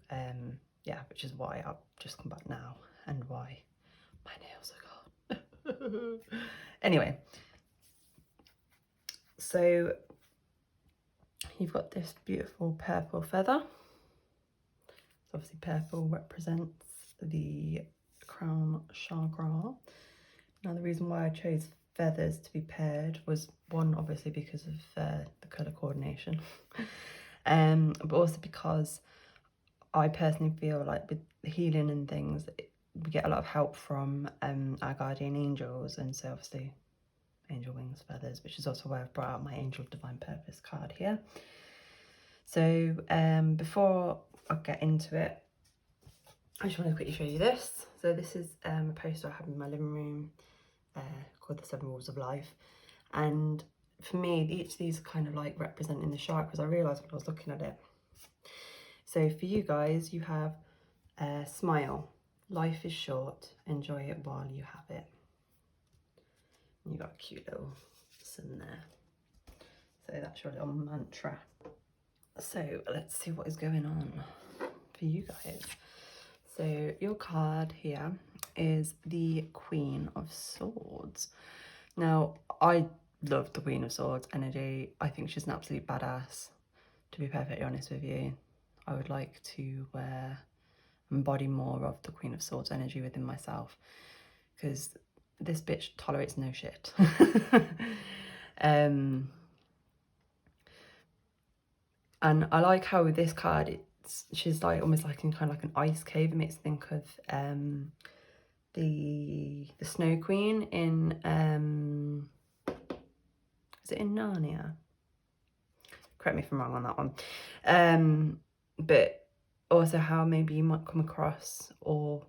yeah, which is why I've just come back now and why my nails are gone. Anyway, so you've got this beautiful purple feather. So obviously purple represents the crown chakra. Now the reason why I chose feathers to be paired was, one, obviously because of the colour coordination, but also because I personally feel like with healing and things, we get a lot of help from our guardian angels, and so obviously angel wings, feathers, which is also why I've brought out my Angel of Divine Purpose card here. So before I get into it, I just want to quickly show you this. So this is a poster I have in my living room called The 7 Rules of Life. And for me, each of these are kind of like representing the chakras. I realised when I was looking at it. So for you guys, you have smile. Life is short. Enjoy it while you have it. And you got a cute little sun there. So that's your little mantra. So let's see what is going on for you guys. So your card here is the Queen of Swords. Now, I love the Queen of Swords energy. I think she's an absolute badass, to be perfectly honest with you. I would like to embody more of the Queen of Swords energy within myself, because this bitch tolerates no shit. And I like how with this card, she's like almost like in kind of like an ice cave. It makes me think of the Snow Queen in is it in Narnia? Correct me if I'm wrong on that one. But also how maybe you might come across, or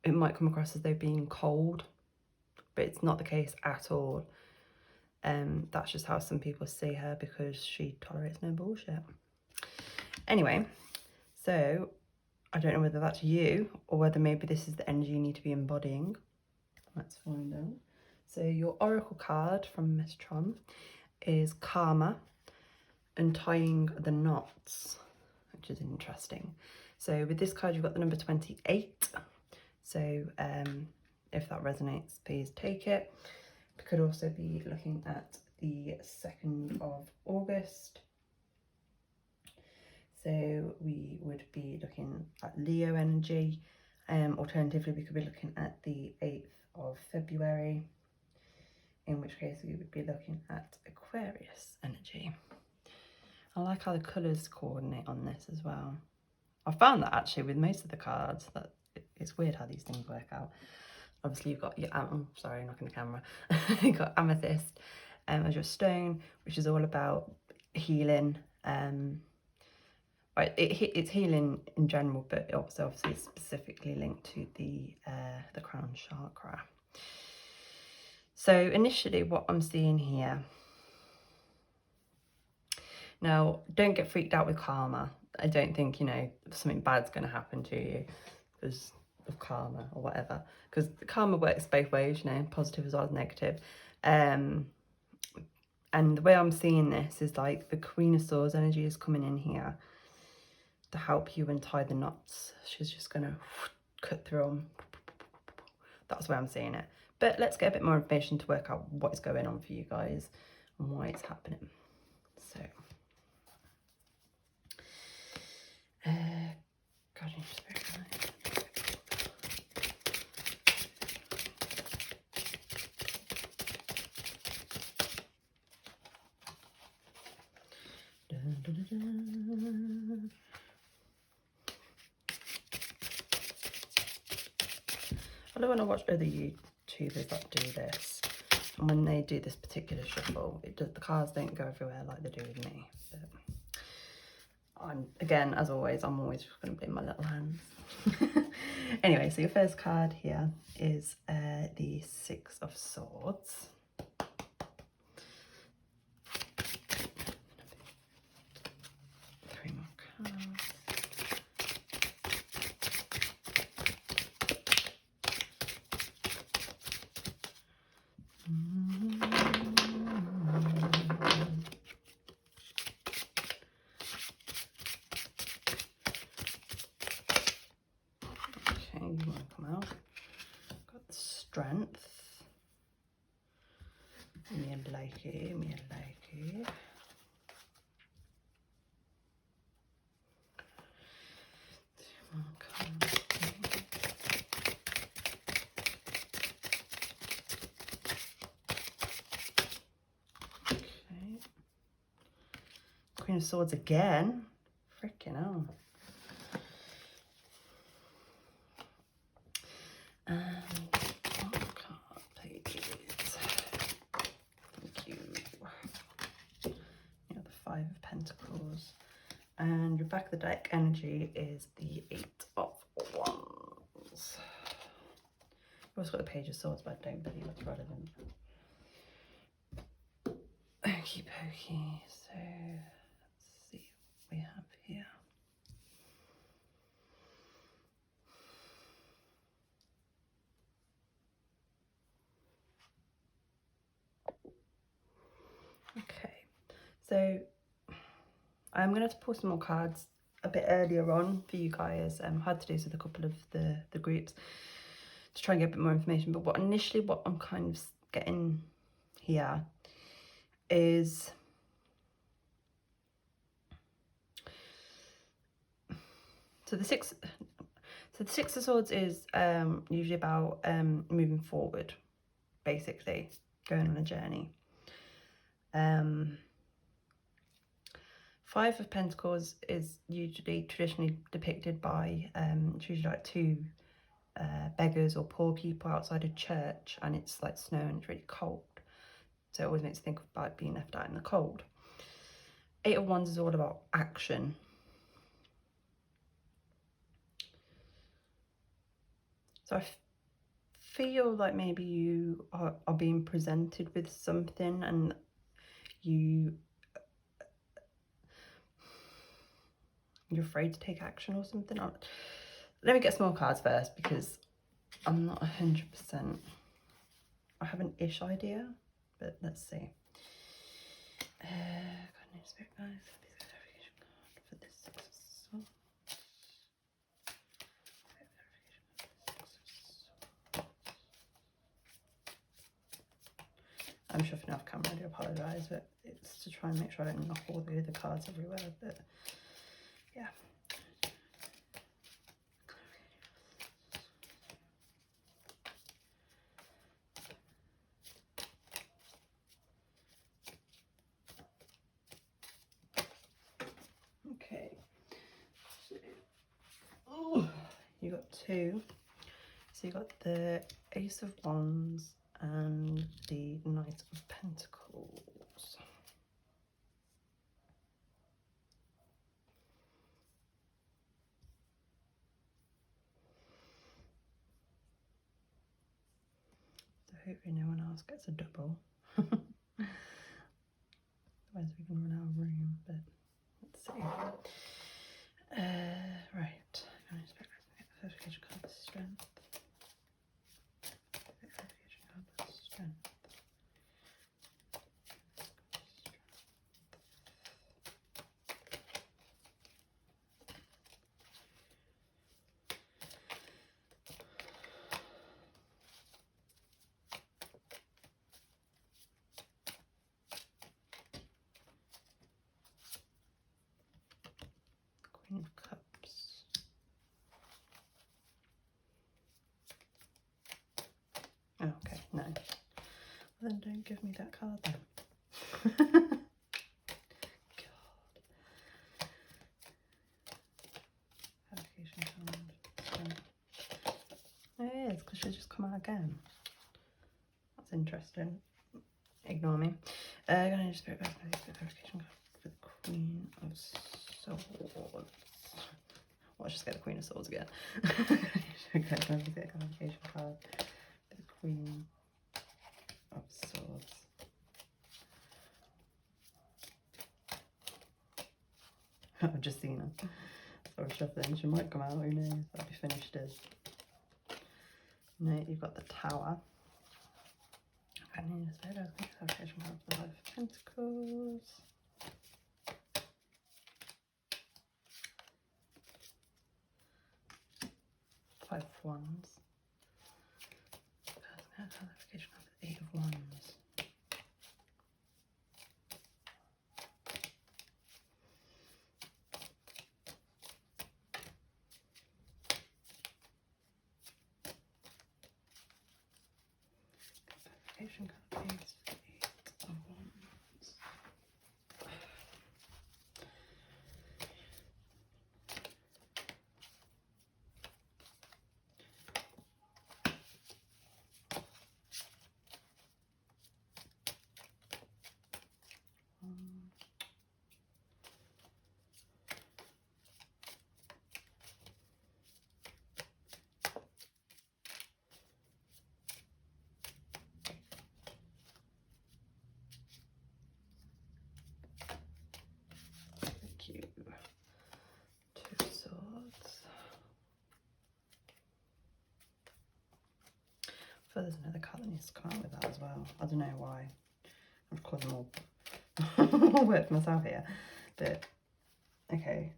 it might come across as though being cold, but it's not the case at all. That's just how some people see her, because she tolerates no bullshit. Anyway, so I don't know whether that's you or whether maybe this is the energy you need to be embodying. Let's find out. So your oracle card from Mistron is Karma, Untying the Knots, which is interesting. So with this card, you've got the number 28. So if that resonates, please take it. We could also be looking at the 2nd of August. So we would be looking at Leo energy. Alternatively, we could be looking at the 8th of February, in which case we would be looking at Aquarius energy. I like how the colours coordinate on this as well. I found that actually with most of the cards, that it's weird how these things work out. Obviously you've got your, sorry, knocking the camera. You've got amethyst as your stone, which is all about healing. Right, it's healing in general, but also obviously it's specifically linked to the crown chakra. So initially what I'm seeing here, now don't get freaked out with karma. I don't think, you know, something bad's going to happen to you because of karma or whatever. Because karma works both ways, you know, positive as well as negative. And the way I'm seeing this is like the Queen of Swords energy is coming in here to help you untie the knots. She's just going to cut through them. That's the way I'm seeing it. But let's get a bit more information to work out what is going on for you guys and why it's happening. So, Guardian Spirit Guide. Dun, dun, dun, dun. I love when I watch other YouTubers that do this, and when they do this particular shuffle, the cards don't go everywhere like they do with me. But again, as always, I'm always just going to be in my little hands. Anyway, so your first card here is the Six of Swords. Three more cards. You want to come out. Got the Strength. Me like it, me like it. Okay. Queen of Swords again. Freaking hell. And your back of the deck energy is the Eight of Wands. I've also got the Page of Swords, but I don't believe it's relevant. Okie pokey. So let's see what we have here. Okay, so I'm going to have to pull some more cards a bit earlier on for you guys. I had to do this with a couple of the groups to try and get a bit more information. But what I'm kind of getting here is the Six of Swords is usually about moving forward, basically going on a journey. Five of Pentacles is usually traditionally depicted by it's usually like two beggars or poor people outside a church, and it's like snow and it's really cold, so it always makes me think about being left out in the cold. Eight of Wands is all about action. So I feel like maybe you are being presented with something and you're afraid to take action or something. Let me get some more cards first because I'm not 100%. I have an ish idea, but let's see. God, Spirit guys, for this Six of Swords. I'm shuffling off camera, I do apologise, but it's to try and make sure I don't knock all the other cards everywhere, but yeah. Okay, so, oh, you got two. So you got the Ace of Wands and the Knight of Pentacles. So hopefully no one else gets a double. Otherwise we can run out of room, but let's see. No. Then don't give me that card then. God. Application card. Oh, it is, because she's just come out again. That's interesting. Ignore me. Gonna just spirit clarification card for the Queen of Swords. Well, let's just get the Queen of Swords again. Okay, let me get a clarification card for the Queen of Swords. I've just seen her. So I'm shuffling. She might come out, who knows? That'll be finished as. No, you've got the Tower. I need a spirit clarification card for the Five of Pentacles. Five of Wands. Clarification of the Eight of Wands. Clarification card is the Eight of Wands. Thank you. Two of Swords. So there's another card that needs to come out with that as well. I don't know why. I've caused more work for myself here. But okay.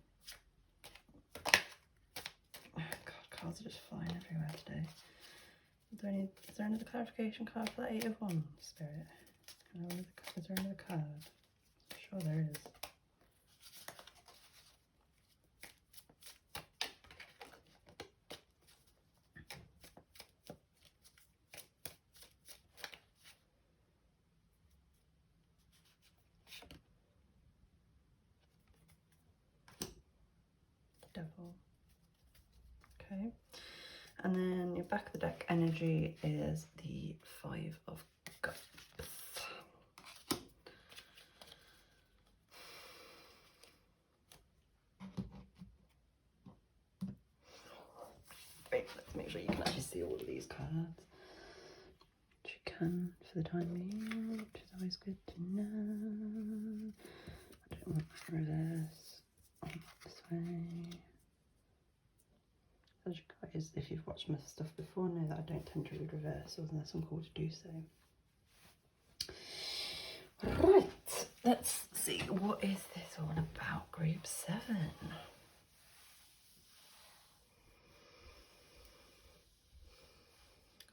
Oh, God, cards are just flying everywhere today. Is there another clarification card for that Eight of Wands, Spirit? Is there another card? I'm sure there is. Devil. Okay. And then your back of the deck energy is the Five of Cups. Wait, let's make sure you can actually see all of these cards. Which you can for the time being, which is always good to know. I don't want reverse. This way. As you guys, if you've watched my stuff before, know that I don't tend to read reversals unless I'm called to do so. Right, let's see, what is this all about, Group 7?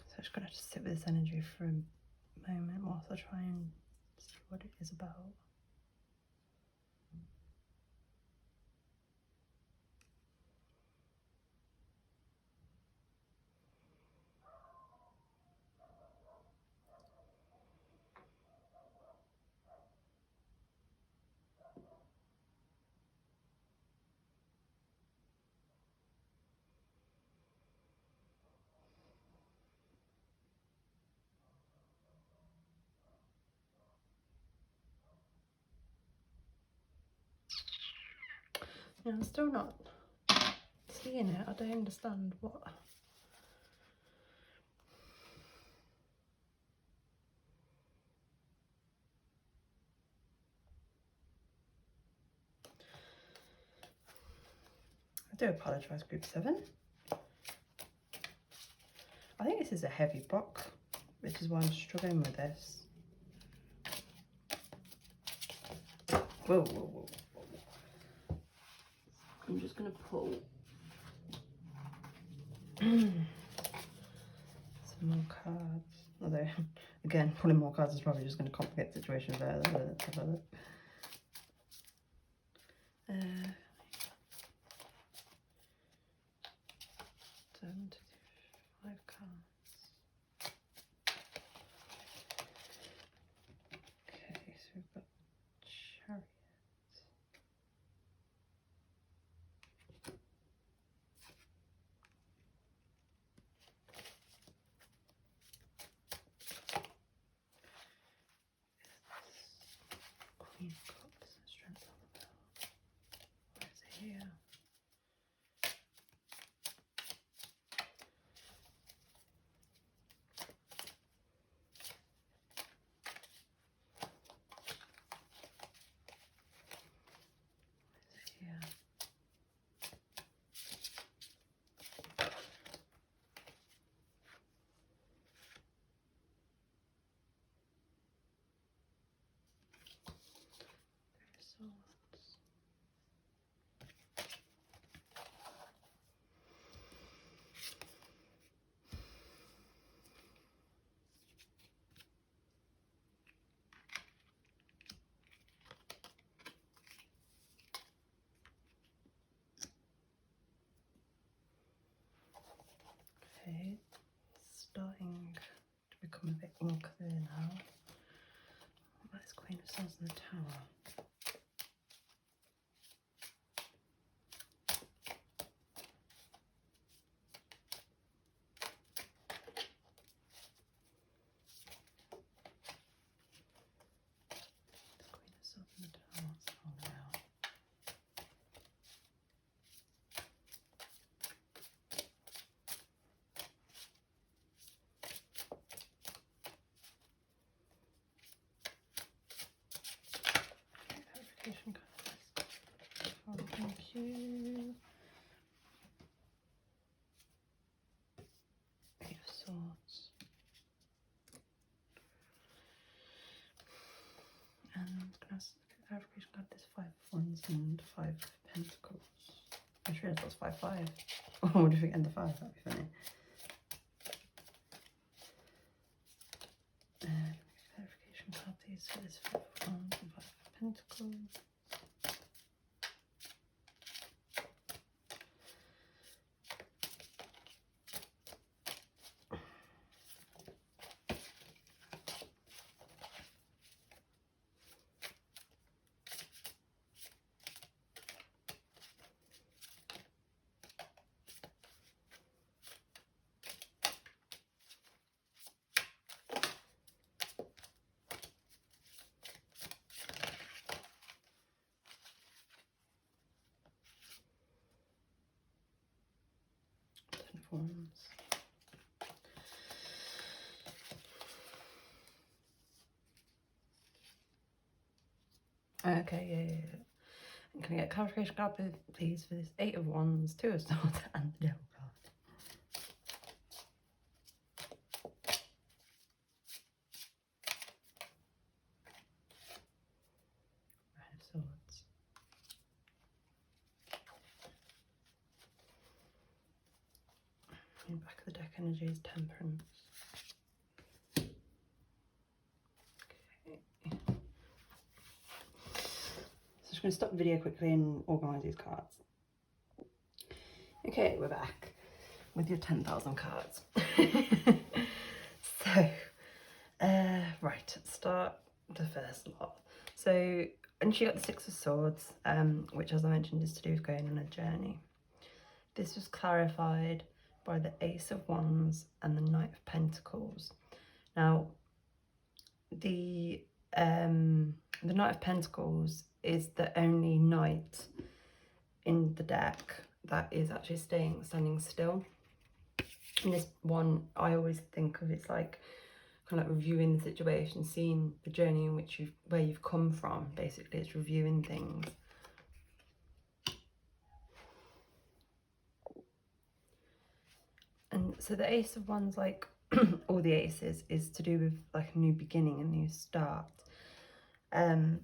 So I'm just going to have to sit with this energy for a moment whilst I try and see what it is about. Yeah, I'm still not seeing it. I don't understand what. I do apologise, Group 7. I think this is a heavy book, which is why I'm struggling with this. Whoa, whoa, whoa, whoa. I'm just going to pull some more cards. Although, again, pulling more cards is probably just going to complicate the situation further. Let's have a look. 7 to 5 cards. Okay, it's starting to become a bit unclear now. That's Queen of Swords in the Tower. Thank you. Eight of Swords. And I'm going to clarification card. There's 5 of Wands and 5 of Pentacles. I just realised that was 5-5. Oh, what if we end the 5? That'd be funny. Clarification card, please. So there's 5 of Wands and 5 of Pentacles. Wands. Okay, yeah. Can I get clarification card, please, for this 8 of Wands, 2 of Swords, and the Devil card? Nine of Swords. In the back of the deck energy is Temperance. Okay. So I'm just going to stop the video quickly and organise these cards. Okay, we're back with your 10,000 cards. So, right, start the first lot. So, and she got the 6 of Swords, which, as I mentioned, is to do with going on a journey. This was clarified by the Ace of Wands and the Knight of Pentacles. Now, the Knight of Pentacles is the only knight in the deck that is actually standing still. And this one, I always think of it's like kind of like reviewing the situation, seeing the journey in which where you've come from. Basically, it's reviewing things. And so the Ace of Wands, like all the aces, is to do with like a new beginning, a new start. In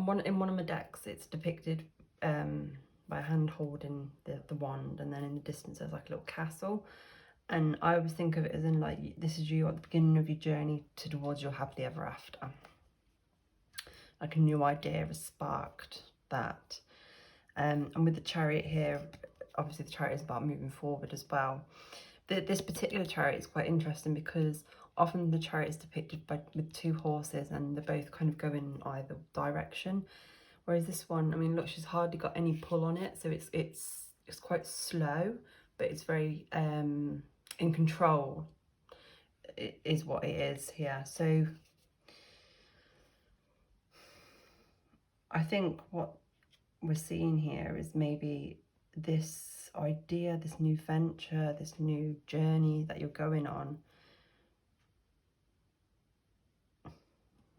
one of my decks, it's depicted by a hand holding the wand, and then in the distance there's like a little castle. And I always think of it as in like, this is you at the beginning of your journey towards your happily ever after. Like a new idea has sparked that. And with the Chariot here, obviously the Chariot is about moving forward as well. This particular Chariot is quite interesting because often the Chariot is depicted with 2 horses and they both kind of go in either direction. Whereas this one, I mean, look, she's hardly got any pull on it, so it's quite slow, but it's very in control. It is what it is here. So I think what we're seeing here is maybe this idea, this new venture, this new journey that you're going on.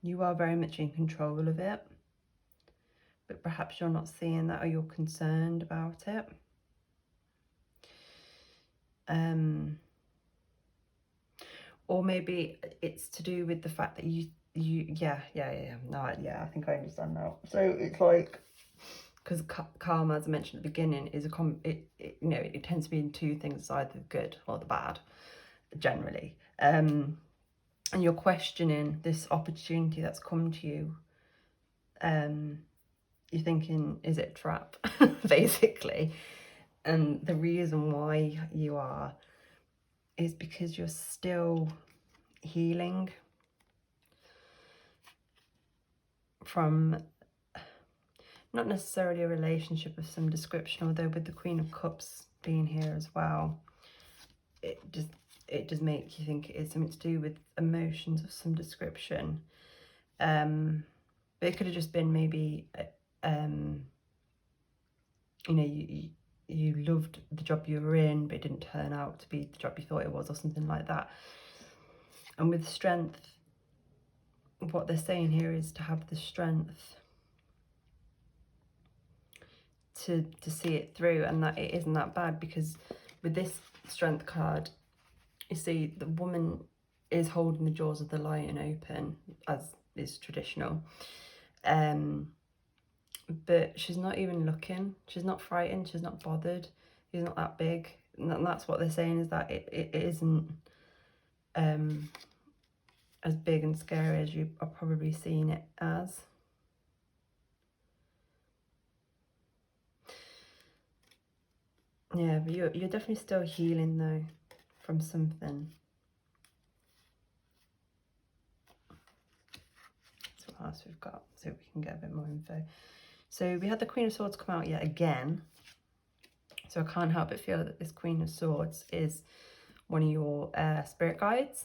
You are very much in control of it, but perhaps you're not seeing that, or you're concerned about it. Or maybe it's to do with the fact that I think I understand now. So it's like, because karma, as I mentioned at the beginning, is it tends to be in 2 things, either the good or the bad, generally. And you're questioning this opportunity that's come to you. You're thinking, is it a trap? Basically. And the reason why you are is because you're still healing from not necessarily a relationship of some description, although with the Queen of Cups being here as well, it does make you think it is something to do with emotions of some description. But it could have just been maybe, you know, you loved the job you were in, but it didn't turn out to be the job you thought it was, or something like that. And with strength, what they're saying here is to have the strength to see it through, and that it isn't that bad, because with this strength card, you see the woman is holding the jaws of the lion open, as is traditional, but she's not even looking, she's not frightened, she's not bothered, he's not that big. And that's what they're saying, is that it isn't as big and scary as you are probably seeing it as. Yeah, but you're definitely still healing though from something. So what else we've got, so we can get a bit more info. So we had the Queen of Swords come out yet again. So I can't help but feel that this Queen of Swords is one of your spirit guides,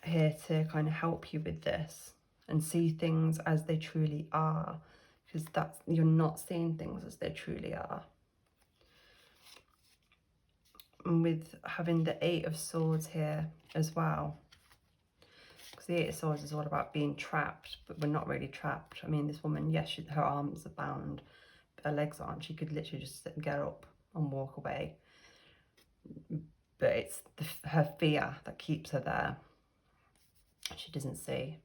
here to kind of help you with this and see things as they truly are, because that's, you're not seeing things as they truly are. And with having the Eight of Swords here as well, because the Eight of Swords is all about being trapped, but we're not really trapped. I mean, this woman, yes, her arms are bound, but her legs aren't. She could literally just sit and get up and walk away. But it's her fear that keeps her there. She doesn't see.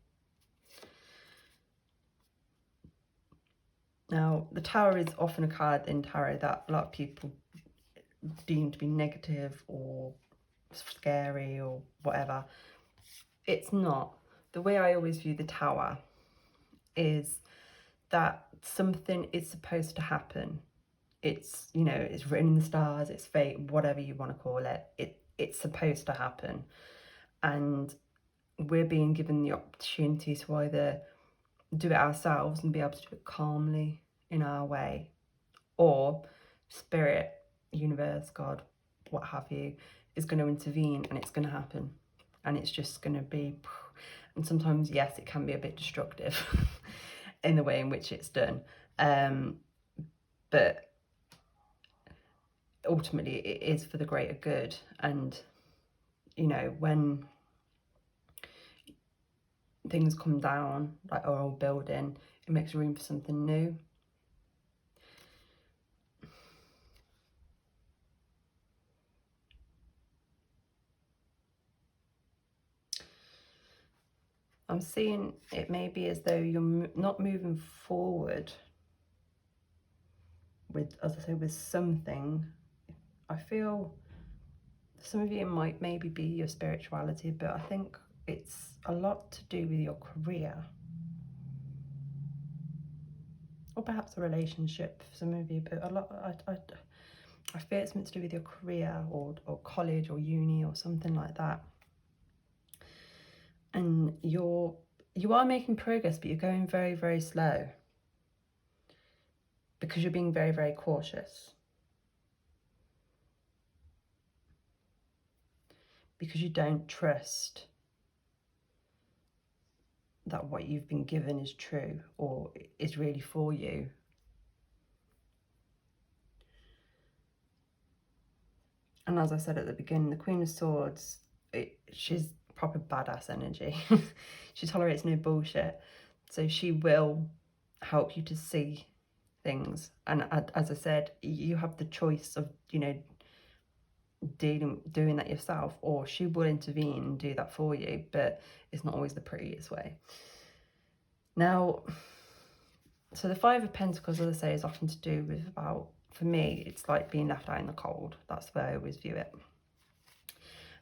Now, the Tower is often a card in tarot that a lot of people deem to be negative or scary or whatever. It's not. The way I always view the Tower is that something is supposed to happen. It's, you know, it's written in the stars, it's fate, whatever you want to call it. It's supposed to happen. And we're being given the opportunity to either do it ourselves and be able to do it calmly in our way, or spirit, universe, God, what have you, is going to intervene and it's going to happen. And it's just going to be, and sometimes, yes, it can be a bit destructive in the way in which it's done. But ultimately it is for the greater good. And, you know, when things come down, like our old building, it makes room for something new. I'm seeing it maybe as though you're not moving forward with, as I say, with something. I feel some of you might maybe be your spirituality, but I think it's a lot to do with your career. Or perhaps a relationship for some of you, but a lot, I feel it's meant to do with your career or college or uni or something like that. And you are making progress, but you're going very, very slow, because you're being very, very cautious. Because you don't trust that what you've been given is true or is really for you. And as I said at the beginning, the Queen of Swords, she's proper badass energy. She tolerates no bullshit. So she will help you to see things. And as I said, you have the choice of, you know, doing that yourself, or she will intervene and do that for you, but it's not always the prettiest way. Now, so the Five of Pentacles, as I say, is often to do with about, for me, it's like being left out in the cold. That's the way I always view it.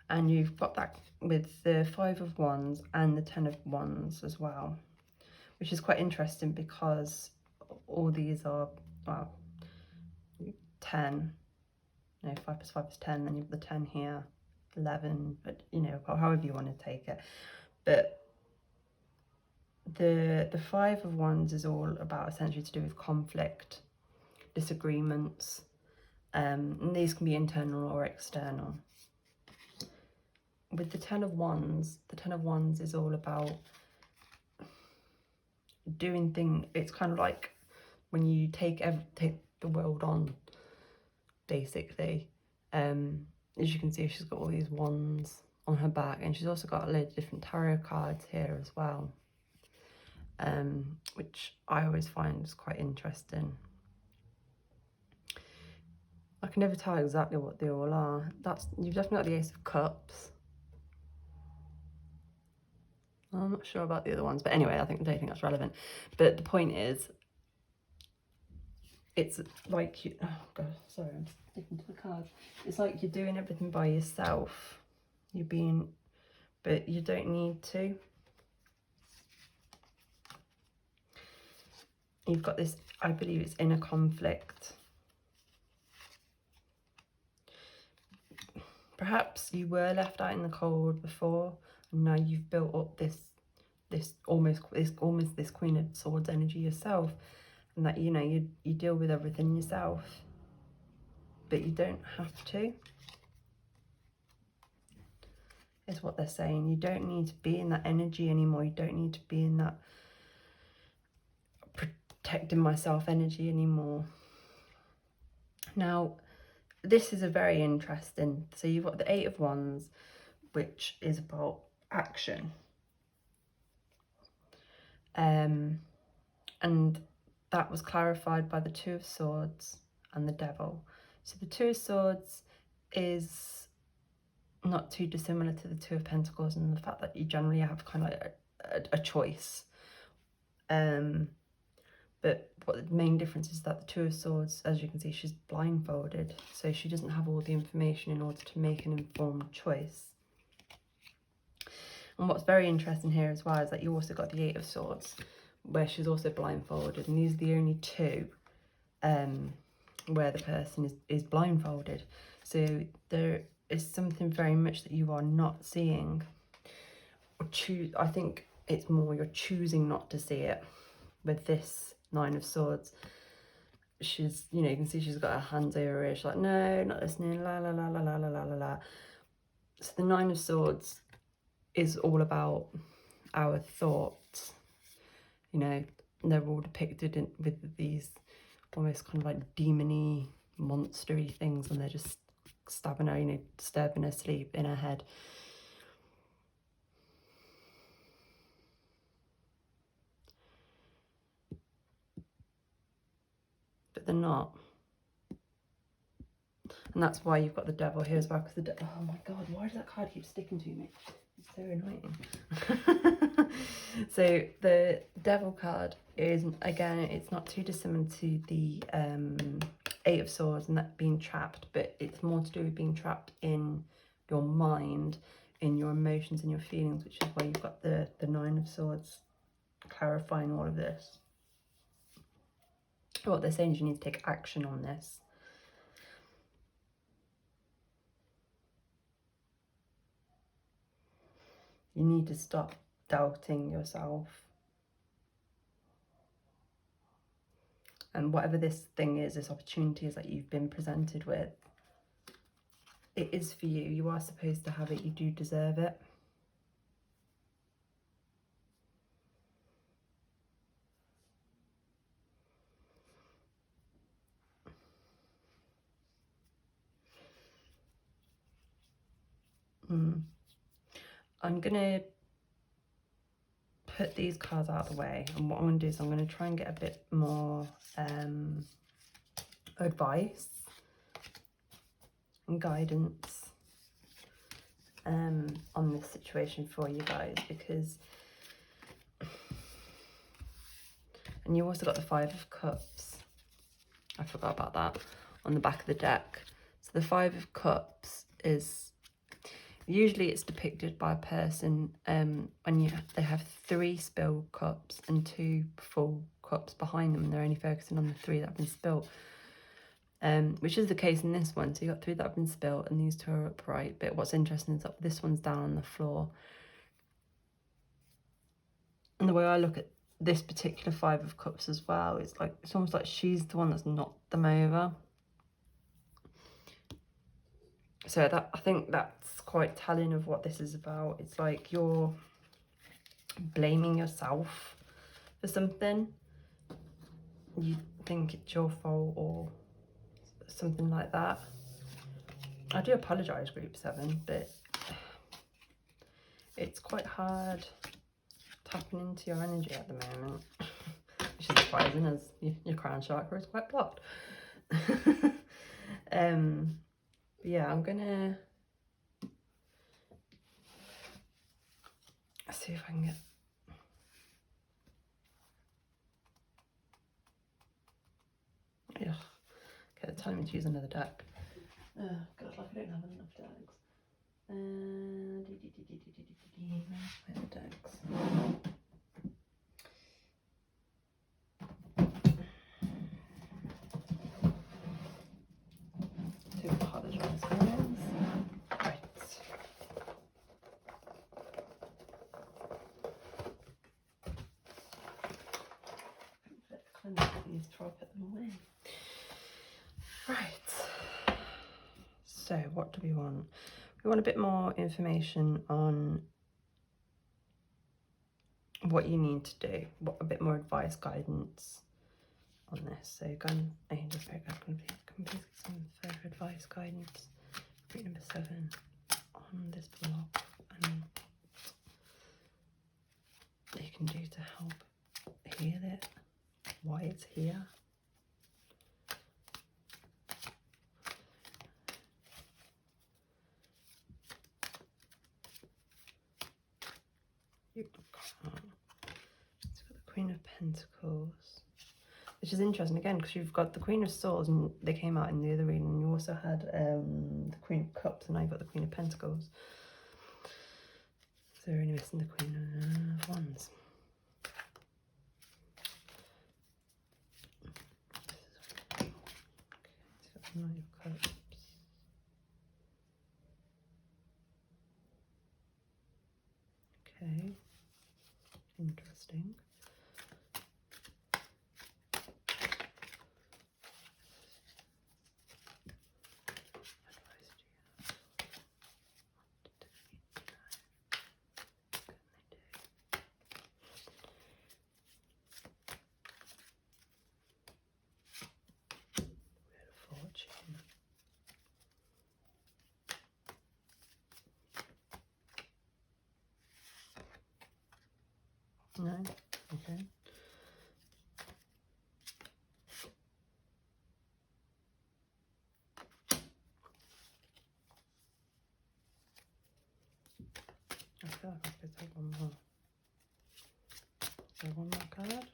And you've got that with the Five of Wands and the Ten of Wands as well, which is quite interesting because all these are, well, 10, No, 5 plus 5 is 10, then you've got the 10 here, 11, but you know, however you want to take it. But the 5 of Wands is all about essentially to do with conflict, disagreements, and these can be internal or external. With the 10 of Wands is all about doing things. It's kind of like when you take the world on, basically. As you can see, she's got all these wands on her back, and she's also got a load of different tarot cards here as well, which I always find is quite interesting. I can never tell exactly what they all are. You've definitely got the Ace of Cups. I'm not sure about the other ones, but anyway, I don't think that's relevant. But the point is, it's like oh god, sorry, I'm sticking to the card. It's like you're doing everything by yourself. But you don't need to. You've got this, I believe it's inner conflict. Perhaps you were left out in the cold before, and now you've built up this almost this Queen of Swords energy yourself, and that you know you deal with everything yourself, but you don't have to, is what they're saying. You don't need to be in that energy anymore. You don't need to be in that protecting myself energy anymore. Now, this is a very interesting, so you've got the 8 of Wands, which is about action. And that was clarified by the 2 of Swords and the Devil. So the 2 of Swords is not too dissimilar to the 2 of Pentacles, and the fact that you generally have kind of like a choice. But what the main difference is that the 2 of Swords, as you can see, she's blindfolded, so she doesn't have all the information in order to make an informed choice. And what's very interesting here as well is that you also got the 8 of Swords, where she's also blindfolded, and these are the only 2 where the person is blindfolded. So there is something very much that you are not seeing, or I think it's more you're choosing not to see it with this 9 of Swords. She's, you know, you can see she's got her hands over her ears. She's like, no, not listening, la la la la la la la la la. So the 9 of Swords is all about our thoughts. You know, they're all depicted with these almost kind of like demony, monstery things, and they're just stabbing her, you know, disturbing her sleep in her head. But they're not. And that's why you've got the Devil here as well, because oh my god, why does that card keep sticking to me? It's so annoying. So the Devil card is, again, it's not too dissimilar to the 8 of Swords and that being trapped, but it's more to do with being trapped in your mind, in your emotions and your feelings, which is why you've got the 9 of Swords clarifying all of this. What they're saying is you need to take action on this. You need to stop doubting yourself. And whatever this thing is, this opportunity is that you've been presented with, it is for you. You are supposed to have it. You do deserve it. I'm going to put these cards out of the way, and what I'm going to do is I'm going to try and get a bit more advice and guidance on this situation for you guys, because, and you also got the 5 of Cups, I forgot about that, on the back of the deck. So the 5 of Cups is, usually it's depicted by a person when they have 3 spilled cups and 2 full cups behind them, and they're only focusing on the 3 that have been spilled. which is the case in this one. So you got 3 that have been spilt and these 2 are upright. But what's interesting is that this one's down on the floor. And the way I look at this particular 5 of Cups as well, it's like, it's almost like she's the one that's knocked them over. So that, I think that's quite telling of what this is about. It's like you're blaming yourself for something. You think it's your fault or something like that. I do apologise, Group 7, but it's quite hard tapping into your energy at the moment, which is surprising as your crown chakra is quite blocked. Yeah, I'm gonna see if I can get. Ugh. Okay, they're telling me to use another deck. Oh god, like I don't have enough decks. Where's my decks? Do apologise, guys. Right. Cleanse these, try to put them away. Right. So what do we want? We want a bit more information on what you need to do, a bit more advice, guidance on this. So gun angel can please get some further advice, guidance, group number 7 on this block, and what you can do to help heal it, why it's here. It's got the Queen of Pentacles, which is interesting again because you've got the Queen of Swords and they came out in the other reading, and you also had the Queen of Cups, and now you've got the Queen of Pentacles. So we're only missing the Queen of Wands. Okay, so got the Knight of Cups. Okay, interesting. No? Okay. I feel like I could take one more. Is there one more card?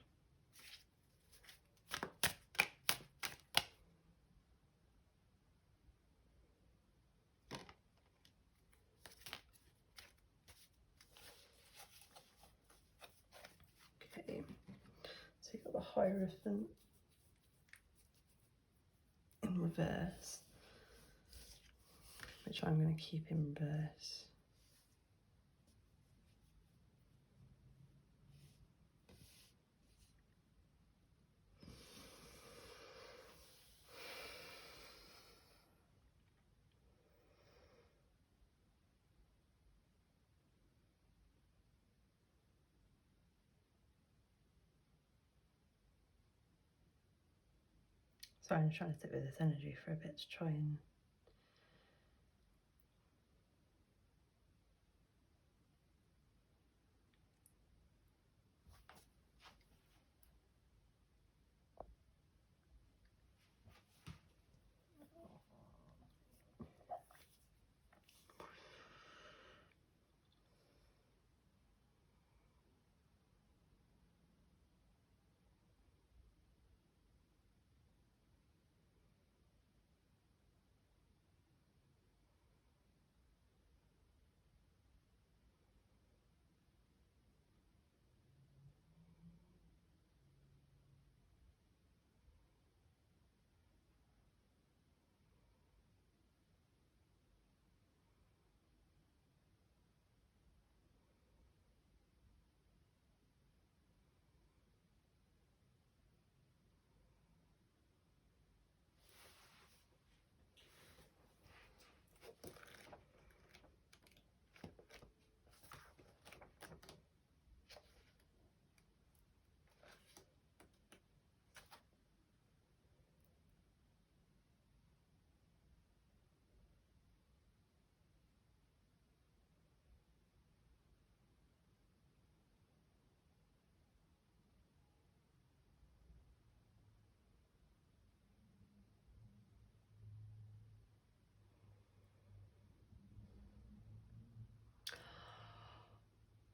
Okay. So you've got the Hierophant in reverse, which I'm going to keep in reverse. Sorry, I'm trying to sit with this energy for a bit to try and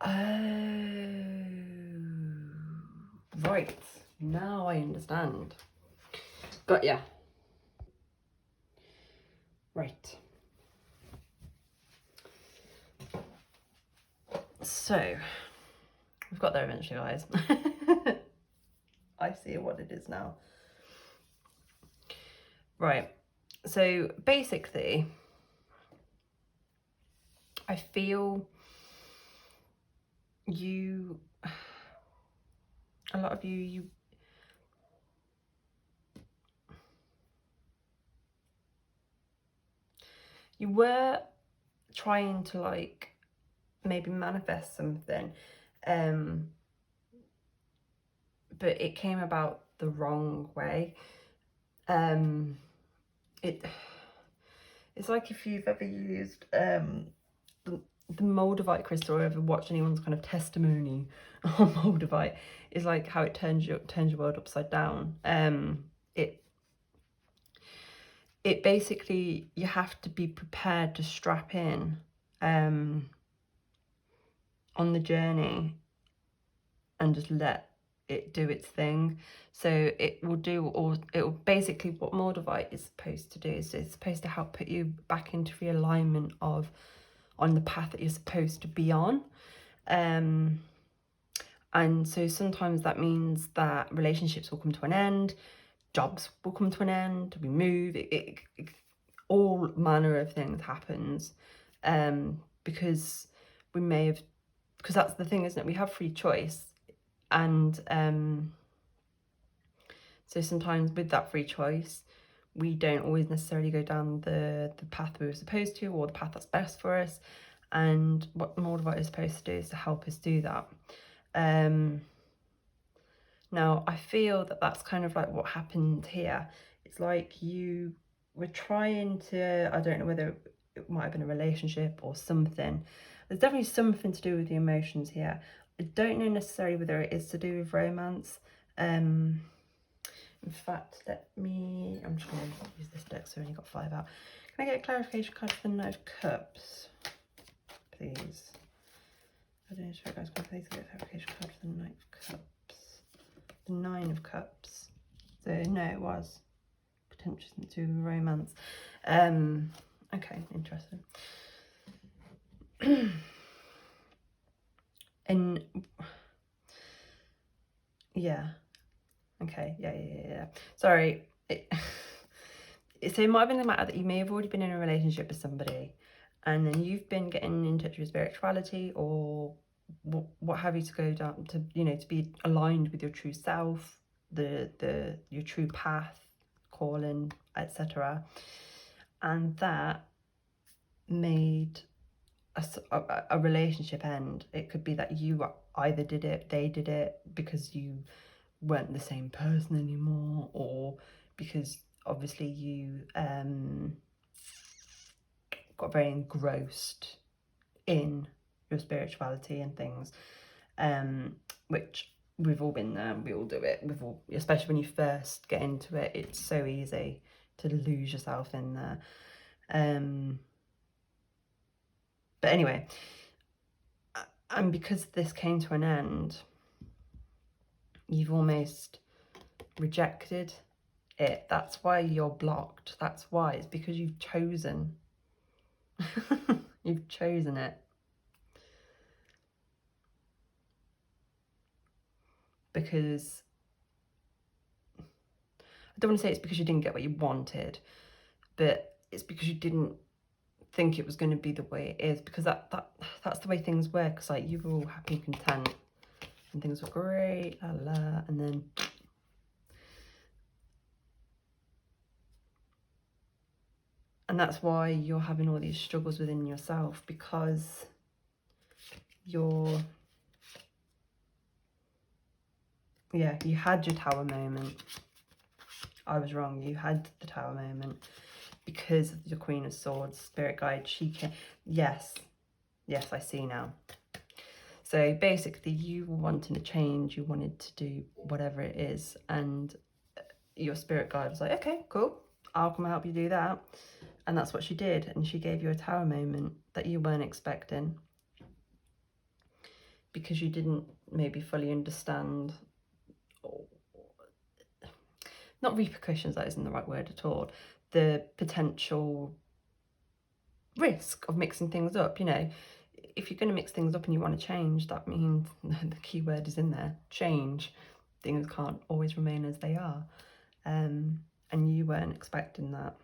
Oh, right. Now I understand. Got ya. Right. So, we've got there eventually, guys. I see what it is now. Right. So, basically, I feel you, a lot of you were trying to like maybe manifest something, but it came about the wrong way. It's like if you've ever used the Moldavite crystal, or ever watched anyone's kind of testimony on Moldavite, is like how it turns your world upside down. It basically, you have to be prepared to strap in on the journey and just let it do its thing. So it will do, or it will basically, what Moldavite is supposed to do is it's supposed to help put you back into realignment of on the path that you're supposed to be on. And so sometimes that means that relationships will come to an end, jobs will come to an end, we move, all manner of things happens, because we may have, because that's the thing, isn't it? We have free choice, and so sometimes with that free choice, we don't always necessarily go down the path we were supposed to, or the path that's best for us. And what Moldavite is supposed to do is to help us do that. Now, I feel that that's kind of like what happened here. It's like you were trying to, I don't know whether it might have been a relationship or something. There's definitely something to do with the emotions here. I don't know necessarily whether it is to do with romance. In fact, I'm just going to use this deck, so I've only got 5 out. Can I get a clarification card for the Knight of Cups, please? I don't know if you guys can please get a clarification card for the Knight of Cups. The 9 of Cups. So no, it was potentially to romance. Okay, interesting. And yeah, okay, yeah. Sorry. So it might have been the matter that you may have already been in a relationship with somebody, and then you've been getting in touch with spirituality or what have you, to go down to, you know, to be aligned with your true self, your true path, calling, etc. And that made a relationship end. It could be that you either did it, they did it, because you weren't the same person anymore, or because obviously you got very engrossed in your spirituality and things, which we've all been there, we all do it, especially when you first get into it, it's so easy to lose yourself in there. But anyway, and because this came to an end, you've almost rejected it. That's why you're blocked. That's why. It's because you've chosen. You've chosen it. Because I don't want to say it's because you didn't get what you wanted, but it's because you didn't think it was going to be the way it is, because that's the way things work. It's like you were all happy and content and things were great, and then and that's why you're having all these struggles within yourself, because you had your tower moment. I was wrong. You had the tower moment because of the Queen of Swords, Spirit Guide. She came. Yes, I see now. So basically, you were wanting to change. You wanted to do whatever it is, and your Spirit Guide was like, okay, cool, I'll come help you do that. And that's what she did. And she gave you a tower moment that you weren't expecting. because you didn't maybe fully understand, or not repercussions, that isn't the right word at all, the potential risk of mixing things up. You know, if you're going to mix things up and you want to change, that means the key word is in there, change. Things can't always remain as they are, and you weren't expecting that.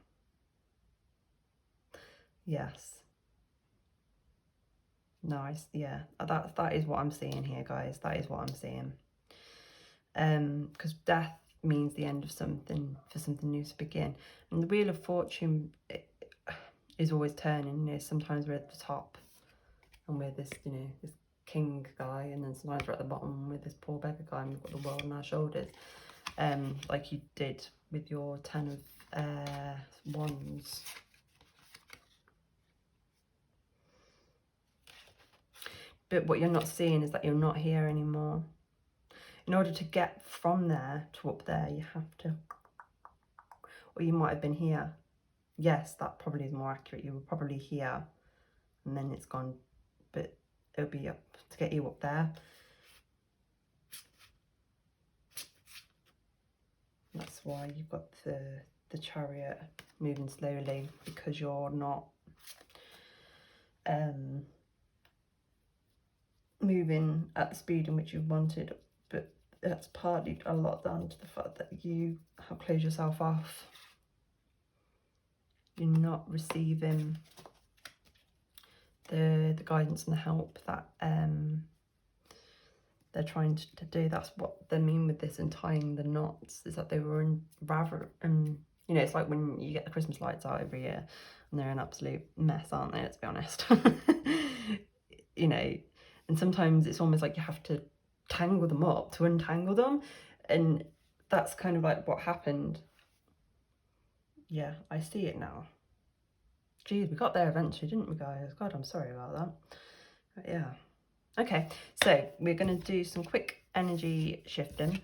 Yes. Nice. Yeah, that is what I'm seeing here, guys. That is what I'm seeing. Because death means the end of something, for something new to begin. And the Wheel of Fortune is always turning. You know, sometimes we're at the top and we're this, you know, this king guy, and then sometimes we're at the bottom with this poor beggar guy, and we've got the world on our shoulders. Like you did with your 10 of Wands. But what you're not seeing is that you're not here anymore. In order to get from there to up there, you have to, or you might have been here. Yes, that probably is more accurate. You were probably here and then it's gone, but it'll be up to get you up there. That's why you've got the Chariot moving slowly, because you're not moving at the speed in which you wanted, but that's partly a lot down to the fact that you have closed yourself off. You're not receiving the guidance and the help that they're trying to do. That's what they mean with this and tying the knots, is that they were in rather, you know, it's like when you get the Christmas lights out every year and they're an absolute mess, aren't they? Let's be honest. You know, and sometimes it's almost like you have to tangle them up to untangle them, and that's kind of like what happened. Yeah, I see it now. Geez, we got there eventually, didn't we, guys? God, I'm sorry about that. But yeah. Okay, so we're going to do some quick energy shifting,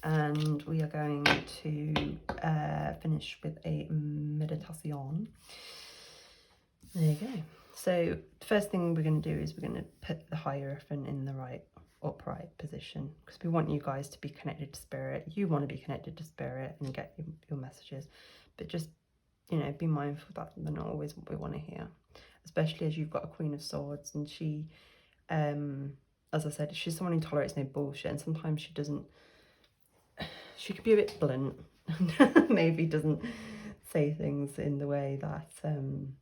and we are going to finish with a meditation. There you go. So the first thing we're going to do is we're going to put the Hierophant in the right upright position, because we want you guys to be connected to spirit. You want to be connected to spirit and get your messages, but just, you know, be mindful that they're not always what we want to hear, especially as you've got a Queen of Swords, and she, as I said, she's someone who tolerates no bullshit, and sometimes she doesn't, she could be a bit blunt, maybe doesn't say things in the way that, in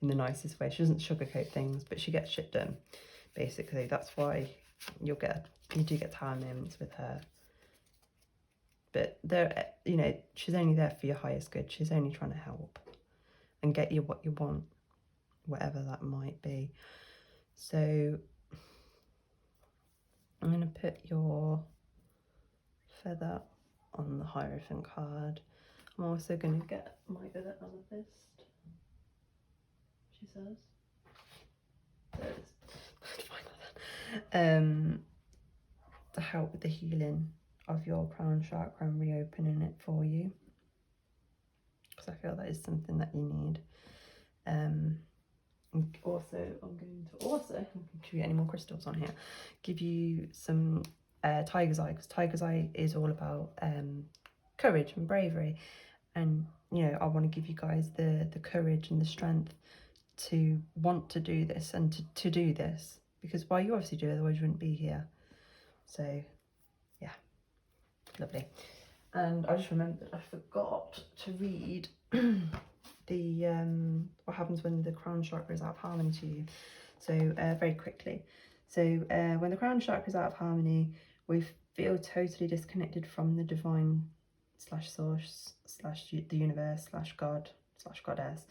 the nicest way. She doesn't sugarcoat things, but she gets shit done, basically. That's why you do get time moments with her. But there, you know, she's only there for your highest good. She's only trying to help and get you what you want, whatever that might be. So I'm going to put your feather on the Hierophant card. I'm also going to get my other amethyst, she says. There it is. To help with the healing of your crown chakra and reopening it for you, because I feel that is something that you need. Also, I'm going to also, if you get any more crystals on here, give you some Tiger's Eye, because Tiger's Eye is all about courage and bravery, and you know, I want to give you guys the courage and the strength to want to do this and to do this, because why, you obviously do it, otherwise you wouldn't be here. So yeah, lovely. And I just remembered I forgot to read the what happens when the crown chakra is out of harmony to you. So very quickly, so when the crown chakra is out of harmony, we feel totally disconnected from the divine slash source slash the universe slash God slash goddess.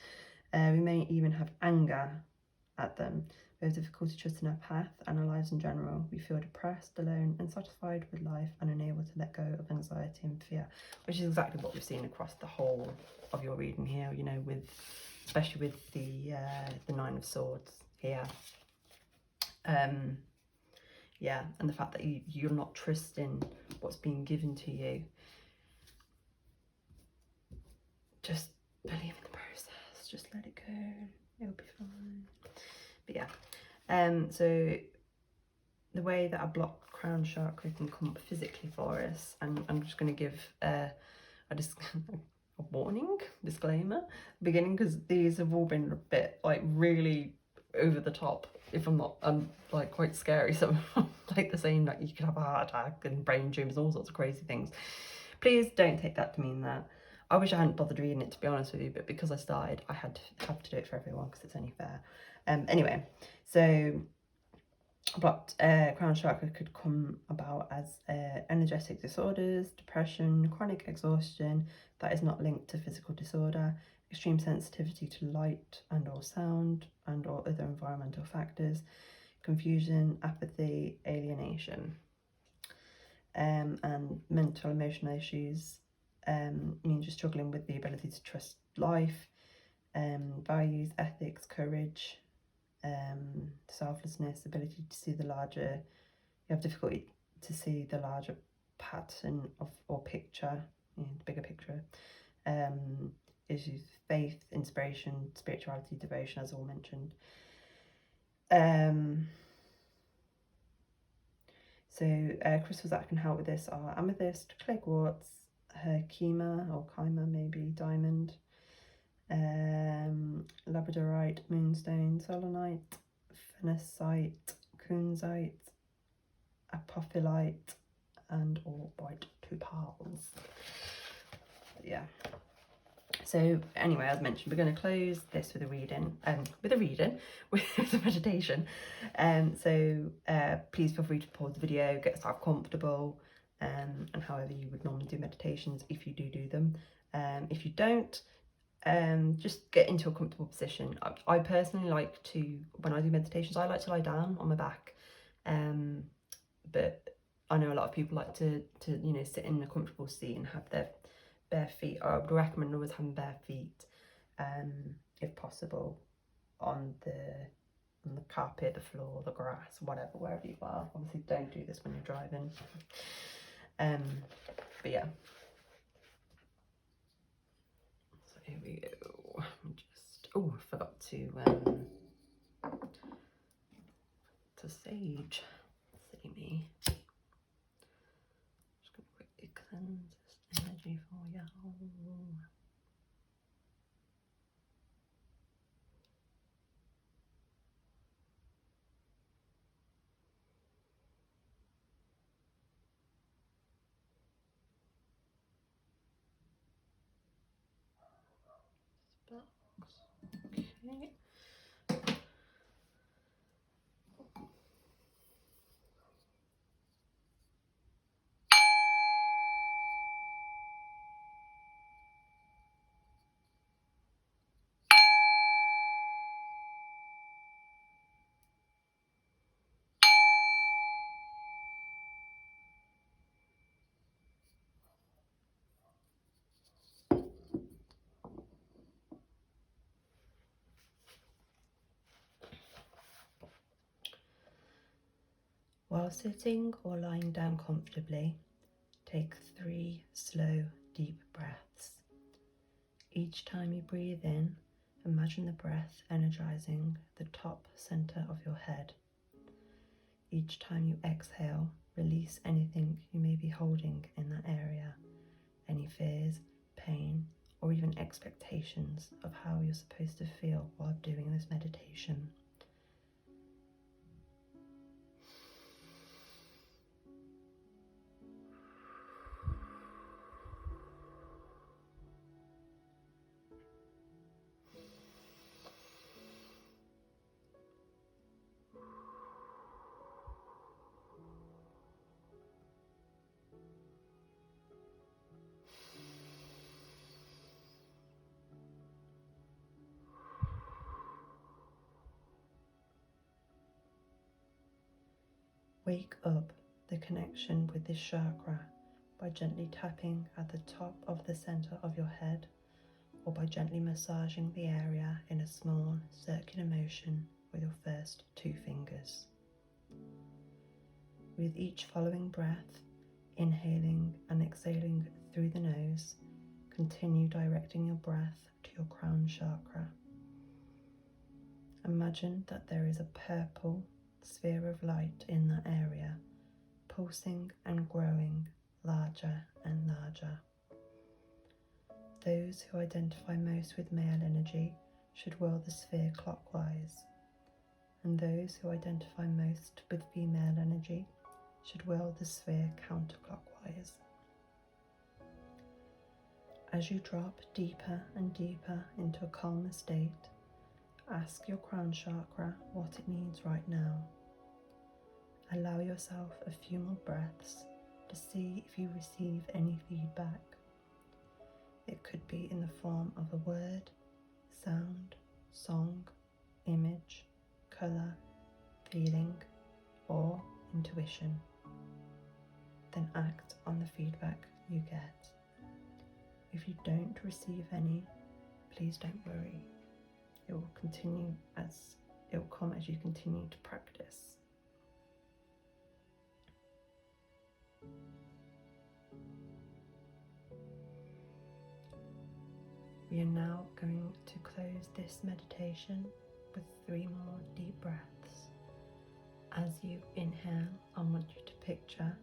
We may even have anger at them. We have difficulty trusting our path and our lives in general. We feel depressed, alone, unsatisfied with life, and unable to let go of anxiety and fear, which is exactly what we've seen across the whole of your reading here, you know, with especially with the 9 of Swords here. Yeah, and the fact that you're not trusting what's being given to you. Just believe in the process, just let it go, it'll be fine. But yeah, so the way that a blocked crown chakra can come up physically for us, and I'm just going to give a warning, disclaimer, beginning, because these have all been a bit like really over the top. If I'm not, like quite scary. So like the saying that you could have a heart attack and brain tumors, all sorts of crazy things. Please don't take that to mean that. I wish I hadn't bothered reading it, to be honest with you, but because I started, I have to do it for everyone because it's only fair. Anyway, so blocked crown chakra could come about as energetic disorders, depression, chronic exhaustion that is not linked to physical disorder, extreme sensitivity to light and or sound and or other environmental factors, confusion, apathy, alienation, and mental emotional issues means you're struggling with the ability to trust life, values, ethics, courage, selflessness, ability to see the larger, you have difficulty to see the larger pattern of or picture, the bigger picture, issues, faith, inspiration, spirituality, devotion, as all mentioned. So crystals that can help with this are amethyst, clay quartz, herkimer or chimer, maybe diamond, labradorite, moonstone, selenite, phenacite, kunzite, apophyllite, and or white topaz. Yeah. So anyway, as mentioned, we're going to close this with a reading, with a meditation. So please feel free to pause the video, get yourself comfortable, and however you would normally do meditations if you do them. If you don't, just get into a comfortable position. I personally like to, when I do meditations, I like to lie down on my back, but I know a lot of people like to you know, sit in a comfortable seat and have their bare feet. I would recommend always having bare feet, if possible, on the carpet, the floor, the grass, whatever, wherever you are. Obviously don't do this when you're driving. But yeah, so here we go. Oh, I forgot to sage. Silly me. Just gonna quickly cleanse this energy for you. Okay. While sitting or lying down comfortably, take 3 slow, deep breaths. Each time you breathe in, imagine the breath energizing the top center of your head. Each time you exhale, release anything you may be holding in that area, any fears, pain, or even expectations of how you're supposed to feel while doing this meditation. Wake up the connection with this chakra by gently tapping at the top of the center of your head, or by gently massaging the area in a small circular motion with your first 2 fingers. With each following breath, inhaling and exhaling through the nose, continue directing your breath to your crown chakra. Imagine that there is a purple sphere of light in that area, pulsing and growing larger and larger. Those who identify most with male energy should whirl the sphere clockwise, and those who identify most with female energy should whirl the sphere counterclockwise. As you drop deeper and deeper into a calmer state, ask your crown chakra what it needs right now. Allow yourself a few more breaths to see if you receive any feedback. It could be in the form of a word, sound, song, image, colour, feeling, or intuition. Then act on the feedback you get. If you don't receive any, please don't worry. It will come as you continue to practice. We are now going to close this meditation with 3 more deep breaths. As you inhale, I want you to picture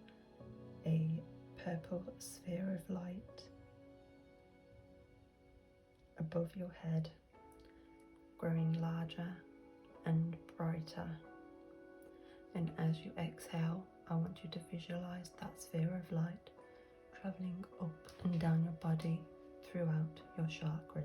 a purple sphere of light above your head, growing larger and brighter. And as you exhale, I want you to visualize that sphere of light traveling up and down your body throughout your chakras.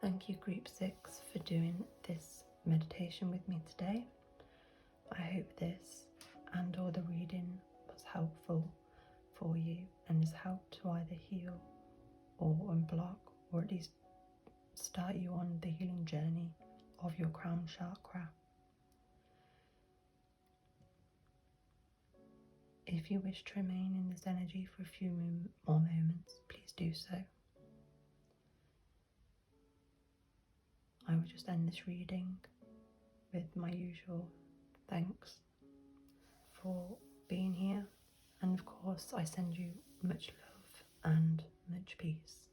Thank you, Group 6, for doing this meditation with me today. I hope this and all the reading was helpful for you and has helped to either heal or unblock, or at least start you on the healing journey of your crown chakra. If you wish to remain in this energy for a few more moments, please do so. I will just end this reading with my usual thanks for being here, and of course I send you much love and much peace.